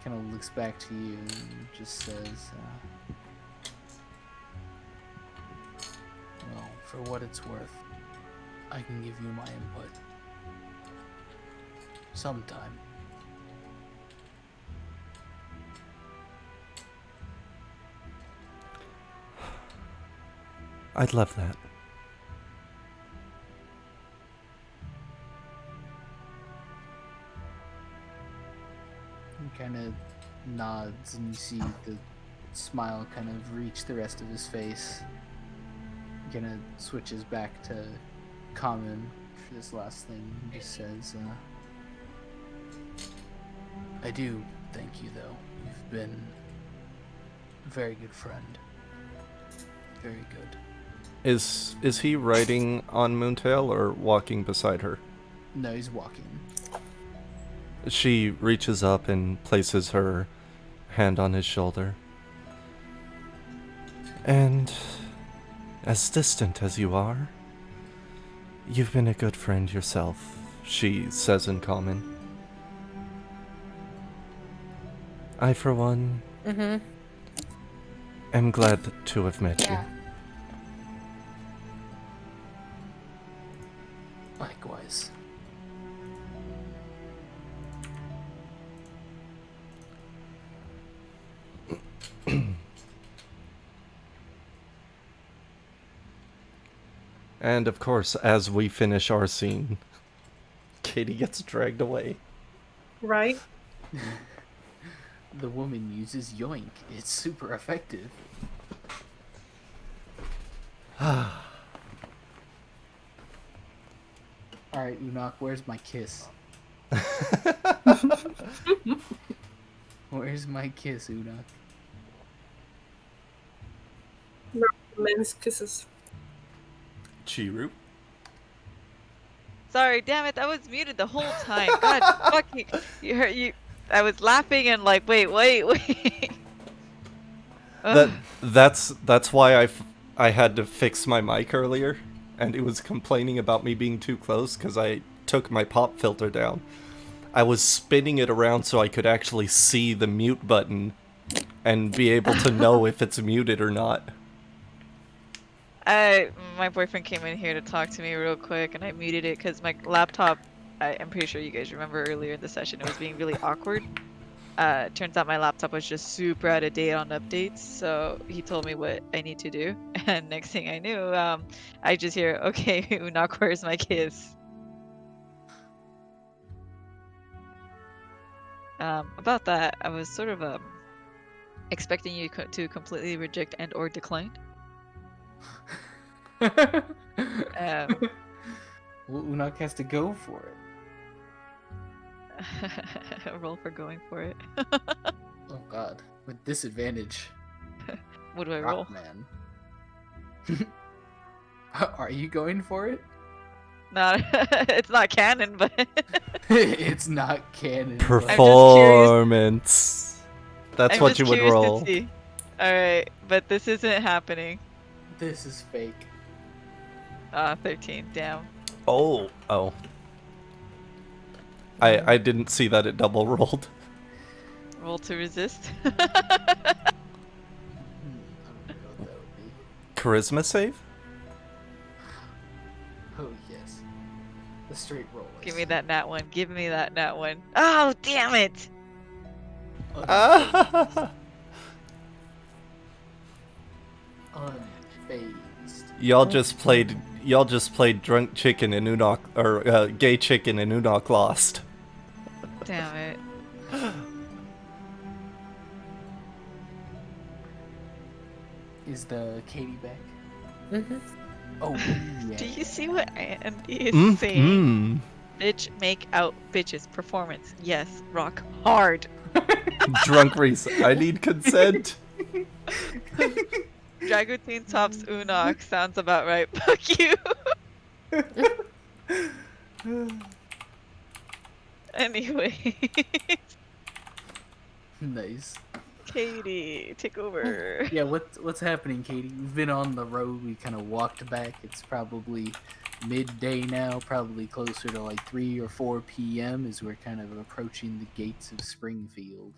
kind of looks back to you and just says, well, for what it's worth, I can give you my input. sometime. I'd love that. He kind of nods, and you see the smile kind of reach the rest of his face. He kind of switches back to common for this last thing. He just says, I do thank you, though. You've been a very good friend. Very good. Is he riding on Moontail or walking beside her? No, he's walking. She reaches up and places her hand on his shoulder. And as distant as you are, you've been a good friend yourself, she says in common. I, for one, am glad to have met you. Likewise. And of course, as we finish our scene, Katie gets dragged away. Right? The woman uses yoink. It's super effective. Alright, Unok, where's my kiss? Where's my kiss, Unok? No, men's kisses. Chiru? Sorry, damn it, I was muted the whole time. God, fucking, you. I was laughing and like, wait. That's why I had to fix my mic earlier, and it was complaining about me being too close because I took my pop filter down. I was spinning it around so I could actually see the mute button and be able to know if it's muted or not. My boyfriend came in here to talk to me real quick, and I muted it because my laptop, I'm pretty sure you guys remember earlier in the session, it was being really awkward. Turns out my laptop was just super out of date on updates, so he told me what I need to do, and next thing I knew, I just hear, okay, Unok, where's my kiss? About that, I was sort of expecting you to completely reject and or decline. Well, Unok has to go for it. Roll for going for it. Oh god, with disadvantage. What do I roll? Man. Are you going for it? No, it's not canon, but It's not canon. Performance. That's I'm what just you would curious roll. to see. All right, but this isn't happening. This is fake. 13. Damn. Oh. I didn't see that it double rolled. Roll to resist. Charisma save? Oh yes. The straight roll. Give me that nat one. Give me that nat one. Oh, damn it! Unfazed. Y'all just played drunk chicken and Unok, or gay chicken and Unok lost. Damn it. Is the Katie back? Mm-hmm. Oh, yeah. Do you see what Andy is saying? Bitch, make out bitches. Performance. Yes. Rock hard. Drunk Reese, I need consent. Dragoutine tops Unok. Sounds about right. Fuck you. Anyway. Nice. Katie, take over. Yeah, what's happening, Katie? We've been on the road. We kind of walked back. It's probably midday now, probably closer to like 3 or 4 p.m. as we're kind of approaching the gates of Springfield.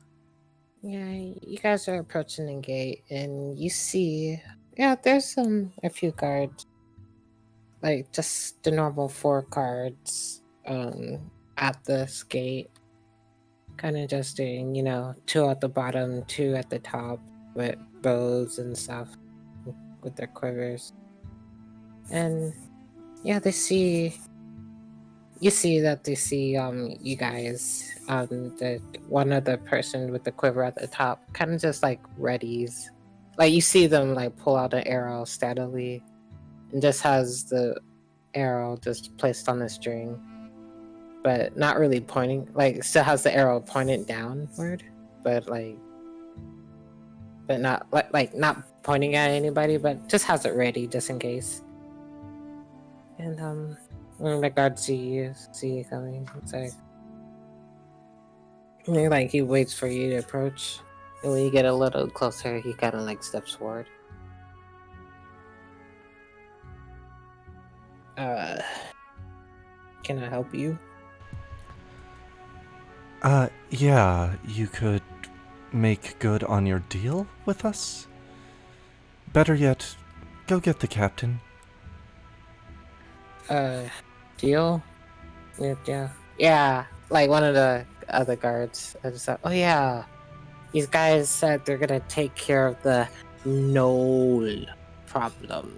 Yeah, you guys are approaching the gate, and you see, there's a few guards, like just the normal 4 guards, at this gate, kind of just doing, you know, 2 at the bottom, 2 at the top with bows and stuff with their quivers. And yeah, you see that they see you guys, the one of the person with the quiver at the top kind of just like readies, like you see them like pull out an arrow steadily and just has the arrow just placed on the string, but not really pointing, like still has the arrow pointed downward, but not like not pointing at anybody, but just has it ready just in case. And when the guard see you coming, it's like he waits for you to approach, and when you get a little closer, he kind of like steps forward. Can I help you? Yeah, you could make good on your deal with us? Better yet, go get the captain. Deal? Yeah, like one of the other guards. I just thought, oh yeah, these guys said they're gonna take care of the knoll problem.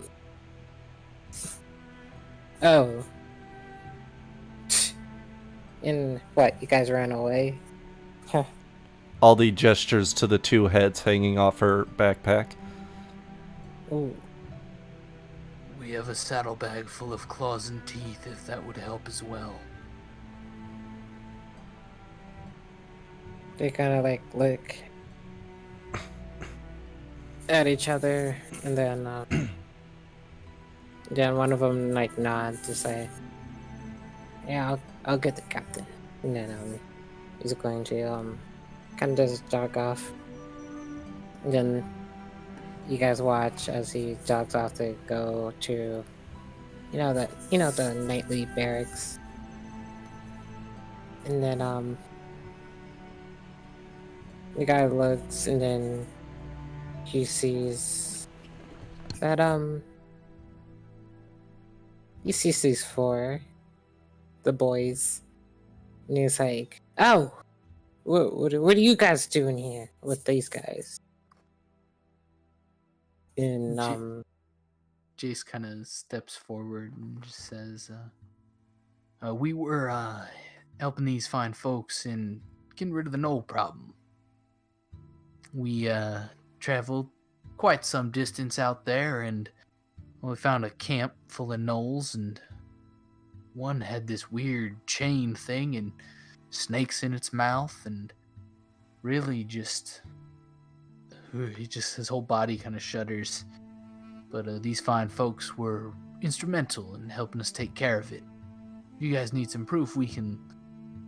Oh. And what, you guys ran away? Huh. Aldi gestures to the 2 heads hanging off her backpack. Ooh. We have a saddlebag full of claws and teeth, if that would help as well. They kind of like look at each other, and then one of them like nods to say, "Yeah, I'll get the captain." And then he's going to kind of just jog off. And then you guys watch as he jogs off to go to, the nightly barracks. And then the guy looks, and then he sees that he sees these 4, the boys, and he's like, "Oh, what are you guys doing here with these guys?" And Jace kind of steps forward and just says, we were helping these fine folks in getting rid of the knoll problem. We traveled quite some distance out there, and we found a camp full of gnolls, and one had this weird chain thing and snakes in its mouth, and really just his whole body kind of shudders. But these fine folks were instrumental in helping us take care of it. If you guys need some proof, we can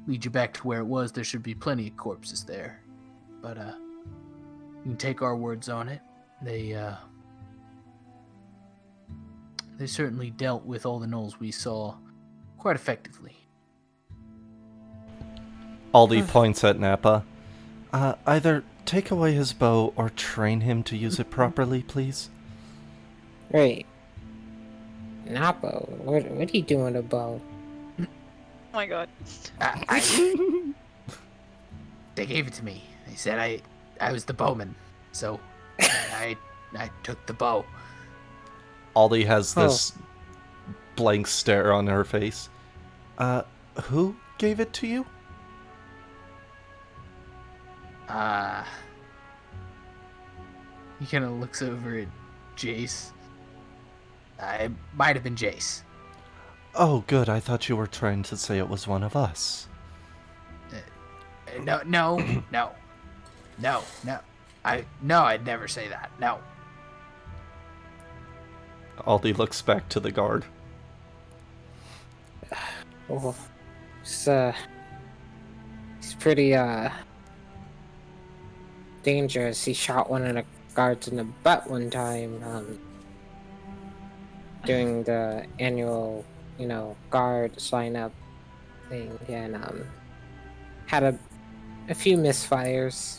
lead you back to where it was. There should be plenty of corpses there. But you can take our words on it. They certainly dealt with all the gnolls we saw quite effectively. Aldi points at Nappa. Either take away his bow or train him to use it properly, please. Wait. Nappa, what are you doing with a bow? Oh my god. They gave it to me. They said I was the bowman. So I took the bow. Aldi has this blank stare on her face. Who gave it to you? He kind of looks over at Jace. It might have been Jace. Oh, good. I thought you were trying to say it was one of us. No. I'd never say that. No. Aldi looks back to the guard. Oh, he's pretty dangerous. He shot one of the guards in the butt one time during the annual, guard sign up thing, and had a few misfires,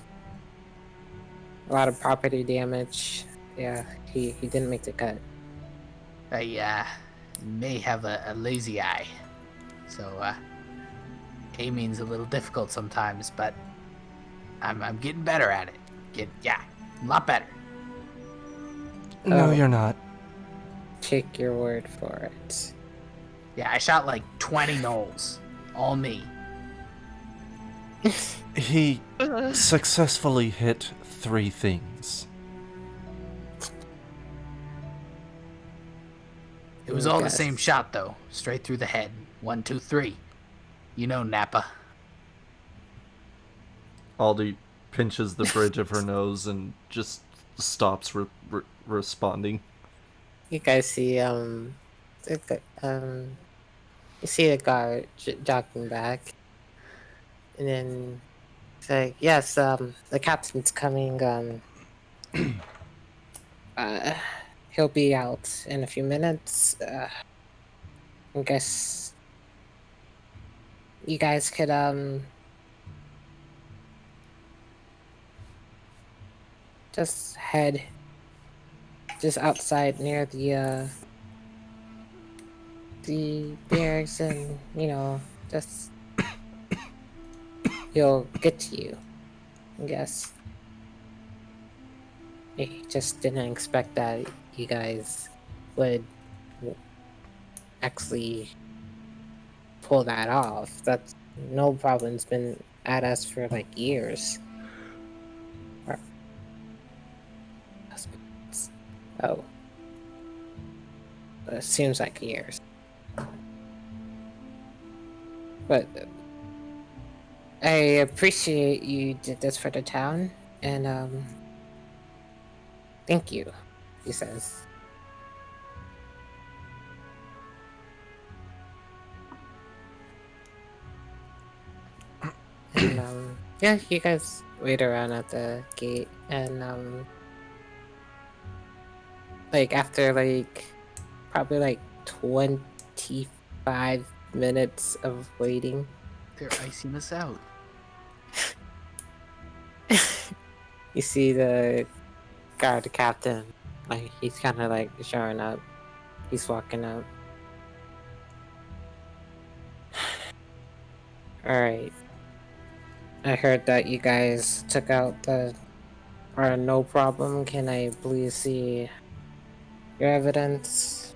a lot of property damage. Yeah, he didn't make the cut. I may have a lazy eye, so aiming's a little difficult sometimes, but I'm getting better at it. A lot better. No, Oh. you're not. Take your word for it. Yeah, I shot like 20 gnolls. All me. He successfully hit 3 things. It was all the same shot, though. Straight through the head. 1, 2, 3. You know, Nappa. Aldi pinches the bridge of her nose and just stops responding. You guys see you see the guard jogging back, and then it's like, yes, the captain's coming. He'll be out in a few minutes. I guess you guys could just head just outside near the barracks, and just he'll get to you, I guess. He just didn't expect that you guys would actually pull that off. That's no problem's been at us for like years. Oh. It seems like years. But I appreciate you did this for the town, and thank you, he says. And yeah, you guys wait around at the gate, and like after like probably like 25 minutes of waiting, They're icing us out. you see the guard captain, like he's kind of like showing up. He's walking up. Alright. I heard that you guys took out the no problem. Can I please see your evidence?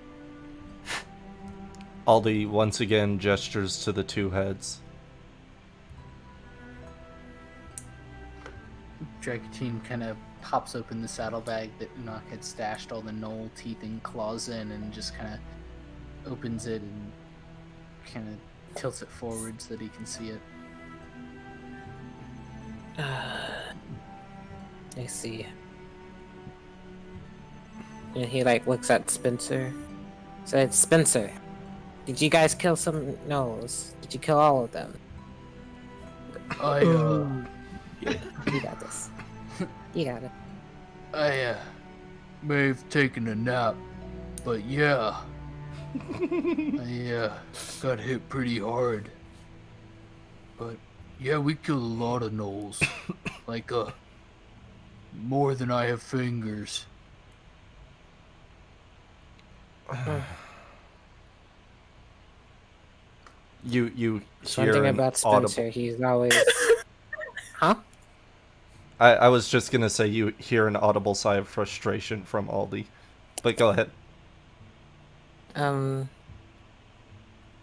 Aldi once again gestures to the 2 heads. Dracotine kind of pops open the saddlebag that Unok had stashed all the gnoll teeth and claws in, and just kind of opens it and kind of tilts it forward so that he can see it. I see. And he like looks at Spencer. Said, Spencer, did you guys kill some gnolls? Did you kill all of them? Yeah, you got this. You got it. I may have taken a nap, but yeah, I got hit pretty hard. But yeah, we killed a lot of gnolls, like more than I have fingers. You hear Something an about Spencer, audible... he's always... Huh? I was just gonna say you hear an audible sigh of frustration from Aldi. But go ahead.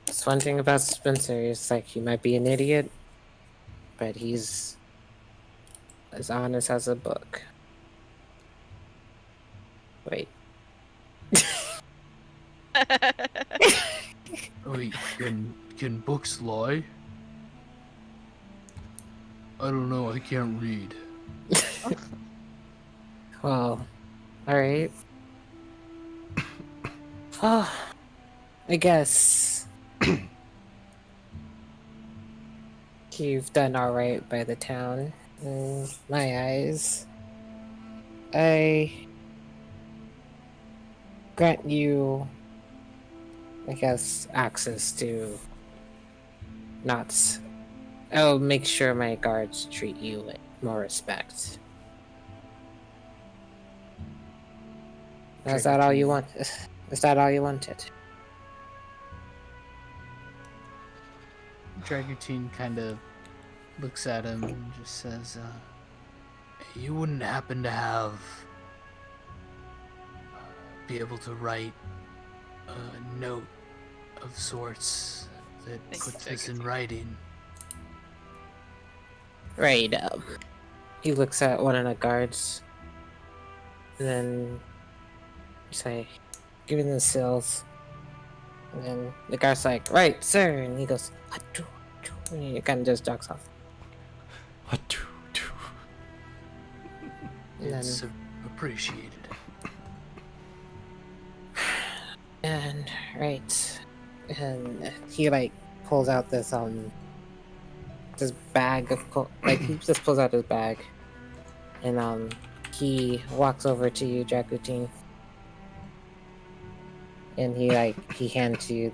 It's one thing about Spencer, is like he might be an idiot, but he's as honest as a book. Wait. Wait, can books lie? I don't know, I can't read. Well, alright. Oh, I guess you've done alright by the town, in my eyes. I grant you, I guess, access to Knots. I'll make sure my guards treat you with more respect. Is that all you want? Is that all you wanted? Dragutine kind of looks at him and just says, you wouldn't happen to be able to write a note of sorts that puts this in writing? Right. He looks at one of the guards, and then say, "Give me the seals." And then the guard's like, "Right, sir," and he goes, "Achoo, achoo," and he kind of just jogs off. Achoo, achoo. And then, It's appreciated. and right, and he like pulls out this bag of like he just pulls out his bag, and he walks over to you, Dragutine, and he hands you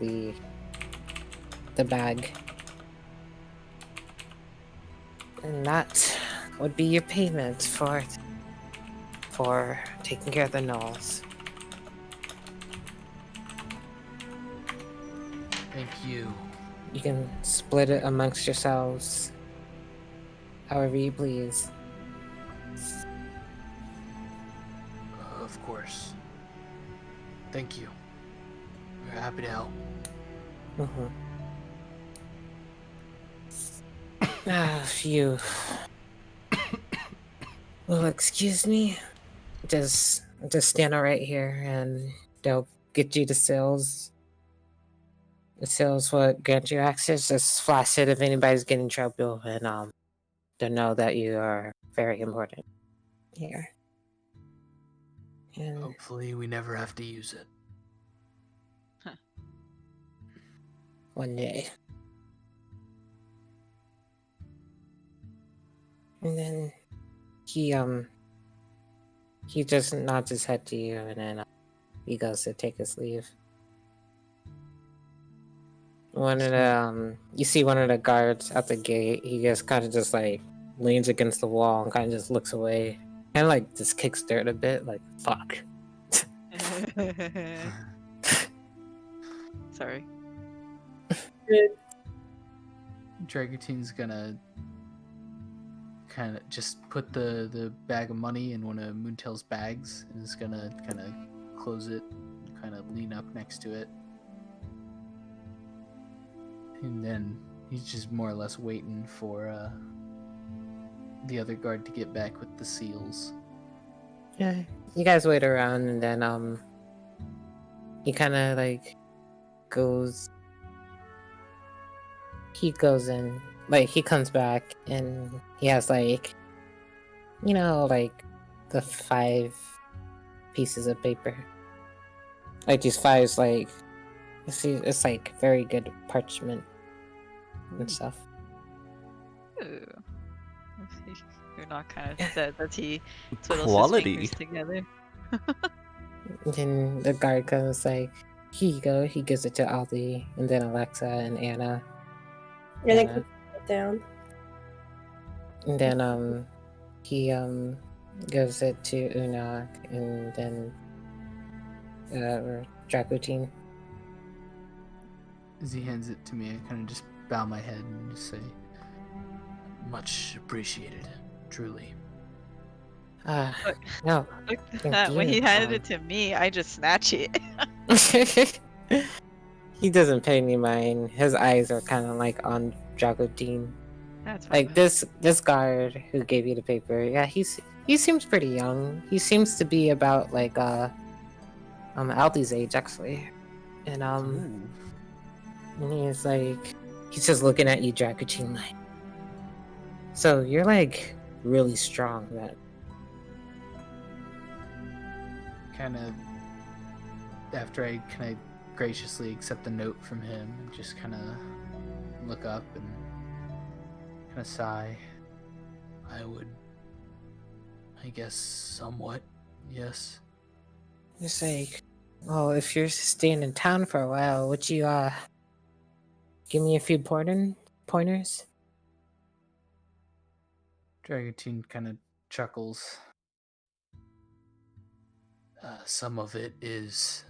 the bag, and that would be your payment for taking care of the gnolls. Thank you. You can split it amongst yourselves however you please. Of course. Thank you. We're happy to help. Mm-hmm. Phew. Well, excuse me. Just stand right here, and they'll get you the seals. The seals what grant you access. Just flash it if anybody's getting in trouble, and they'll know that you are very important here. And Hopefully we never have to use it. one day. And then he just nods his head to you, and then he goes to take his leave. One of the you see one of the guards at the gate. He just kind of just like leans against the wall and kind of just looks away, kind of like just kicks dirt a bit, like fuck. Sorry. Dragutine's gonna kind of just put the bag of money in one of Moontail's bags and is gonna kind of close it and kind of lean up next to it. And then he's just more or less waiting for the other guard to get back with the seals. Yeah, you guys wait around, and then he kind of like goes. He goes in, like he comes back, and he has like, like the 5 pieces of paper. Like these 5, like it's like very good parchment and stuff. Ooh. You're not kind of sad that he twiddles Quality. his fingers together. And then the guard goes like, "Here you go." He gives it to Ali, and then Alexa and Anna. And then put it down. And then he gives it to Unok, and then Dragutine. As he hands it to me, I kind of just bow my head and just say, "Much appreciated, truly." No. When he handed it to me, I just snatch it. He doesn't pay any mind. His eyes are kind of like on Dragutine. That's like this guard who gave you the paper. Yeah, he seems pretty young. He seems to be about like Aldi's age actually, and he's like, he's just looking at you, Dragutine, like, so you're like really strong, man. Kind of after I kind of graciously accept the note from him and just kind of look up and kind of sigh. I guess somewhat, yes. It's like, well, if you're staying in town for a while, would you give me a few pointers? Dragutine kind of chuckles. Some of it is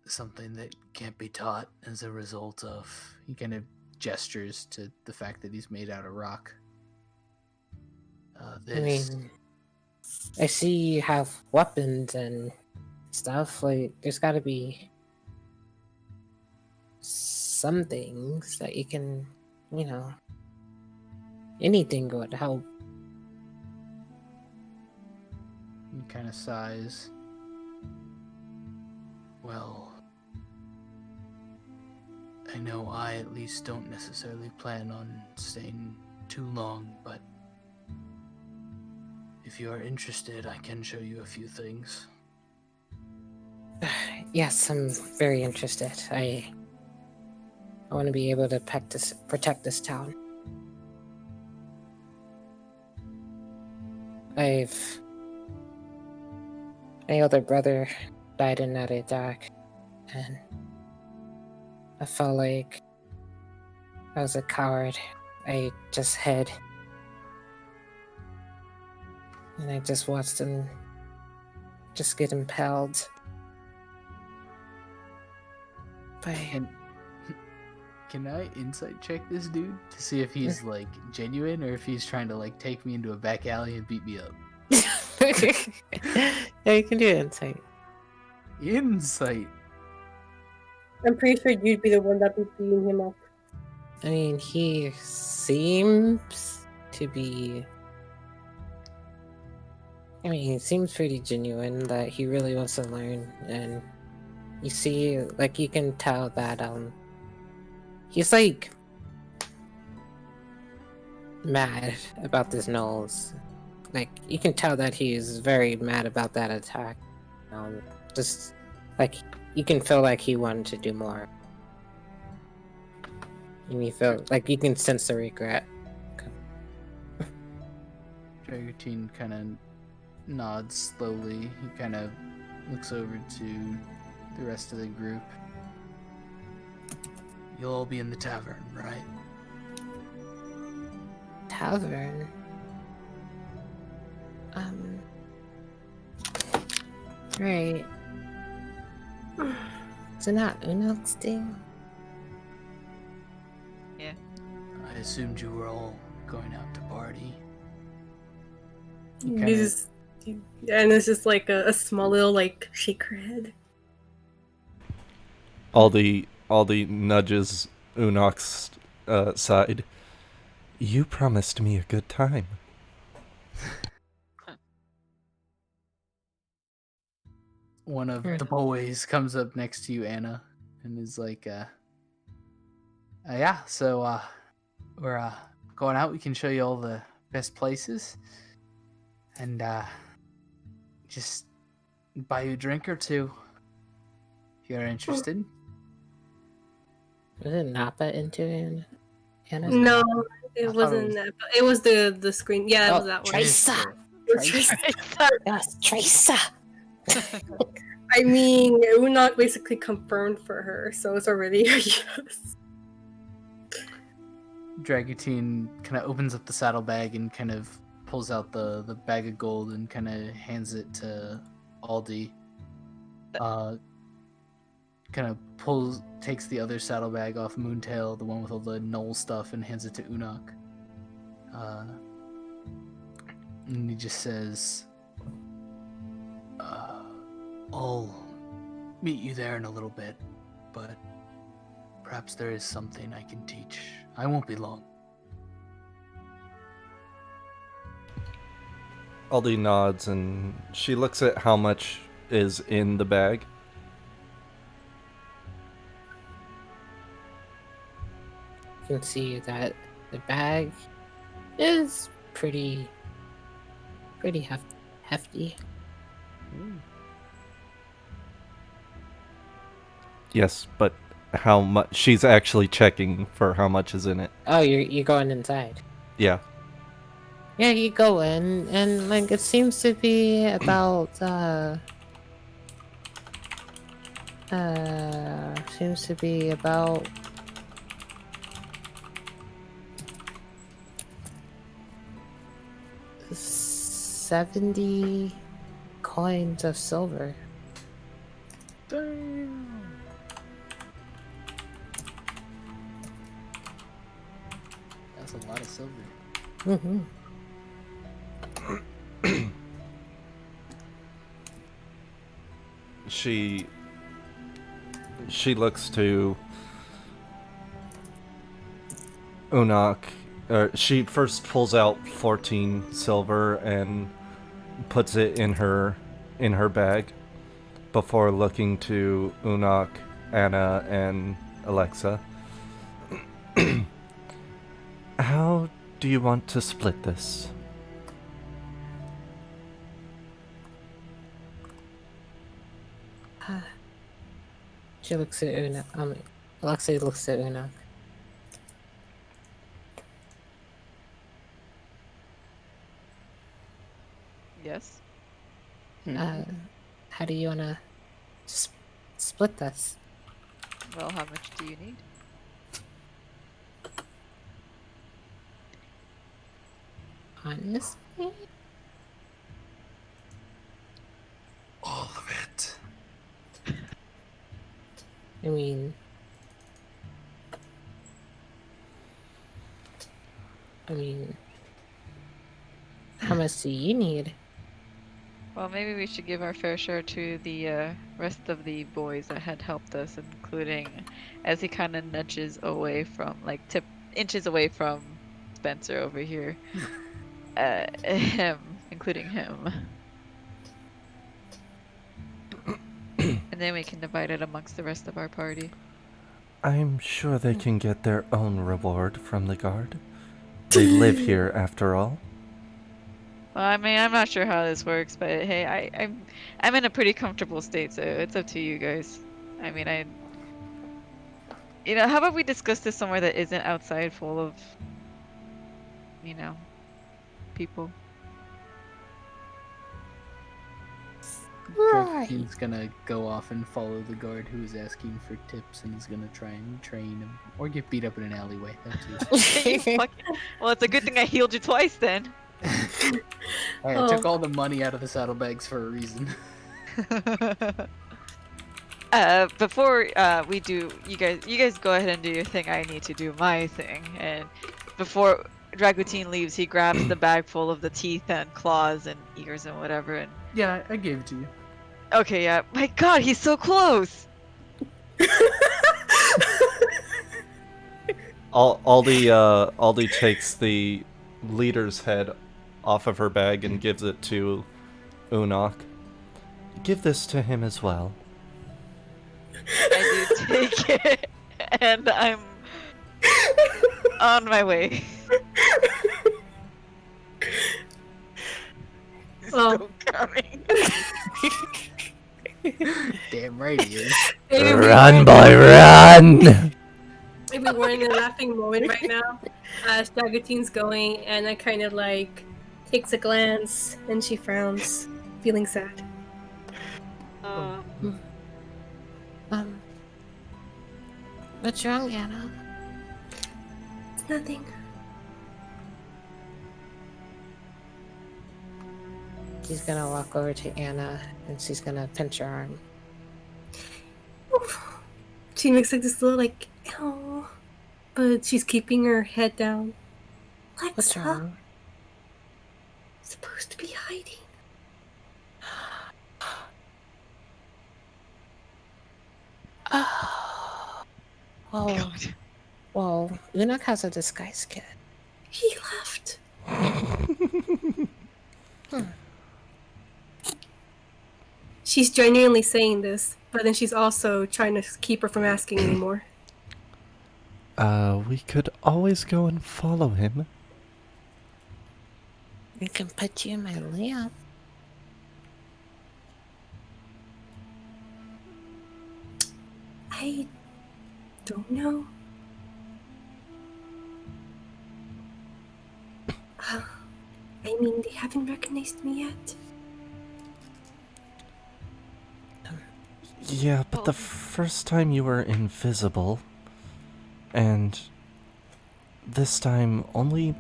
something that can't be taught as a result of. He kind of gestures to the fact that he's made out of rock. I This. mean, I see you have weapons and stuff. Like, there's got to be some things that you can, you know, anything would help. He kind of sighs. Well, I know I at least don't necessarily plan on staying too long, but if you are interested, I can show you a few things. Yes, I'm very interested. I want to be able to protect this town. My older brother died in that attack, and I felt like I was a coward. I just hid, and I just watched him just get impaled. Can I insight check this dude to see if he's like genuine or if he's trying to like take me into a back alley and beat me up? Yeah, you can do insight. Insight. I'm pretty sure you'd be the one that'd be beating him up. I mean, he seems to be. I mean, he seems pretty genuine that he really wants to learn, and you see, like, you can tell that he's like mad about this Knowles. Like, you can tell that he's very mad about that attack. Just like you can feel like he wanted to do more. And you feel like you can sense the regret. Dragotine kind of nods slowly. He kind of looks over to the rest of the group. You'll all be in the tavern, right? Tavern? Right. Isn't that Unok's thing? Yeah. I assumed you were all going out to party. And it's just like a small little like shake her head. Aldi nudges Unok's side. You promised me a good time. One of the boys comes up next to you, Anna, and is like, yeah, so we're going out. We can show you all the best places. And just buy you a drink or two if you're interested. Was it Napa into Anna? No, it wasn't that. It was the screen. Yeah, it was that one. Tracer! Yes, Tracer! I mean, Unok basically confirmed for her, so it's already a yes. Dragotine kind of opens up the saddlebag and kind of pulls out the bag of gold and kind of hands it to Aldi. Kind of takes the other saddlebag off Moontail, the one with all the Knoll stuff, and hands it to Unok. And he just says, I'll meet you there in a little bit, but perhaps there is something I can teach. I won't be long. Aldi nods and she looks at how much is in the bag. You can see that the bag is pretty hefty. Yes, but how much? She's actually checking for how much is in it. Oh, you're going inside. Yeah. Yeah, you go in, and like it seems to be about seems to be about 70 coins of silver. Damn. That's a lot of silver. Mm-hmm. She looks to Unak. She first pulls out 14 silver and puts it in her bag before looking to Unak, Anna, and Alexa. How do you want to split this? She looks at Una. Alexa looks at Una. Yes. How do you wanna split this? Well, how much do you need? Honestly, all of it. I mean, how much do you need? Well, maybe we should give our fair share to the rest of the boys that had helped us, including as he kind of nudges away from, like, inches away from Spencer over here. Including him. And then we can divide it amongst the rest of our party. I'm sure they can get their own reward from the guard. They live here after all. Well, I mean, I'm not sure how this works, but hey, I'm in a pretty comfortable state, so it's up to you guys. I mean, how about we discuss this somewhere that isn't outside full of, people? He's gonna go off and follow the guard who is asking for tips, and he's gonna try and train him, or get beat up in an alleyway. Well, it's a good thing I healed you twice then. I took all the money out of the saddlebags for a reason. Before we do, you guys go ahead and do your thing. I need to do my thing. And before Dragutin leaves, he grabs the bag full of the teeth and claws and ears and whatever. And yeah, I gave it to you. Okay, yeah. My God, he's so close. Aldi takes the leader's head off of her bag and gives it to Unak. Give this to him as well. I do take it, and I'm on my way. Well, coming. Damn right he is. Run, boy, run! Maybe we're in a laughing moment right now. Stagatin's going, and I kind of takes a glance, and she frowns, feeling sad. What's wrong, Anna? It's nothing. She's gonna walk over to Anna, and she's gonna pinch her arm. She makes this little ow, but she's keeping her head down. What's wrong? Supposed to be hiding. Well, Unak has a disguise kit. He left. She's genuinely saying this, but then she's also trying to keep her from asking anymore. We could always go and follow him. We can put you in my lamp. I don't know. I mean, they haven't recognized me yet. Yeah, but the first time you were invisible, and this time only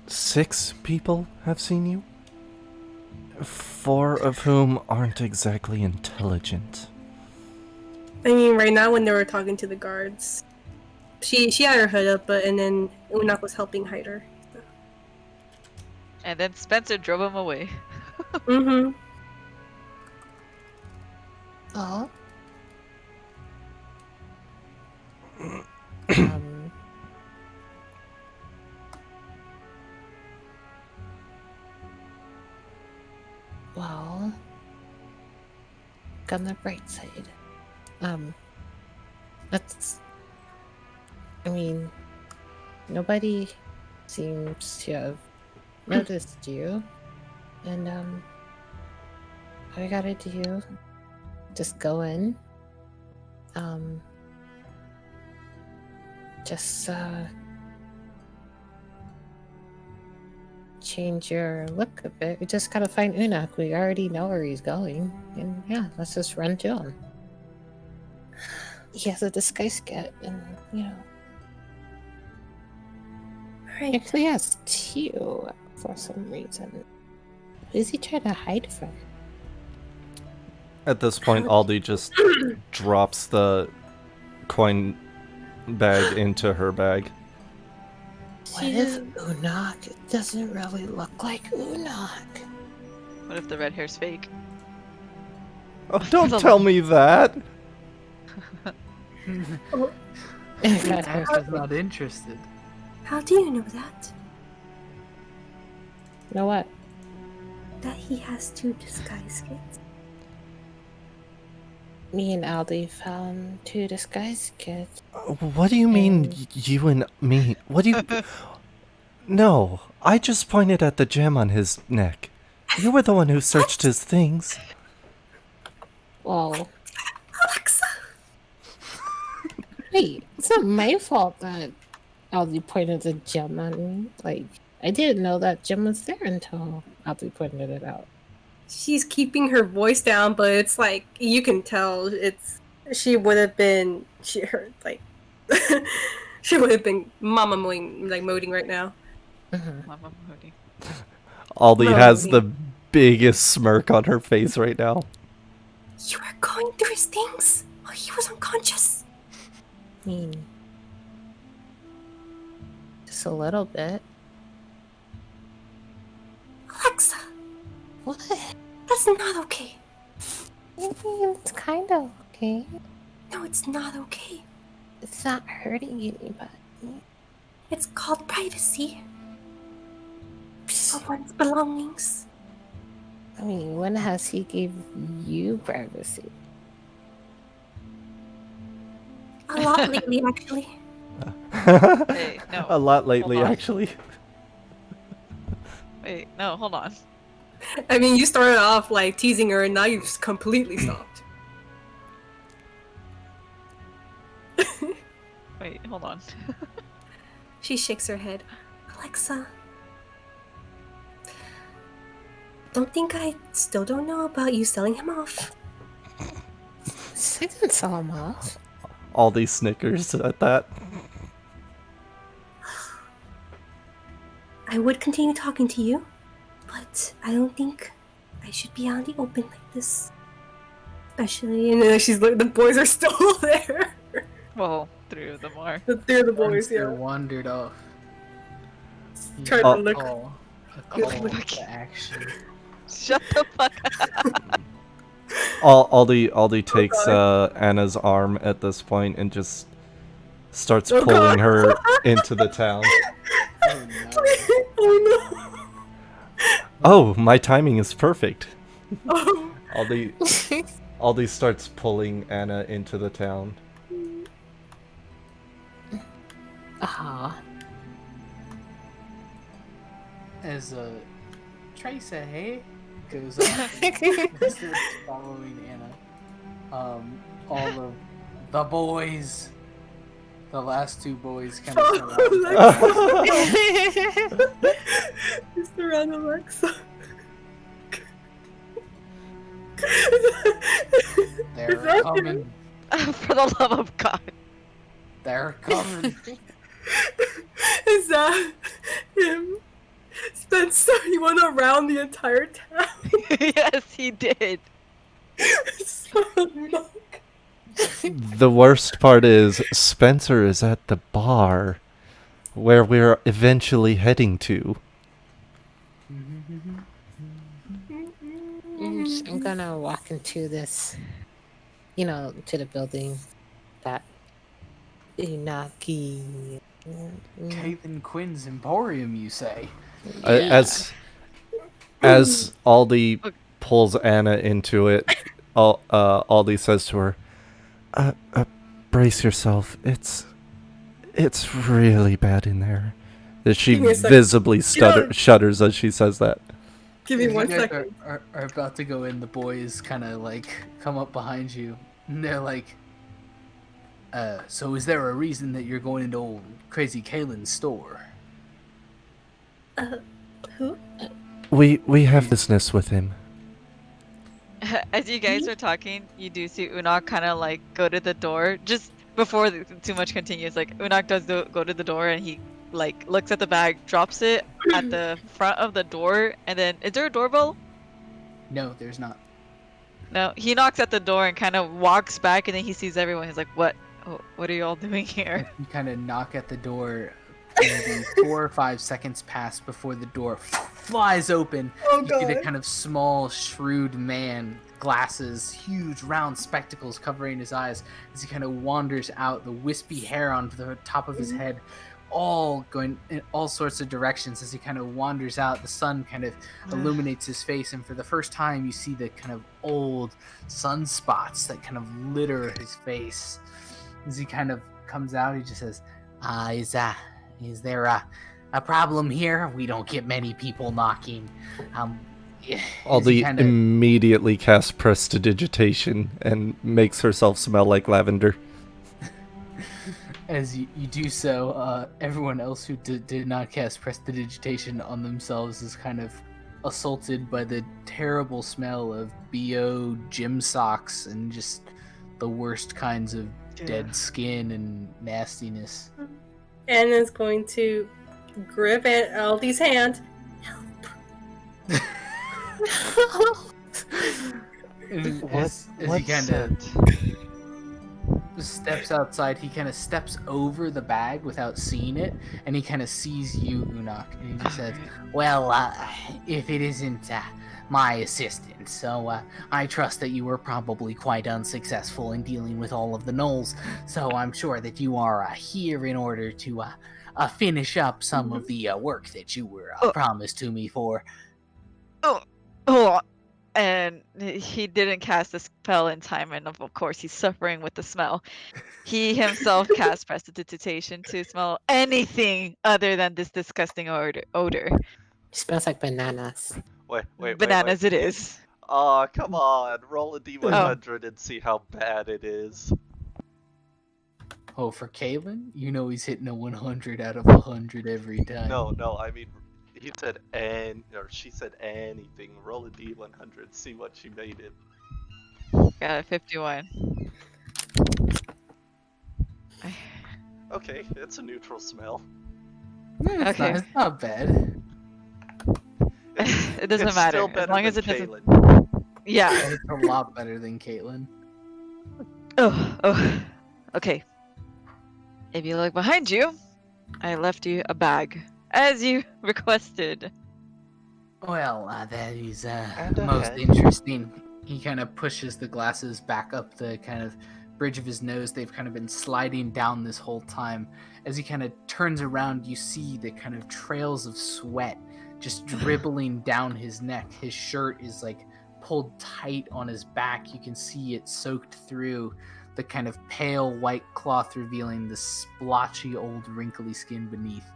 6 people have seen you? 4 of whom aren't exactly intelligent. I mean, right now when they were talking to the guards, She had her hood up, and then Unak was helping hide her. So. And then Spencer drove him away. Mm-hmm. Oh. um. Well, on the bright side, that's. I mean, nobody seems to have noticed you, and all you gotta do, just go in, just change your look a bit. We just gotta find Unak. We already know where he's going, and yeah, let's just run to him. He has a disguise kit, and you know. Right. Actually, he has two for some reason. Who's he trying to hide from? At this point, Aldi just drops the coin bag into her bag. What if Unak doesn't really look like Unak? What if the red hair's fake? Oh, don't tell me that! Ash is not interested. How do you know that? Know what? That he has two disguise kits. Me and Aldi found two disguise kits. What do you mean, you and me? What do you... No, I just pointed at the gem on his neck. You were the one who searched his things. Well, Alexa! wait, it's not my fault that Aldi pointed the gem at me. Like, I didn't know that gem was there until Aldi pointed it out. She's keeping her voice down, but it's like you can tell she would have been she would have been mama moding right now. Mama moding. Aldi has the biggest smirk on her face right now. You were going through his things while he was unconscious. I mean, just a little bit. Alexa! What? That's not okay. It's kind of okay. No, it's not okay. It's not hurting anybody. It's called privacy. Of one's belongings. I mean, when has he gave you privacy? A lot lately, actually. Hey, no. A lot lately, Hold on. actually. Wait, no, hold on. I mean, you started off like teasing her, and now you've just completely stopped. Wait, hold on. She shakes her head. Alexa, don't think I still don't know about you selling him off. I didn't sell him off. Aldi snickers at that. I would continue talking to you, but I don't think I should be out in the open like this. Especially, and then she's like, the boys are still there. Well, three of them are. The three of the boys, Spencer yeah. wandered off. Trying to look. A call to action. Shut the fuck up. Aldi takes Anna's arm at this point and just starts pulling her into the town. Oh no. Oh, my timing is perfect. Oh. Aldi starts pulling Anna into the town. Ah. As Tracer, hey, goes up and starts following Anna. All of the boys, the last two boys, kind of surround. Surround Alexa. They're coming. For the love of God. They're coming. Is that him? Spencer, he went around the entire town. Yes, he did. The worst part is Spencer is at the bar where we're eventually heading to. I'm gonna walk into this, to the building that Inaki. Caitlin Quinn's Emporium, you say? Yeah. As Aldi pulls Anna into it, Aldi says to her, brace yourself. It's really bad in there. She Give me a sec. visibly Yeah. shudders as she says that. Give me As you 1 guys second. are about to go in, the boys kind of like come up behind you, and they're like, so is there a reason that you're going into old crazy Kaylin's store? Who? We have business with him. As you guys are talking, you do see Unok kind of like go to the door just before too much continues. Like Unok does go to the door and he like looks at the bag, drops it at the front of the door, and then is there a doorbell? No, there's not. No, he knocks at the door and kind of walks back, and then he sees everyone. He's like, "What? What are you all doing here?" You kind of knock at the door. Maybe 4 or 5 seconds pass before the door flies open. Oh, you see the God. kind of small, shrewd man, glasses, huge round spectacles covering his eyes, as he kind of wanders out, the wispy hair on the top of his head, all going in all sorts of directions. As he kind of wanders out, the sun kind of illuminates his face, and for the first time, you see the kind of old sunspots that kind of litter his face. As he kind of comes out, he just says, is there a problem here? We don't get many people knocking. Aldi immediately casts prestidigitation and makes herself smell like lavender. As you do so, everyone else who did not cast prestidigitation on themselves is kind of assaulted by the terrible smell of BO gym socks and just the worst kinds of dead skin and nastiness. Anna's going to grip Aunt Aldi's hand. As he kind of steps outside, he kind of steps over the bag without seeing it, and he kind of sees you, Unok, and he just says, "Well, if it isn't my assistant, so I trust that you were probably quite unsuccessful in dealing with all of the gnolls, so I'm sure that you are here in order to finish up some of the work that you were promised to me for." And he didn't cast the spell in time, and of course he's suffering with the smell. He himself cast prestidigitation to smell anything other than this disgusting odor. Smells like bananas. Wait. Bananas it is. Aw, come on. Roll a D100 and see how bad it is. Oh, for Kalen? You know he's hitting a 100 out of 100 every time. No, I mean, he said she said anything. Roll a D100, see what she made it. Got a 51. Okay, it's a neutral smell. Okay. It's not bad. It doesn't It's matter still as better long as than it doesn't. Kaylin. Yeah. It's a lot better than Caitlin. Oh. Okay. If you look behind you, I left you a bag, as you requested. Well, that is And most ahead. interesting. He kind of pushes the glasses back up the kind of bridge of his nose. They've kind of been sliding down this whole time. As he kind of turns around, you see the kind of trails of sweat just dribbling down his neck. His shirt is like pulled tight on his back. You can see it soaked through the kind of pale white cloth, revealing the splotchy old wrinkly skin beneath.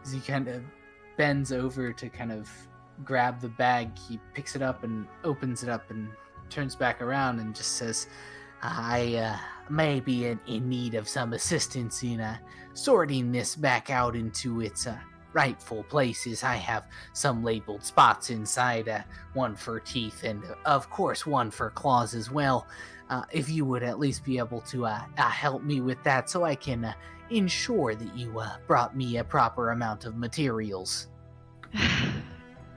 As he kind of bends over to kind of grab the bag, he picks it up and opens it up and turns back around and just says, I may be in need of some assistance in sorting this back out into its rightful places. I have some labeled spots inside, one for teeth and of course one for claws as well. If you would at least be able to help me with that so I can ensure that you brought me a proper amount of materials.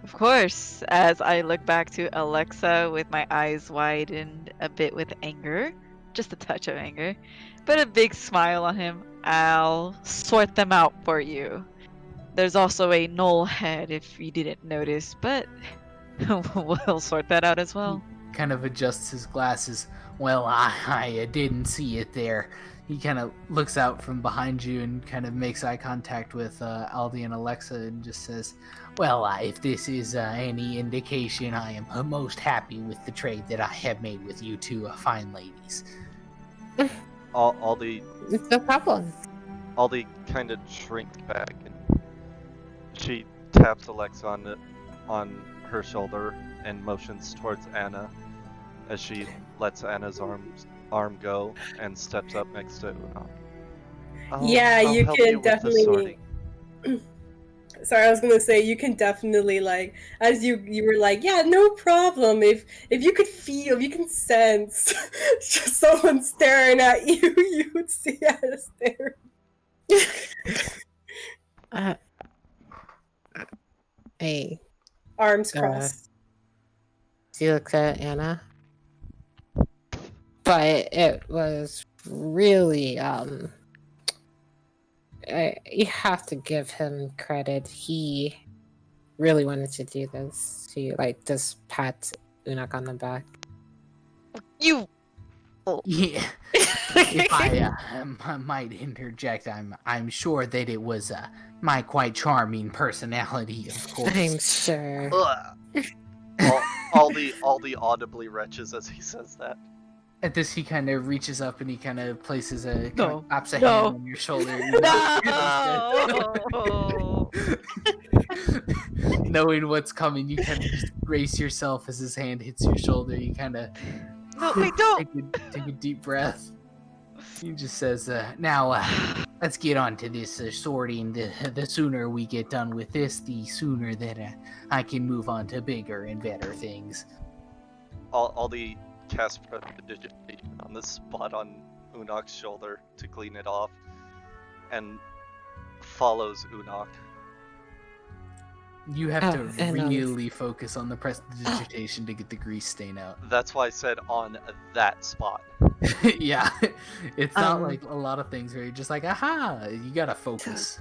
Of course, as I look back to Alexa with my eyes widened a bit with anger, just a touch of anger, but a big smile on him. I'll sort them out for you. There's also a null head if you didn't notice, but we'll sort that out as well. Kind of adjusts his glasses. Well, I didn't see it there. He kind of looks out from behind you and kind of makes eye contact with Aldi and Alexa and just says, well, if this is any indication, I am most happy with the trade that I have made with you two fine ladies. Aldi It's no problem. kind of shrinks back and she taps Alexa on her shoulder and motions towards Anna as she lets Anna's arm go and steps up next to Unok. Yeah, you help can you with the definitely. sorting. Sorry, I was gonna say you can definitely like as you were like, yeah, no problem. If you could feel, if you can sense just someone staring at you, you would see Anna stare. Hey. Arms crossed. She looks at Anna. But it was really, you have to give him credit. He really wanted to do this. He, like, just pats Unok on the back. You! Yeah. If I might interject, I'm sure that it was my quite charming personality, of course. I'm sure. Aldi audibly retches as he says that. At this, he kind of reaches up and he kind of places claps a No. hand on your shoulder. No! Knowing what's coming, you kind of just brace yourself as his hand hits your shoulder. You kind of No, wait, don't! take a deep breath. He just says, now, let's get on to this sorting. The sooner we get done with this, the sooner that I can move on to bigger and better things. Aldi casts prestidigitation on the spot on Unok's shoulder to clean it off, and follows Unok. You have to really focus on the prestidigitation to get the grease stain out. That's why I said on that spot. Yeah, it's not like a lot of things where you're just like, aha, you gotta focus.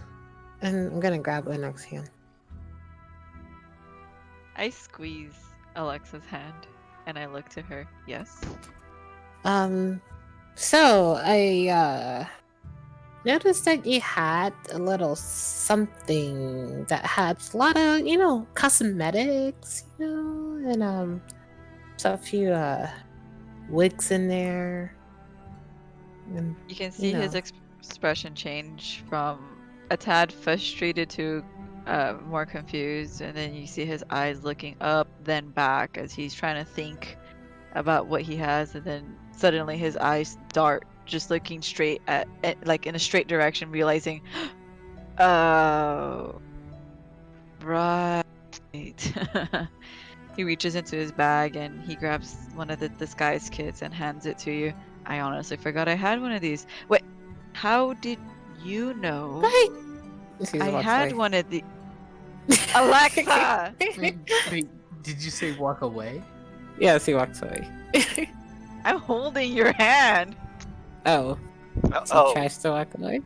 And I'm gonna grab Unok's hand. I squeeze Alexa's hand and I look to her. Yes? So I noticed that you had a little something that had a lot of, cosmetics, and so a few wigs in there. And, You can see his expression change from a tad frustrated to more confused, and then you see his eyes looking up, then back as he's trying to think about what he has, and then suddenly his eyes dart, just looking straight at like in a straight direction, realizing, oh, right. He reaches into his bag and he grabs one of the disguise kits and hands it to you. I honestly forgot I had one of these. Wait, how did you know I had one of the... Alexa! Wait, did you say walk away? Yes, he walks away. I'm holding your hand. Oh. So he tries to walk away.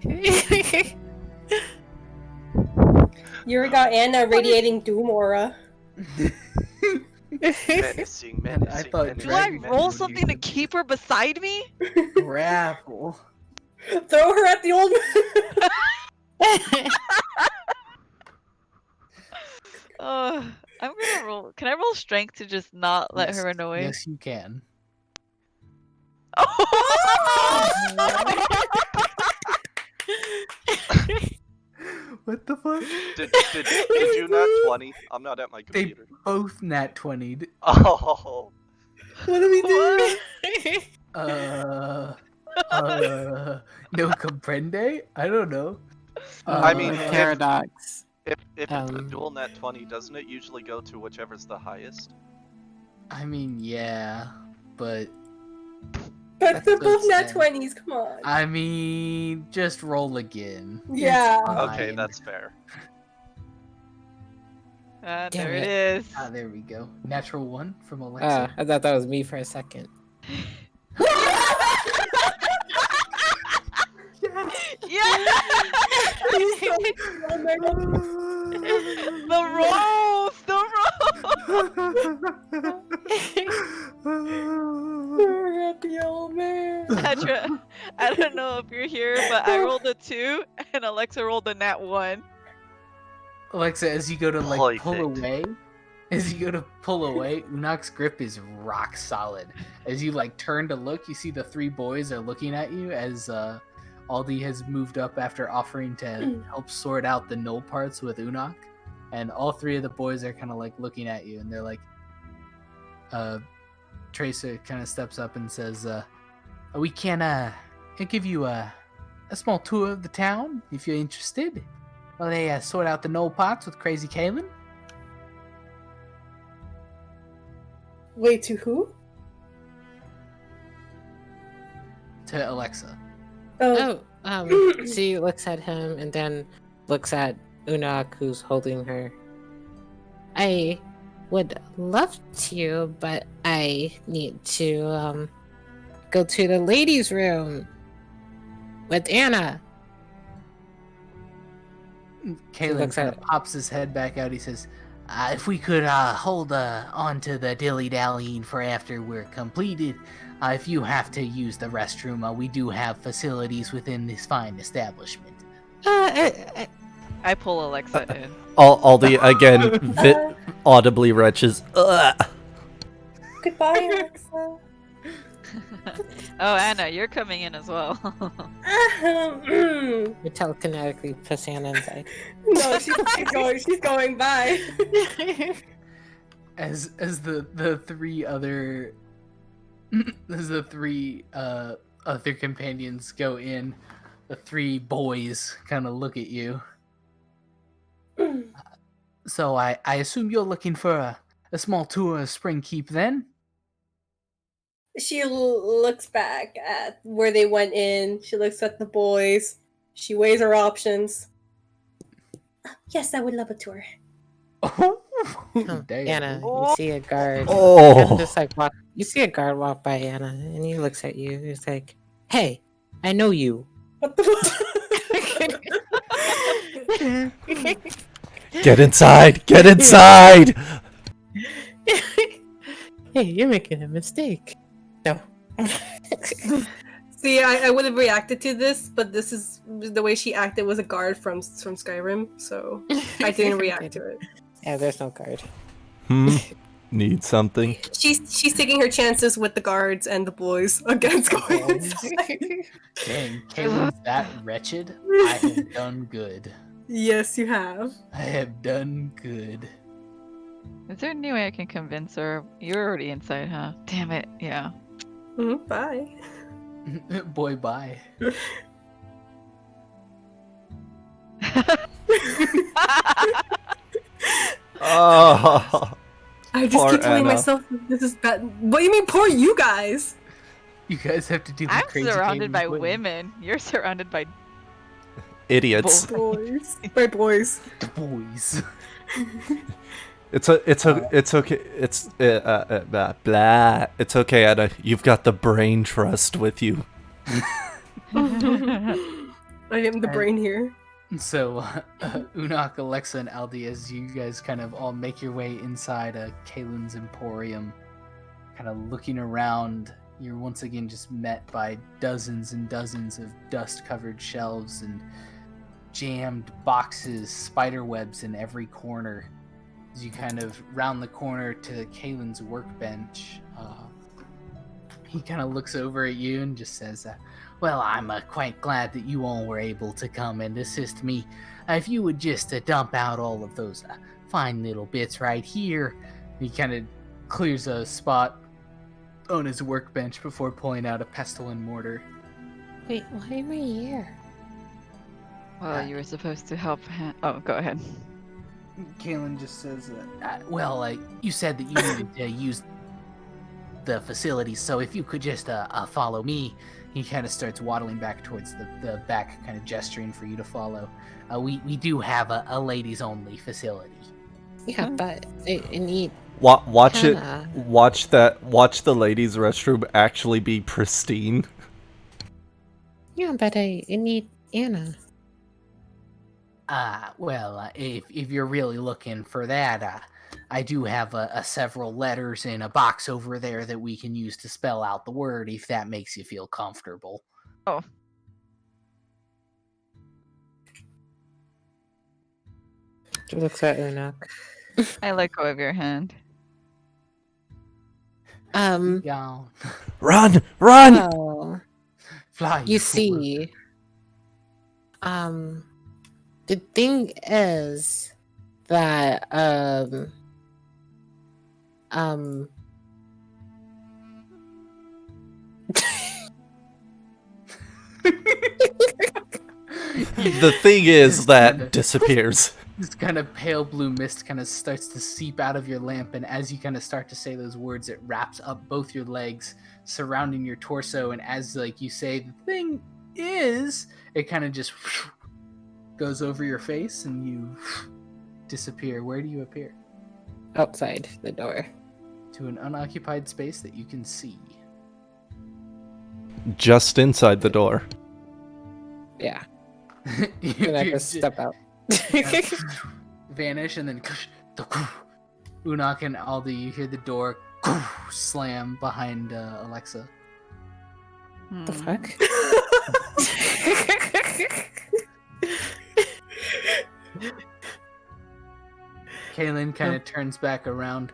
You got Anna radiating doom aura. Menacing. I thought Do I roll something to keep her beside me? Grapple. Throw her at the old I'm gonna roll. Can I roll strength to just not let her annoy? Yes, you can. What the fuck? Did you nat 20? I'm not at my computer. They both nat 20'd. Oh. What do we do? No comprende? I don't know. I mean, paradox. If it's a dual nat 20, doesn't it usually go to whichever's the highest? I mean, yeah, but they're both nat 20s, come on. I mean, just roll again. Yeah. Okay, that's fair. There it is. There we go. Natural 1 from Alexa. I thought that was me for a second. Yeah! Oh my god. The rolls! The The old man. Atra, I don't know if you're here, but I rolled a 2 and Alexa rolled a nat 1. Alexa, as you go to like pull Perfect. away, Unok's grip is rock solid. As you like turn to look, you see the 3 boys are looking at you as Aldi has moved up after offering to help sort out the null parts with Unok, and all 3 of the boys are kind of like looking at you, and they're like, Tracer kind of steps up and says, "We can give you a small tour of the town if you're interested." Well, they sort out the null parts with Crazy Kalen. Wait, to who? To Alexa. Oh. She looks at him and then looks at Unok, who's holding her. I would love to, but I need to go to the ladies' room with Anna. Kalen kind of pops his head back out. He says, if we could hold on to the dilly-dallying for after we're completed, if you have to use the restroom, we do have facilities within this fine establishment. I pull Alexa in. Aldi again audibly retches. Ugh. Goodbye, Alexa. Oh, Anna, you're coming in as well. You telekinetically push Anna inside. No, she's going by. As the 3 other other companions go in, the 3 boys kind of look at you. So I assume you're looking for a small tour of Spring Keep then? She looks back at where they went in. She looks at the boys. She weighs her options. Yes, I would love a tour. Anna, you see a guard. Oh. Kind of just like walk. You see a guard walk by Anna, and he looks at you. He's like, "Hey, I know you." What the Get inside! Get inside! Hey, you're making a mistake. No. See, I would have reacted to this, but this is the way she acted was a guard from Skyrim, so I didn't react to it. Yeah, there's no guard. Need something? She's taking her chances with the guards and the boys against going inside. Dang, Kalen's that wretched? I have done good. Yes, you have. I have done good. Is there any way I can convince her? You're already inside, huh? Damn it, yeah. Bye. Boy, bye. Oh, I just keep telling myself this is bad. What do you mean, poor you guys? You guys have to do the I'm crazy surrounded by Kalen's women. You're surrounded by idiots. Boys. By boys. Boys. It's okay. It's blah. It's okay, Anna. You've got the brain trust with you. I am the brain here. So, Unok, Alexa, and Aldi, as you guys kind of all make your way inside Kalen's Emporium, kind of looking around, you're once again just met by dozens and dozens of dust-covered shelves and jammed boxes, spider webs in every corner. As you kind of round the corner to Kalen's workbench, he kind of looks over at you and just says, well, I'm quite glad that you all were able to come and assist me. If you would just dump out all of those fine little bits right here. He kind of clears a spot on his workbench before pulling out a pestle and mortar. Wait, why am I here? Well, you were supposed to help. Oh, go ahead. Kalen just says, you said that you needed to use the facility, so if you could just follow me. He kind of starts waddling back towards the back, kind of gesturing for you to follow. We do have a ladies-only facility. Yeah, but I need... Watch Hannah. it. Watch the ladies' restroom actually be pristine. Yeah, but I need Anna. Well, if you're really looking for that, I do have several letters in a box over there that we can use to spell out the word, if that makes you feel comfortable. Oh. She looks at Unok. I let go of your hand. Yeah. Run! Run! Well, Fly. you see, the thing is that, The thing is that disappears. This kind of pale blue mist kind of starts to seep out of your lamp, and as you kind of start to say those words, it wraps up both your legs, surrounding your torso, and as like you say, the thing is, it kind of just goes over your face, and you disappear. Where do you appear? Outside the door. To an unoccupied space that you can see. Just inside the door. Yeah. You And I appear just step out. Vanish, and then Unok and Aldi, you hear the door slam behind Alexa. The fuck? Kaylin kind of turns back around.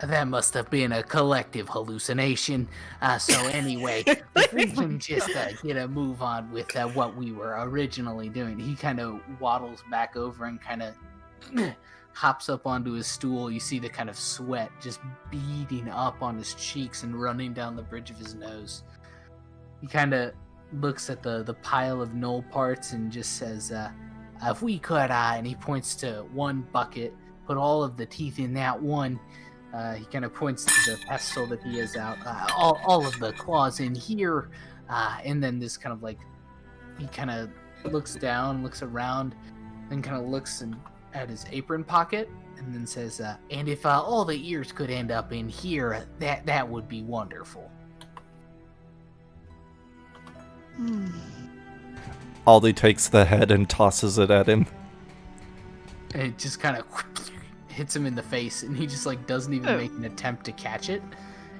That must have been a collective hallucination. So anyway, if we can just get a move on with what we were originally doing. He kind of waddles back over and kind of hops up onto his stool. You see the kind of sweat just beading up on his cheeks and running down the bridge of his nose. He kind of looks at the pile of knoll parts and just says, if we could, and he points to one bucket, put all of the teeth in that one. He kind of points to the pestle that he has out. All of the claws in here. And then this kind of like, he kind of looks down, looks around, then kind of looks at his apron pocket, and then says, and if all the ears could end up in here, that would be wonderful. Aldi takes the head and tosses it at him. And it just kind of hits him in the face, and he just like doesn't even make an attempt to catch it.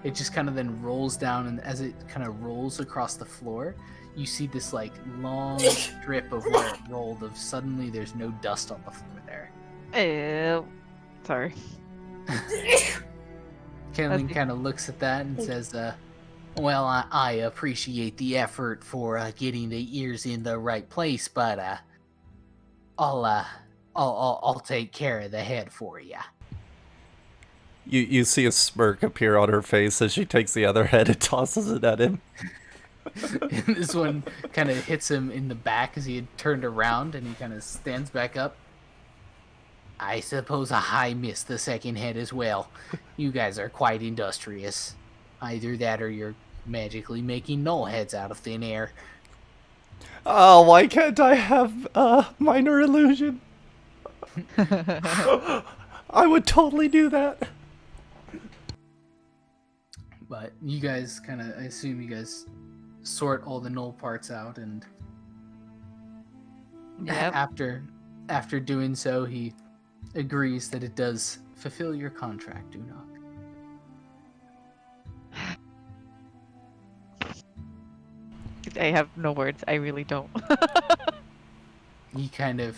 It just kind of then rolls down, and as it kind of rolls across the floor, you see this like long strip of where it rolled of suddenly there's no dust on the floor there. Ew. Sorry. Kaylin kind of looks at that and says, well, I appreciate the effort for getting the ears in the right place, but I'll take care of the head for you. You see a smirk appear on her face as she takes the other head and tosses it at him. And this one kind of hits him in the back as he had turned around, and he kind of stands back up. I suppose I missed the second head as well. You guys are quite industrious. Either that or you're magically making null heads out of thin air. Oh, why can't I have a minor illusion? I would totally do that. But you guys kind of, I assume you guys sort all the null parts out, and after doing so, he agrees that it does fulfill your contract, Unok. I have no words. I really don't. He kind of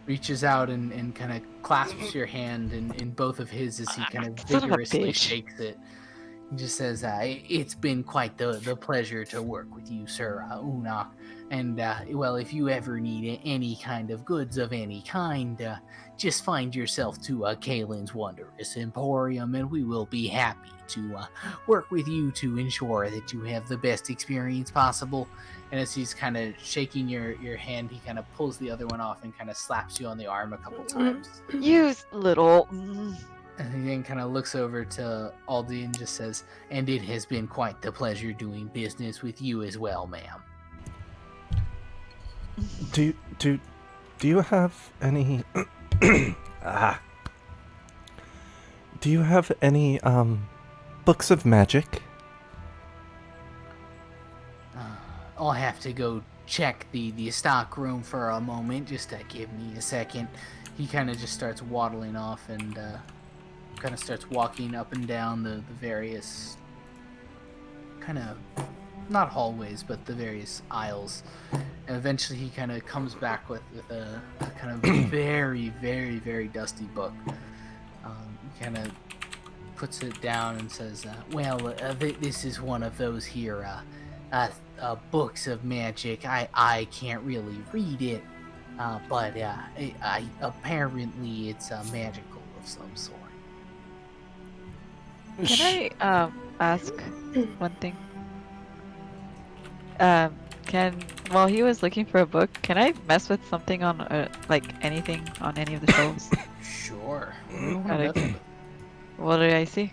reaches out and kind of clasps your hand in both of his as he kind of Son of a vigorously bitch. shakes it. He just says, it's been quite the pleasure to work with you, Sir Unok. And, well, if you ever need any kind of goods of any kind, just find yourself to Kaylin's Wondrous Emporium, and we will be happy to work with you to ensure that you have the best experience possible. And as he's kind of shaking your hand, he kind of pulls the other one off and kind of slaps you on the arm a couple times. You little... And he then kind of looks over to Aldi and just says, and it has been quite the pleasure doing business with you as well, ma'am. Do you have any do you have any books of magic? I'll have to go check the stock room for a moment. Just give me a second. He kind of just starts waddling off and kind of starts walking up and down the various kind of, not hallways, but the various aisles. And eventually he kind of comes back with a kind of very, very, very dusty book. He kind of puts it down and says, this is one of those here books of magic. I can't really read it, but I apparently it's magical of some sort. Can I ask one thing? While he was looking for a book, can I mess with something on like anything on any of the shelves? Sure. What did I see?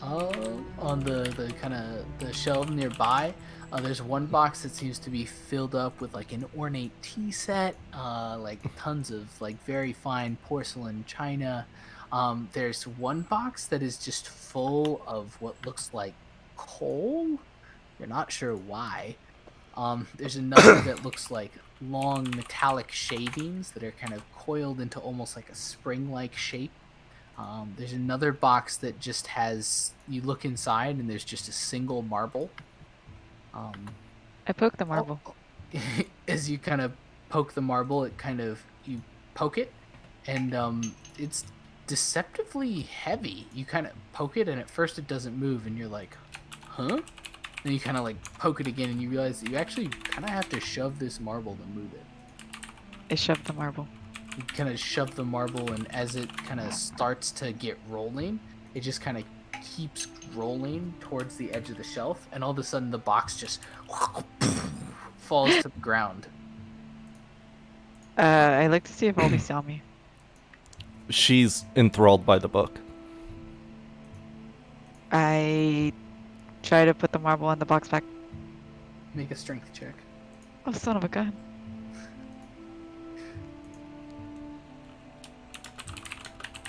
On the kind of the shelf nearby, there's one box that seems to be filled up with like an ornate tea set, like tons of like very fine porcelain china. There's one box that is just full of what looks like coal. You're not sure why. There's another that looks like long metallic shavings that are kind of coiled into almost like a spring-like shape. There's another box that just has, you look inside and there's just a single marble. I poke the marble. As you kind of poke the marble, you poke it, and it's deceptively heavy. You kind of poke it, and at first it doesn't move, and you're like, huh? Then you kind of like poke it again, and you realize that you actually kind of have to shove this marble to move it. I shove the marble. You kind of shove the marble, and as it kind of starts to get rolling, it just kind of keeps rolling towards the edge of the shelf, and all of a sudden the box just falls to the ground. I like to see if Obi saw me. She's enthralled by the book. I try to put the marble in the box back. Make a strength check. Oh, son of a gun.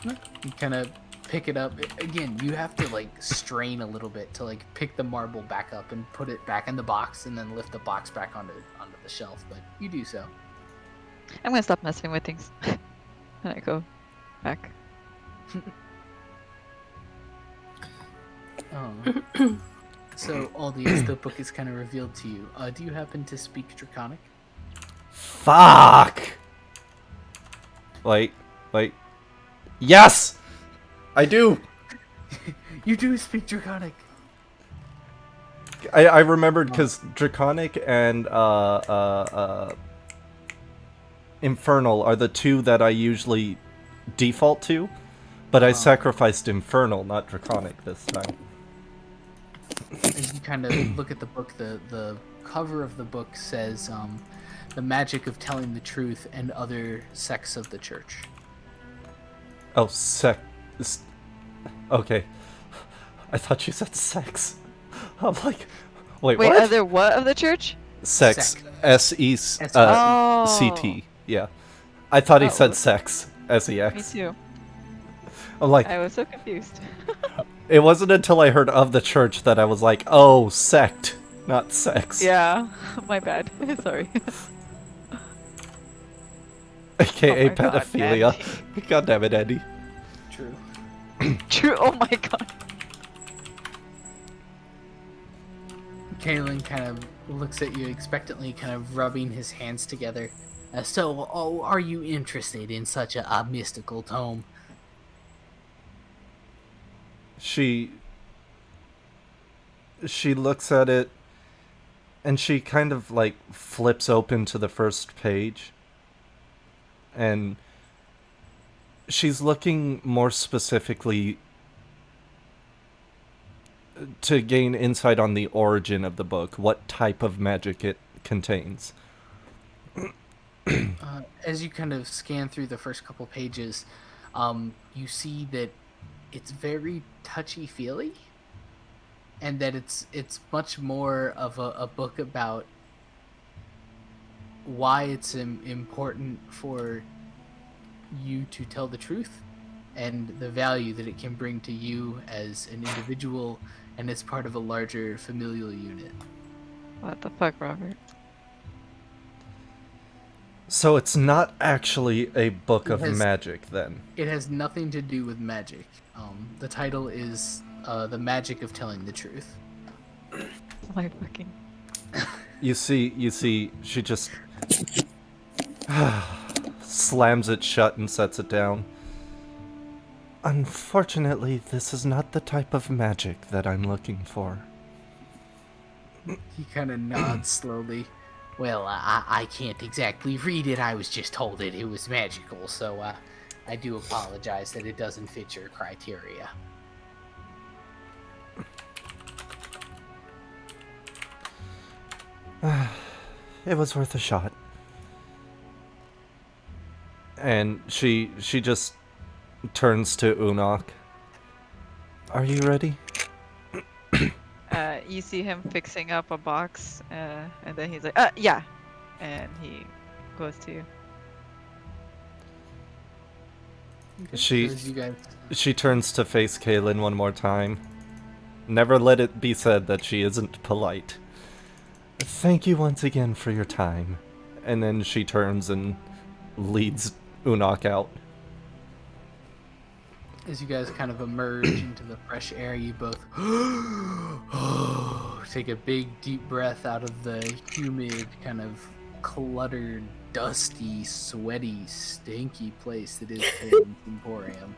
You kind of pick it up. Again, you have to like strain a little bit to like pick the marble back up and put it back in the box, and then lift the box back onto the shelf, but you do so. I'm gonna stop messing with things. And I go back. So, Aldi, as the book is kind of revealed to you, do you happen to speak Draconic? Fuck! Wait. Yes! I do! You do speak Draconic! I remembered because Draconic and Infernal are the two that I usually default to, but I sacrificed Infernal, not Draconic this time. As you kind of look at the book, the cover of the book says, the magic of telling the truth and other sects of the church. Oh, okay. I thought you said sex. I'm like, wait, what? Other what of the church? Sex. S-E-C-T. Yeah. I thought he said sex. S-E-X. Me too. I'm like, I was so confused. it wasn't until I heard of the church that I was like, oh, sect, not sex. Yeah, my bad. Sorry. AKA Oh my God, pedophilia. God damn it, Andy. True. True. Oh my God. Kalen kind of looks at you expectantly, kind of rubbing his hands together. So, are you interested in such a mystical tome? She looks at it, and she kind of, like, flips open to the first page. And she's looking more specifically to gain insight on the origin of the book, what type of magic it contains. As you kind of scan through the first couple pages, you see that it's very touchy-feely, and that it's much more of a book about why it's important for you to tell the truth, and the value that it can bring to you as an individual and as part of a larger familial unit. What the fuck, Robert? So it's not actually a book of has- magic, then. It has nothing to do with magic. The title is The Magic of Telling the Truth. My fucking. You see, she just slams it shut and sets it down. Unfortunately, this is not the type of magic that I'm looking for. He kind of nods slowly. Well, I can't exactly read it. I was just told it was magical, so I do apologize that it doesn't fit your criteria. It was worth a shot. And she just turns to Unok. Are you ready? You see him fixing up a box, and then he's like, yeah. And he goes to you. She turns to face Kaylin one more time. Never let it be said that she isn't polite. Thank you once again for your time. And then she turns and leads Unok out. As you guys kind of emerge into the fresh air, you both take a big deep breath out of the humid, kind of cluttered, dusty, sweaty, stinky place that is Kalen's Emporium.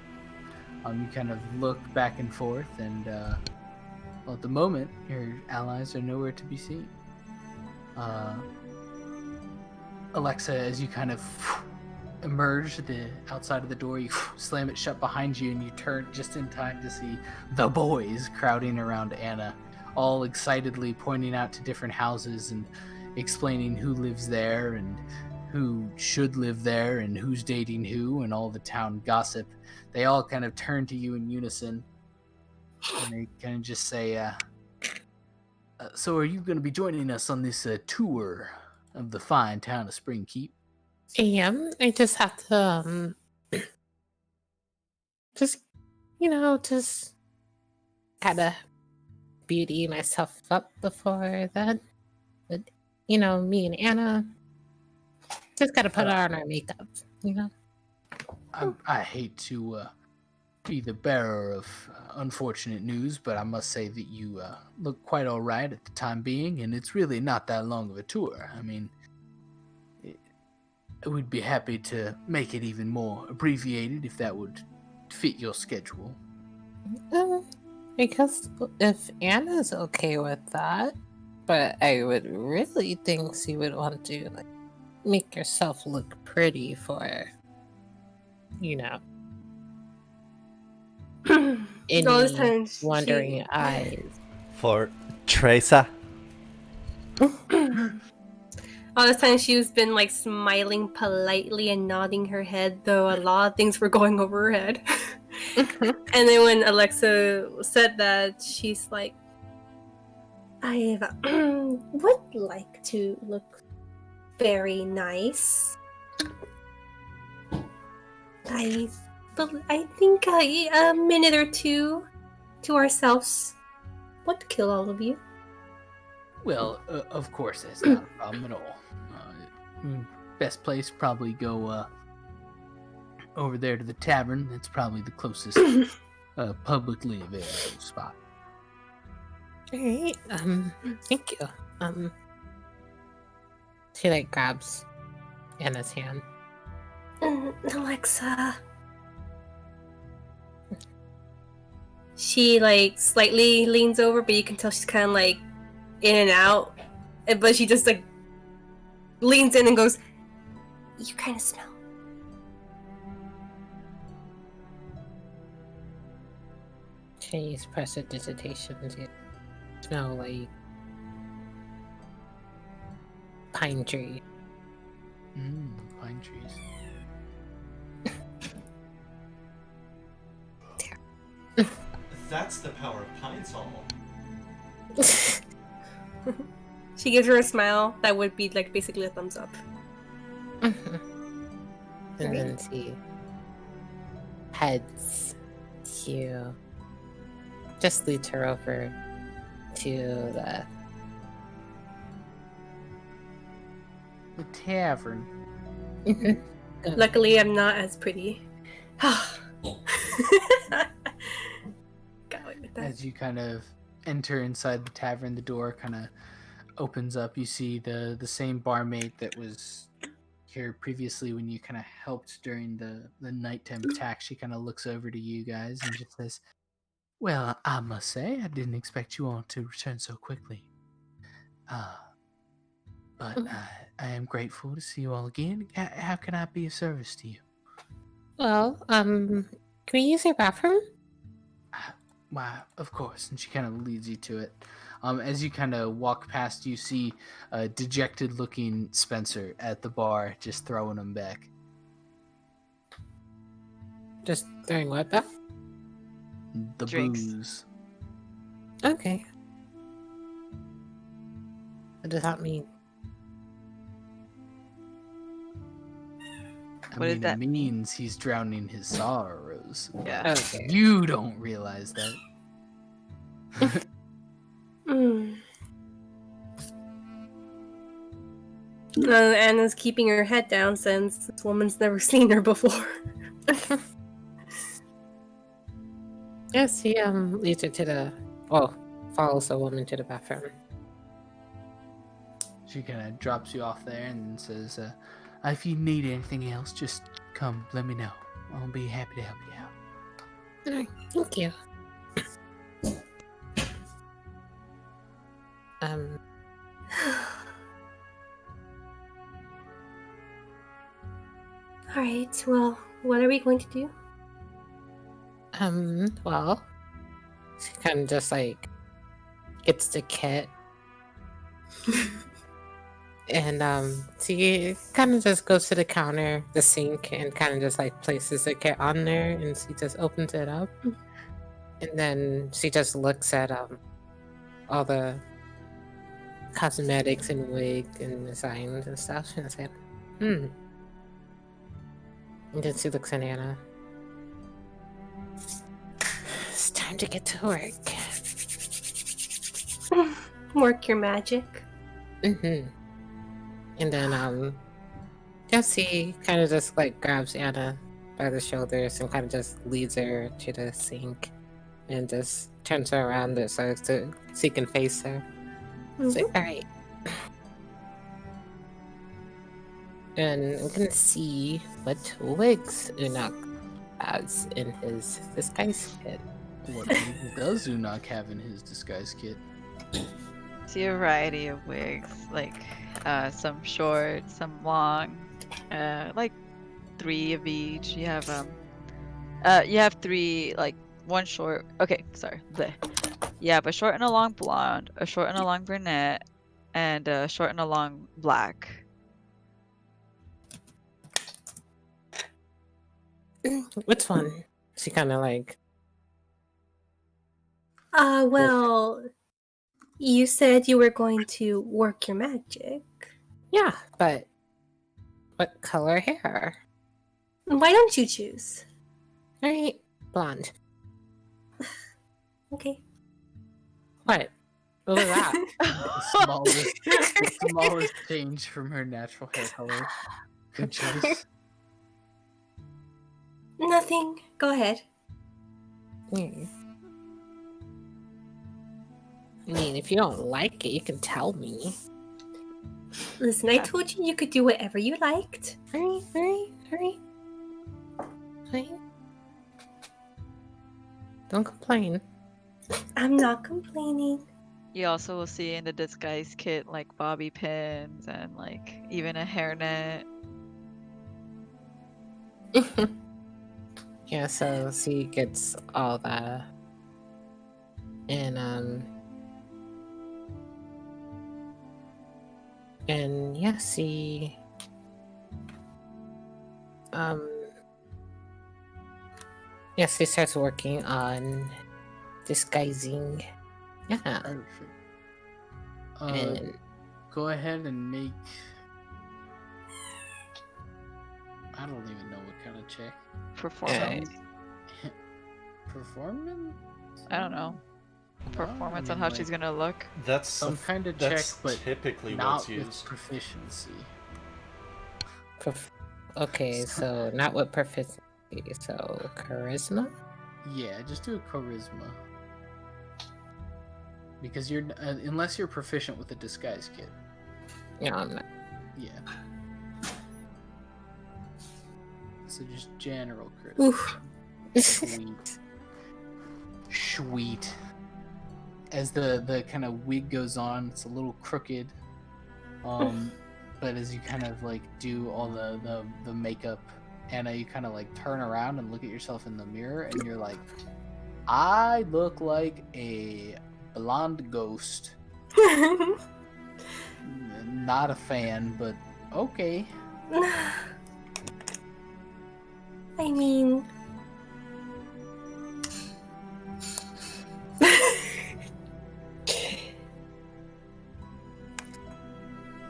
You kind of look back and forth, and well, at the moment, your allies are nowhere to be seen. Alexa, as you kind of emerge the outside of the door, you slam it shut behind you, and you turn just in time to see the boys crowding around Anna, all excitedly pointing out to different houses and explaining who lives there and who should live there and who's dating who and all the town gossip. They all kind of turn to you in unison, and they kind of just say, so are you going to be joining us on this tour of the fine town of Spring Keep? I am. I just have to, just gotta beauty myself up before that. But, me and Anna just gotta put on our makeup, I hate to be the bearer of unfortunate news, but I must say that you look quite all right at the time being, and it's really not that long of a tour. I mean, we'd be happy to make it even more abbreviated if that would fit your schedule. Because if Anna's okay with that, but I would really think she would want to make yourself look pretty for, Those any times wandering eyes. For Teresa. All this time she's been smiling politely and nodding her head, though a lot of things were going over her head. And then when Alexa said that, she's like, I would like to look very nice. I think a minute or two to ourselves would kill all of you. Well, of course, that's not a problem at all. Best place, probably go over there to the tavern. That's probably the closest publicly available spot. Alright, thank you. She grabs Anna's hand. Alexa. She slightly leans over, but you can tell she's kind of in and out. But she just leans in and goes, "You kind of smell." She's prestidigitation to smell like pine tree. Pine trees. That's the power of Pine Sol. She gives her a smile that would be basically a thumbs up. And then she heads to just leads her over to the tavern. Good. Luckily, I'm not as pretty. Got away with that. As you kind of enter inside the tavern, the door kind of opens up. You see the same barmaid that was here previously when you kind of helped during the nighttime attack. She kind of looks over to you guys and just says, "Well, I must say, I didn't expect you all to return so quickly. But I am grateful to see you all again. How can I be of service to you?" Well, can we use your bathroom? Why, of course. And she kind of leads you to it. As you kind of walk past, you see a dejected-looking Spencer at the bar, just throwing them back. Just throwing what back? The Drinks. booze. Okay. What does that mean? What does It that means he's drowning his sorrows. Yeah. Okay. You don't realize that. Anna's keeping her head down since this woman's never seen her before. Yes, he leads her to the follows the woman to the bathroom. She kind of drops you off there and says, if you need anything else, just come, let me know. I'll be happy to help you out. Alright, thank you. Alright, well, what are we going to do? Well, she kind of just like gets the kit. And she kind of just goes to the counter, the sink, and kind of just like places the kit on there, and she just opens it up, and then she just looks at all the cosmetics and wig and designs and stuff, and said, And then she looks at Anna. It's time to get to work. Work your magic. And then Jesse kind of just like grabs Anna by the shoulders and kind of just leads her to the sink and just turns her around so she can face her. It's like, alright. And I'm gonna see what wigs Unak has in his disguise kit. What does Unak have in his disguise kit? See a variety of wigs, like some short, some long, like 3 of each. You have 3, like one short. Okay, sorry. Bleh. You have a short and a long blonde, a short and a long brunette, and a short and a long black. Which one? She kind of like. Well, you said you were going to work your magic. Yeah, but what color hair? Why don't you choose? Alright, blonde. Okay. What? What was that? the smallest change from her natural hair color. Good choice. Nothing. Go ahead. I mean, if you don't like it, you can tell me. Listen, I told you could do whatever you liked. Alright. Don't complain. I'm not complaining. You also will see in the disguise kit like bobby pins and like even a hairnet. Yeah, so she gets all that. And yeah, she she starts working on disguising. Yeah. Perfect. And Go ahead and make. I don't even know what kind of check. Performance. Performance? I don't know. Performance on how she's gonna look. That's some kind of check, that's but typically not what's with used. proficiency. Okay, so not with proficiency, so charisma? Yeah, just do a charisma. Because you're unless you're proficient with the disguise kit. No, I'm not. Yeah. So just general charisma. Oof. Sweet. Sweet. As the kind of wig goes on, it's a little crooked. But as you kind of like do all the makeup, Anna, you kind of like turn around and look at yourself in the mirror, and you're like, I look like a blonde ghost. Not a fan, but okay. I mean,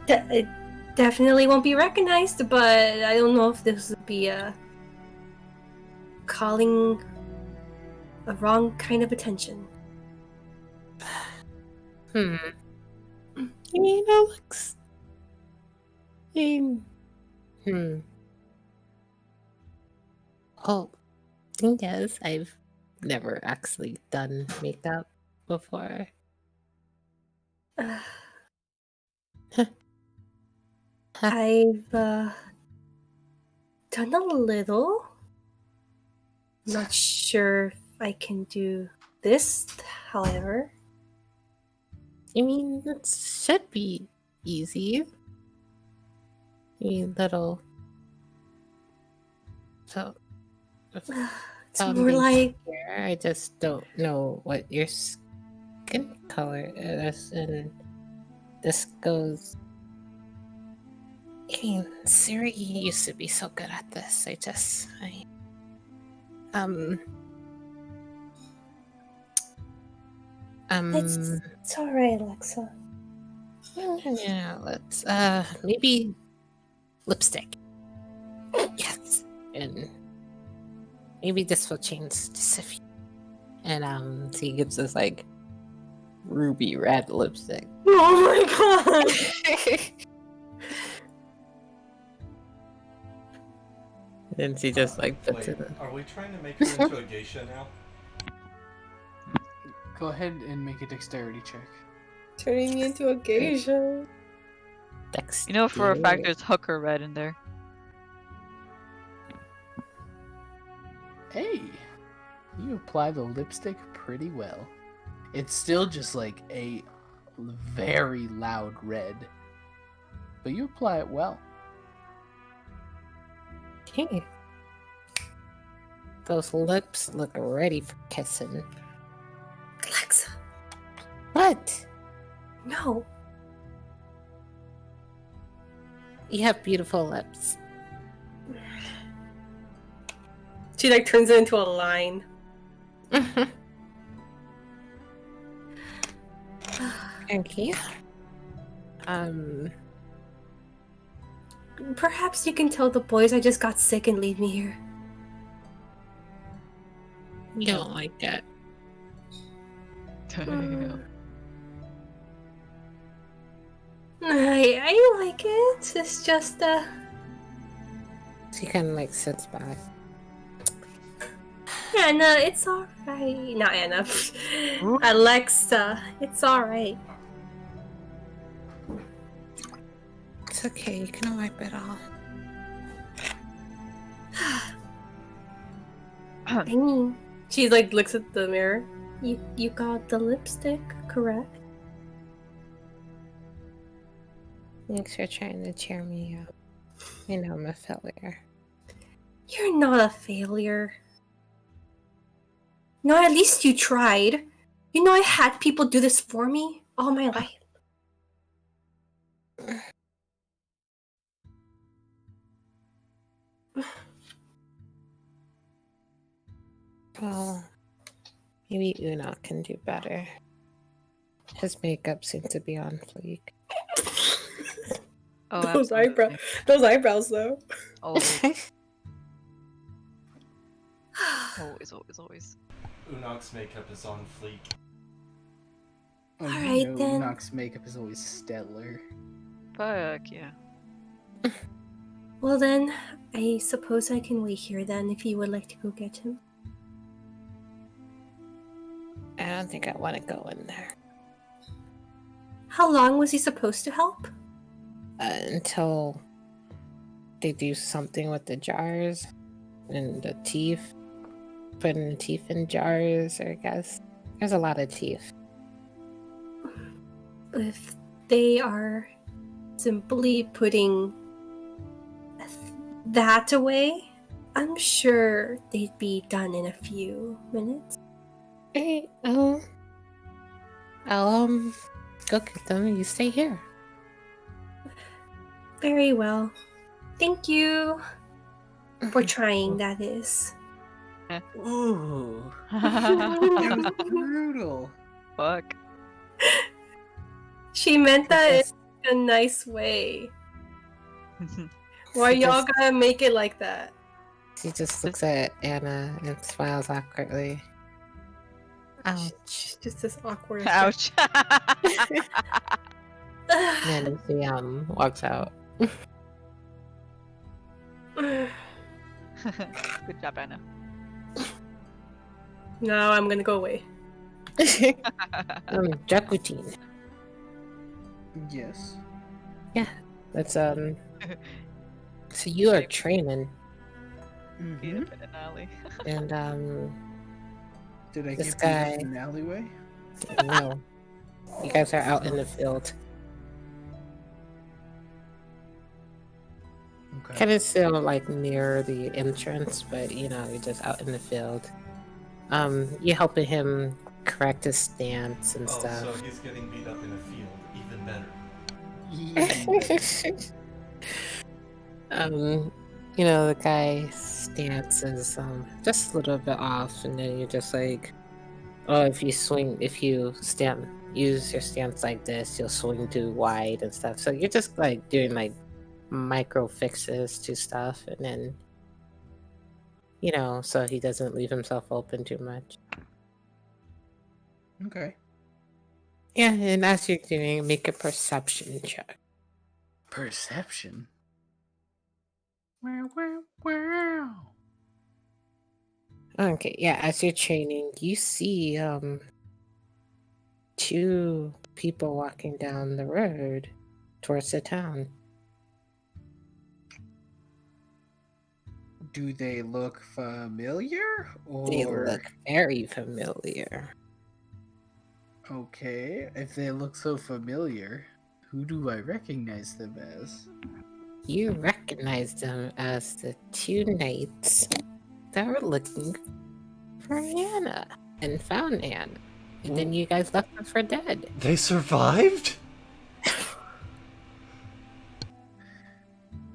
it definitely won't be recognized, but I don't know if this would be calling a wrong kind of attention. You know, looks. Oh, yes, I've never actually done makeup before. I've done a little. Not sure if I can do this, however. I mean, it should be easy. A little. So, It's more like here, I just don't know what your skin color is, and this goes. I mean, Siri used to be so good at this. It's all right, Alexa. Yeah, let's maybe lipstick. Yes, and maybe this will change just a few. And so he gives us like ruby red lipstick. Oh my god! And she just like puts Wait, it. are we trying to make her into a geisha now? Go ahead and make a dexterity check. Turning me into a geisha. You know for a fact there's hooker red in there. Hey, you apply the lipstick pretty well. It's still just like a very loud red, but you apply it well. Hey, those lips look ready for kissing. Alexa. What? No. You have beautiful lips. She like turns it into a line. Okay. Perhaps you can tell the boys I just got sick and leave me here. You don't like that. I like it. It's just She kind of like sits back. Anna, it's alright. Not Anna. Alexa, it's alright. It's okay, you can wipe it off. I mean, she like looks at the mirror. You got the lipstick, correct? Thanks for trying to cheer me up. I know I'm a failure. You're not a failure. No, at least you tried. You know I had people do this for me all my life. Well, maybe Una can do better. His makeup seems to be on fleek. Oh, those absolutely. eyebrows though. Always. Always. Unok's makeup is on fleek. Oh, Alright, you know, then. Nox makeup is always stellar. Fuck yeah. Well then, I suppose I can wait here then if you would like to go get him. I don't think I want to go in there. How long was he supposed to help? Until they do something with the jars and the teeth. Putting the teeth in jars, I guess. There's a lot of teeth. If they are simply putting that away, I'm sure they'd be done in a few minutes. Hey, I'll go get them. You stay here. Very well. Thank you for trying, that is. Ooh. That was brutal. Fuck. She meant that in a nice way. Why She y'all just- gotta make it like that? She just looks at Anna and smiles awkwardly. Ouch. Just as awkward. Ouch. And then she walks out. Good job, Anna. No, I'm gonna go away. Jakutine. Yes. Yeah, that's So you are training, Beat up in an alley. and Did I this get guy. beat up in an alleyway? No, you guys are out in the field. Okay. Kind of still like near the entrance, but you're just out in the field. You're helping him correct his stance and Oh, stuff. so he's getting beat up in a field. Even better. The guy's stance is just a little bit off, and then you're just like, oh, if you use your stance like this, you'll swing too wide and stuff. So you're just like doing like micro fixes to stuff, and then so he doesn't leave himself open too much. Okay. Yeah, and as you're doing, make a perception check. Perception? Wow, wow, wow. Okay, yeah, as you're training, you see two people walking down the road towards the town. Do they look familiar? Or... They look very familiar. Okay, if they look so familiar, who do I recognize them as? You recognize them as the two knights that were looking for Anna and found Anna. And then you guys left her for dead. They survived?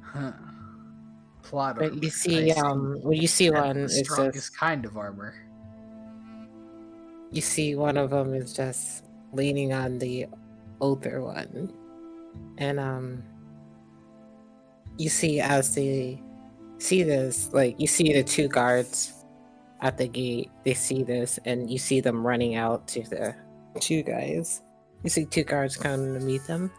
Huh. Plot But armor. you see, you see That's one the is strongest just, kind of armor. you see one of them is just leaning on the older one. And you see as they see this, like you see the two guards at the gate, they see this and you see them running out to the two guys. You see two guards coming to meet them.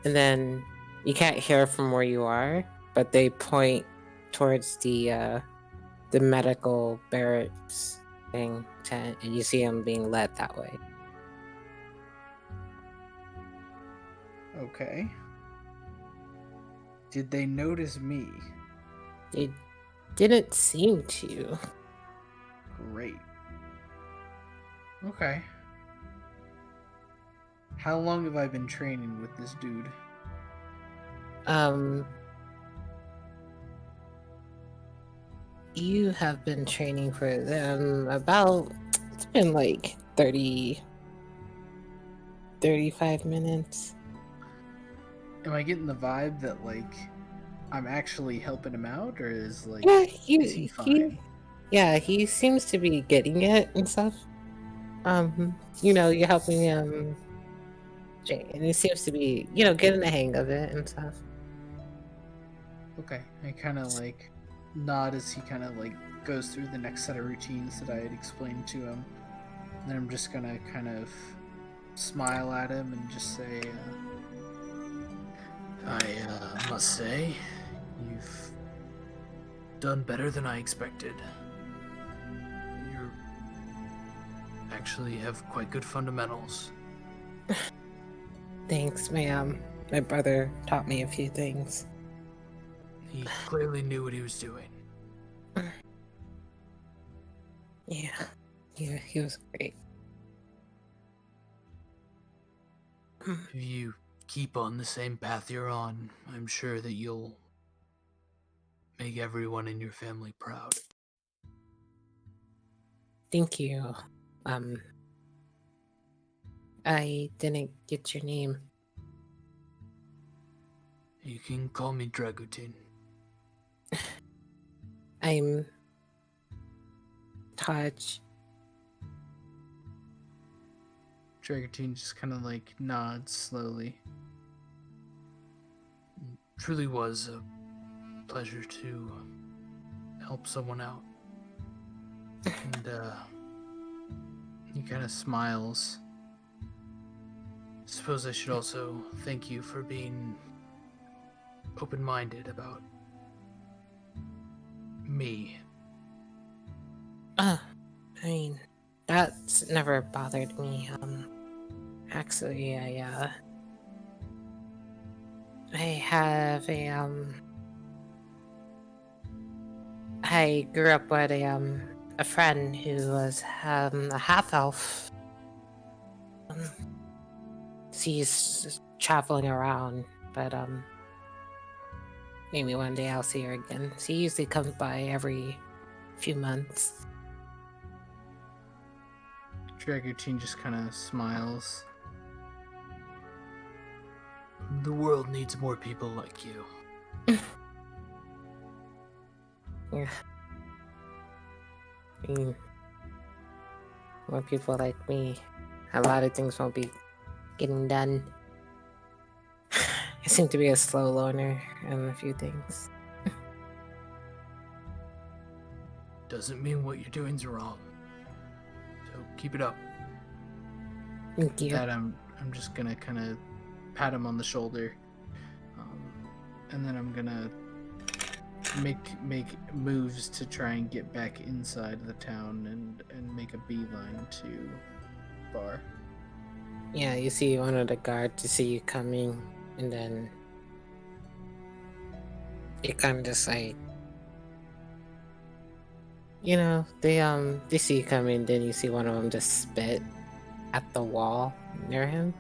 And then you can't hear from where you are, but they point towards the medical barracks thing tent, and you see them being led that way. Okay. Did they notice me? They didn't seem to. Great. Okay. How long have I been training with this dude? You have been training for them it's been like 35 minutes. Am I getting the vibe that, like, I'm actually helping him out, or is, like, Yeah, is he fine? he seems to be getting it and stuff. You're helping him, and he seems to be, getting the hang of it and stuff. Okay, I kind of, like, nod as he kind of, like, goes through the next set of routines that I had explained to him. And then I'm just gonna kind of smile at him and just say, I must say, You've done better than I expected. You actually have quite good fundamentals. Thanks, ma'am. My brother taught me a few things. He clearly knew what he was doing. Yeah, he was great. If you keep on the same path you're on, I'm sure that you'll make everyone in your family proud. Thank you. I didn't get your name. You can call me Dragutin. I'm Taj. Dragutin just kind of like nods slowly. It truly was a pleasure to help someone out. And he kind of smiles. Suppose I should also thank you for being open-minded about me. I mean, that's never bothered me. Actually, I have I grew up with a friend who was a half elf. She's traveling around, but maybe one day I'll see her again. She usually comes by every few months. Dragutin just kind of smiles. The world needs more people like you. Yeah. I mean, more people like me. A lot of things won't be getting done. I seem to be a slow learner on a few things. Doesn't mean what you're doing's wrong. So keep it up. Thank you. With that, I'm just gonna kind of pat him on the shoulder, and then I'm gonna make moves to try and get back inside the town and make a beeline to bar. Yeah, you see one of the guards to see you coming, and then it kind of just like, you know, they see you coming, then you see one of them just spit at the wall near him.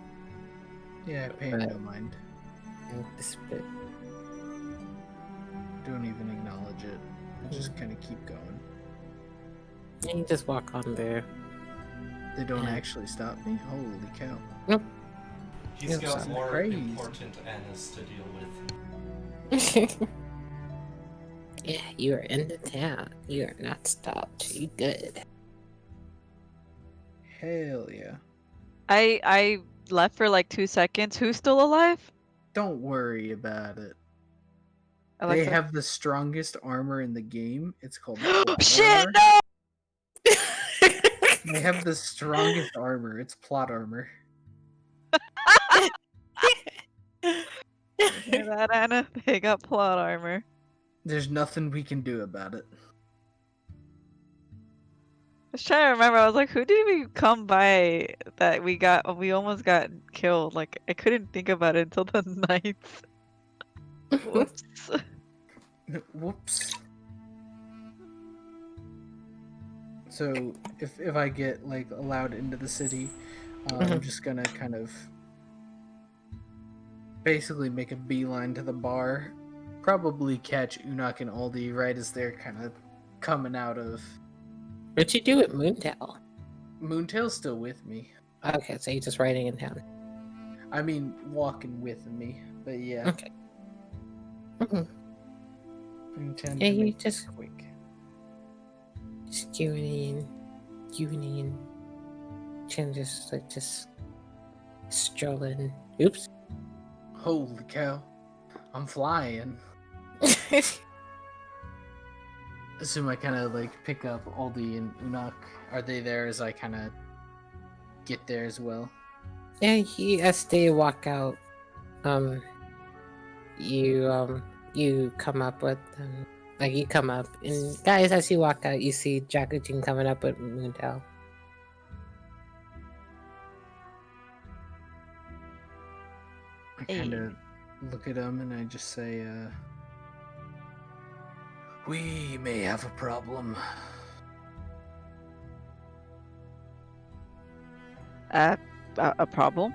Yeah, I pay him no mind. And the spit. Don't even acknowledge it. I just kind of keep going. And you just walk on there. They don't actually stop me? Holy cow. Nope. He's got more crazy. important Annas to deal with. Yeah, you are in the town. You are not stopped. You good. Hell yeah. I left for like 2 seconds. Who's still alive? Don't worry about it. Alexa. They have the strongest armor in the game. It's called plot Shit, armor. no! They have the strongest armor. It's plot armor. Hear that, Anna? They got plot armor. There's nothing we can do about it. I was trying to remember. I was like, who did we come by that we almost got killed? Like, I couldn't think about it until the knights. Whoops. Whoops. So if I get like allowed into the city, I'm just gonna kind of basically make a beeline to the bar. Probably catch Unak and Aldi right as they're kind of coming out of. What'd you do with Moontail? Moontail's still with me. Okay, so you're just riding in town. I mean, walking with me, but yeah. Okay. Mm-hmm. Intend Yeah, to you make just it quick. queuing in, just strolling. Oops. Holy cow. I'm flying. Assume I kind of like pick up Aldi and Unak. Are they there as I kind of get there as well? Yeah, as they walk out, you you come up with like you come up, and guys, as you walk out, you see Jakujin coming up with Moontail. I kind of look at him and I just say, we may have a problem. A problem?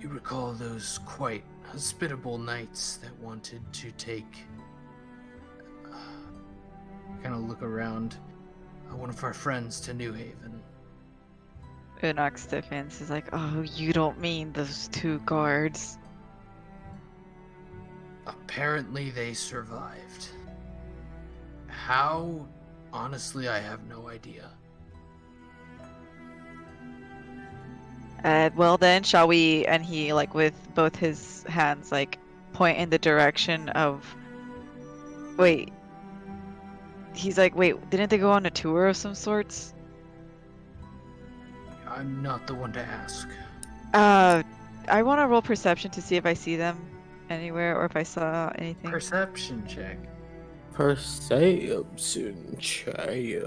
You recall those quite hospitable knights that wanted to take... kind of look around. One of our friends to New Haven. Unox stiffens. Is like, oh, you don't mean those 2 guards. Apparently they survived. How? Honestly, I have no idea. Well then, shall we? And he, like, with both his hands, like, point in the direction of... Wait. He's like, wait, didn't they go on a tour of some sorts? I'm not the one to ask. I want to roll perception to see if I see them anywhere or if I saw anything. Perception check. Perception check.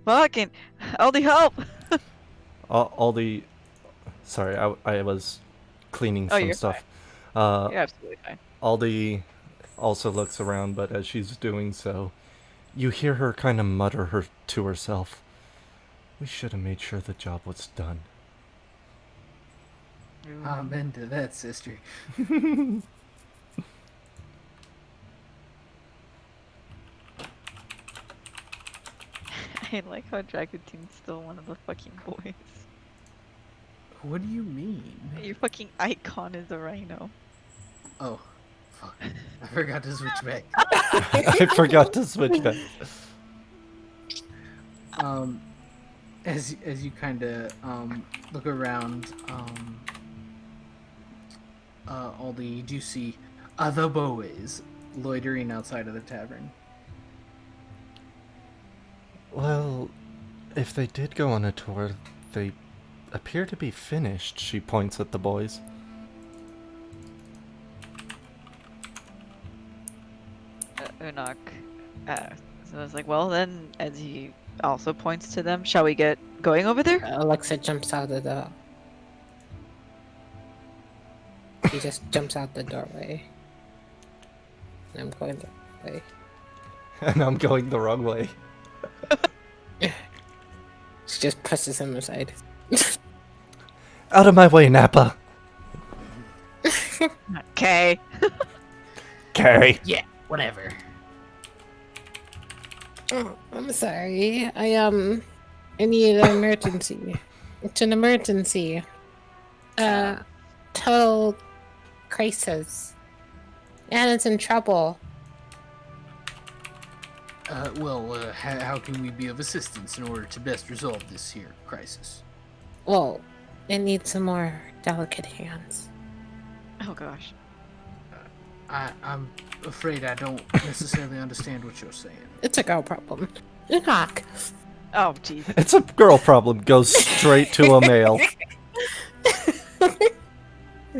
Fucking, Aldi, help! Aldi, sorry, I was cleaning some you're stuff. You're absolutely fine. Aldi also looks around, but as she's doing so, you hear her kind of mutter to herself. We should have made sure the job was done. Amen to that, sister. I like how Dragutin's still one of the fucking boys. What do you mean? Your fucking icon is a rhino. Oh, fuck. I forgot to switch back. I forgot to switch back. As you kind of look around, Aldi, you do see other boys loitering outside of the tavern. Well, if they did go on a tour, they appear to be finished, she points at the boys. Unok. So I was like, well then, as he also points to them, shall we get going over there? Alexa jumps out of the... He just jumps out the doorway. And I'm going the way. And I'm going the wrong way. She just pushes him aside. Out of my way, Nappa! Okay. Okay. Yeah, whatever. Oh, I'm sorry. I need an emergency. It's an emergency. Total crisis. Anna's in trouble. How can we be of assistance in order to best resolve this here crisis? Well, it needs some more delicate hands. Oh gosh. I'm afraid I don't necessarily understand what you're saying. It's a girl problem. Knock. Oh jeez. It's a girl problem. Goes straight to a male.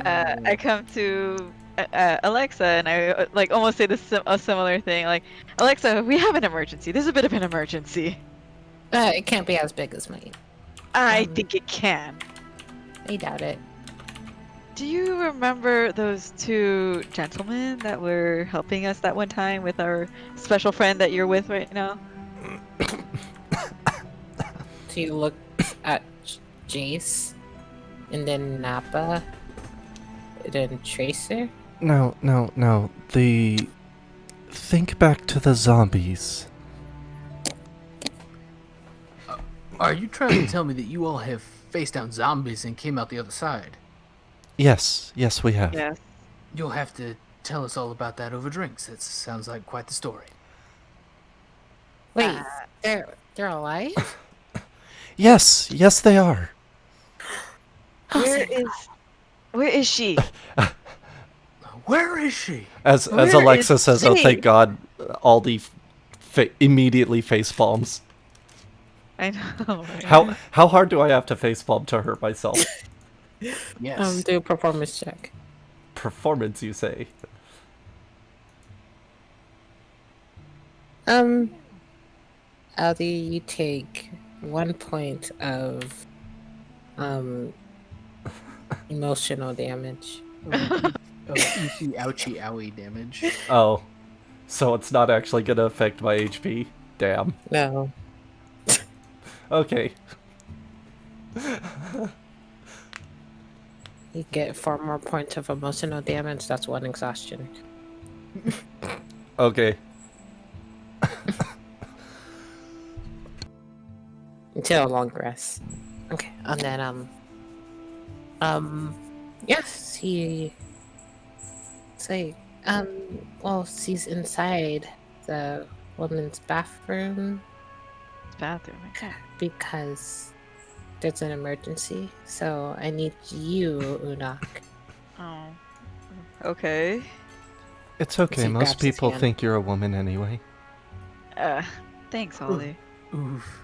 I come to Alexa and I like almost say a similar thing. Like, Alexa, we have an emergency. There's a bit of an emergency. It can't be as big as mine. I think it can. I doubt it. Do you remember those 2 gentlemen that were helping us that one time with our special friend that you're with right now? She looks at Jace, and then Nappa, and then Tracer. No. Think back to the zombies. Are you trying to tell me that you all have faced down zombies and came out the other side? Yes, we have. Yes. You'll have to tell us all about that over drinks. It sounds like quite the story. Wait, they're alive? Yes, they are. Where is she? Where is she? As Alexa says, oh thank God, Aldi immediately facepalms. I know. Right? How hard do I have to facepalm to her myself? Yes. Do a performance check. performance, you say? Aldi, you take 1 point of emotional damage. Easy ouchie owie damage. Oh. So it's not actually gonna affect my HP? Damn. No. Okay. You get 4 more points of emotional damage. That's 1 exhaustion. Okay. Until a long rest. Okay, and then yes, he say well, she's inside the woman's bathroom Okay. because there's an emergency. So I need you, Unak. Oh. Okay. It's okay, He most grabs his people hand. think you're a woman anyway. Thanks, Holly. Oof.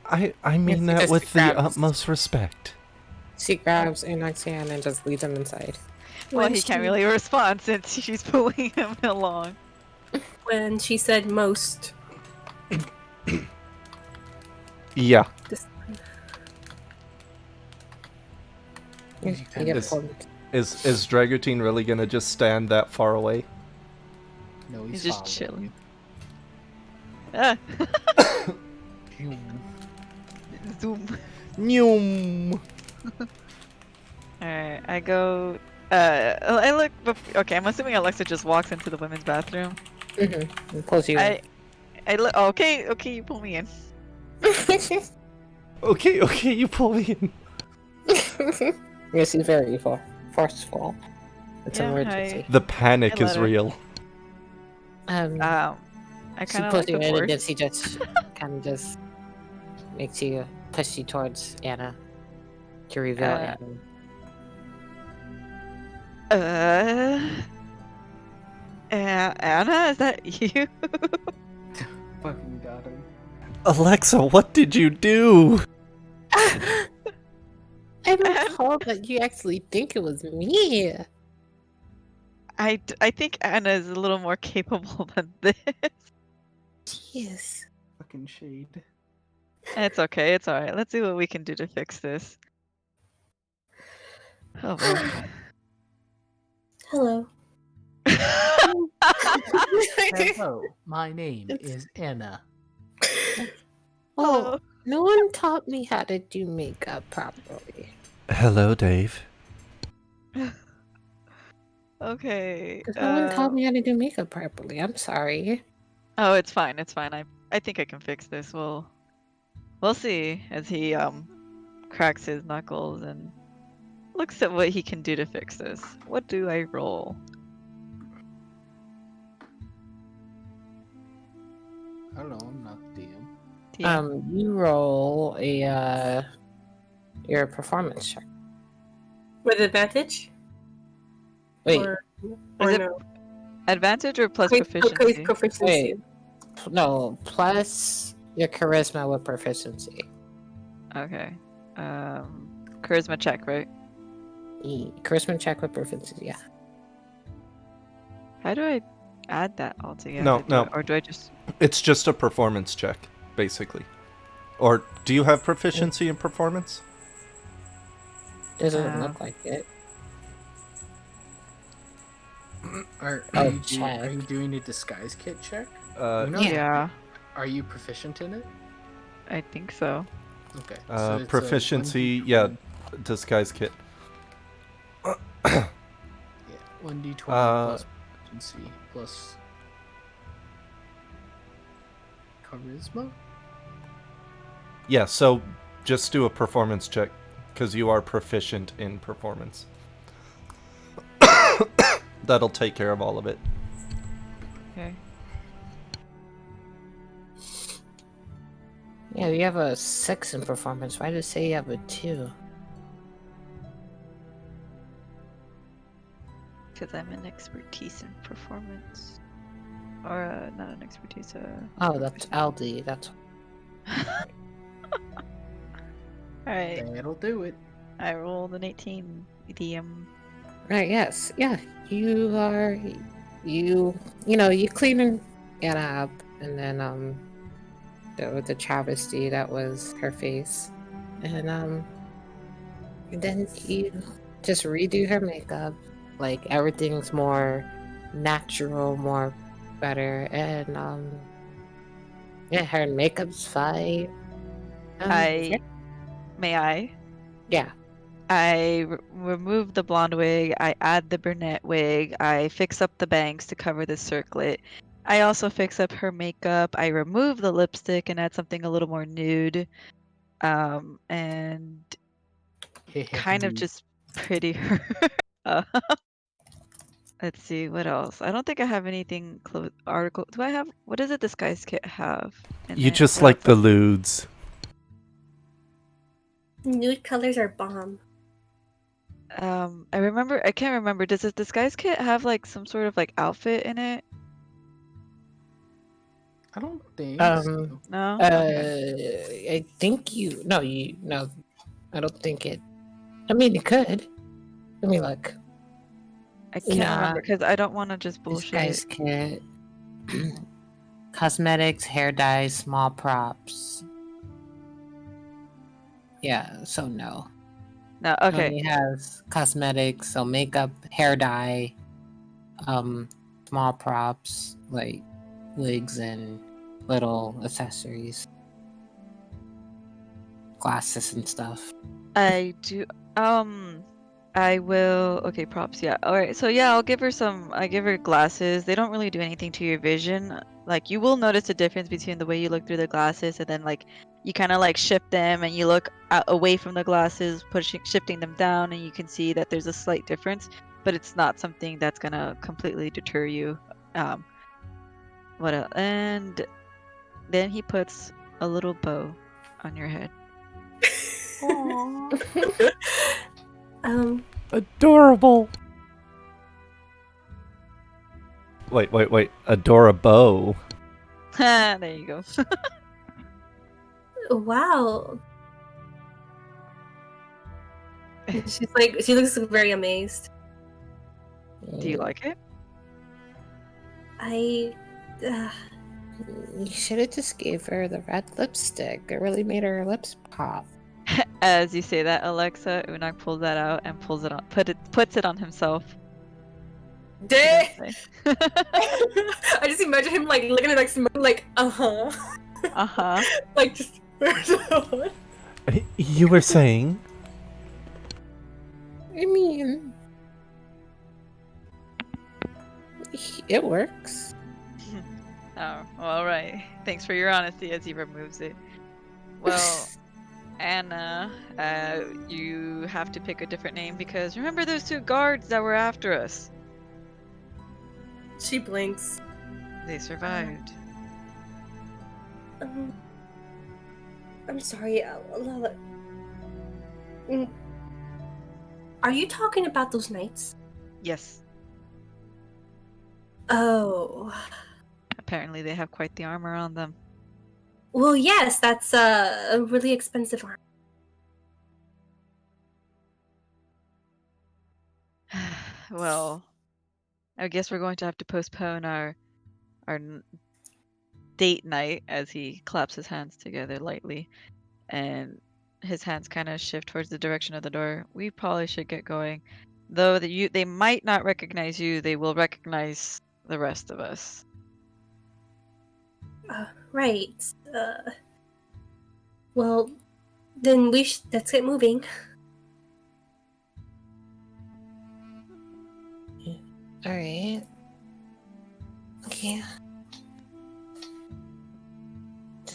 I mean Yes, he that just with the grabs- utmost respect. She grabs Unak's hand and just leads him inside. Well, When he can't she- really respond since she's pulling him along. When she said most. Yeah. You get Is, pulled. is Dragotine really gonna just stand that far away? No, He's he's just following chilling. Ah. you. Zoom. Noom. Alright, I go. I look. Okay, I'm assuming Alexa just walks into the women's bathroom. Mm-hmm. Pulls you in. I look. Okay, you pull me in. Okay, you pull me in. Yes, he's very forceful. It's Yeah, an emergency. The panic I let is her. real. I She kind of pulls like you the in, and then force. she just kind of just makes you push you towards Anna to reveal Anna. Anna, is that you? Fucking got him. Alexa, what did you do? I'm appalled that you actually think it was me. I think Anna is a little more capable than this. Jeez. Fucking shade. It's okay, it's alright. Let's see what we can do to fix this. Oh boy. Hello. Hello, my name is Anna. Oh, no one taught me how to do makeup properly. Hello, Dave. Okay. No one taught me how to do makeup properly. I'm sorry. Oh, it's fine. It's fine. I think I can fix this. We'll see as he cracks his knuckles and looks at what he can do to fix this. What do I roll? I don't know, I'm not the DM. You roll your performance check. With advantage? Wait, Or Is it no? advantage or plus Okay, proficiency? proficiency. wait, no, plus your charisma with proficiency. Okay. Charisma check, right? Charisma check with proficiency, yeah. How do I add that all together? No. Or do I just... It's just a performance check, basically. Or do you have proficiency in performance? Doesn't look like it. Are check. you doing a disguise kit check? Yeah. Are you proficient in it? I think so. Okay. So it's Proficiency, yeah, disguise kit. Yeah, 1d20 plus proficiency plus charisma? Yeah, so just do a performance check, because you are proficient in performance. That'll take care of all of it. Okay. Yeah, you have a 6 in performance. Why did it say you have a 2? Because I'm an expertise in performance. Or, not an expertise, Oh, that's Aldi. That's. Alright. That'll do it. I rolled an 18. DM. Right, yes. Yeah. You are you clean it up and then the travesty that was her face. And then you just redo her makeup. Like everything's more natural, more better, and yeah, her makeup's fine. Yeah. May I? Yeah. I remove the blonde wig, I add the brunette wig, I fix up the bangs to cover the circlet. I also fix up her makeup, I remove the lipstick and add something a little more nude. And kind of just pretty her. uh, let's see, what else? I don't think I have anything article. Do I have, what does a disguise kit have in You it? just like Without the lewds. Nude colors are bomb. I can't remember. Does a disguise kit have like some sort of like outfit in it? I don't think Um. so. No. I think no. I don't think it. I mean, it could. Let me look. I can't remember because I don't want to just bullshit Disguise it. kit. Cosmetics, hair dyes, small props. Yeah, so no. No, It okay. only has cosmetics, so makeup, hair dye, small props like wigs and little accessories, glasses and stuff. I do. I will. Okay, props. Yeah. All right. So yeah, I'll give her some. I give her glasses. They don't really do anything to your vision. Like you will notice a difference between the way you look through the glasses, and then like you kind of like shift them, and you look away from the glasses, shifting them down, and you can see that there's a slight difference. But it's not something that's gonna completely deter you. What else? And then he puts a little bow on your head. Adorable. Wait. Adorable. There you go. Wow. She looks very amazed. Do you like it? You should have just gave her the red lipstick. It really made her lips pop. As you say that, Alexa, Unag pulls that out and puts it on himself. Dang! I just imagine him like looking at like smoking, like Uh-huh. like just. You were saying? I mean, it works. Oh, well, all right. Thanks for your honesty as he removes it. Well, Anna, you have to pick a different name because remember those two guards that were after us? She blinks. They survived. I'm sorry, Lala. Are you talking about those knights? Yes. Oh. Apparently they have quite the armor on them. Well, yes, that's a really expensive armor. Well, I guess we're going to have to postpone our date night as he claps his hands together lightly and his hands kind of shift towards the direction of the door. We probably should get going. Though they might not recognize you, they will recognize the rest of us. Right. Well, then let's get moving. All right. Okay.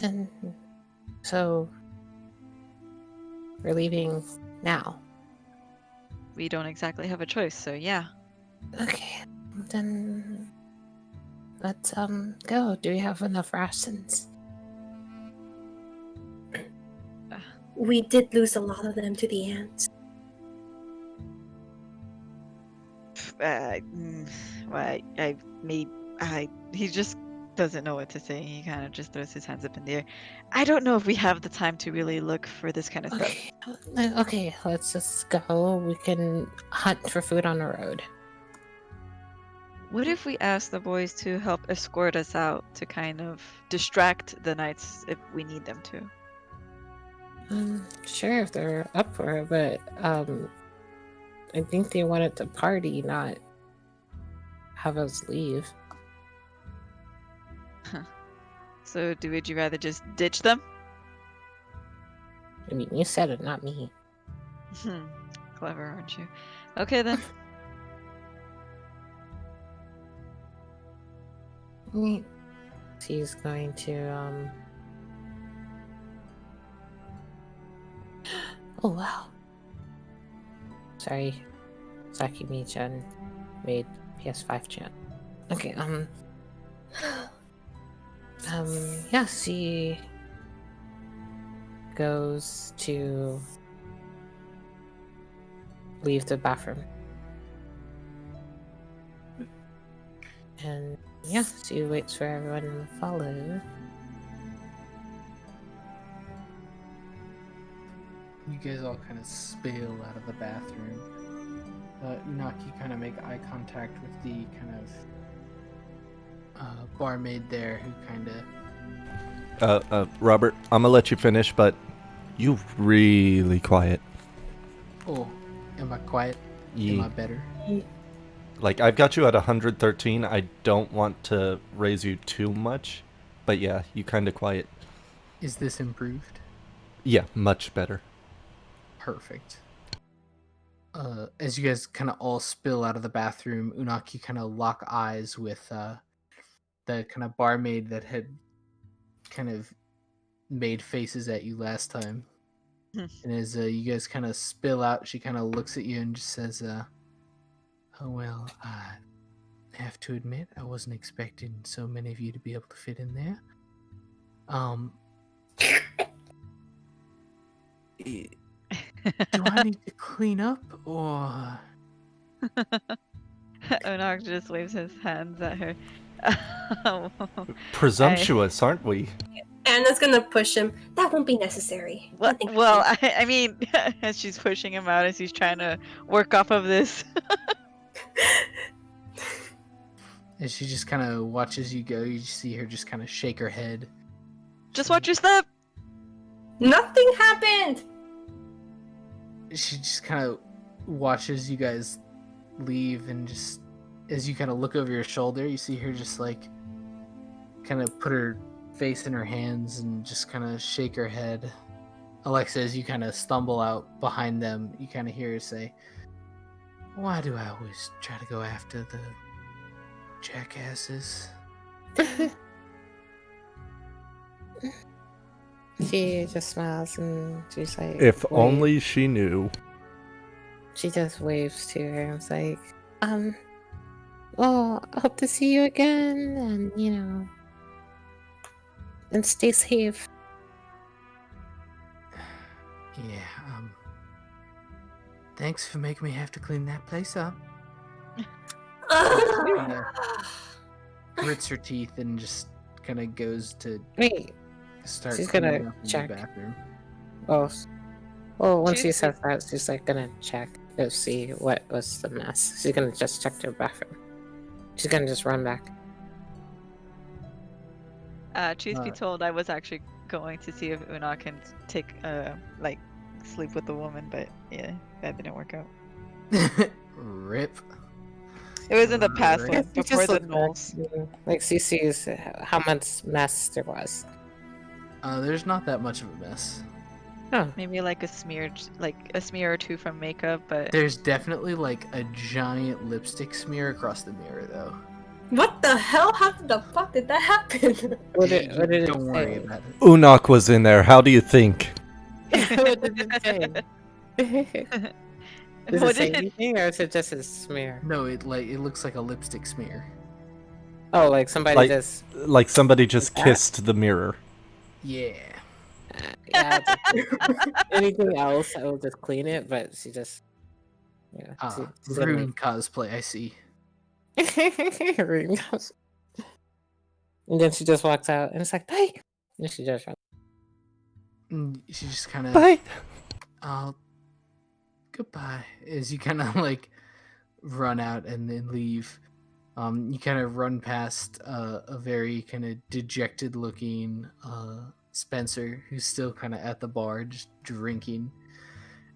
Then, so we're leaving now. We don't exactly have a choice, so yeah. Okay. Then let's go. Do we have enough rations? We did lose a lot of them to the ants. He just doesn't know what to say. He kind of just throws his hands up in the air. I don't know if we have the time to really look for this kind of stuff. Okay, let's just go. We can hunt for food on the road. What if we ask the boys to help escort us out to kind of distract the knights if we need them to? Sure, if they're up for it, but I think they wanted to party, not have us leave. So, would you rather just ditch them? I mean, you said it, not me. Clever, aren't you? Okay then. She's going to Oh wow. Sorry, Sakimi-chan made PS5 chat. Okay, yeah, she goes to leave the bathroom. And yeah, she waits for everyone to follow. You guys all kind of spill out of the bathroom. Unaki kind of make eye contact with the kind of barmaid there, who kind of. Robert, I'm gonna let you finish, but you really quiet. Oh, am I quiet? Am I better? Like, I've got you at 113. I don't want to raise you too much, but yeah, you kind of quiet. Is this improved? Yeah, much better. Perfect. As you guys kind of all spill out of the bathroom, Unaki kind of lock eyes with the kind of barmaid that had kind of made faces at you last time. And as you guys kind of spill out, she kind of looks at you and just says, "Oh well, I have to admit, I wasn't expecting so many of you to be able to fit in there. Do I need to clean up, or?" Onak just waves his hands at her. Presumptuous, aren't we? Anna's gonna push him. That won't be necessary. Well, I mean, as she's pushing him out, as he's trying to work off of this. And she just kind of watches you go. You see her just kind of shake her head. Just watch your step. Nothing happened. She just kind of watches you guys leave, and just as you kind of look over your shoulder, you see her just like kind of put her face in her hands and just kind of shake her head. Alexa, as you kind of stumble out behind them, you kind of hear her say, "Why do I always try to go after the jackasses?" She just smiles and she's like, If wait. only she knew. She just waves to her and was like, well, I hope to see you again, and and stay safe. Yeah, thanks for making me have to clean that place up. Grits her teeth and just kind of goes to start She's cleaning gonna up in check. the bathroom. Well, once she says that, she's like gonna check to see what was the mess. She's gonna just check the bathroom. She's gonna just run back. Truth be told, I was actually going to see if Una can take, sleep with the woman, but yeah, that didn't work out. Rip. It was in the past one, She before just the looked Knolls. back, like she sees how much mess there was. There's not that much of a mess. Maybe like a smear or two from makeup, but There's definitely like a giant lipstick smear across the mirror, though. What the hell? How the fuck did that happen? What did it Don't worry say? about it. Unok was in there. How do you think? What did it say? Does What it say did it- anything, or is it just a smear? No, it looks like a lipstick smear. Oh, like somebody Like, just. like somebody just that? kissed the mirror. Yeah. Yeah. Anything else, I will just clean it. But she just. Yeah. She's gonna Rune cosplay, I see. Rune cosplay. And then she just walks out, and it's like, bye. And she just runs. She just kind of Bye. Goodbye. As you kind of like run out and then leave, you kind of run past a very kind of dejected looking Spencer, who's still kind of at the bar just drinking.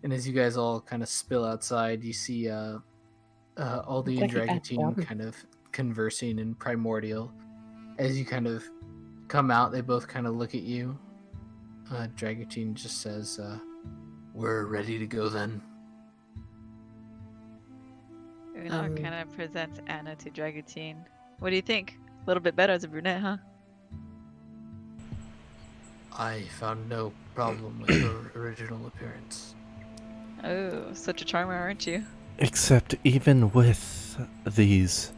And as you guys all kind of spill outside, you see Aldi and Like he got Dragotine dumb. kind of conversing in Primordial. As you kind of come out, they both kind of look at you. Dragotine just says, "We're ready to go then." Unok kind of presents Anna to Dragotine. What do you think? A little bit better as a brunette, huh? I found no problem with her original appearance. Oh, such a charmer, aren't you? Except even with these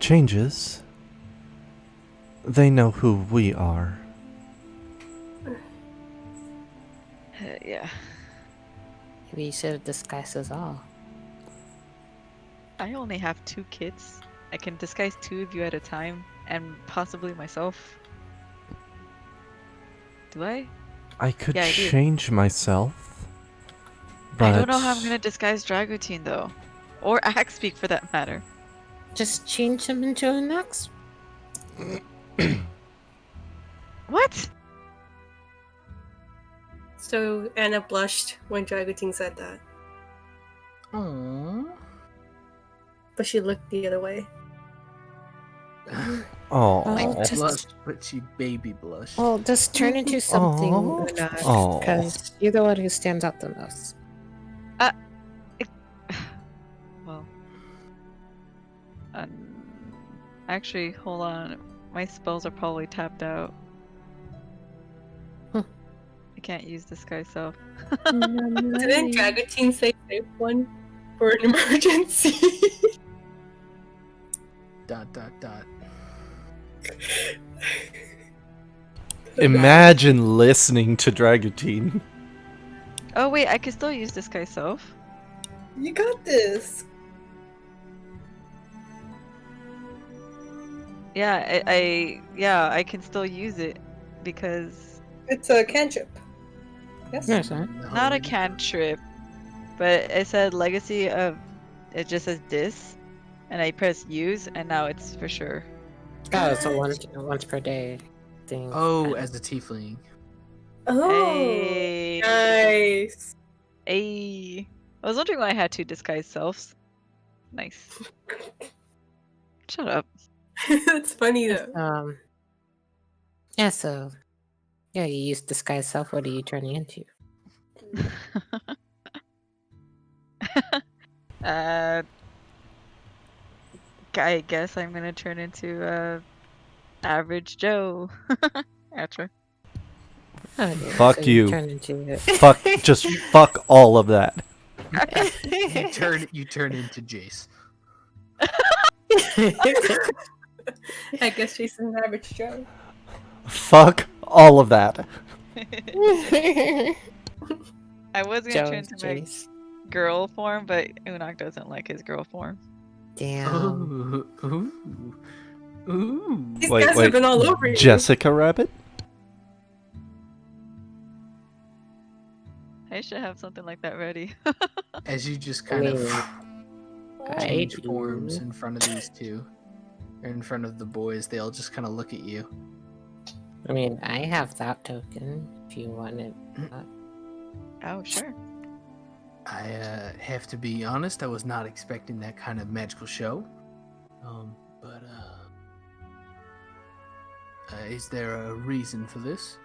changes, they know who we are. Yeah. Maybe you should have disguised us all. I only have 2 kids. I can disguise 2 of you at a time, and possibly myself. Do I? I could Yeah, I do. change myself, but I don't know how I'm gonna disguise Dragotine though, or Axpeak for that matter. Just change him into an ox. What? So Anna blushed when Dragotine said that. Aww. But she looked the other way. Oh, Like blushed, but she baby blushed. Well, just turn into something, Aw. because you're the one who stands out the most. Well, actually, hold on. My spells are probably tapped out. I can't use disguise self. Didn't Dragotine say save one for an emergency? ... Imagine listening to Dragotine. Oh wait, I can still use disguise self. You got this. Yeah, I can still use it because It's a cantrip. Yes. No, sir. not a cantrip, but it said legacy of. It just says dis, and I press use, and now it's for sure. Oh, it's a once per day thing. Oh, as a tiefling. Oh, Hey. nice. Hey. I was wondering why I had 2 disguise selves. Nice. Shut up. That's funny though. Yeah, so yeah, you use disguise self. What are you turning into? I guess I'm gonna turn into average Joe. Gotcha. Okay, Fuck so you. turn into Fuck, just fuck all of that. You turn into Jace. I guess Jason's an average Joe. Fuck all of that. I was gonna turn into my girl form, but Unok doesn't like his girl form. Damn. Ooh. These guys have been all over you. Jessica Rabbit? I should have something like that ready. As you just kind of change I forms do. in front of these two, or in front of the boys, they all just kind of look at you. I mean, I have that token if you want it. Oh, sure. I have to be honest, I was not expecting that kind of magical show. But is there a reason for this?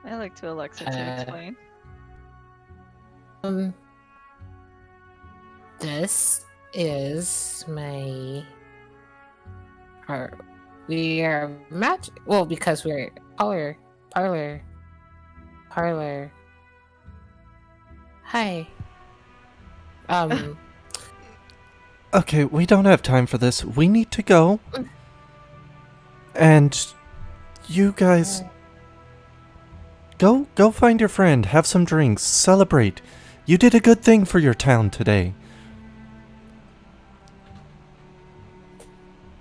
I like to Alexa to explain. This is my. We are magic. Well, because we're parlor. Hi. Okay, we don't have time for this. We need to go. And you guys go find your friend, have some drinks, celebrate. You did a good thing for your town today.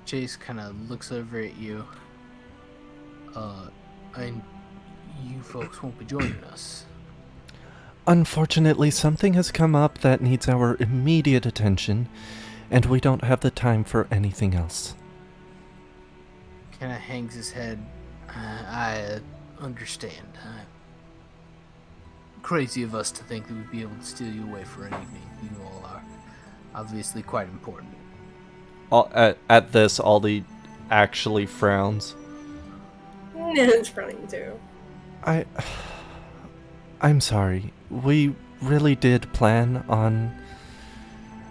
Chase kind of looks over at you. And you folks won't be joining us. Unfortunately, something has come up that needs our immediate attention, and we don't have the time for anything else. Kind of hangs his head. I understand. Crazy of us to think that we'd be able to steal you away for an evening. You all are obviously quite important. At this, Aldi actually frowns. It's frowning too. I'm sorry. We really did plan on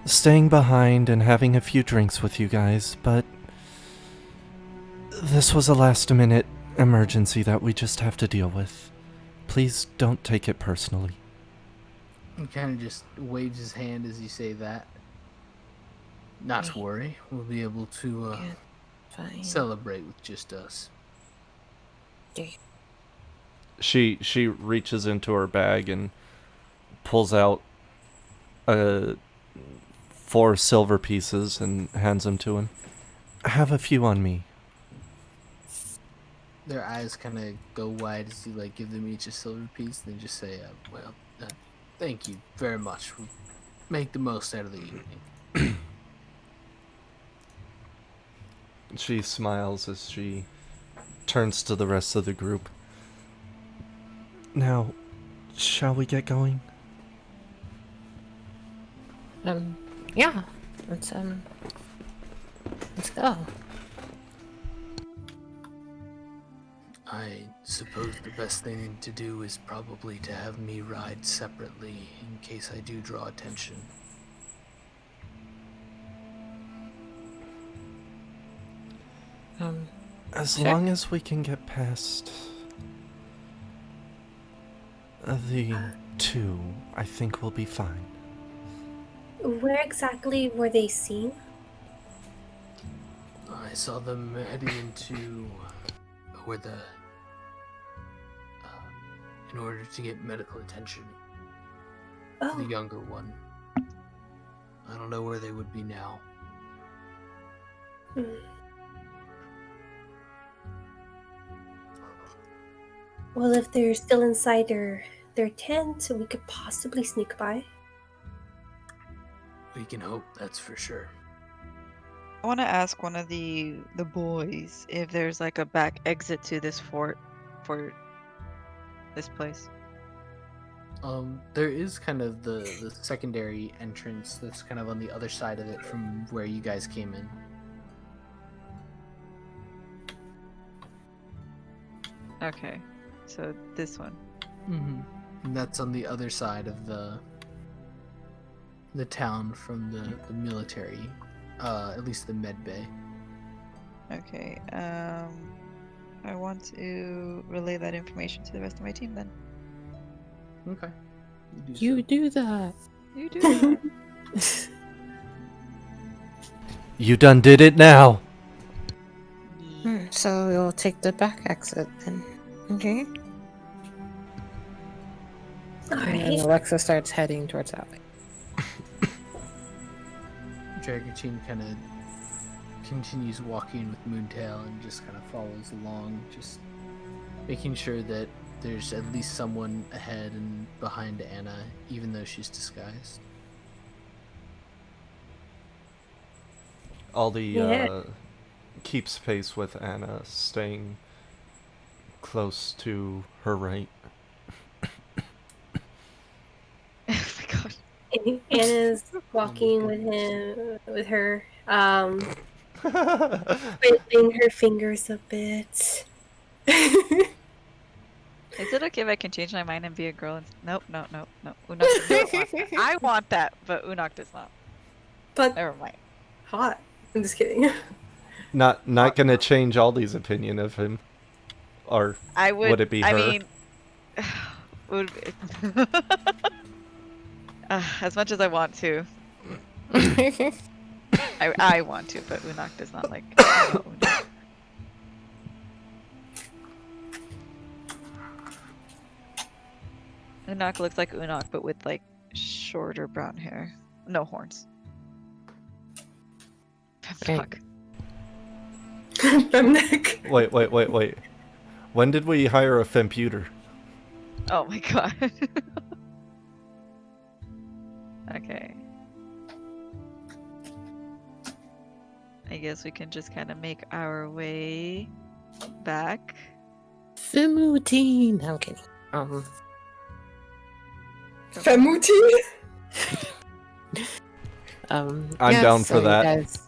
staying behind and having a few drinks with you guys, but this was a last-minute emergency that we just have to deal with. Please don't take it personally. He kind of just waves his hand as you say that. Not to worry. We'll be able to celebrate with just us. She reaches into her bag and pulls out 4 silver pieces and hands them to him. Have a few on me. Their eyes kind of go wide as you give them each a silver piece, and then just say, thank you very much. We'll make the most out of the evening. She smiles as she turns to the rest of the group. Now, shall we get going? Yeah. Let's go. I suppose the best thing to do is probably to have me ride separately in case I do draw attention. As long as we can get past the 2, I think we'll be fine. Where exactly were they seen? I saw them heading into where in order to get medical attention for the younger one. I don't know where they would be now. Well, if they're still inside their tent, we could possibly sneak by. We can hope, that's for sure. I want to ask one of the boys if there's a back exit to this fort for this place. There is kind of the secondary entrance that's kind of on the other side of it from where you guys came in. Okay, so this one. Mm-hmm. And that's on the other side of the town from the military, at least the med bay. Okay, I want to relay that information to the rest of my team then. Okay. You do that. You do that. You done did it now. So we'll take the back exit then. Okay. And Alexa starts heading towards that way. Dragatine kind of continues walking with Moontail and just kind of follows along, just making sure that there's at least someone ahead and behind Anna, even though she's disguised. Aldi keeps pace with Anna, staying close to her right. Oh my god. Anna's walking with her, twiddling her fingers a bit. Is it okay if I can change my mind and be a girl? Nope, no. Unok doesn't want that. I want that, but Unok does not. But never mind. Hot. I'm just kidding. Not gonna change Aldi's opinion of him. Or would it be her? I mean, would as much as I want to. I want to, but Unok does not like Unok. Unok looks like Unok, but with shorter brown hair. No horns. Fuck. Femneck. Wait. When did we hire a femputer? Oh my god. Okay. I guess we can just kind of make our way back. Femutine. I'm kidding. Femutine? I'm yeah, down so for you that. guys-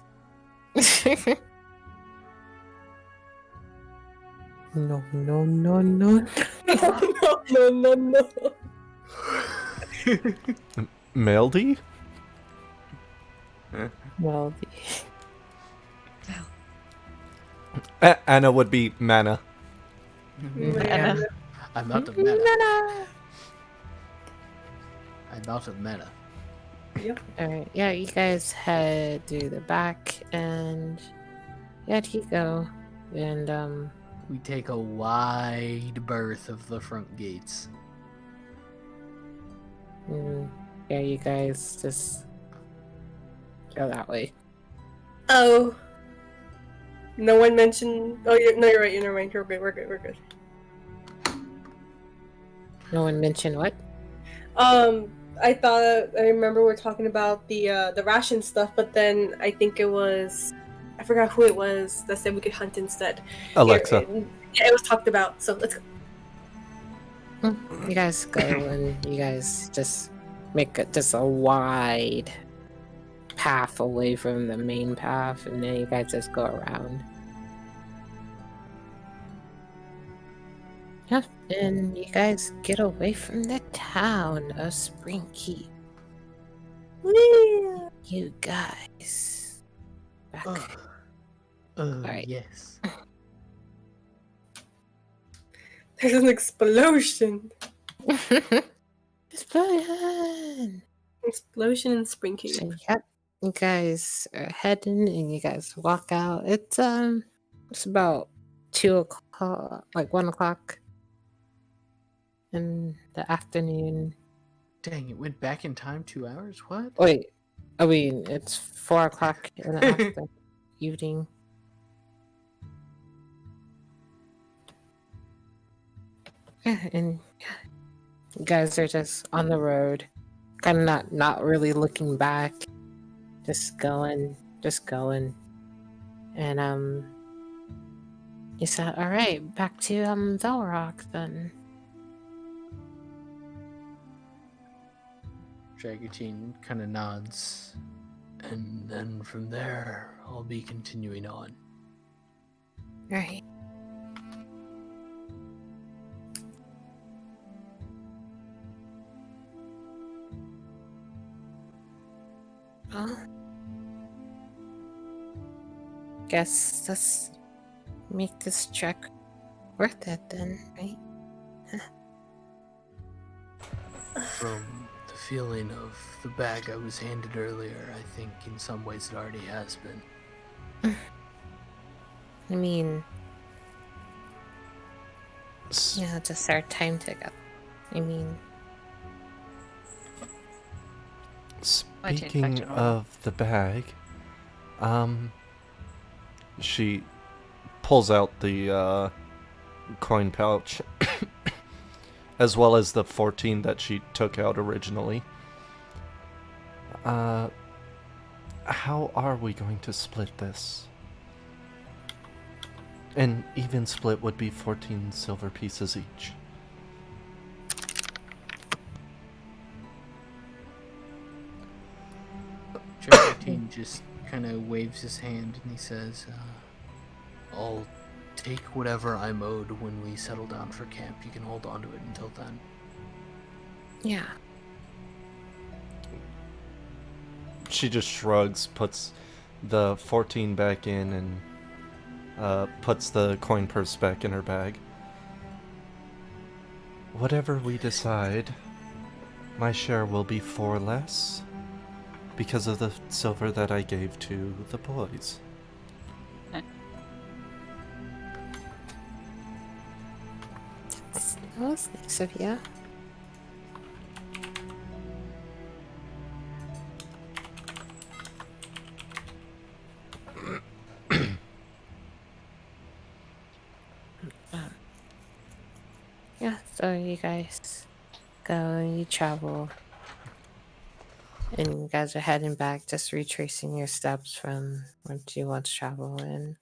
no. No. Meldy? Well, Anna would be Mana. Mana. I'm out of mana. I'm out of mana. Yep. Alright, yeah, you guys head to the back and yeah, you go. And We take a wide berth of the front gates. yeah, you guys just go that way. Oh. No one mentioned. Oh, no, you're right. You're right. You're good. We're good. No one mentioned what? I remember we were talking about the ration stuff, but then I think it was, I forgot who it was that said we could hunt instead. Alexa. It was talked about. So let's go. You guys go and you guys just make just a wide path away from the main path, and then you guys just go around. Yeah, and you guys get away from the town of Spring Keep. You guys. Back. Alright. Yes. There's an explosion. Explosion! Explosion in Spring Keep. So, yep, you guys are heading and you guys walk out. It's about 2 o'clock, like 1 o'clock in the afternoon. Dang, it went back in time 2 hours? What? Wait, I mean, it's 4 o'clock in the evening. Yeah, and you guys are just on the road, kind of not really looking back, just going, and you said, all right, back to Velrock then. Dragatine kind of nods. And then from there, I'll be continuing on. Right. Well, guess let's make this trek worth it then, right? From the feeling of the bag I was handed earlier, I think in some ways it already has been. I mean, yeah, just our time together. I mean, Speaking of the bag, she pulls out the coin pouch, as well as the 14 that she took out originally. How are we going to split this? An even split would be 14 silver pieces each. Dragatine just kind of waves his hand and he says, I'll take whatever I'm owed when we settle down for camp. You can hold on to it until then. yeah. She just shrugs, puts the 14 back in, and puts the coin purse back in her bag. Whatever we decide, my share will be 4 less because of the silver that I gave to the boys. That was nice of you. Yeah, so you guys go and you travel. And you guys are heading back, just retracing your steps from what you once traveled. And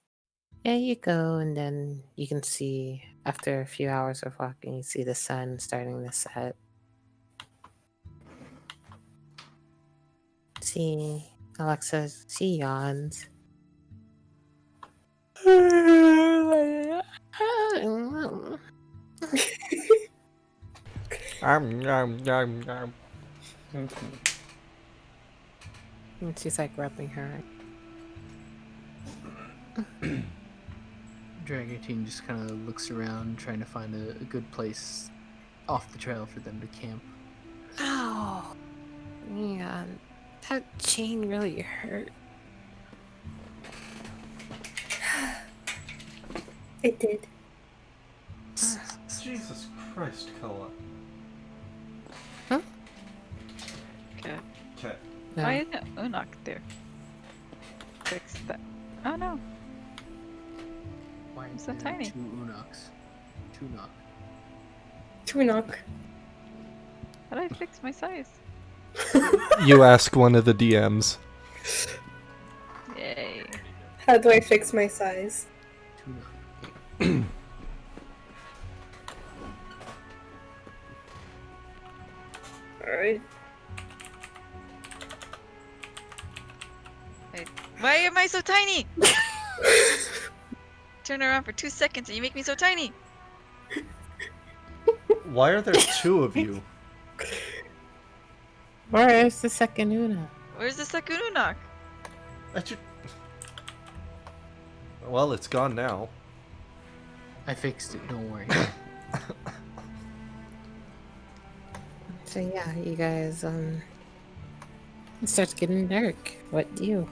yeah, you go, and then you can see, after a few hours of walking, you see the sun starting to set. See, Alexa, she yawns. And she's like rubbing her. Dragon just kind of looks around, trying to find a good place off the trail for them to camp. Oh, man, that chain really hurt. It did. Jesus Christ, Koa. Okay. Okay. Why isn't Unok there? Fix that. Oh no. Why I'm is so there tiny. 2 Unoks? Tunok. Tunok. How do I fix my size? You ask one of the DMs. Yay. How do I fix my size? Alright. Why am I so tiny? Turn around for 2 seconds and you make me so tiny. Why are there 2 of you? Where's the second Una? Where's the second Unok? Well, it's gone now. I fixed it, don't worry. So yeah, you guys, it starts getting dark. What do you?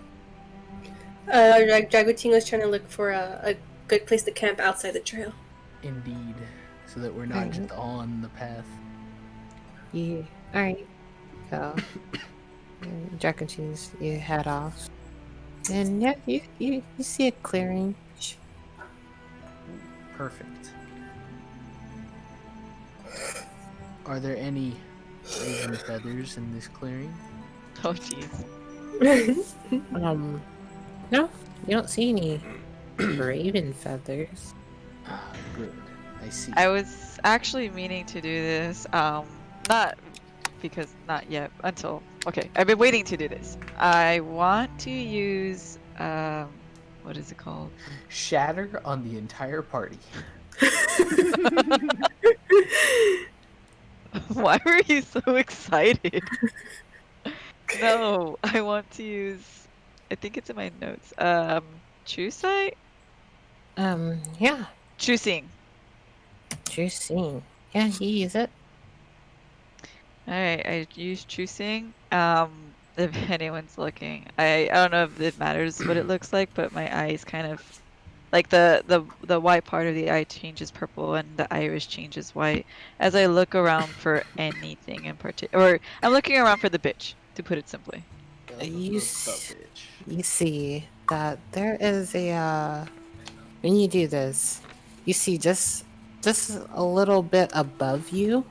Dragotino's trying to look for a good place to camp outside the trail. Indeed. So that we're not just on the path. Yeah. Alright. So, Jack and Cheese, you head off. And yeah, you see a clearing. Perfect. Are there any raven feathers in this clearing? Oh jeez. No, you don't see any raven feathers. Good. I see. I was actually meaning to do this, not because not yet, until, okay, I've been waiting to do this. I want to use, what is it called? Shatter on the entire party. Why were you so excited? No, I want to use, I think it's in my notes, True Sight? Yeah. True Seeing. True Seeing. Yeah, you use it. Alright, I use True Seeing. If anyone's looking. I don't know if it matters what it looks like, but my eyes kind of like the white part of the eye changes purple and the iris changes white as I look around for anything in particular. Or I'm looking around for the bitch, to put it simply. You see that there is a when you do this, you see just a little bit above you.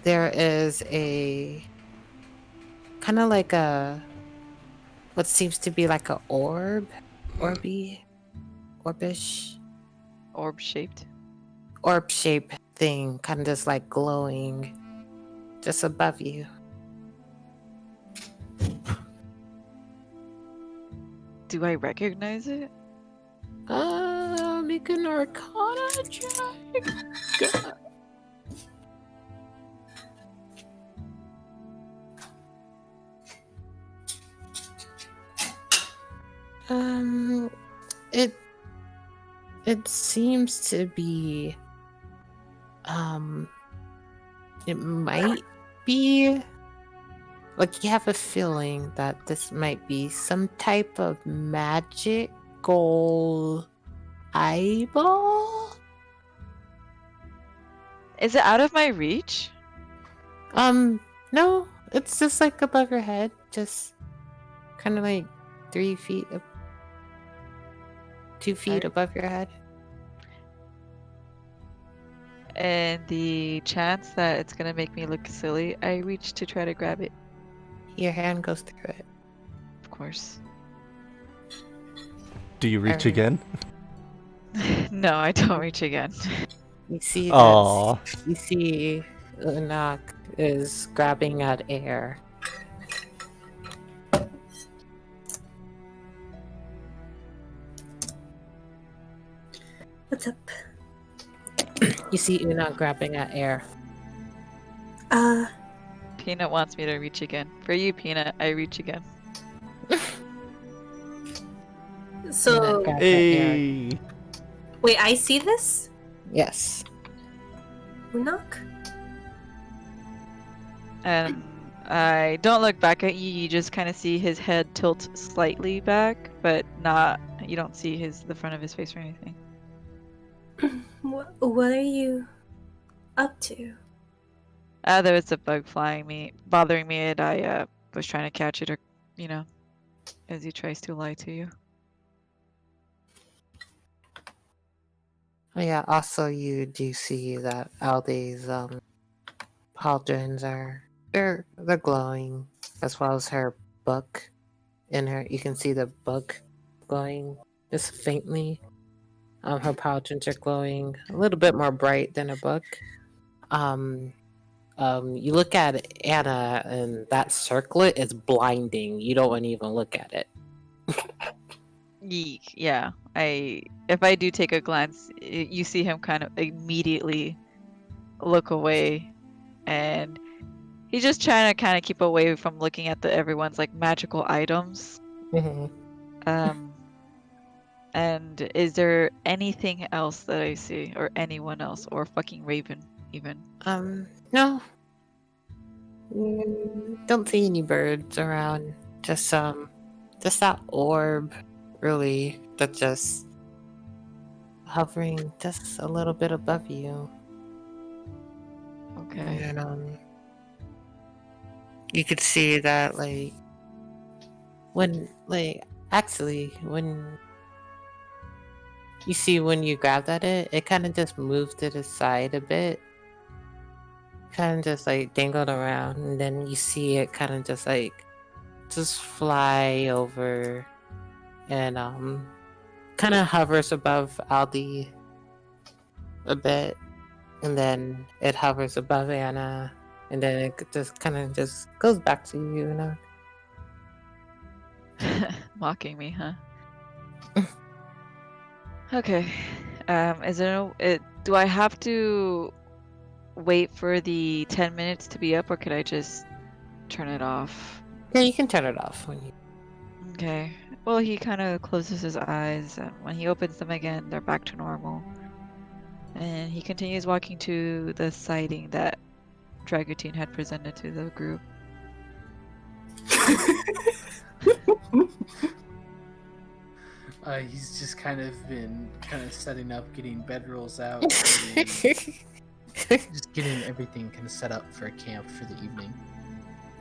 There is a kind of like a what seems to be like a orbish, orb-shaped thing, kind of just like glowing just above you. Do I recognize it? Make an Arcana check. It seems to be, it might be, like you have a feeling that this might be some type of magical eyeball? Is it out of my reach? No, it's just like above your head, just kind of like 3 feet, 2 feet above your head. And the chance that it's gonna make me look silly, I reach to try to grab it. Your hand goes through it. Of course. Do you reach Alright. again? No, I don't reach again. You see Aw. that. You see Unak is grabbing at air. What's up? You see Unak grabbing at air. Peanut wants me to reach again. For you, Peanut, I reach again. So Unak grabs at air. Hey. wait, I see this? Yes. Unak? And I don't look back at you. You just kind of see his head tilt slightly back, but not. You don't see the front of his face or anything. What are you up to? There was a bug bothering me, and I was trying to catch it, or as he tries to lie to you. Oh yeah, also you do see that Aldi's pauldrons they're glowing, as well as her book in her. You can see the book glowing just faintly. Her pauldrons are glowing a little bit more bright than a book. You look at Anna, and that circlet is blinding. You don't want to even look at it. Yeek. Yeah. If I do take a glance, you see him kind of immediately look away, and he's just trying to kind of keep away from looking at everyone's like magical items. And is there anything else that I see, or anyone else, or fucking Raven even? No. Don't see any birds around. Just that orb, really, that's just hovering just a little bit above you. Okay. And you could see that when you see when you grabbed at it, it kind of just moved to the side a bit. Kind of just dangled around, and then you see it kind of just fly over and kind of hovers above Aldi a bit, and then it hovers above Anna, and then it just kind of just goes back to you, Mocking me, huh? Okay. Do I have to wait for the 10 minutes to be up, or could I just turn it off? Yeah, you can turn it off when you. Okay. Well, he kind of closes his eyes, and when he opens them again, they're back to normal. And he continues walking to the sighting that Dragotine had presented to the group. He's just kind of been setting up, getting bedrolls out, just getting everything kind of set up for a camp for the evening.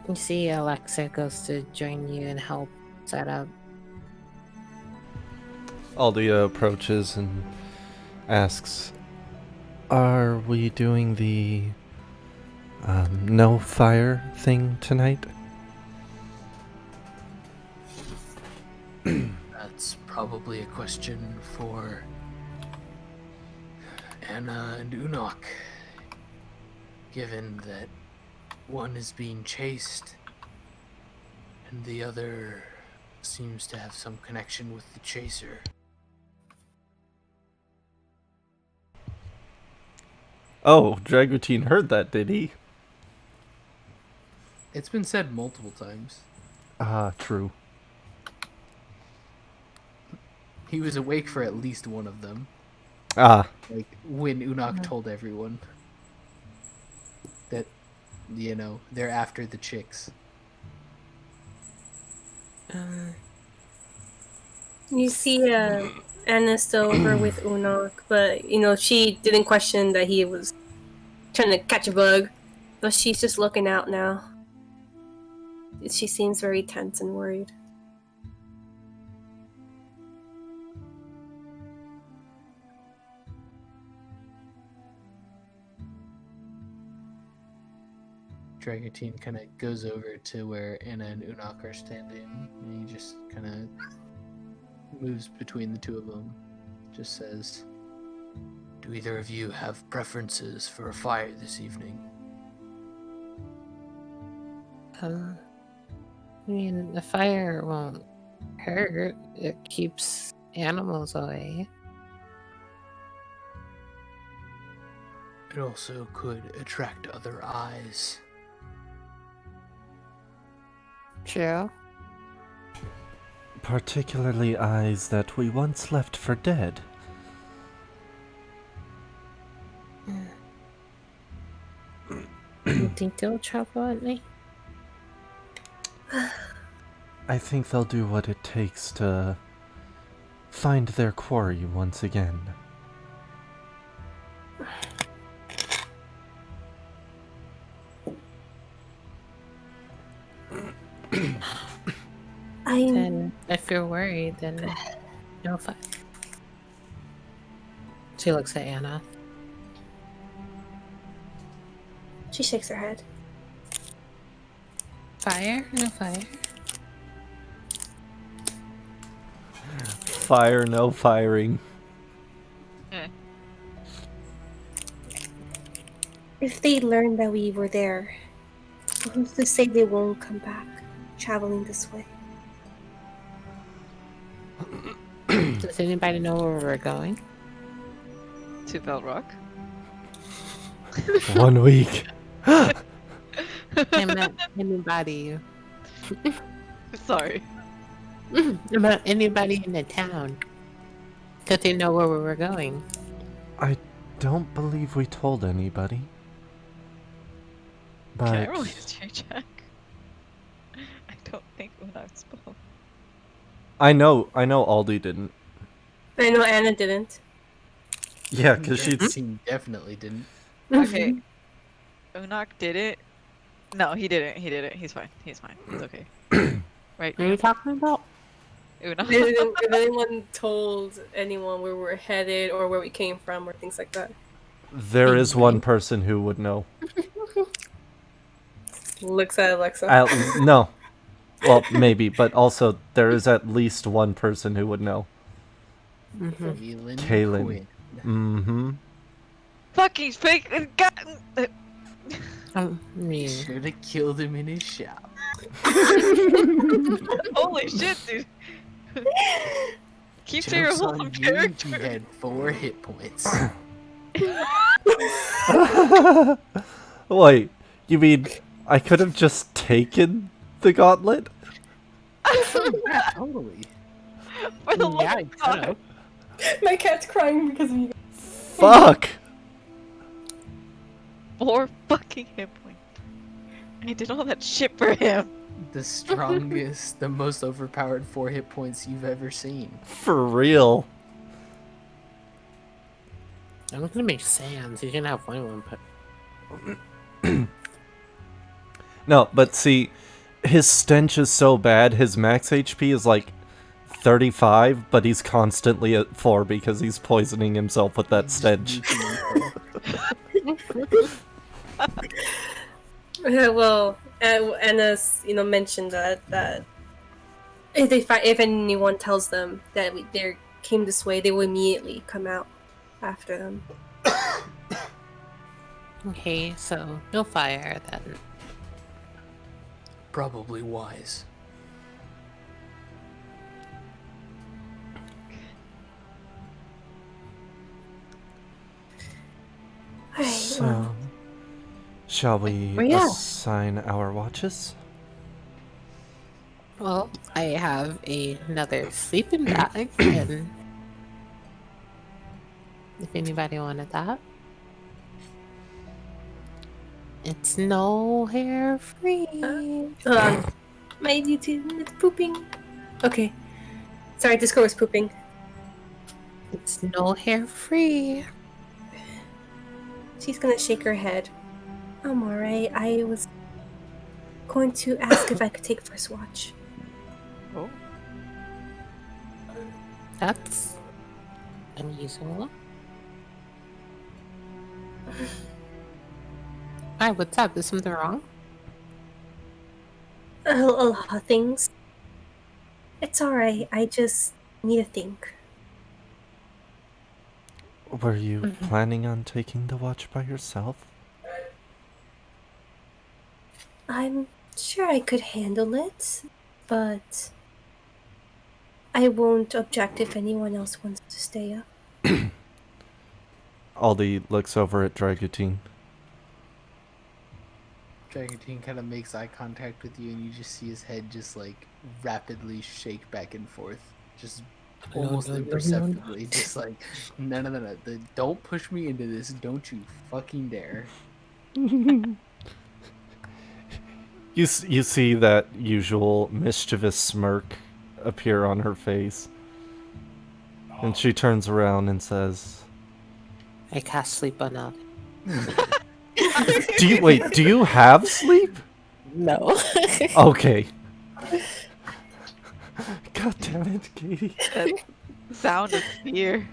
You see Alexa goes to join you and help set up. Aldia approaches and asks, "Are we doing the no fire thing tonight?" That's probably a question for Anna and Unok, given that one is being chased and the other seems to have some connection with the chaser. Oh, Dragotine heard that, did he? It's been said multiple times. Ah, true. He was awake for at least one of them. Ah. Like when Unok told everyone that, they're after the chicks. You see Anna still over with Unok, but she didn't question that he was trying to catch a bug, but she's just looking out now. She seems very tense and worried. Dragotine kind of goes over to where Anna and Unok are standing, and he just kind of moves between the two of them. Just says, "Do either of you have preferences for a fire this evening?" I mean, the fire won't hurt. It keeps animals away. It also could attract other eyes. True. Particularly eyes that we once left for dead. You think they'll travel at night? I think they'll do what it takes to find their quarry once again. Then, if you're worried, then no fun. She looks at Anna. She shakes her head. Fire? No fire. Fire, no firing. If they learn that we were there, who's to say they won't come back traveling this way? Does anybody know where we're going? To Belt Rock. 1 week. I meant anybody. Sorry. About anybody in the town. Does they know where we were going? I don't believe we told anybody. But Can I roll a history check? I don't think Unok spoke. I know Aldi didn't. I know Anna didn't. Yeah, because she's... Dragotine definitely didn't. Okay. Unok did it. No, he didn't. He did it. He's fine. He's fine. It's okay. Right? What are you talking about? Unok. If anyone told anyone where we're headed or where we came from or things like that. There is one person who would know. Looks at Alexa. No. Well, maybe, but also there is at least one person who would know. Kaylin. Mm-hmm. Fucking fake. Me. Should have killed him in his shop. Holy shit, dude. Keep to your Joke's whole on you, character. He had 4 hit points. Wait, you mean I could have just taken the gauntlet? Yeah, totally. For the love of God. My cat's crying because of you. Fuck! 4 fucking hit points. I did all that shit for him. The strongest, the most overpowered 4 hit points you've ever seen. For real. I'm gonna make Sans. He's gonna have one but No, but see, his stench is so bad, his max HP is like 35, but he's constantly at 4 because he's poisoning himself with that stench. Yeah, well, Anna's mentioned that if anyone tells them that they came this way, they will immediately come out after them. Okay, so no fire then. Probably wise. So, shall we assign our watches? Well, I have another sleeping bag, and if anybody wanted that. It's no hair free. Hold on. My YouTube is pooping. Okay. Sorry, Discord was pooping. It's no hair free. She's gonna shake her head. I'm alright. I was going to ask if I could take first watch. Oh. That's unusual. Hi, what's up? Is something wrong? A lot of things. It's alright. I just need to think. Were you Mhm. planning on taking the watch by yourself? I'm sure I could handle it, but I won't object if anyone else wants to stay up. Aldi looks over at Dragutine. Dragon kind of makes eye contact with you, and you just see his head just like rapidly shake back and forth, just almost No. imperceptibly. Just like, no. Don't push me into this. Don't you fucking dare. You see that usual mischievous smirk appear on her face. And she turns around and says, I cast sleep on out. Do you have sleep? No. Okay. God damn it, Katie. That sound of fear.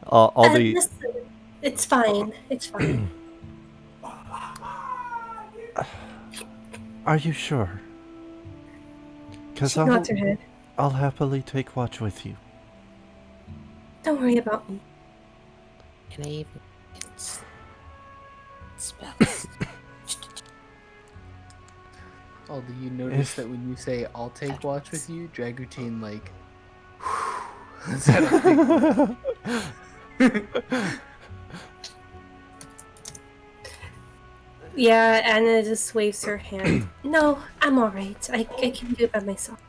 Aldi, Listen, it's fine. It's fine. are you sure? Because She nods her head. I'll happily take watch with you. Don't worry about me. Can I even get spells? Oh, do you notice that when you say "I'll take watch with you," Dragutine like lets out a big breath. Yeah, Anna just waves her hand. No, I'm alright. I can do it by myself.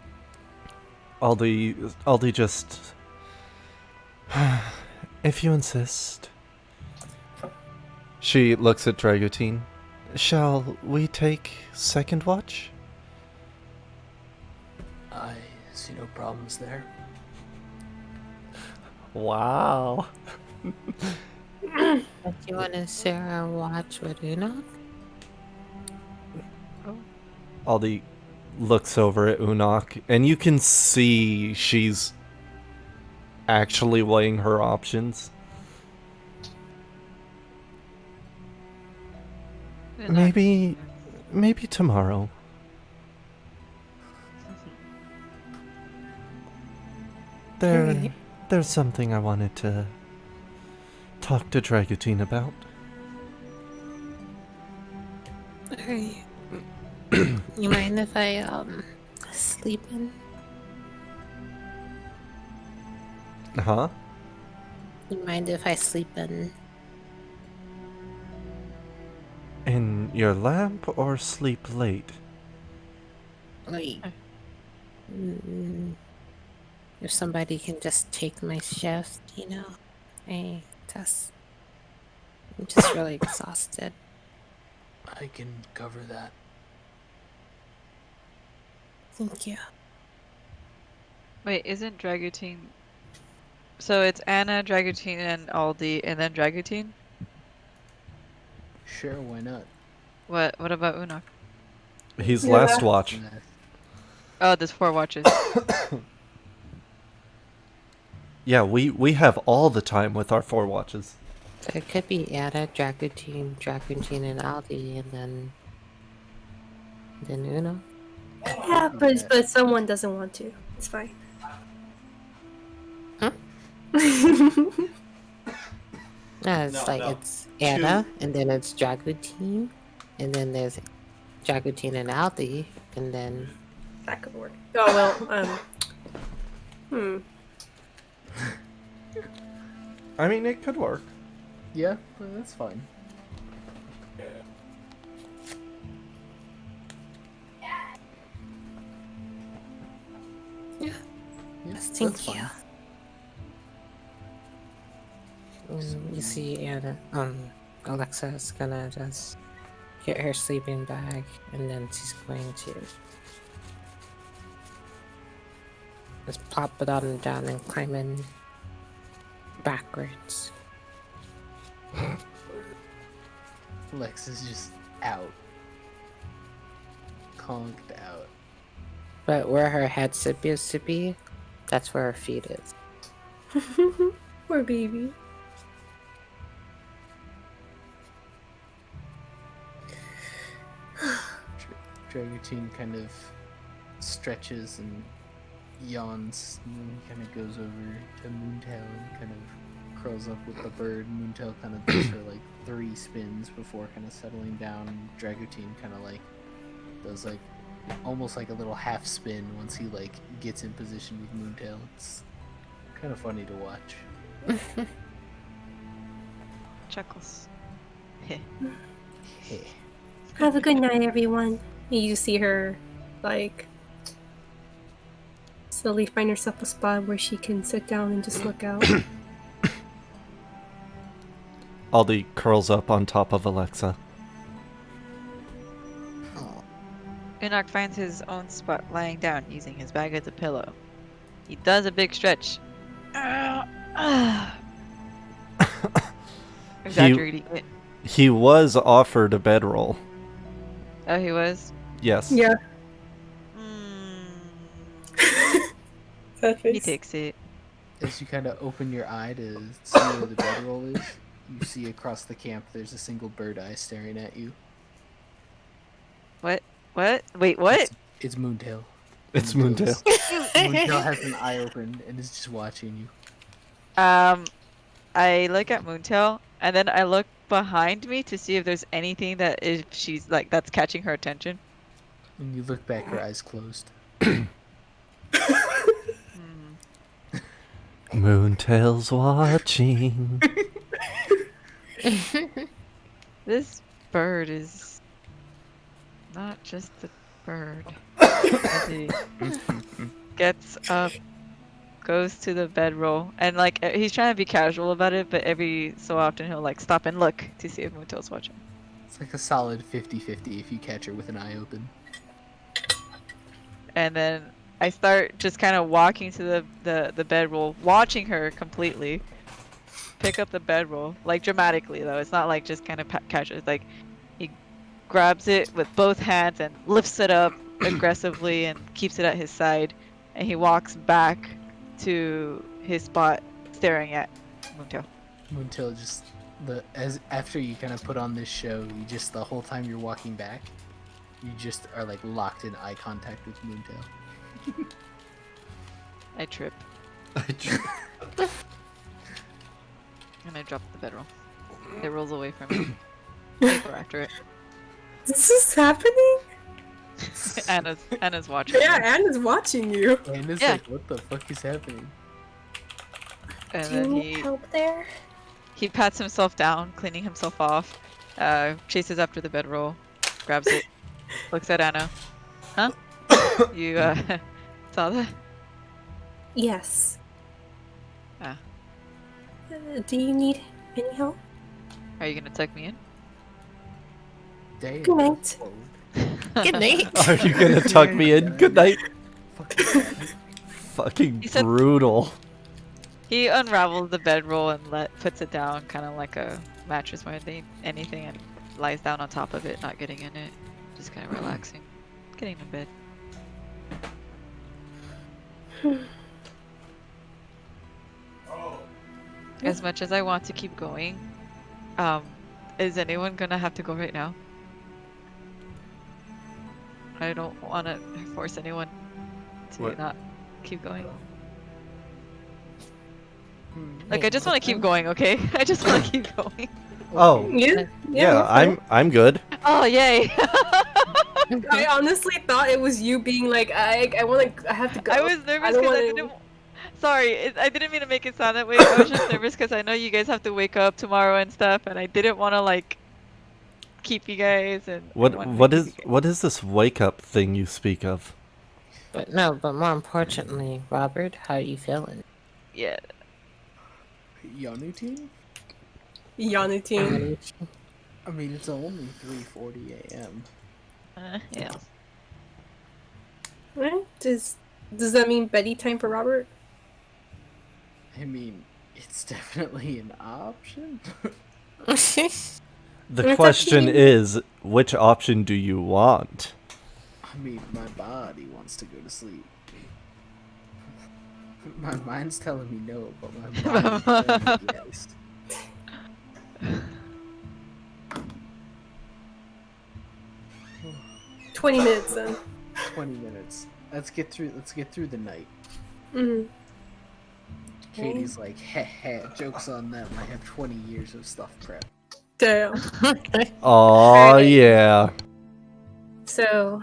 Aldi just... If you insist. She looks at Dragutine. Shall we take second watch? I see no problems there. Wow. Do you want to share a watch with Una? Aldi looks over at Unok, and you can see she's actually weighing her options. Maybe tomorrow. There's something I wanted to talk to Dragutine about. Alright. You mind if I sleep in? Huh? You mind if I sleep in? In your lamp or sleep late? Like, if somebody can just take my shift, you know? I'm just really exhausted. I can cover that. Thank you. Wait, isn't Dragutine... So it's Anna, Dragutine, and Aldi, and then Dragutine? Sure, why not? What about Unok? He's last watch. Oh, there's 4 watches. Yeah, we have all the time with our 4 watches. So it could be Anna, Dragutine, and Aldi, and then Uno. Yeah, but someone doesn't want to. It's fine. Huh? It's Anna, and then it's Dragutine, and then there's Dragutine and Aldi, and then... That could work. Oh, well, I mean, it could work. Yeah, well, that's fine. Yeah. Thank you. You see Anna, Alexa's gonna just get her sleeping bag, and then she's going to just plop it on down and climb in backwards. Lex is just out. Conked out. But where her head supposed to be, that's where her feet is. Poor baby. Dragutine kind of stretches and yawns, and then he kind of goes over to Moontail and kind of curls up with the bird. Moontail kind of does her like 3 spins before kind of settling down. Dragutine kind of like does like almost like a little half spin once he like gets in position with Moontail. It's kind of funny to watch. Chuckles. Have a good night, everyone. You see her, like, slowly find herself a spot where she can sit down and just look out. Aldi curls up on top of Alexa. Enoch finds his own spot lying down using his bag as a pillow. He does a big stretch. Exaggerating it. He was offered a bedroll. Oh, he was? Yes. Yeah. He takes it. As you kind of open your eye to see where the bedroll is, you see across the camp there's a single bird eye staring at you. What? What? Wait, what? It's Moontail. It's Moontail. Moontail has an eye open and is just watching you. I look at Moontail, and then I look behind me to see if there's anything that is she's like that's catching her attention. And you look back, her eyes closed. Moontail's watching. This bird is not just a bird. As he gets up, goes to the bedroll, and like he's trying to be casual about it, but every so often he'll like stop and look to see if Moontail's watching. It's like a solid 50-50 if you catch her with an eye open. And then I start just kind of walking to the bedroll, watching her completely. Pick up the bedroll, like dramatically though. It's not like just kind of casual. It's like he grabs it with both hands and lifts it up aggressively and keeps it at his side. And he walks back to his spot, staring at Moontail. Moontail just after you kind of put on this show, you just the whole time you're walking back, you just are like locked in eye contact with Moontail. I trip. And I drop the bedroll. It rolls away from me. I go after it. This is happening? Anna's watching. Yeah, Anna's watching you. Anna's Yeah. like, what the fuck is happening? And Do you then need help there? he pats himself down, cleaning himself off, chases after the bedroll, grabs it, looks at Anna. Huh? You saw that? Yes. Ah. Do you need any help? Are you gonna tuck me in? Damn. Good night. Good night. Are you gonna tuck me in? Good night. Fucking said- brutal. He unravels the bedroll and puts it down, kind of like a mattress more than anything, and lies down on top of it, not getting in it, just kind of relaxing, getting to bed. As much as I want to keep going, is anyone gonna have to go right now? I don't want to force anyone to What? not keep going. Like, I just want to keep going, okay? I just want to keep going. Oh. Yeah, I'm good. Oh, yay! I honestly thought it was you being like, I have to go. I was nervous don't because I wanna- didn't. Sorry, I didn't mean to make it sound that way. I was just nervous because I know you guys have to wake up tomorrow and stuff, and I didn't want to like keep you guys and. What is this wake up thing you speak of? But more importantly, Robert, how are you feeling? Yeah. Yanu team? Yanu team. I mean, it's only 3:40 a.m. Yeah. Right? Does that mean bedtime time for Robert? I mean, it's definitely an option. The question is, which option do you want? I mean, my body wants to go to sleep. My mind's telling me no, but my body's telling me yes. 20 minutes then. 20 minutes. Let's get through the night. Mm-hmm. Katie's like, heh heh, joke's on them. I have 20 years of stuff prep. Damn. Oh yeah. So,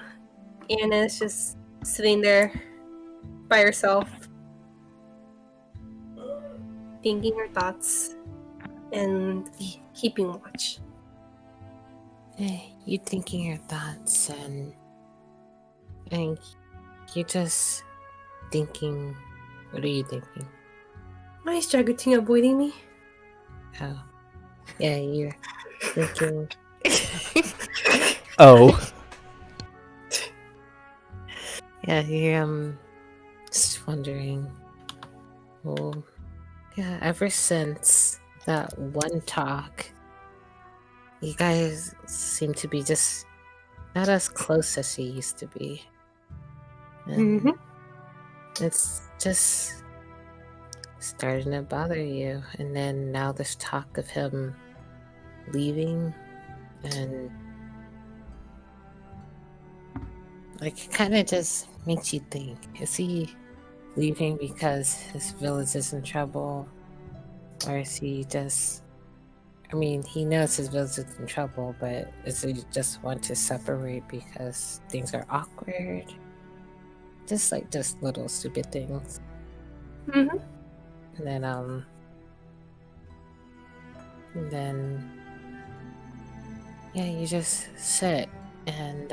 Anna's just sitting there by herself, thinking her thoughts and keeping watch. You thinking your thoughts and you're just thinking. What are you thinking? Why is Jagutin avoiding me? Oh, yeah, you're thinking. Oh. Yeah, you're just wondering. Well, yeah, ever since that one talk, you guys seem to be just not as close as you used to be. And it's just starting to bother you. And then now there's talk of him leaving, and like it kind of just makes you think, is he leaving because his village is in trouble? Or is he just, I mean, he knows his village is in trouble, but is he just want to separate because things are awkward? Just little stupid things. Mm-hmm. And then yeah, you just sit and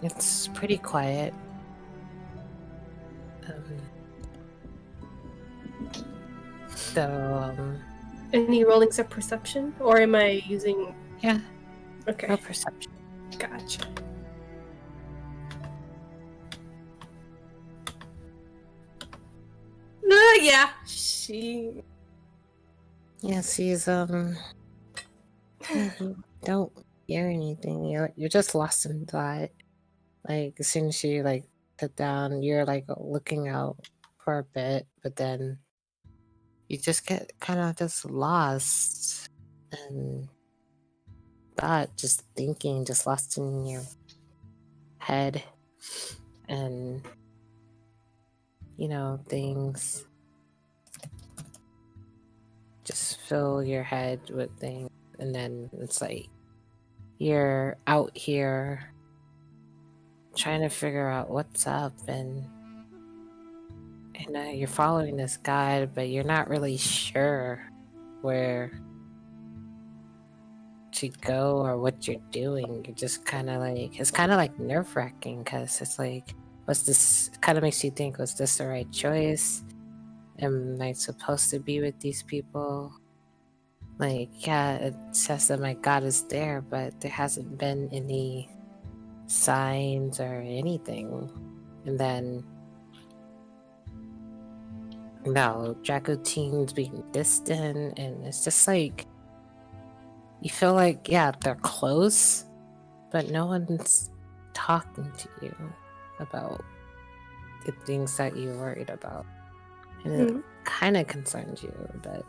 it's pretty quiet. Any rollings of perception, or am I using? Yeah. Okay. No perception. Gotcha. Yeah. She. Yeah, she's yeah, you don't hear anything. You're just lost in thought. Like as soon as you like sit down, you're like looking out for a bit, but then you just get kind of just lost and thought, just thinking, just lost in your head, and you know things just fill your head with things, and then it's like you're out here trying to figure out what's up, and you're following this guide, but you're not really sure where to go or what you're doing. You're just kind of like, it's kind of like nerve-wracking because it's like, what's this? Kind of makes you think, was this the right choice? Am I supposed to be with these people? Like, yeah, it says that my God is there, but there hasn't been any signs or anything. And then no, Dracotine's being distant, and it's just like you feel like, yeah, they're close, but no one's talking to you about the things that you're worried about. And it kind of concerns you a bit.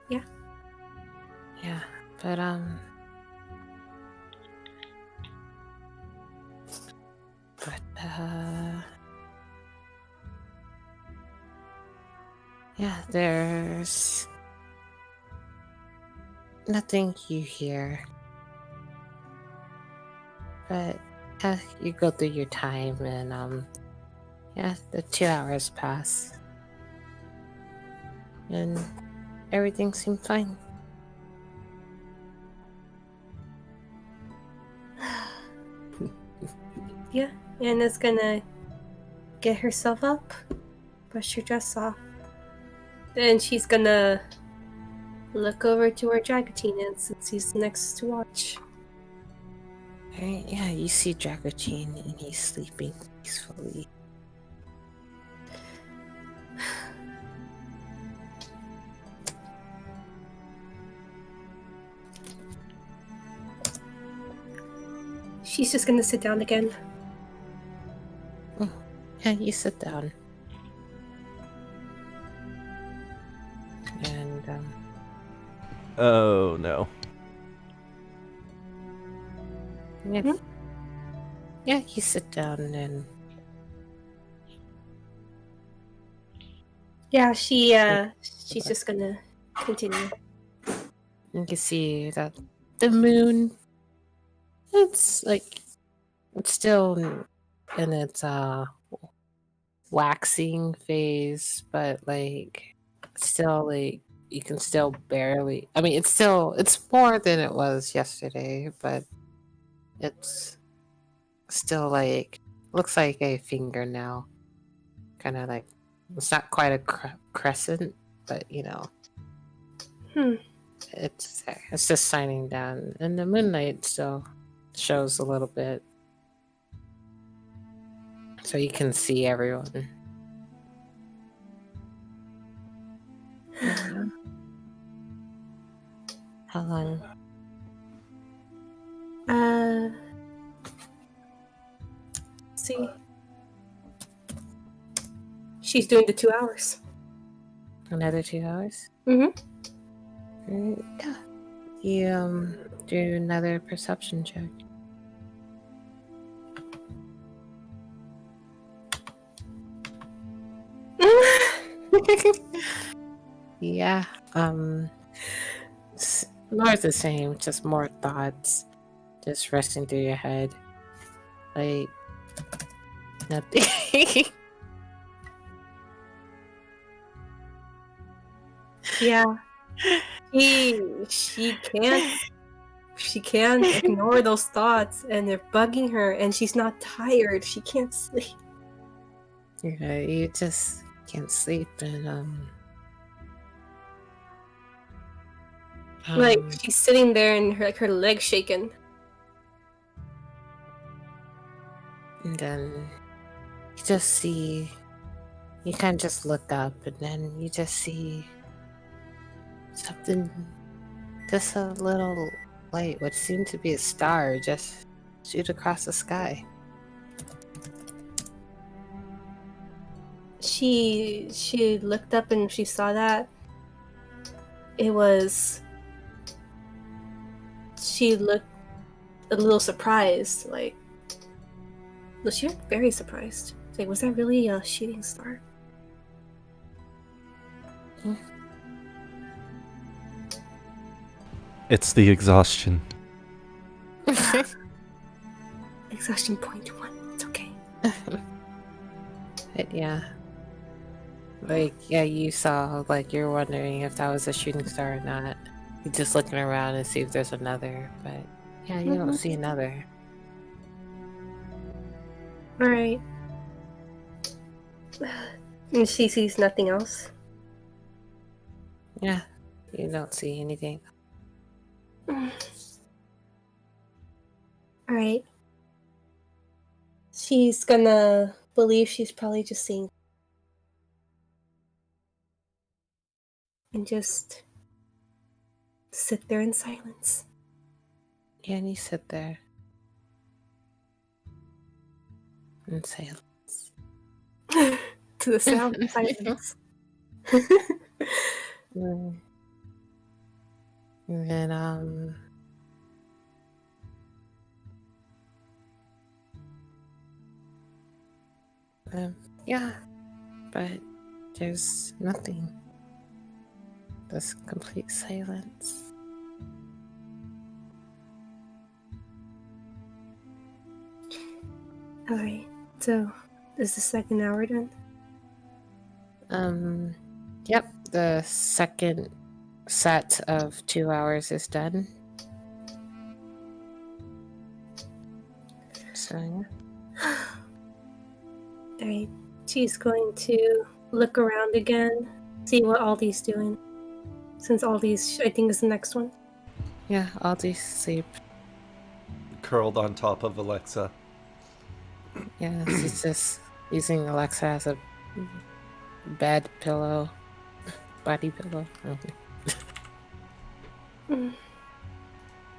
Yeah. Yeah, but yeah, there's nothing you hear, but yeah, you go through your time, and yeah, the 2 hours pass, and everything seemed fine. Yeah, Anna's gonna get herself up, brush her dress off. Then she's gonna look over to where Dragotine is since he's next to watch. Alright, yeah, you see Dragotine and he's sleeping peacefully. She's just gonna sit down again. Yeah, you sit down. Oh no. Yeah. Yeah, you sit down and Yeah, she's just gonna continue. you can see that the moon, it's like it's still in its waxing phase, but like still like you can still barely, I mean it's more than it was yesterday, but it's still like looks like a fingernail, kind of like it's not quite a crescent, but you know it's there. It's just shining down, and the moonlight still shows a little bit, so you can see everyone. How long? See. She's doing the 2 hours. Another 2 hours? Mm-hmm. Yeah. You do another perception check. Yeah. More the same, just more thoughts just rushing through your head. Like nothing. Yeah. She can't ignore those thoughts, and they're bugging her, and she's not tired. She can't sleep. Yeah, you just can't sleep, and Like she's sitting there and her legs shaking. and then you just see, you kind of just look up, and then you just see something, just a little light, what seemed to be a star, just shoot across the sky. She looked up and she saw that. It was. She looked a little surprised, like. No, she looked very surprised. Like, was that really a shooting star? It's the exhaustion. Exhaustion point 1. It's okay. But yeah. Like, yeah, you saw, like, you're wondering if that was a shooting star or not. You're just looking around and see if there's another, but yeah, you don't see another. Alright. And she sees nothing else. Yeah, you don't see anything. Alright. She's gonna believe she's probably just seeing. And just sit there in silence. Yeah, and you sit there in silence. To the sound of silence. And then, yeah, but there's nothing. Just complete silence. Alright, so is the second hour done? Yep, the second set of 2 hours is done. So, yeah. Alright, she's going to look around again, see what Aldi's doing. Since Aldi's, I think, is the next one. Yeah, Aldi's sleep. Curled on top of Alexa. Yeah, she's just using Alexa as a bed pillow, body pillow.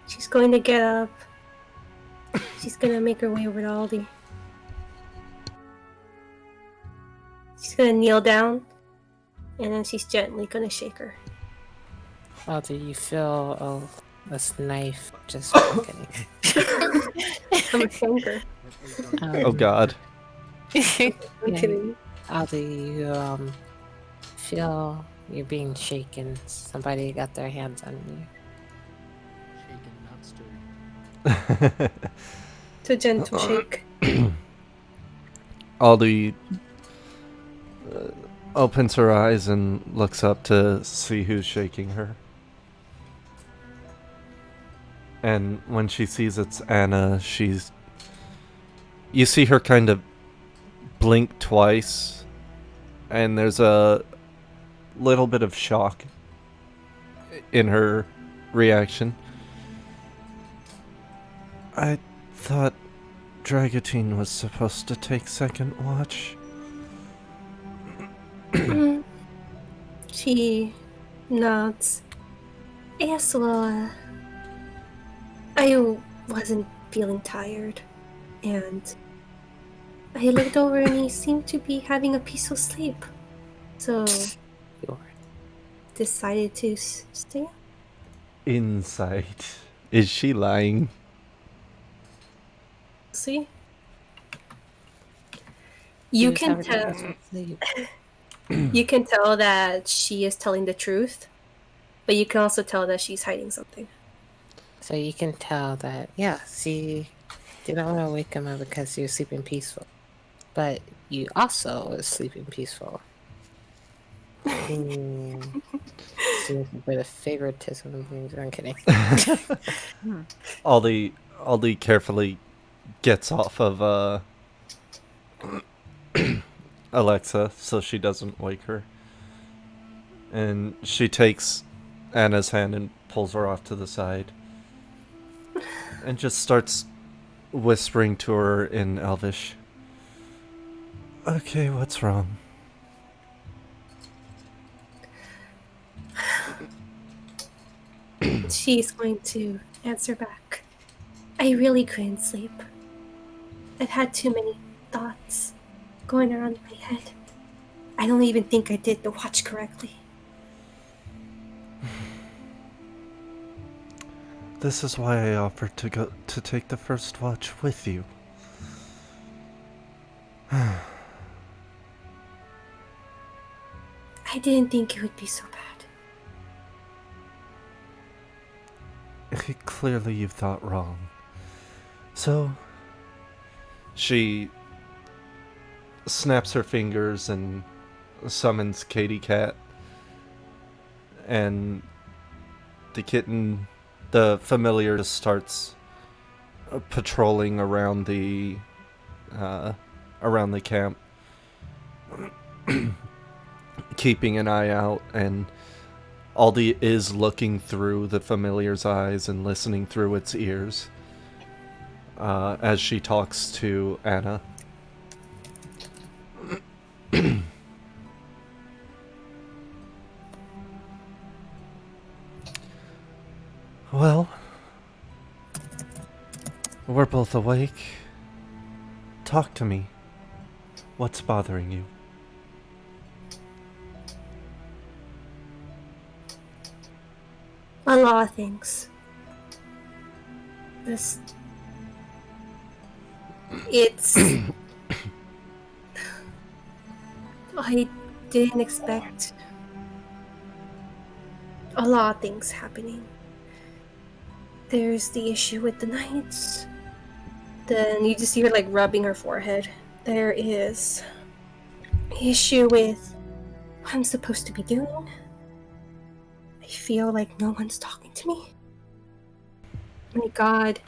She's going to get up. She's gonna make her way over to Aldi. She's gonna kneel down, and then she's gently gonna shake her. Aldi, you feel this knife just poking. I'm a thinker. Oh God. I'm Yeah, kidding. Aldi, you feel you're being shaken. Somebody got their hands on you. Shaken, not stirred. It's a gentle shake. Aldi opens her eyes and looks up to see who's shaking her. And when she sees it's Anna, you see her kind of blink twice, and there's a little bit of shock in her reaction. I thought Dragotine was supposed to take second watch. She nods. Yes, well, I wasn't feeling tired, and I looked over and he seemed to be having a peaceful sleep. So, decided to stay up. Insight. Is she lying? See? She You was can having a tell. peaceful sleep. You can tell that she is telling the truth, but you can also tell that she's hiding something. So you can tell that, yeah, she didn't want to wake him up because he was sleeping peaceful. But you also was sleeping peaceful. Seems a bit of favoritism and things. I'm kidding. Aldi carefully gets off of Alexa so she doesn't wake her. And she takes Anna's hand and pulls her off to the side. And just starts whispering to her in Elvish. Okay, what's wrong? She's going to answer back. I really couldn't sleep. I've had too many thoughts going around my head. I don't even think I did the watch correctly. This is why I offered to take the first watch with you. I didn't think it would be so bad. Clearly you've thought wrong. So, she snaps her fingers and summons Katy Cat. And the kitten, the familiar, just starts patrolling around the camp, keeping an eye out, and Aldi is looking through the familiar's eyes and listening through its ears as she talks to Anna. Well, we're both awake. Talk to me. What's bothering you? A lot of things. It's... I didn't expect a lot of things happening. There's the issue with the knights. Then you just see her like rubbing her forehead. There is the issue with what I'm supposed to be doing. I feel like no one's talking to me. My God.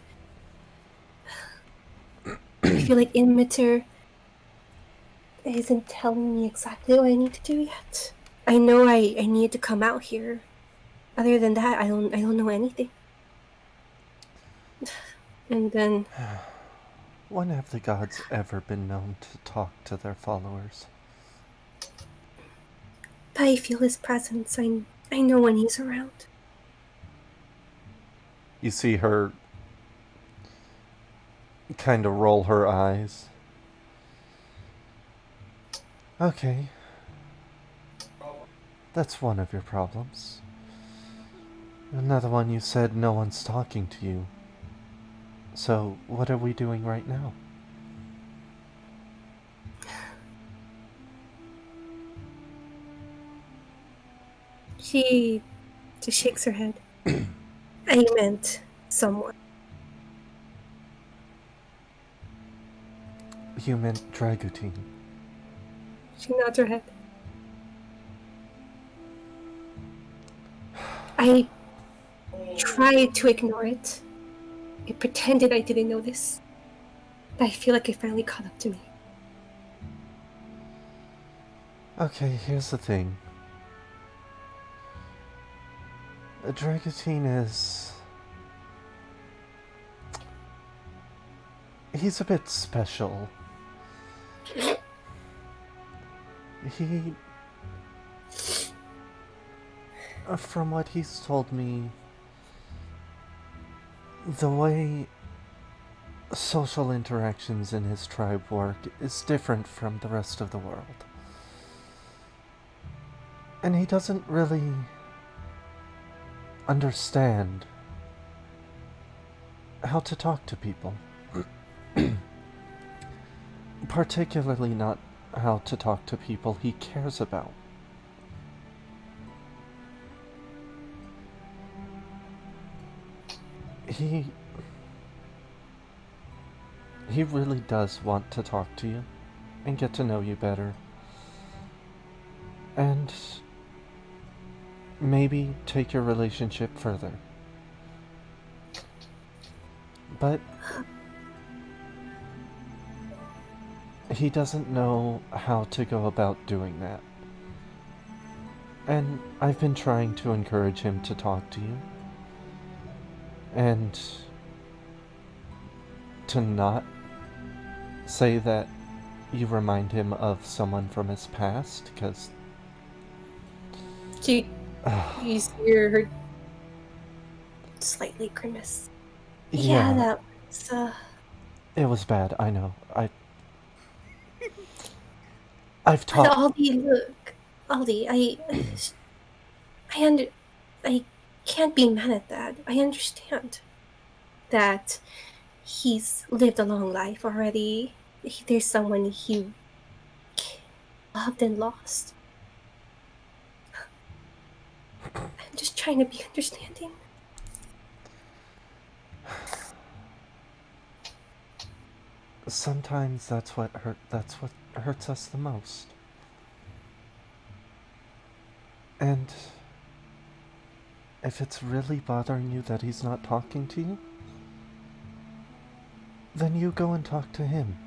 I feel like Imiter isn't telling me exactly what I need to do yet. I know I need to come out here. Other than that, I don't know anything. And then When have the gods ever been known to talk to their followers? but I feel his presence. I know when he's around. You see her kind of roll her eyes. Okay. That's one of your problems. Another one, you said no one's talking to you. So, what are we doing right now? She just shakes her head. I meant someone. You meant Dragutine. She nods her head. I tried to ignore it. I pretended I didn't notice. But I feel like it finally caught up to me. Okay, here's the thing. Dragutine is... He's a bit special. He... From what he's told me, the way social interactions in his tribe work is different from the rest of the world. And he doesn't really understand how to talk to people. Particularly not how to talk to people he cares about. He really does want to talk to you and get to know you better. And maybe take your relationship further. But he doesn't know how to go about doing that. And I've been trying to encourage him to talk to you. And to not say that you remind him of someone from his past, because... You hear her slightly grimace. Yeah, that was, It was bad, I know. I've talked... Aldi, look. Aldi, I can't be mad at that. I understand that he's lived a long life already. There's someone he loved and lost. I'm just trying to be understanding. Sometimes that's what hurts us the most. And if it's really bothering you that he's not talking to you, then you go and talk to him.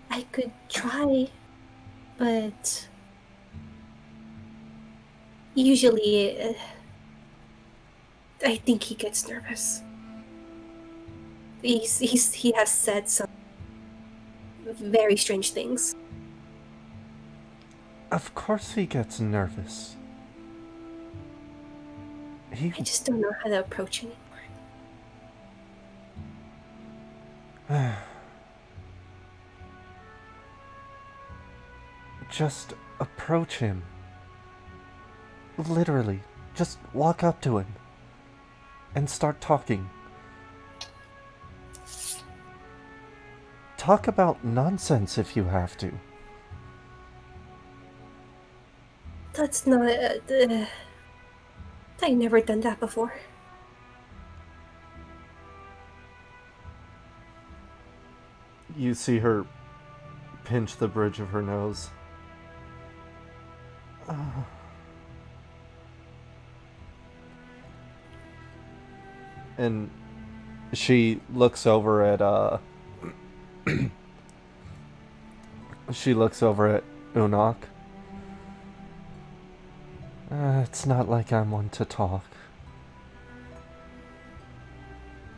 I could try, but usually I think he gets nervous. He has said some very strange things. Of course he gets nervous. I just don't know how to approach him anymore. Just approach him. Literally, just walk up to him and start talking. Talk about nonsense if you have to. That's not... I've never done that before. You see her pinch the bridge of her nose. And she looks over at she looks over at Unok. It's not like I'm one to talk.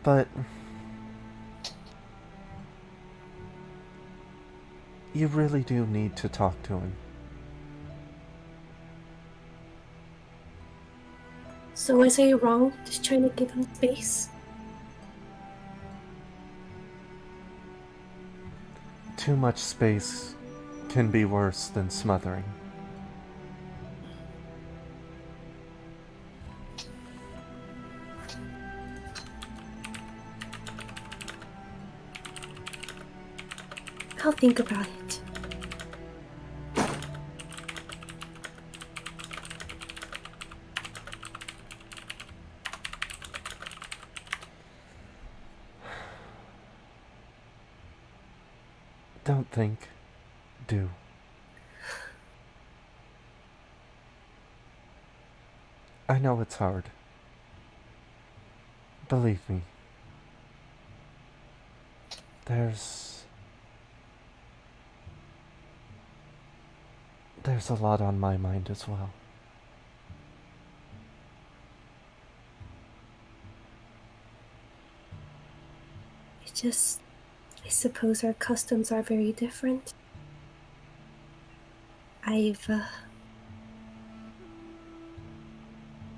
But you really do need to talk to him. So was I wrong just trying to give him space? Too much space can be worse than smothering. I'll think about it. Don't think. Do. I know it's hard. Believe me. There's a lot on my mind as well. I suppose our customs are very different.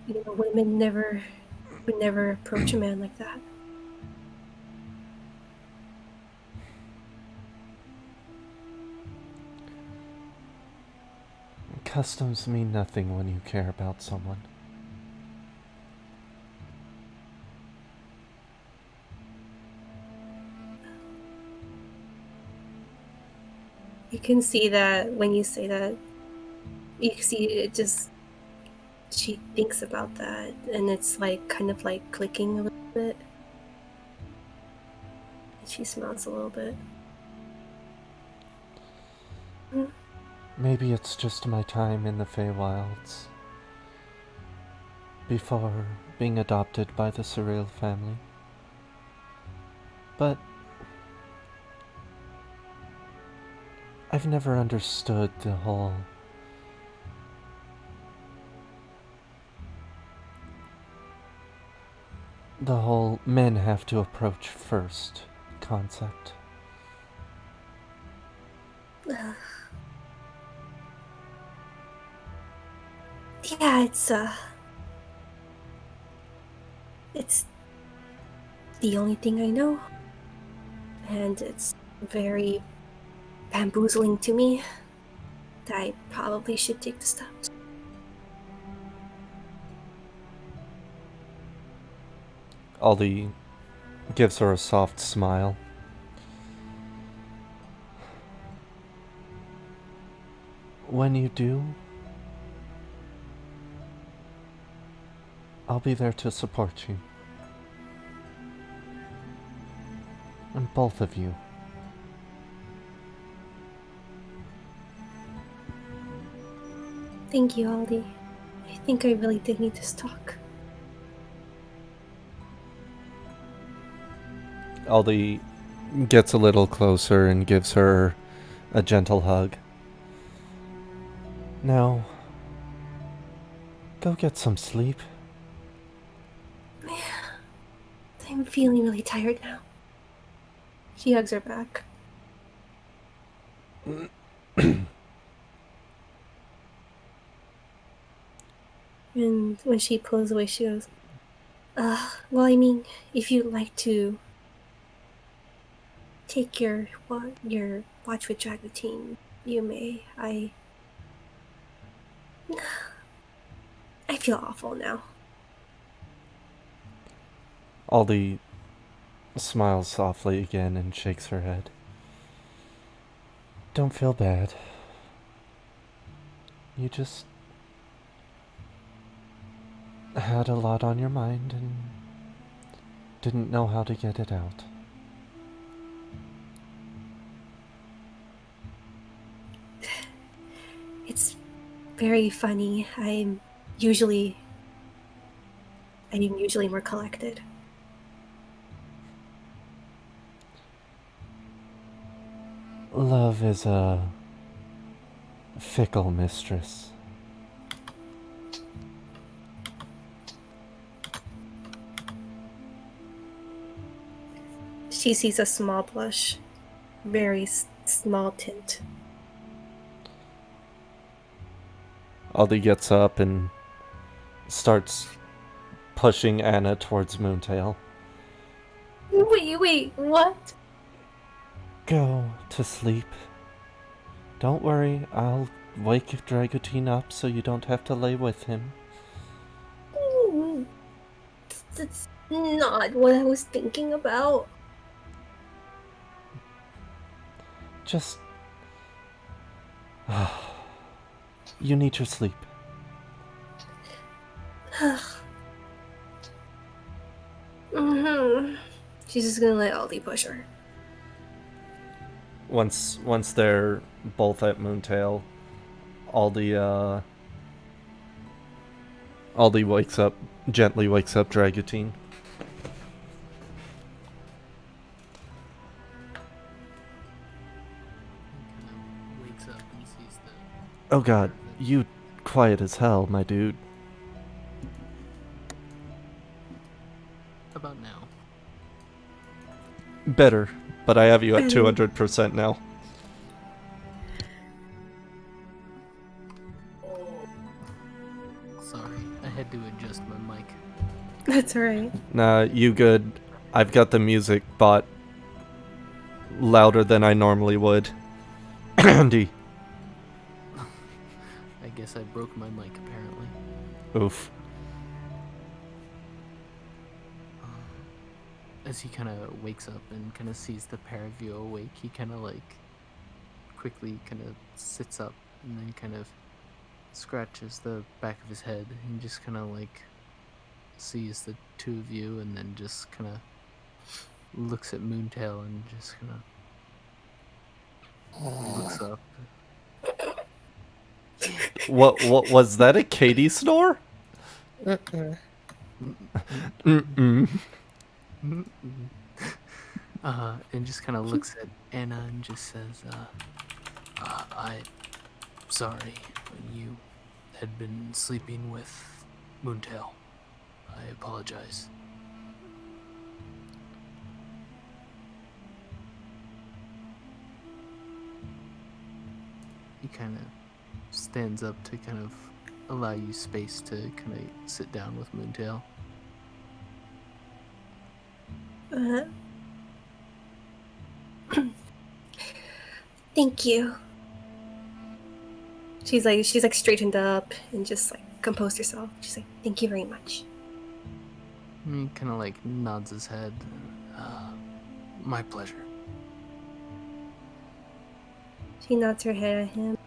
Women would never approach a man like that. Customs mean nothing when you care about someone. You can see that when you say that, you can see it just, she thinks about that, and it's like kind of like clicking a little bit. And she smiles a little bit. Maybe it's just my time in the Feywilds before being adopted by the Surreal family. But I've never understood the whole men have to approach first concept. Yeah, it's the only thing I know, and it's very bamboozling to me. I probably should take the steps. Aldi gives her a soft smile. When you do, I'll be there to support you. And both of you. Thank you, Aldi. I think I really did need this talk. Aldi gets a little closer and gives her a gentle hug. Now, go get some sleep. I'm feeling really tired now. She hugs her back. And when she pulls away, she goes, well, I mean, if you'd like to take your watch with drag routine, you may. I feel awful now. Aldi smiles softly again and shakes her head. Don't feel bad. You just had a lot on your mind and didn't know how to get it out. It's very funny. I'm usually more collected. Love is a fickle mistress. She sees a small blush, very small tint. Aldi gets up and starts pushing Anna towards Moontail. Wait, what? Go to sleep. Don't worry, I'll wake Dragotine up so you don't have to lay with him. That's not what I was thinking about. Just... you need your sleep. She's just gonna let Aldi push her. Once they're both at Moontail, Aldi gently wakes up Dragotine. Wakes up and sees the Oh god, you quiet as hell, my dude. about now. Better, but I have you at Better. 200% now. Sorry, I had to adjust my mic. That's alright. Nah, you good. I've got the music bot louder than I normally would. Andy. I guess I broke my mic apparently. Oof. As he kind of wakes up and kind of sees the pair of you awake, he kind of like quickly kind of sits up and then kind of scratches the back of his head and just kind of like sees the two of you and then just kind of looks at Moontail and just kind of looks up. What was that, a Katie snore? Mm-mm. And just kind of looks at Anna and just says, I'm sorry you had been sleeping with Moontail. I apologize. He kind of stands up to kind of allow you space to kind of sit down with Moontail. Thank you. She's like straightened up and just like composed herself. She's like, thank you very much. He kind of like nods his head. My pleasure. She nods her head at him,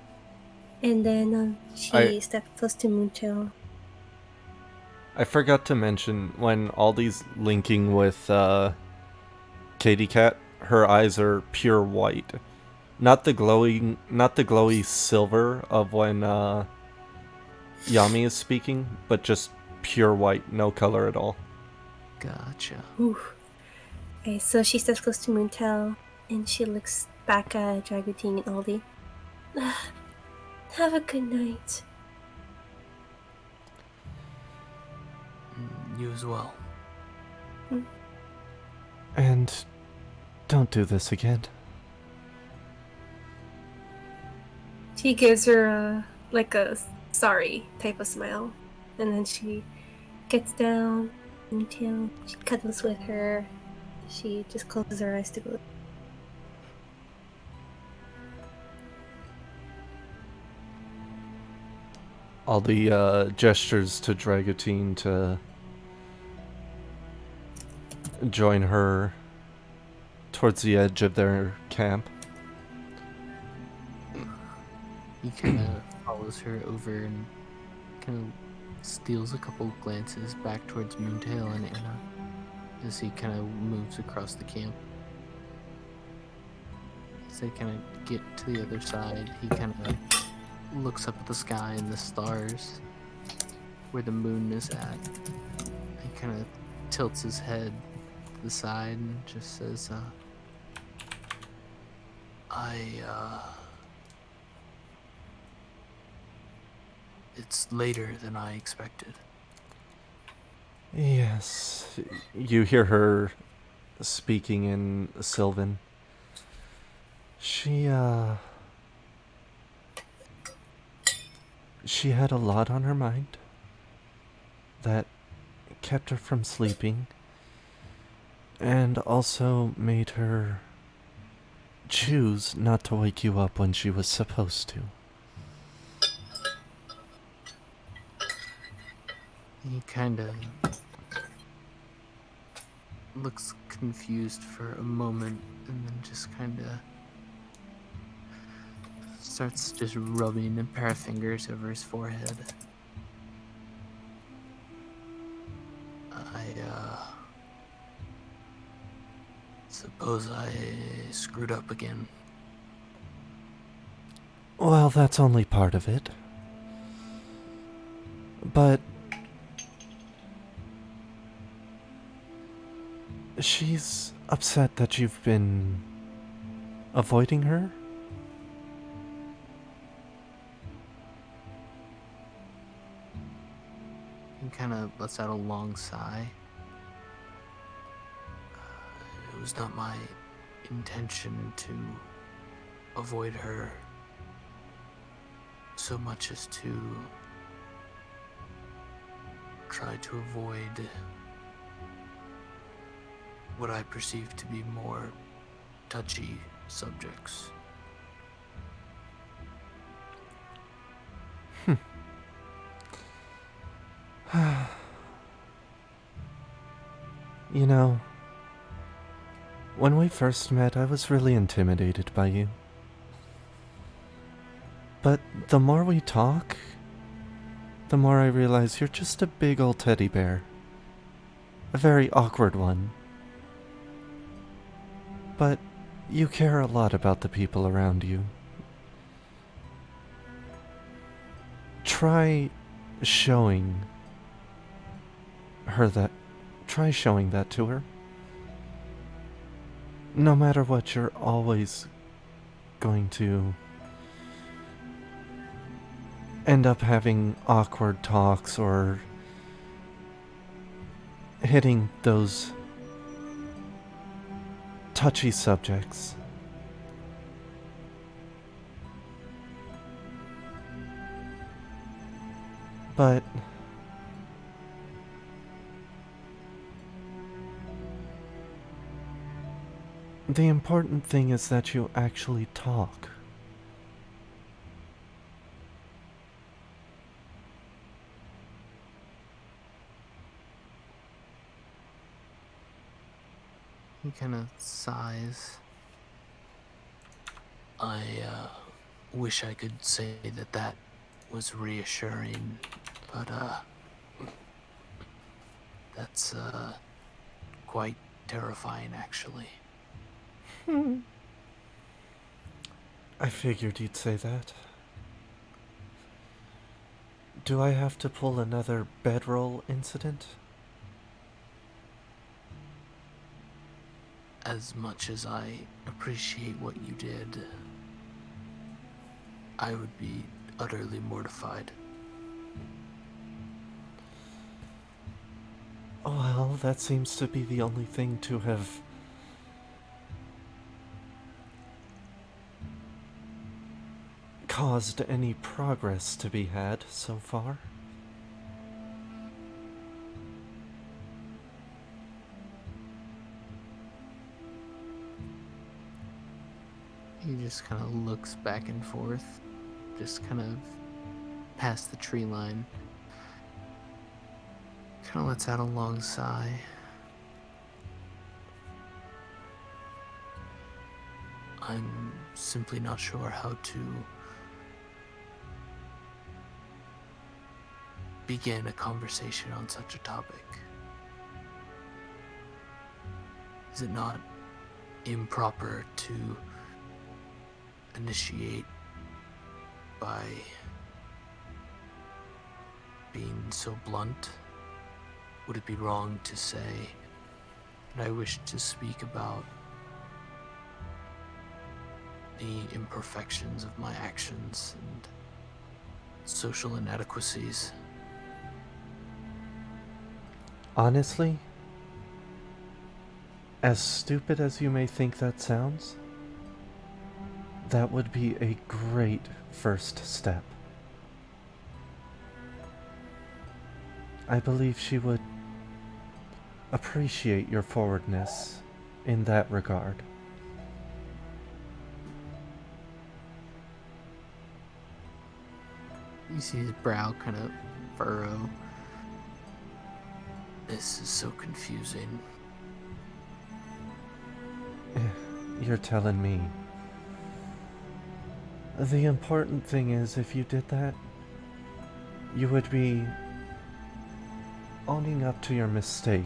and then she steps close to Moontail. I forgot to mention, when Aldi's linking with Katie Cat, her eyes are pure white. Not the glowy silver of when Yami is speaking, but just pure white, no color at all. Gotcha. Ooh. Okay, so she steps close to Moontail, and she looks back at Dragotine and Aldi. Have a good night. You as well. And don't do this again. She gives her like a sorry type of smile, and then she gets down until she cuddles with her. She just closes her eyes to go. Aldi gestures to Dragotine to join her towards the edge of their camp. He kind of follows her over and kind of steals a couple glances back towards Moontail and Anna as he kind of moves across the camp. As they kind of get to the other side, he kind of looks up at the sky and the stars where the moon is at. He kind of tilts his head to the side and just says, it's later than I expected. Yes, you hear her speaking in Sylvan. She had a lot on her mind that kept her from sleeping and also made her choose not to wake you up when she was supposed to. He kind of looks confused for a moment and then just kind of starts just rubbing a pair of fingers over his forehead. I suppose I screwed up again. Well, that's only part of it. But she's upset that you've been avoiding her? He kind of lets out a long sigh. It was not my intention to avoid her so much as to try to avoid what I perceive to be more touchy subjects. You know, when we first met, I was really intimidated by you. But the more we talk, the more I realize you're just a big old teddy bear. A very awkward one. But you care a lot about the people around you. Try showing that to her. No matter what, you're always going to end up having awkward talks or hitting those touchy subjects. But the important thing is that you actually talk. He kind of sighs. I wish I could say that that was reassuring, but that's quite terrifying actually. I figured you'd say that. Do I have to pull another bedroll incident? As much as I appreciate what you did, I would be utterly mortified. Well, that seems to be the only thing to have caused any progress to be had so far. He just kind of looks back and forth, just kind of past the tree line. Kind of lets out a long sigh. I'm simply not sure how to begin a conversation on such a topic. Is it not improper to initiate by being so blunt? Would it be wrong to say that I wish to speak about the imperfections of my actions and social inadequacies? Honestly, as stupid as you may think that sounds, that would be a great first step. I believe she would appreciate your forwardness in that regard. You see his brow kind of furrow. This is so confusing. You're telling me. The important thing is, if you did that, you would be owning up to your mistake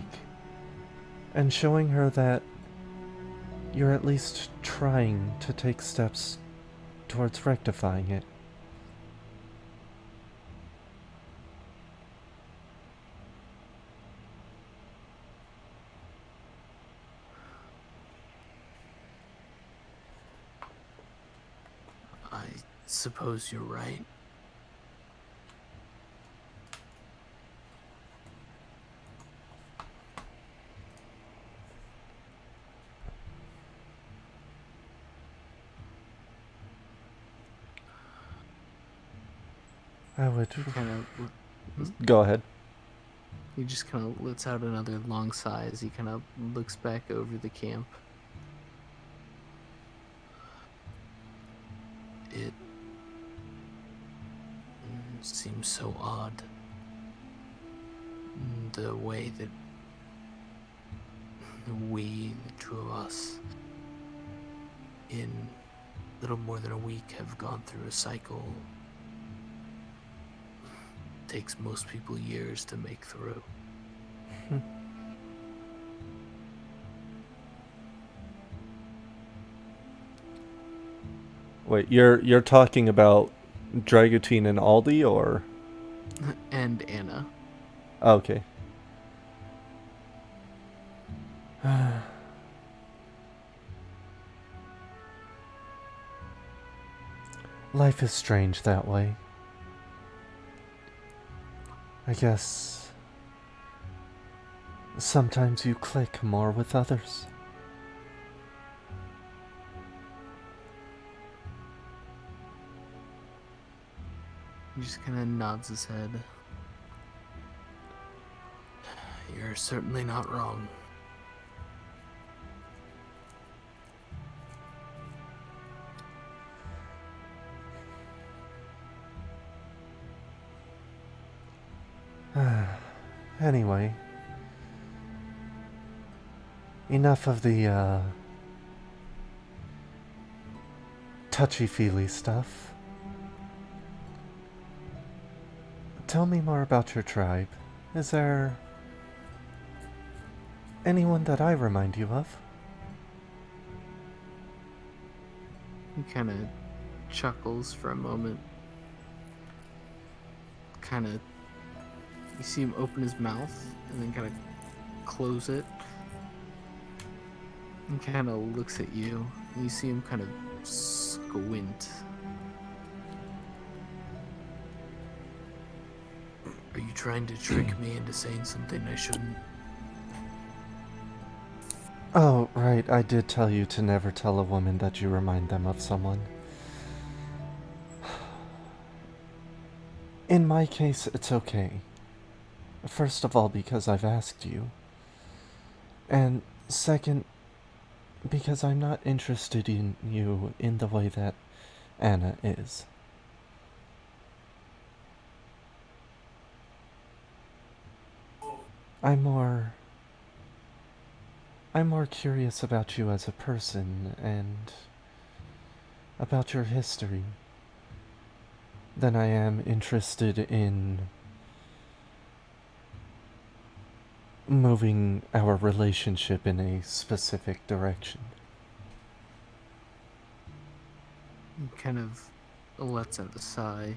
and showing her that you're at least trying to take steps towards rectifying it. I suppose you're right. I would kind of go ahead. He just kind of lets out another long sigh as he kind of looks back over the camp. It seems so odd. The way that we, the two of us, in little more than a week have gone through a cycle. Takes most people years to make through. Wait, you're talking about Dragutine and Aldi, or? And Anna. Okay. Life is strange that way. I guess sometimes you click more with others. He just kind of nods his head. You're certainly not wrong. Anyway, enough of the touchy-feely stuff. Tell me more about your tribe. Is there anyone that I remind you of? He kind of chuckles for a moment. Kind of, you see him open his mouth and then kind of close it. And kind of looks at you. And you see him kind of squint. Are you trying to trick me into saying something I shouldn't? Oh, right, I did tell you to never tell a woman that you remind them of someone. In my case, it's okay. First of all, because I've asked you. And second, because I'm not interested in you in the way that Anna is. I'm more curious about you as a person and about your history than I am interested in moving our relationship in a specific direction. He kind of lets out a sigh.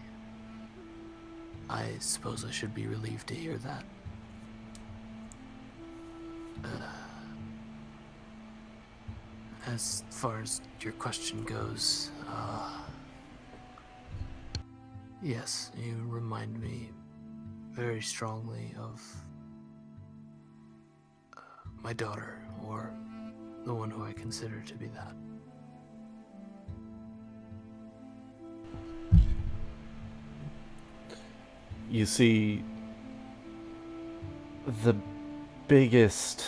I suppose I should be relieved to hear that. As far as your question goes, yes, you remind me very strongly of my daughter, or the one who I consider to be that. You see the biggest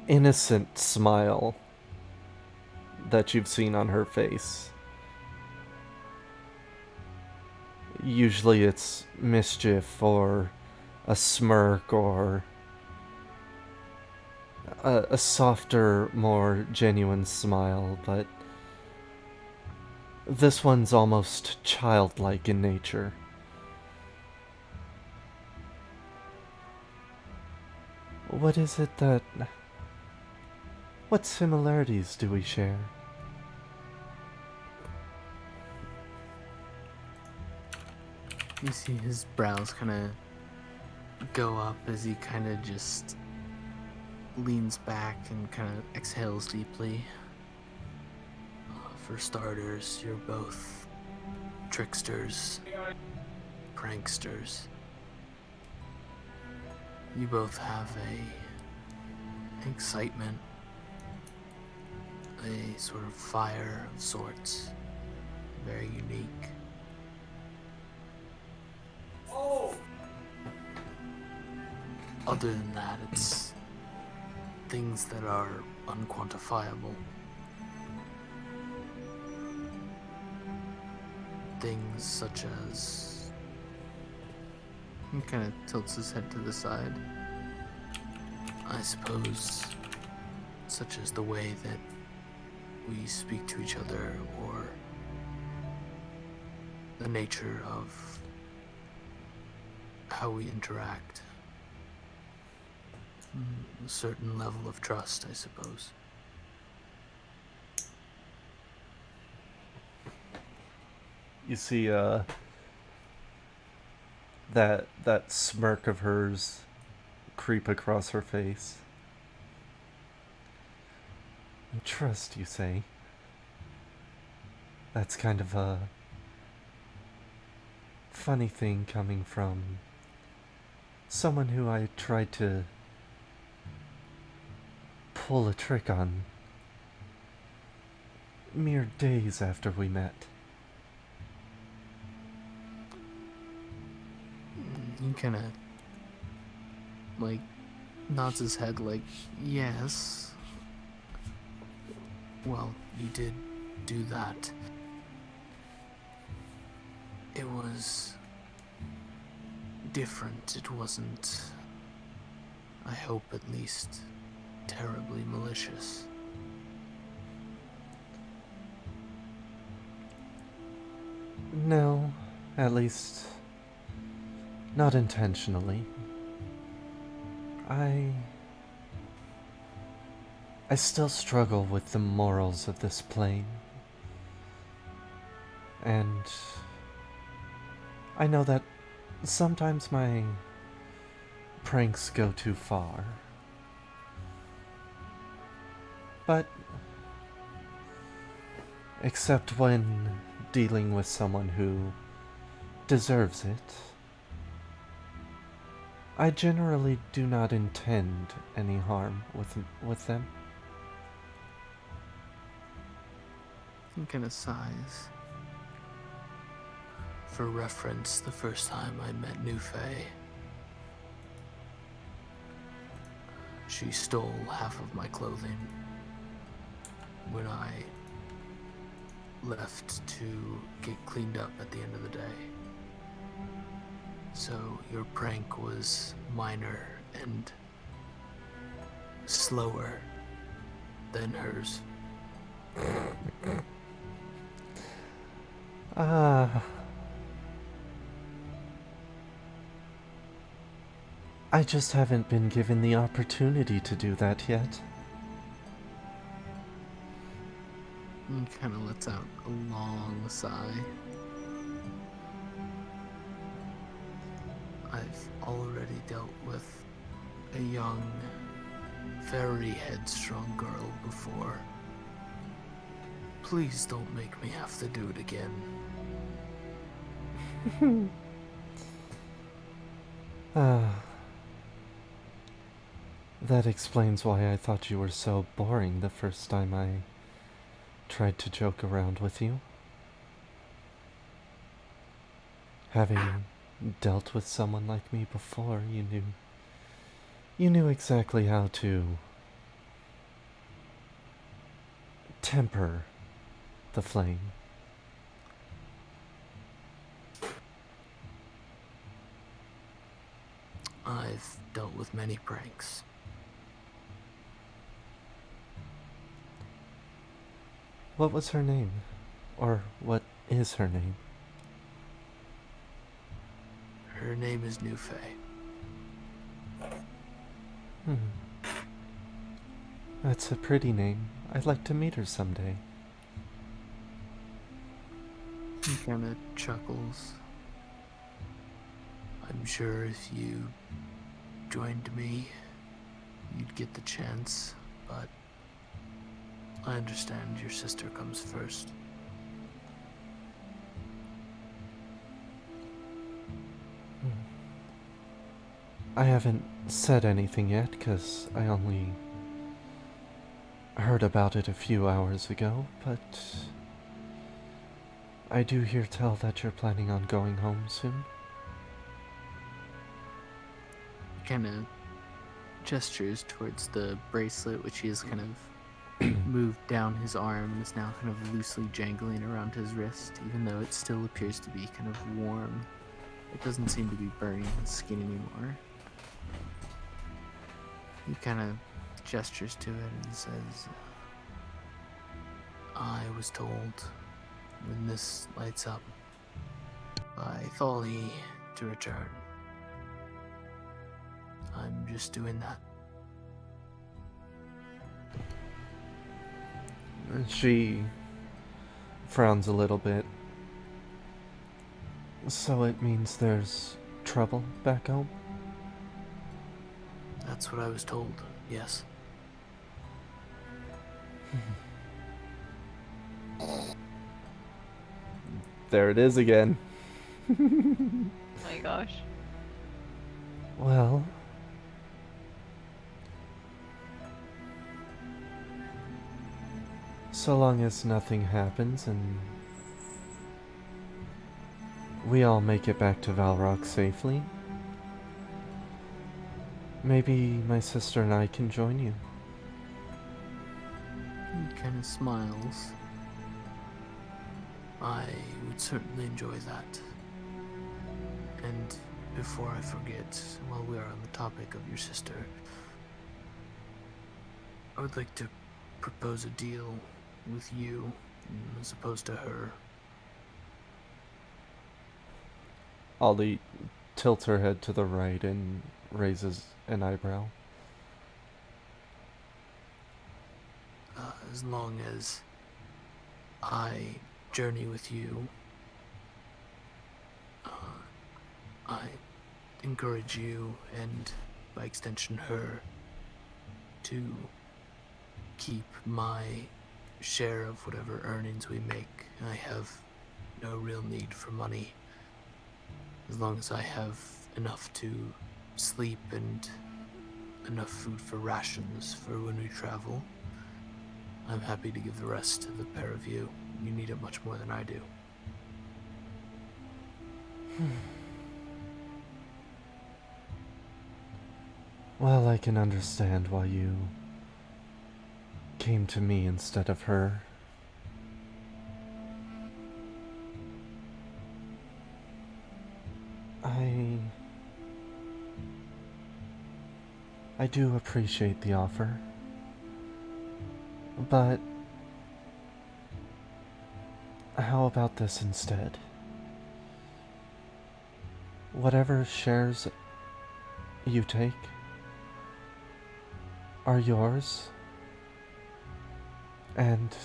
innocent smile that you've seen on her face Usually it's mischief or a smirk or a softer, more genuine smile, but this one's almost childlike in nature. What is it that... What similarities do we share? You see his brows kind of go up as he kind of just leans back and kind of exhales deeply. For starters, you're both tricksters, pranksters. You both have a excitement, a sort of fire of sorts, very unique. Other than that, it's things that are unquantifiable. Things such as... He kind of tilts his head to the side. I suppose, such as the way that we speak to each other, or the nature of how we interact. A certain level of trust, I suppose. You see, that smirk of hers creep across her face. Trust, you say? That's kind of a funny thing coming from someone who I tried to pull a trick on mere days after we met. He kind of, like, nods his head like, yes. Well, you did do that. It was different. It wasn't, I hope at least, terribly malicious. No, at least not intentionally. I still struggle with the morals of this plane. And I know that sometimes my pranks go too far. But except when dealing with someone who deserves it, I generally do not intend any harm with them. He kind of sighs. For reference, the first time I met Nufei, she stole half of my clothing when I left to get cleaned up at the end of the day. So your prank was minor and slower than hers. I just haven't been given the opportunity to do that yet. He kind of lets out a long sigh. I've already dealt with a young, very headstrong girl before. Please don't make me have to do it again. That explains why I thought you were so boring the first time I tried to joke around with you. Having dealt with someone like me before, you knew exactly how to temper the flame. I've dealt with many pranks. What was her name? Or what is her name? Her name is New Faye. That's a pretty name. I'd like to meet her someday. He kind of chuckles. I'm sure if you joined me, you'd get the chance, but I understand your sister comes first. I haven't said anything yet, 'cause I only heard about it a few hours ago, but I do hear tell that you're planning on going home soon. Kind of gestures towards the bracelet, which he has kind of moved down his arm and is now kind of loosely jangling around his wrist, even though it still appears to be kind of warm. It doesn't seem to be burning his skin anymore. He kind of gestures to it and says, I was told when this lights up by Thali to return. I'm just doing that. She frowns a little bit. So it means there's trouble back home? That's what I was told, yes. There it is again. Oh my gosh. Well, so long as nothing happens and we all make it back to Valrock safely, maybe my sister and I can join you. He kind of smiles. I would certainly enjoy that. And before I forget, while we are on the topic of your sister, I would like to propose a deal with you as opposed to her. Ollie tilts her head to the right and raises an eyebrow. As long as I journey with you, I encourage you, and by extension her, to keep my share of whatever earnings we make. I have no real need for money. As long as I have enough to sleep and enough food for rations for when we travel, I'm happy to give the rest to the pair of you. You need it much more than I do. Well, I can understand why you came to me instead of her. I do appreciate the offer, but how about this instead? Whatever shares you take are yours, and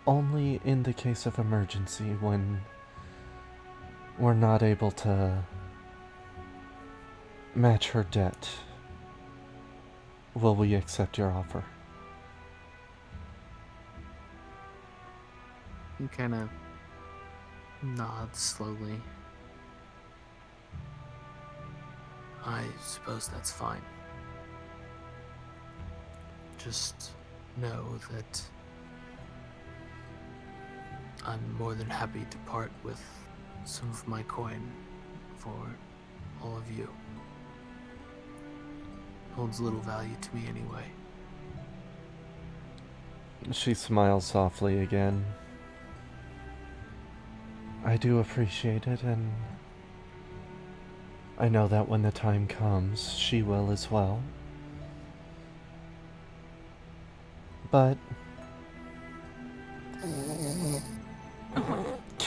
only in the case of emergency, when we're not able to match her debt, will we accept your offer. He kind of nods slowly. I suppose that's fine. Just know that I'm more than happy to part with some of my coin for all of you. Holds little value to me anyway. She smiles softly again. I do appreciate it, and I know that when the time comes, she will as well. But...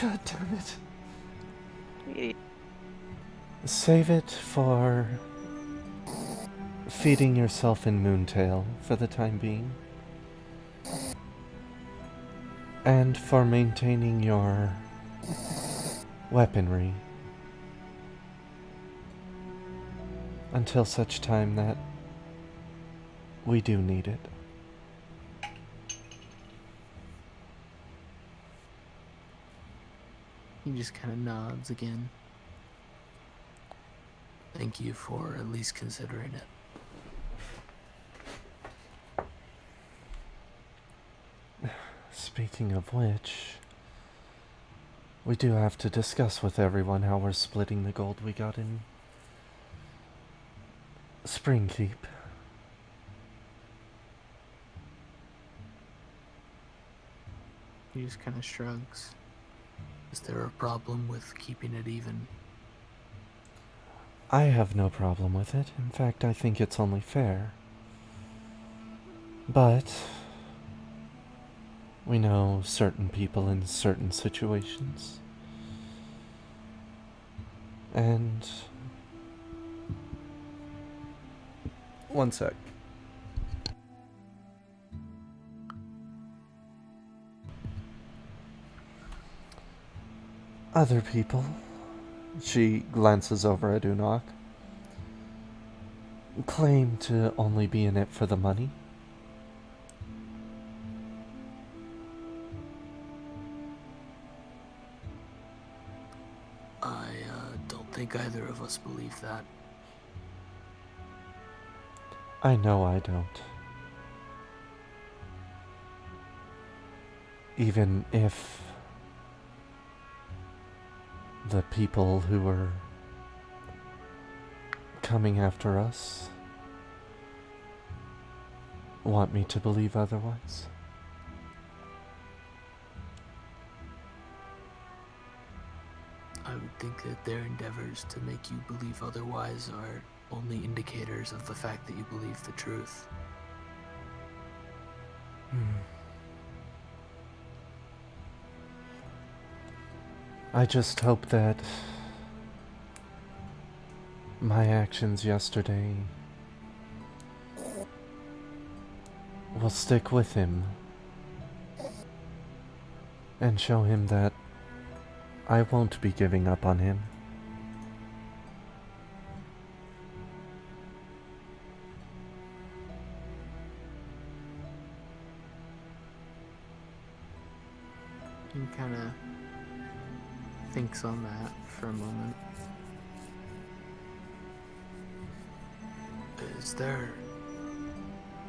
God damn it. Save it for feeding yourself in Moontail for the time being. And for maintaining your weaponry until such time that we do need it. He just kind of nods again. Thank you for at least considering it. Speaking of which, we do have to discuss with everyone how we're splitting the gold we got in Springkeep. He just kind of shrugs. Is there a problem with keeping it even? I have no problem with it. In fact, I think it's only fair. But we know certain people in certain situations. And one sec. Other people, she glances over at Unok, claim to only be in it for the money. I don't think either of us believe that. I know I don't. Even if the people who are coming after us want me to believe otherwise. I would think that their endeavors to make you believe otherwise are only indicators of the fact that you believe the truth. I just hope that my actions yesterday will stick with him and show him that I won't be giving up on him. He kind of thinks on that for a moment. Is there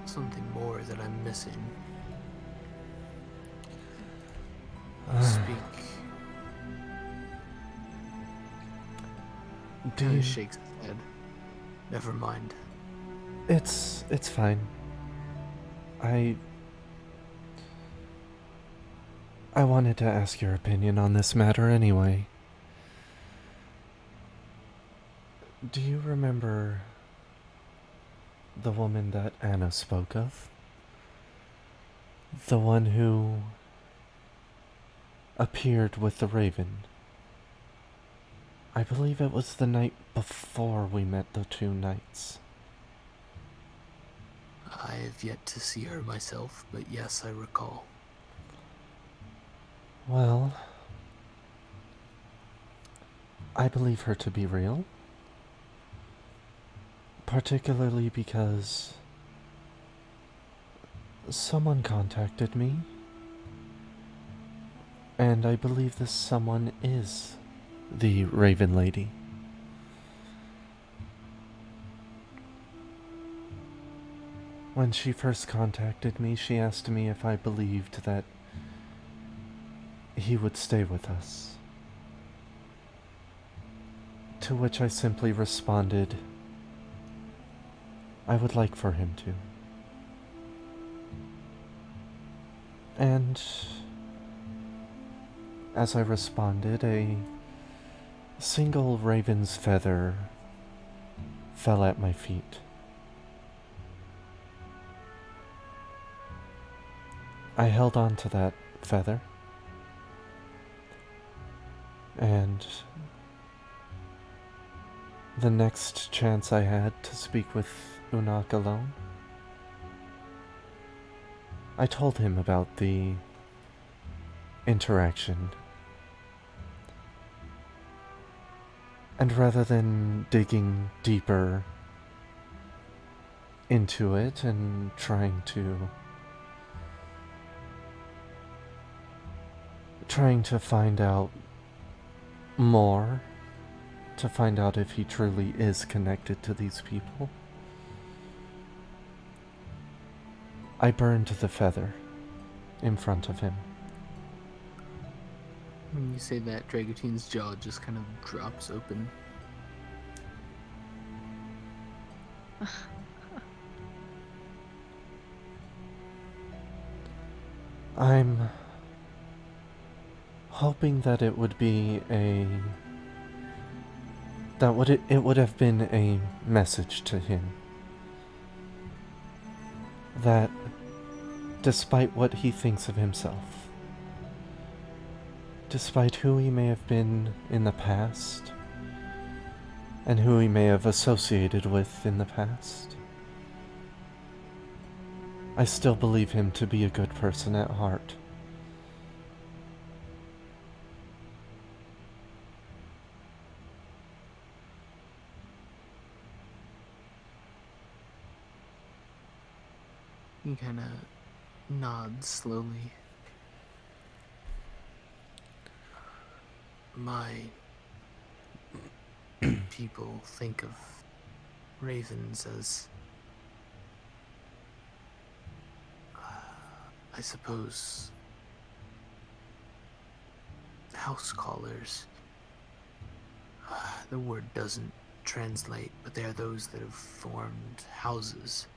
something more that I'm missing? Speak. He shakes his head. Never mind. It's fine. I wanted to ask your opinion on this matter anyway. Do you remember the woman that Anna spoke of? The one who appeared with the raven? I believe it was the night before we met the two knights. I have yet to see her myself, but yes, I recall. Well, I believe her to be real. Particularly because someone contacted me, and I believe this someone is the Raven Lady. When she first contacted me, she asked me if I believed that he would stay with us. To which I simply responded, I would like for him to. And as I responded, a single raven's feather fell at my feet. I held on to that feather, and the next chance I had to speak with Unak alone, I told him about the interaction. And rather than digging deeper into it and trying to find out more, to find out if he truly is connected to these people, I burned the feather in front of him. When you say that, Dragoutine's jaw just kind of drops open. I'm hoping that it would be it would have been a message to him that despite what he thinks of himself, despite who he may have been in the past and who he may have associated with in the past, I still believe him to be a good person at heart. He kind of nods slowly. My people think of ravens as, I suppose, house callers. The word doesn't translate, but they are those that have formed houses,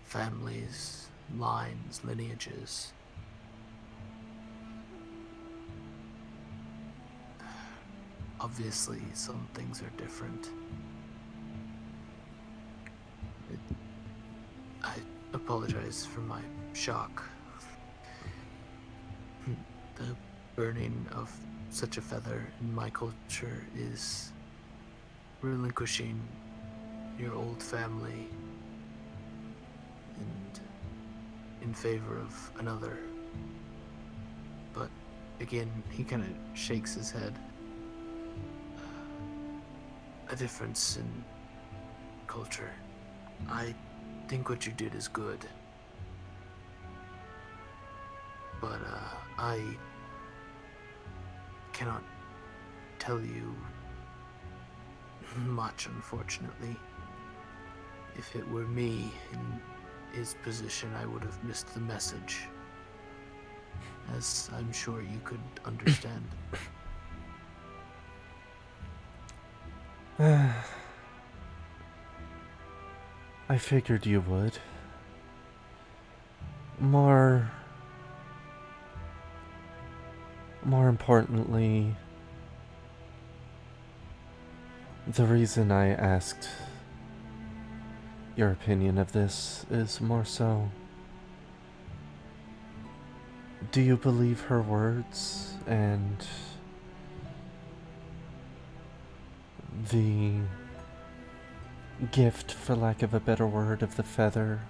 families, lines, lineages. Obviously, some things are different. I apologize for my shock. The burning of such a feather in my culture is relinquishing your old family and in favor of another. But again, he kind of shakes his head. A difference in culture. I think what you did is good. But I cannot tell you much, unfortunately. If it were me in his position, I would have missed the message. As I'm sure you could understand. I figured you would. More importantly, the reason I asked your opinion of this is more so, do you believe her words and the gift, for lack of a better word, of the feather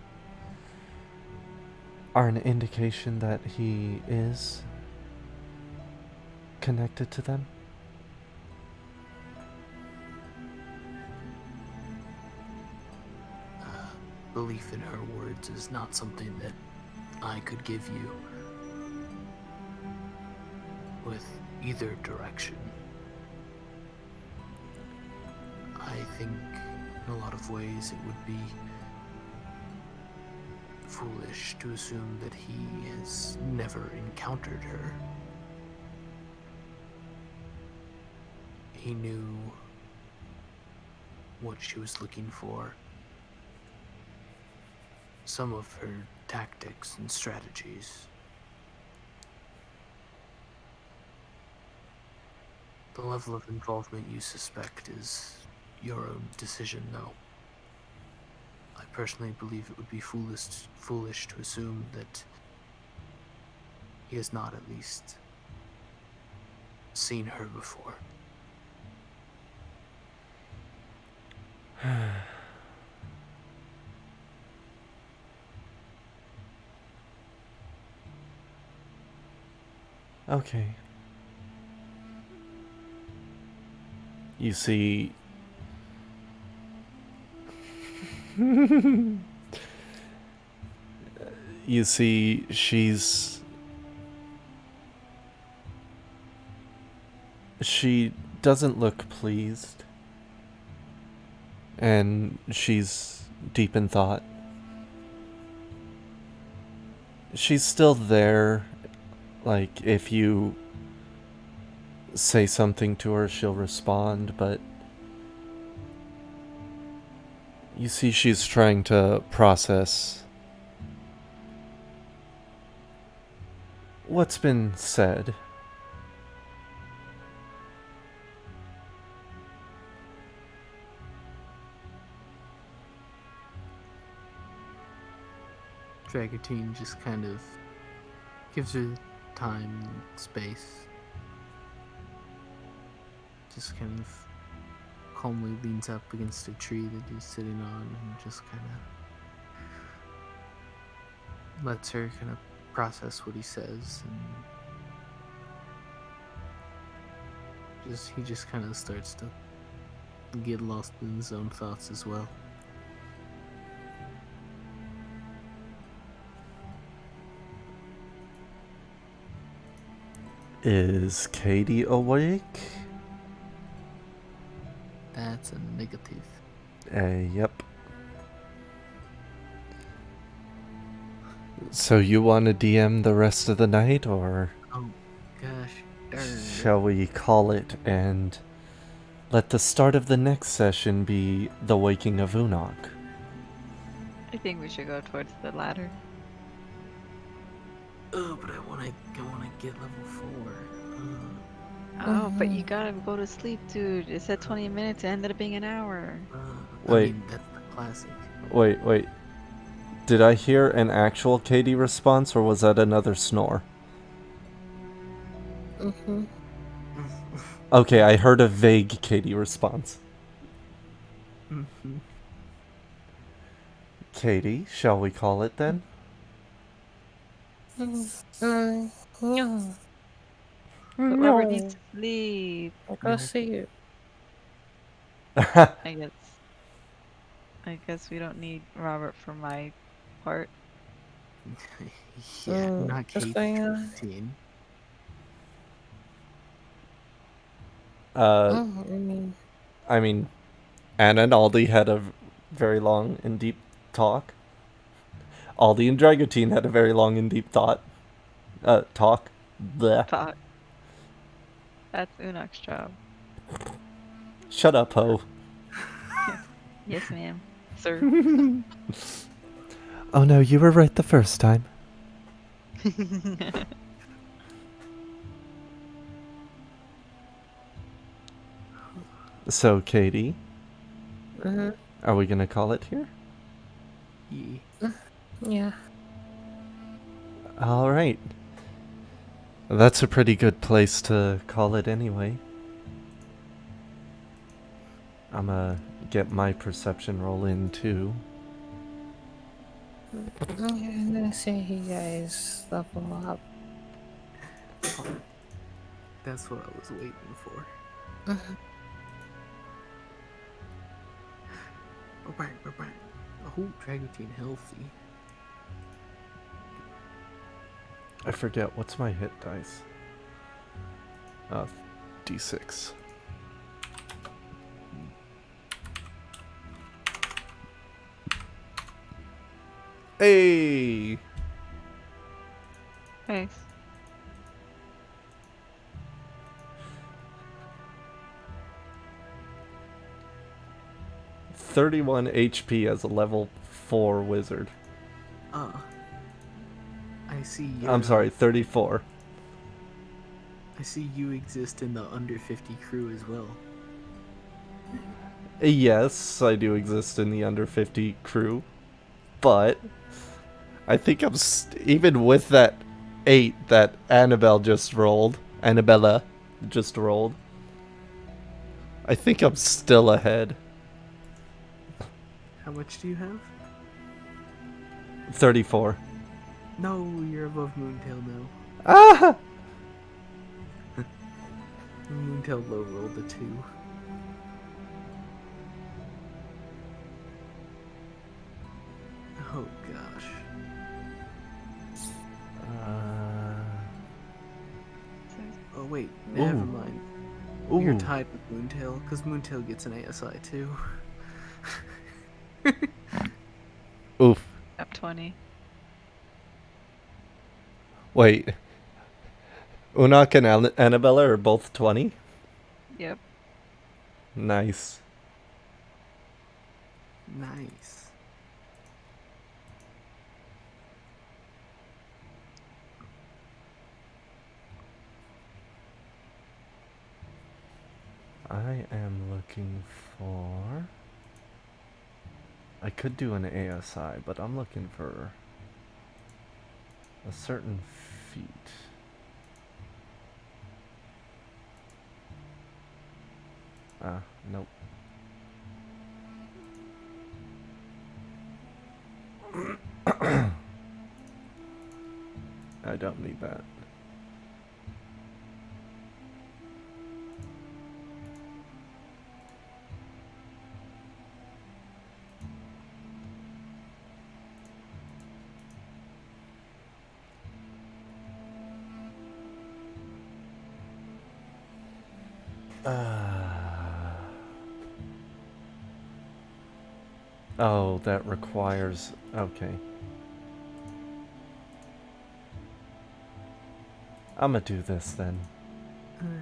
are an indication that he is connected to them? Belief in her words is not something that I could give you with either direction. I think in a lot of ways it would be foolish to assume that he has never encountered her. He knew what she was looking for, some of her tactics and strategies. The level of involvement you suspect is your own decision, though. I personally believe it would be foolish to assume that he has not at least seen her before. Okay. You see... you see, she doesn't look pleased. And she's deep in thought. She's still there. Like, if you say something to her, she'll respond, but you see she's trying to process what's been said. Dragotine just kind of gives her time and space. Just kind of calmly leans up against a tree that he's sitting on and just kind of lets her kind of process what he says, and he just kind of starts to get lost in his own thoughts as well. Is Katie awake? That's a negative. Yep. So you want to DM the rest of the night, or Oh, gosh darn. shall we call it and let the start of the next session be the waking of Unok? I think we should go towards the ladder. Oh, but I wanna get level 4. Oh, but you gotta go to sleep, dude. It said 20 minutes, it ended up being an hour. Wait. I mean, that's the classic. Wait. Did I hear an actual Katie response, or was that another snore? Mm-hmm. Okay, I heard a vague Katie response. Mm-hmm. Katie, shall we call it then? No. But Robert needs to sleep. I'll go see you. I guess we don't need Robert for my part. Yeah, not what's Kate going on? 15. I mean, Anna and Aldi had a very long and deep talk. Aldi and Dragotine had a very long and deep talk. Blech. Talk. That's Unok's job. Shut up, ho. Yes, ma'am. Sir. Oh no, you were right the first time. So, Katie, are we gonna call it here? Yeah. All right. That's a pretty good place to call it anyway. I'm gonna get my perception roll in too. I'm gonna say you guys level up. That's what I was waiting for. Oh, Dragotine healthy. I forget, what's my hit dice? D6. Hey! Thanks. $31 HP as a level 4 wizard. I see. I'm sorry, 34. I see you exist in the under 50 crew as well. Yes, I do exist in the under 50 crew, but I think I'm even with that 8 that Annabella just rolled. I think I'm still ahead. How much do you have? 34. No, you're above Moontail now. Ah! Moontail low rolled a 2. Oh gosh. Oh wait, never Ooh. mind. Ooh. You're tied with Moontail, because Moontail gets an ASI too. Oof. Up 20. Wait. Unak and Annabella are both 20? Yep. Nice. Nice. I am looking for... I could do an ASI, but I'm looking for a certain feat. Ah, nope. I don't need that. Oh, that requires... Okay. I'ma do this then.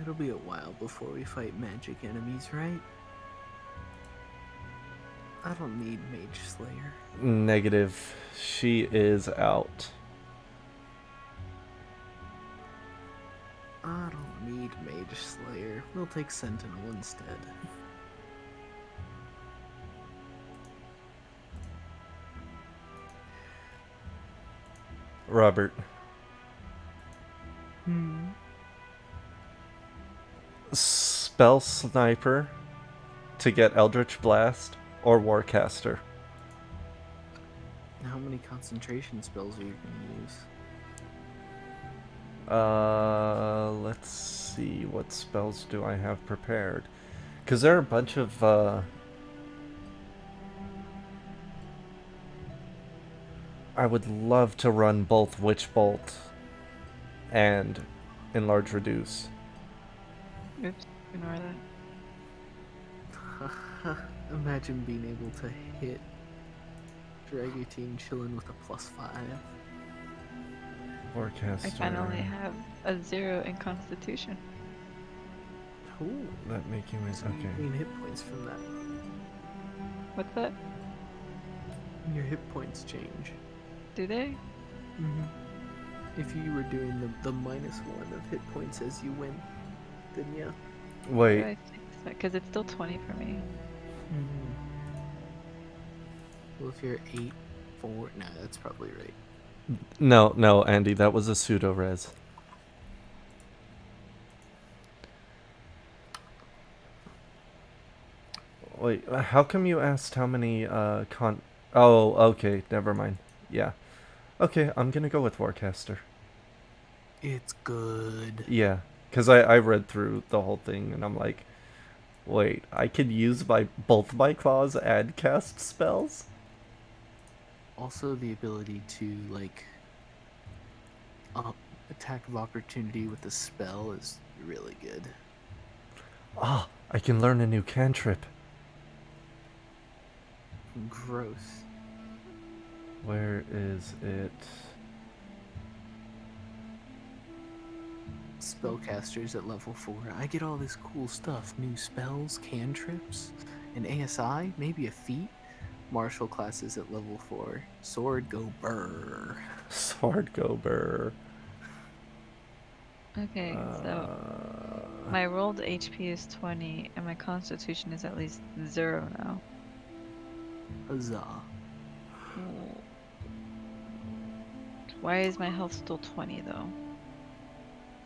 It'll be a while before we fight magic enemies, right? I don't need Mage Slayer. Negative. She is out. I don't need Mage Slayer. We'll take Sentinel instead. Robert. Spell Sniper to get Eldritch Blast or Warcaster. How many concentration spells are you going to use? Let's see. What spells do I have prepared? Because there are a bunch of, I would love to run both Witch Bolt and Enlarge Reduce. Oops, ignore that. Imagine being able to hit Dragutine chilling with a +5. Warcaster. I finally have a 0 in Constitution. Ooh. That making me... So you Okay. gain hit points from that. What's that? Your hit points change. Do they? If you were doing the -1 of hit points as you win, then yeah. Wait. Because it's still 20 for me. Well, if you're 8, 4, no, that's probably right. No, Andy, that was a pseudo-res. Wait, how come you asked how many, Oh, okay, never mind. Yeah. Okay, I'm gonna go with Warcaster. It's good. Yeah, because I read through the whole thing, and I'm like, wait, I could use both my claws and cast spells? Also, the ability to, like, attack of opportunity with the spell is really good. Ah, I can learn a new cantrip. Gross. Where is it? Spellcasters at level 4. I get all this cool stuff. New spells, cantrips, an ASI, maybe a feat. Martial classes at level 4. Sword go burr. Sword go burr. Okay, so my rolled HP is 20, and my Constitution is at least 0 now. Huzzah. Why is my health still 20 though?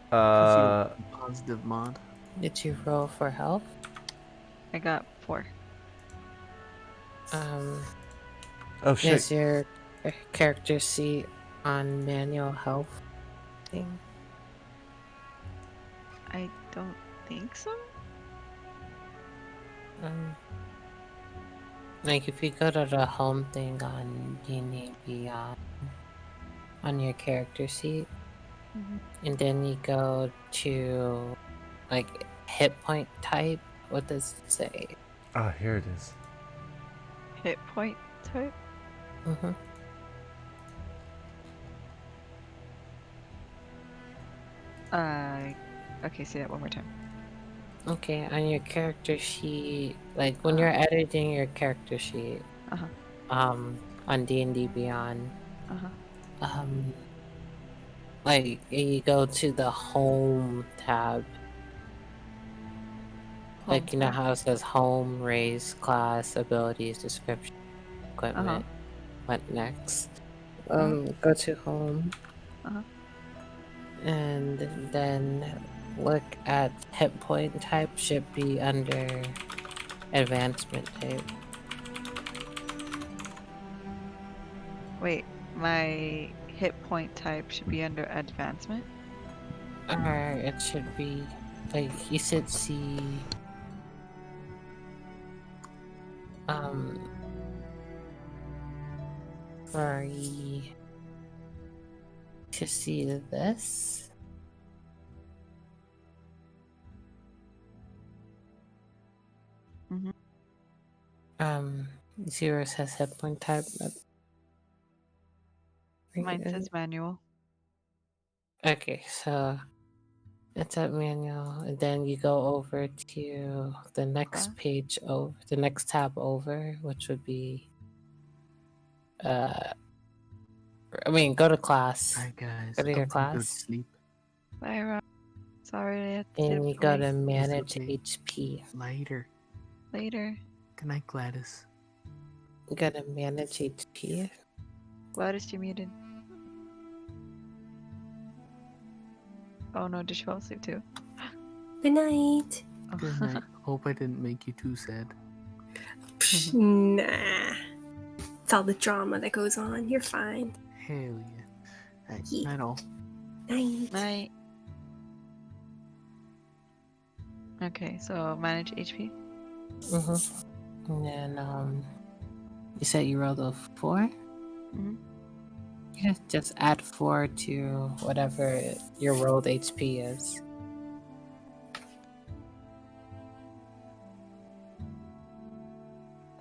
Because you're positive mod. Did you roll for health? I got 4. Oh shit. Is your character sheet on manual health thing? I don't think so. Like if you go to the home thing on D&D Beyond, on your character sheet, and then you go to like hit point type, what does it say? Ah, here it is. Hit point type? Okay, say that one more time. Okay, on your character sheet, like when you're editing your character sheet, on D&D Beyond, like you go to the home tab, like you know how it says home, race, class, abilities, description, equipment. What next? Go to home, and then look at hit point type. Should be under advancement type. Wait, my hit point type should be under advancement? Or it should be like you should see for to see this. Zero says hit point type. Mine says manual. Okay, so it's at manual, and then you go over to the next page over, the next tab over, which would be go to class. Alright, guys. Go to your I'm gonna go to class. sleep. Bye, Rob. Sorry, I had to And you dip go away. to manage okay. HP. Later. Later. Good night, Gladys. You go to manage HP. Gladys, you muted. Oh no, did she fall asleep too? Good night. Good night. Hope I didn't make you too sad. Nah. It's all the drama that goes on. You're fine. Hell yeah. Alright, night all. Night. Night. Okay, so manage HP. And then you said you rolled a 4. Yeah, just add 4 to whatever your rolled HP is.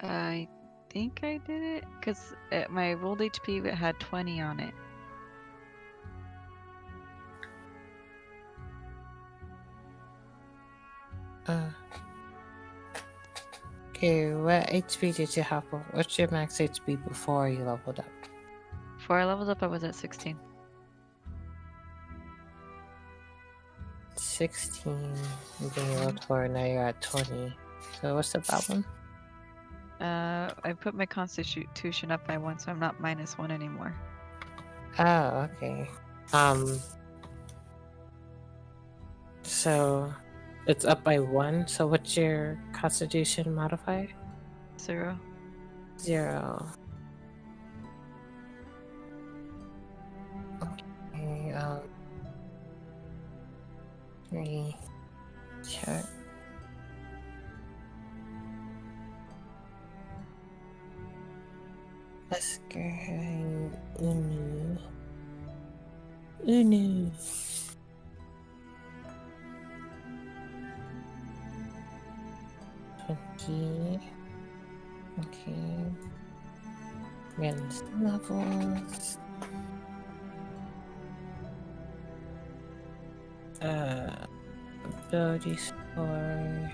I think I did it because my rolled HP had 20 on it. Okay, what HP did you have? What's your max HP before you leveled up? Before I leveled up, I was at 16. 16. And then you rolled 4, now you're at 20. So what's the problem? I put my constitution up by 1, so I'm not -1 anymore. Oh, okay. So it's up by 1. So what's your constitution modifier? 0. 0. Okay, 3. Check. Vaskerheim. Unu. 20. Okay. Manage levels. Ability score.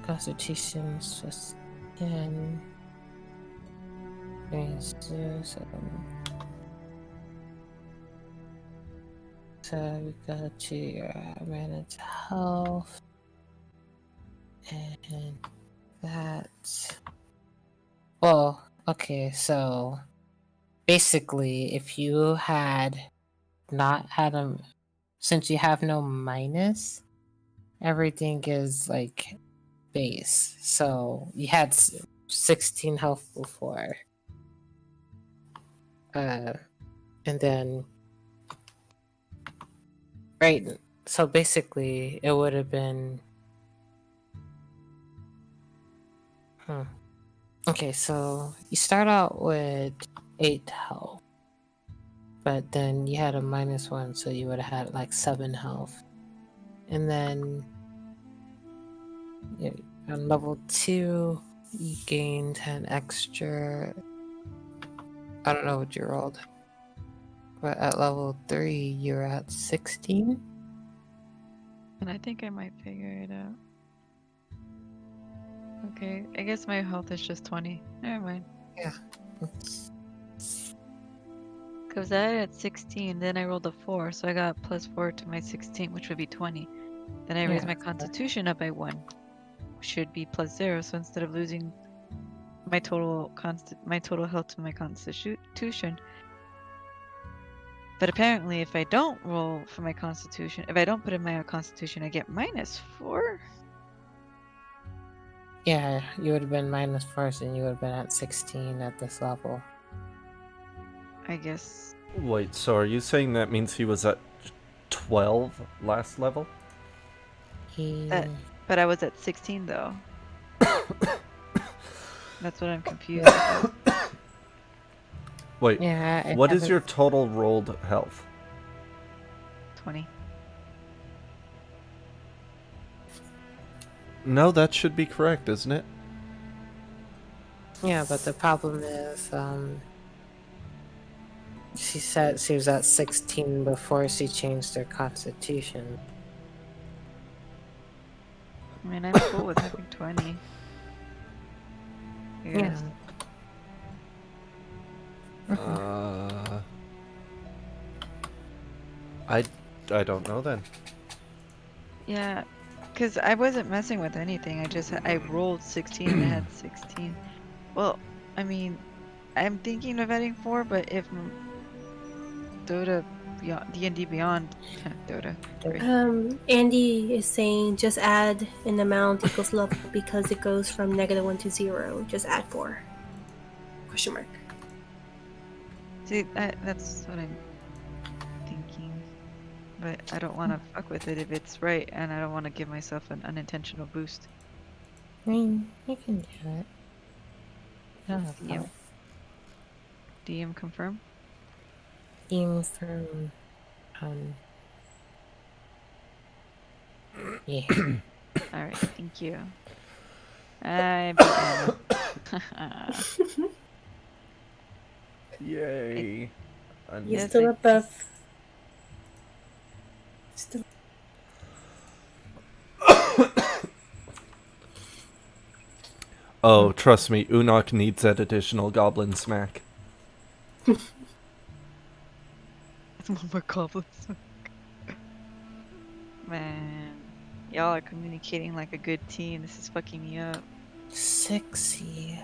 Constitution plus 10. So so we go to your manage health, and that's well. Okay, so basically, if you had not had a, since you have no minus, everything is like base. So you had 16 health before, and then right. So basically, it would have been. Okay, so you start out with 8 health, but then you had a -1, so you would have had like 7 health. And then on level 2, you gained an extra. I don't know what you rolled, but at level 3, you're at 16. And I think I might figure it out. Okay, I guess my health is just 20. Never mind. Yeah. Because I had at 16, then I rolled a 4, so I got +4 to my 16, which would be 20. Then I raised Yeah. my constitution up by 1, which should be +0. So instead of losing my total health to my constitution, but apparently if I don't roll for my constitution, if I don't put in my constitution, I get -4. Yeah, you would have been -4, and you would have been at 16 at this level. I guess. Wait, so are you saying that means he was at 12 last level? But I was at 16 though. That's what I'm confused about. Wait, Yeah, what is your total rolled health? 20. No, that should be correct, isn't it? Yeah, but the problem is, she said she was at 16 before she changed her constitution. I mean, I'm cool with having 20. I Yeah. guess. I don't know then. Yeah, because I wasn't messing with anything. I rolled 16 and I had 16. Well, I mean, I'm thinking of adding 4, but if Dota Beyond, D&D Beyond, Dota. Great. Andy is saying just add an amount equals level because it goes from -1 to 0. Just add 4. Question mark. See, that's what I'm thinking. But I don't want to fuck with it if it's right, and I don't want to give myself an unintentional boost. I mean, you can do it. DM. DM confirm? DM from, yeah. Alright, thank you. I beat Anna. Yay. You're still above. Still. Oh, trust me, Unok needs that additional goblin smack. One more goblin smack. Man, y'all are communicating like a good team. This is fucking me up. Sexy.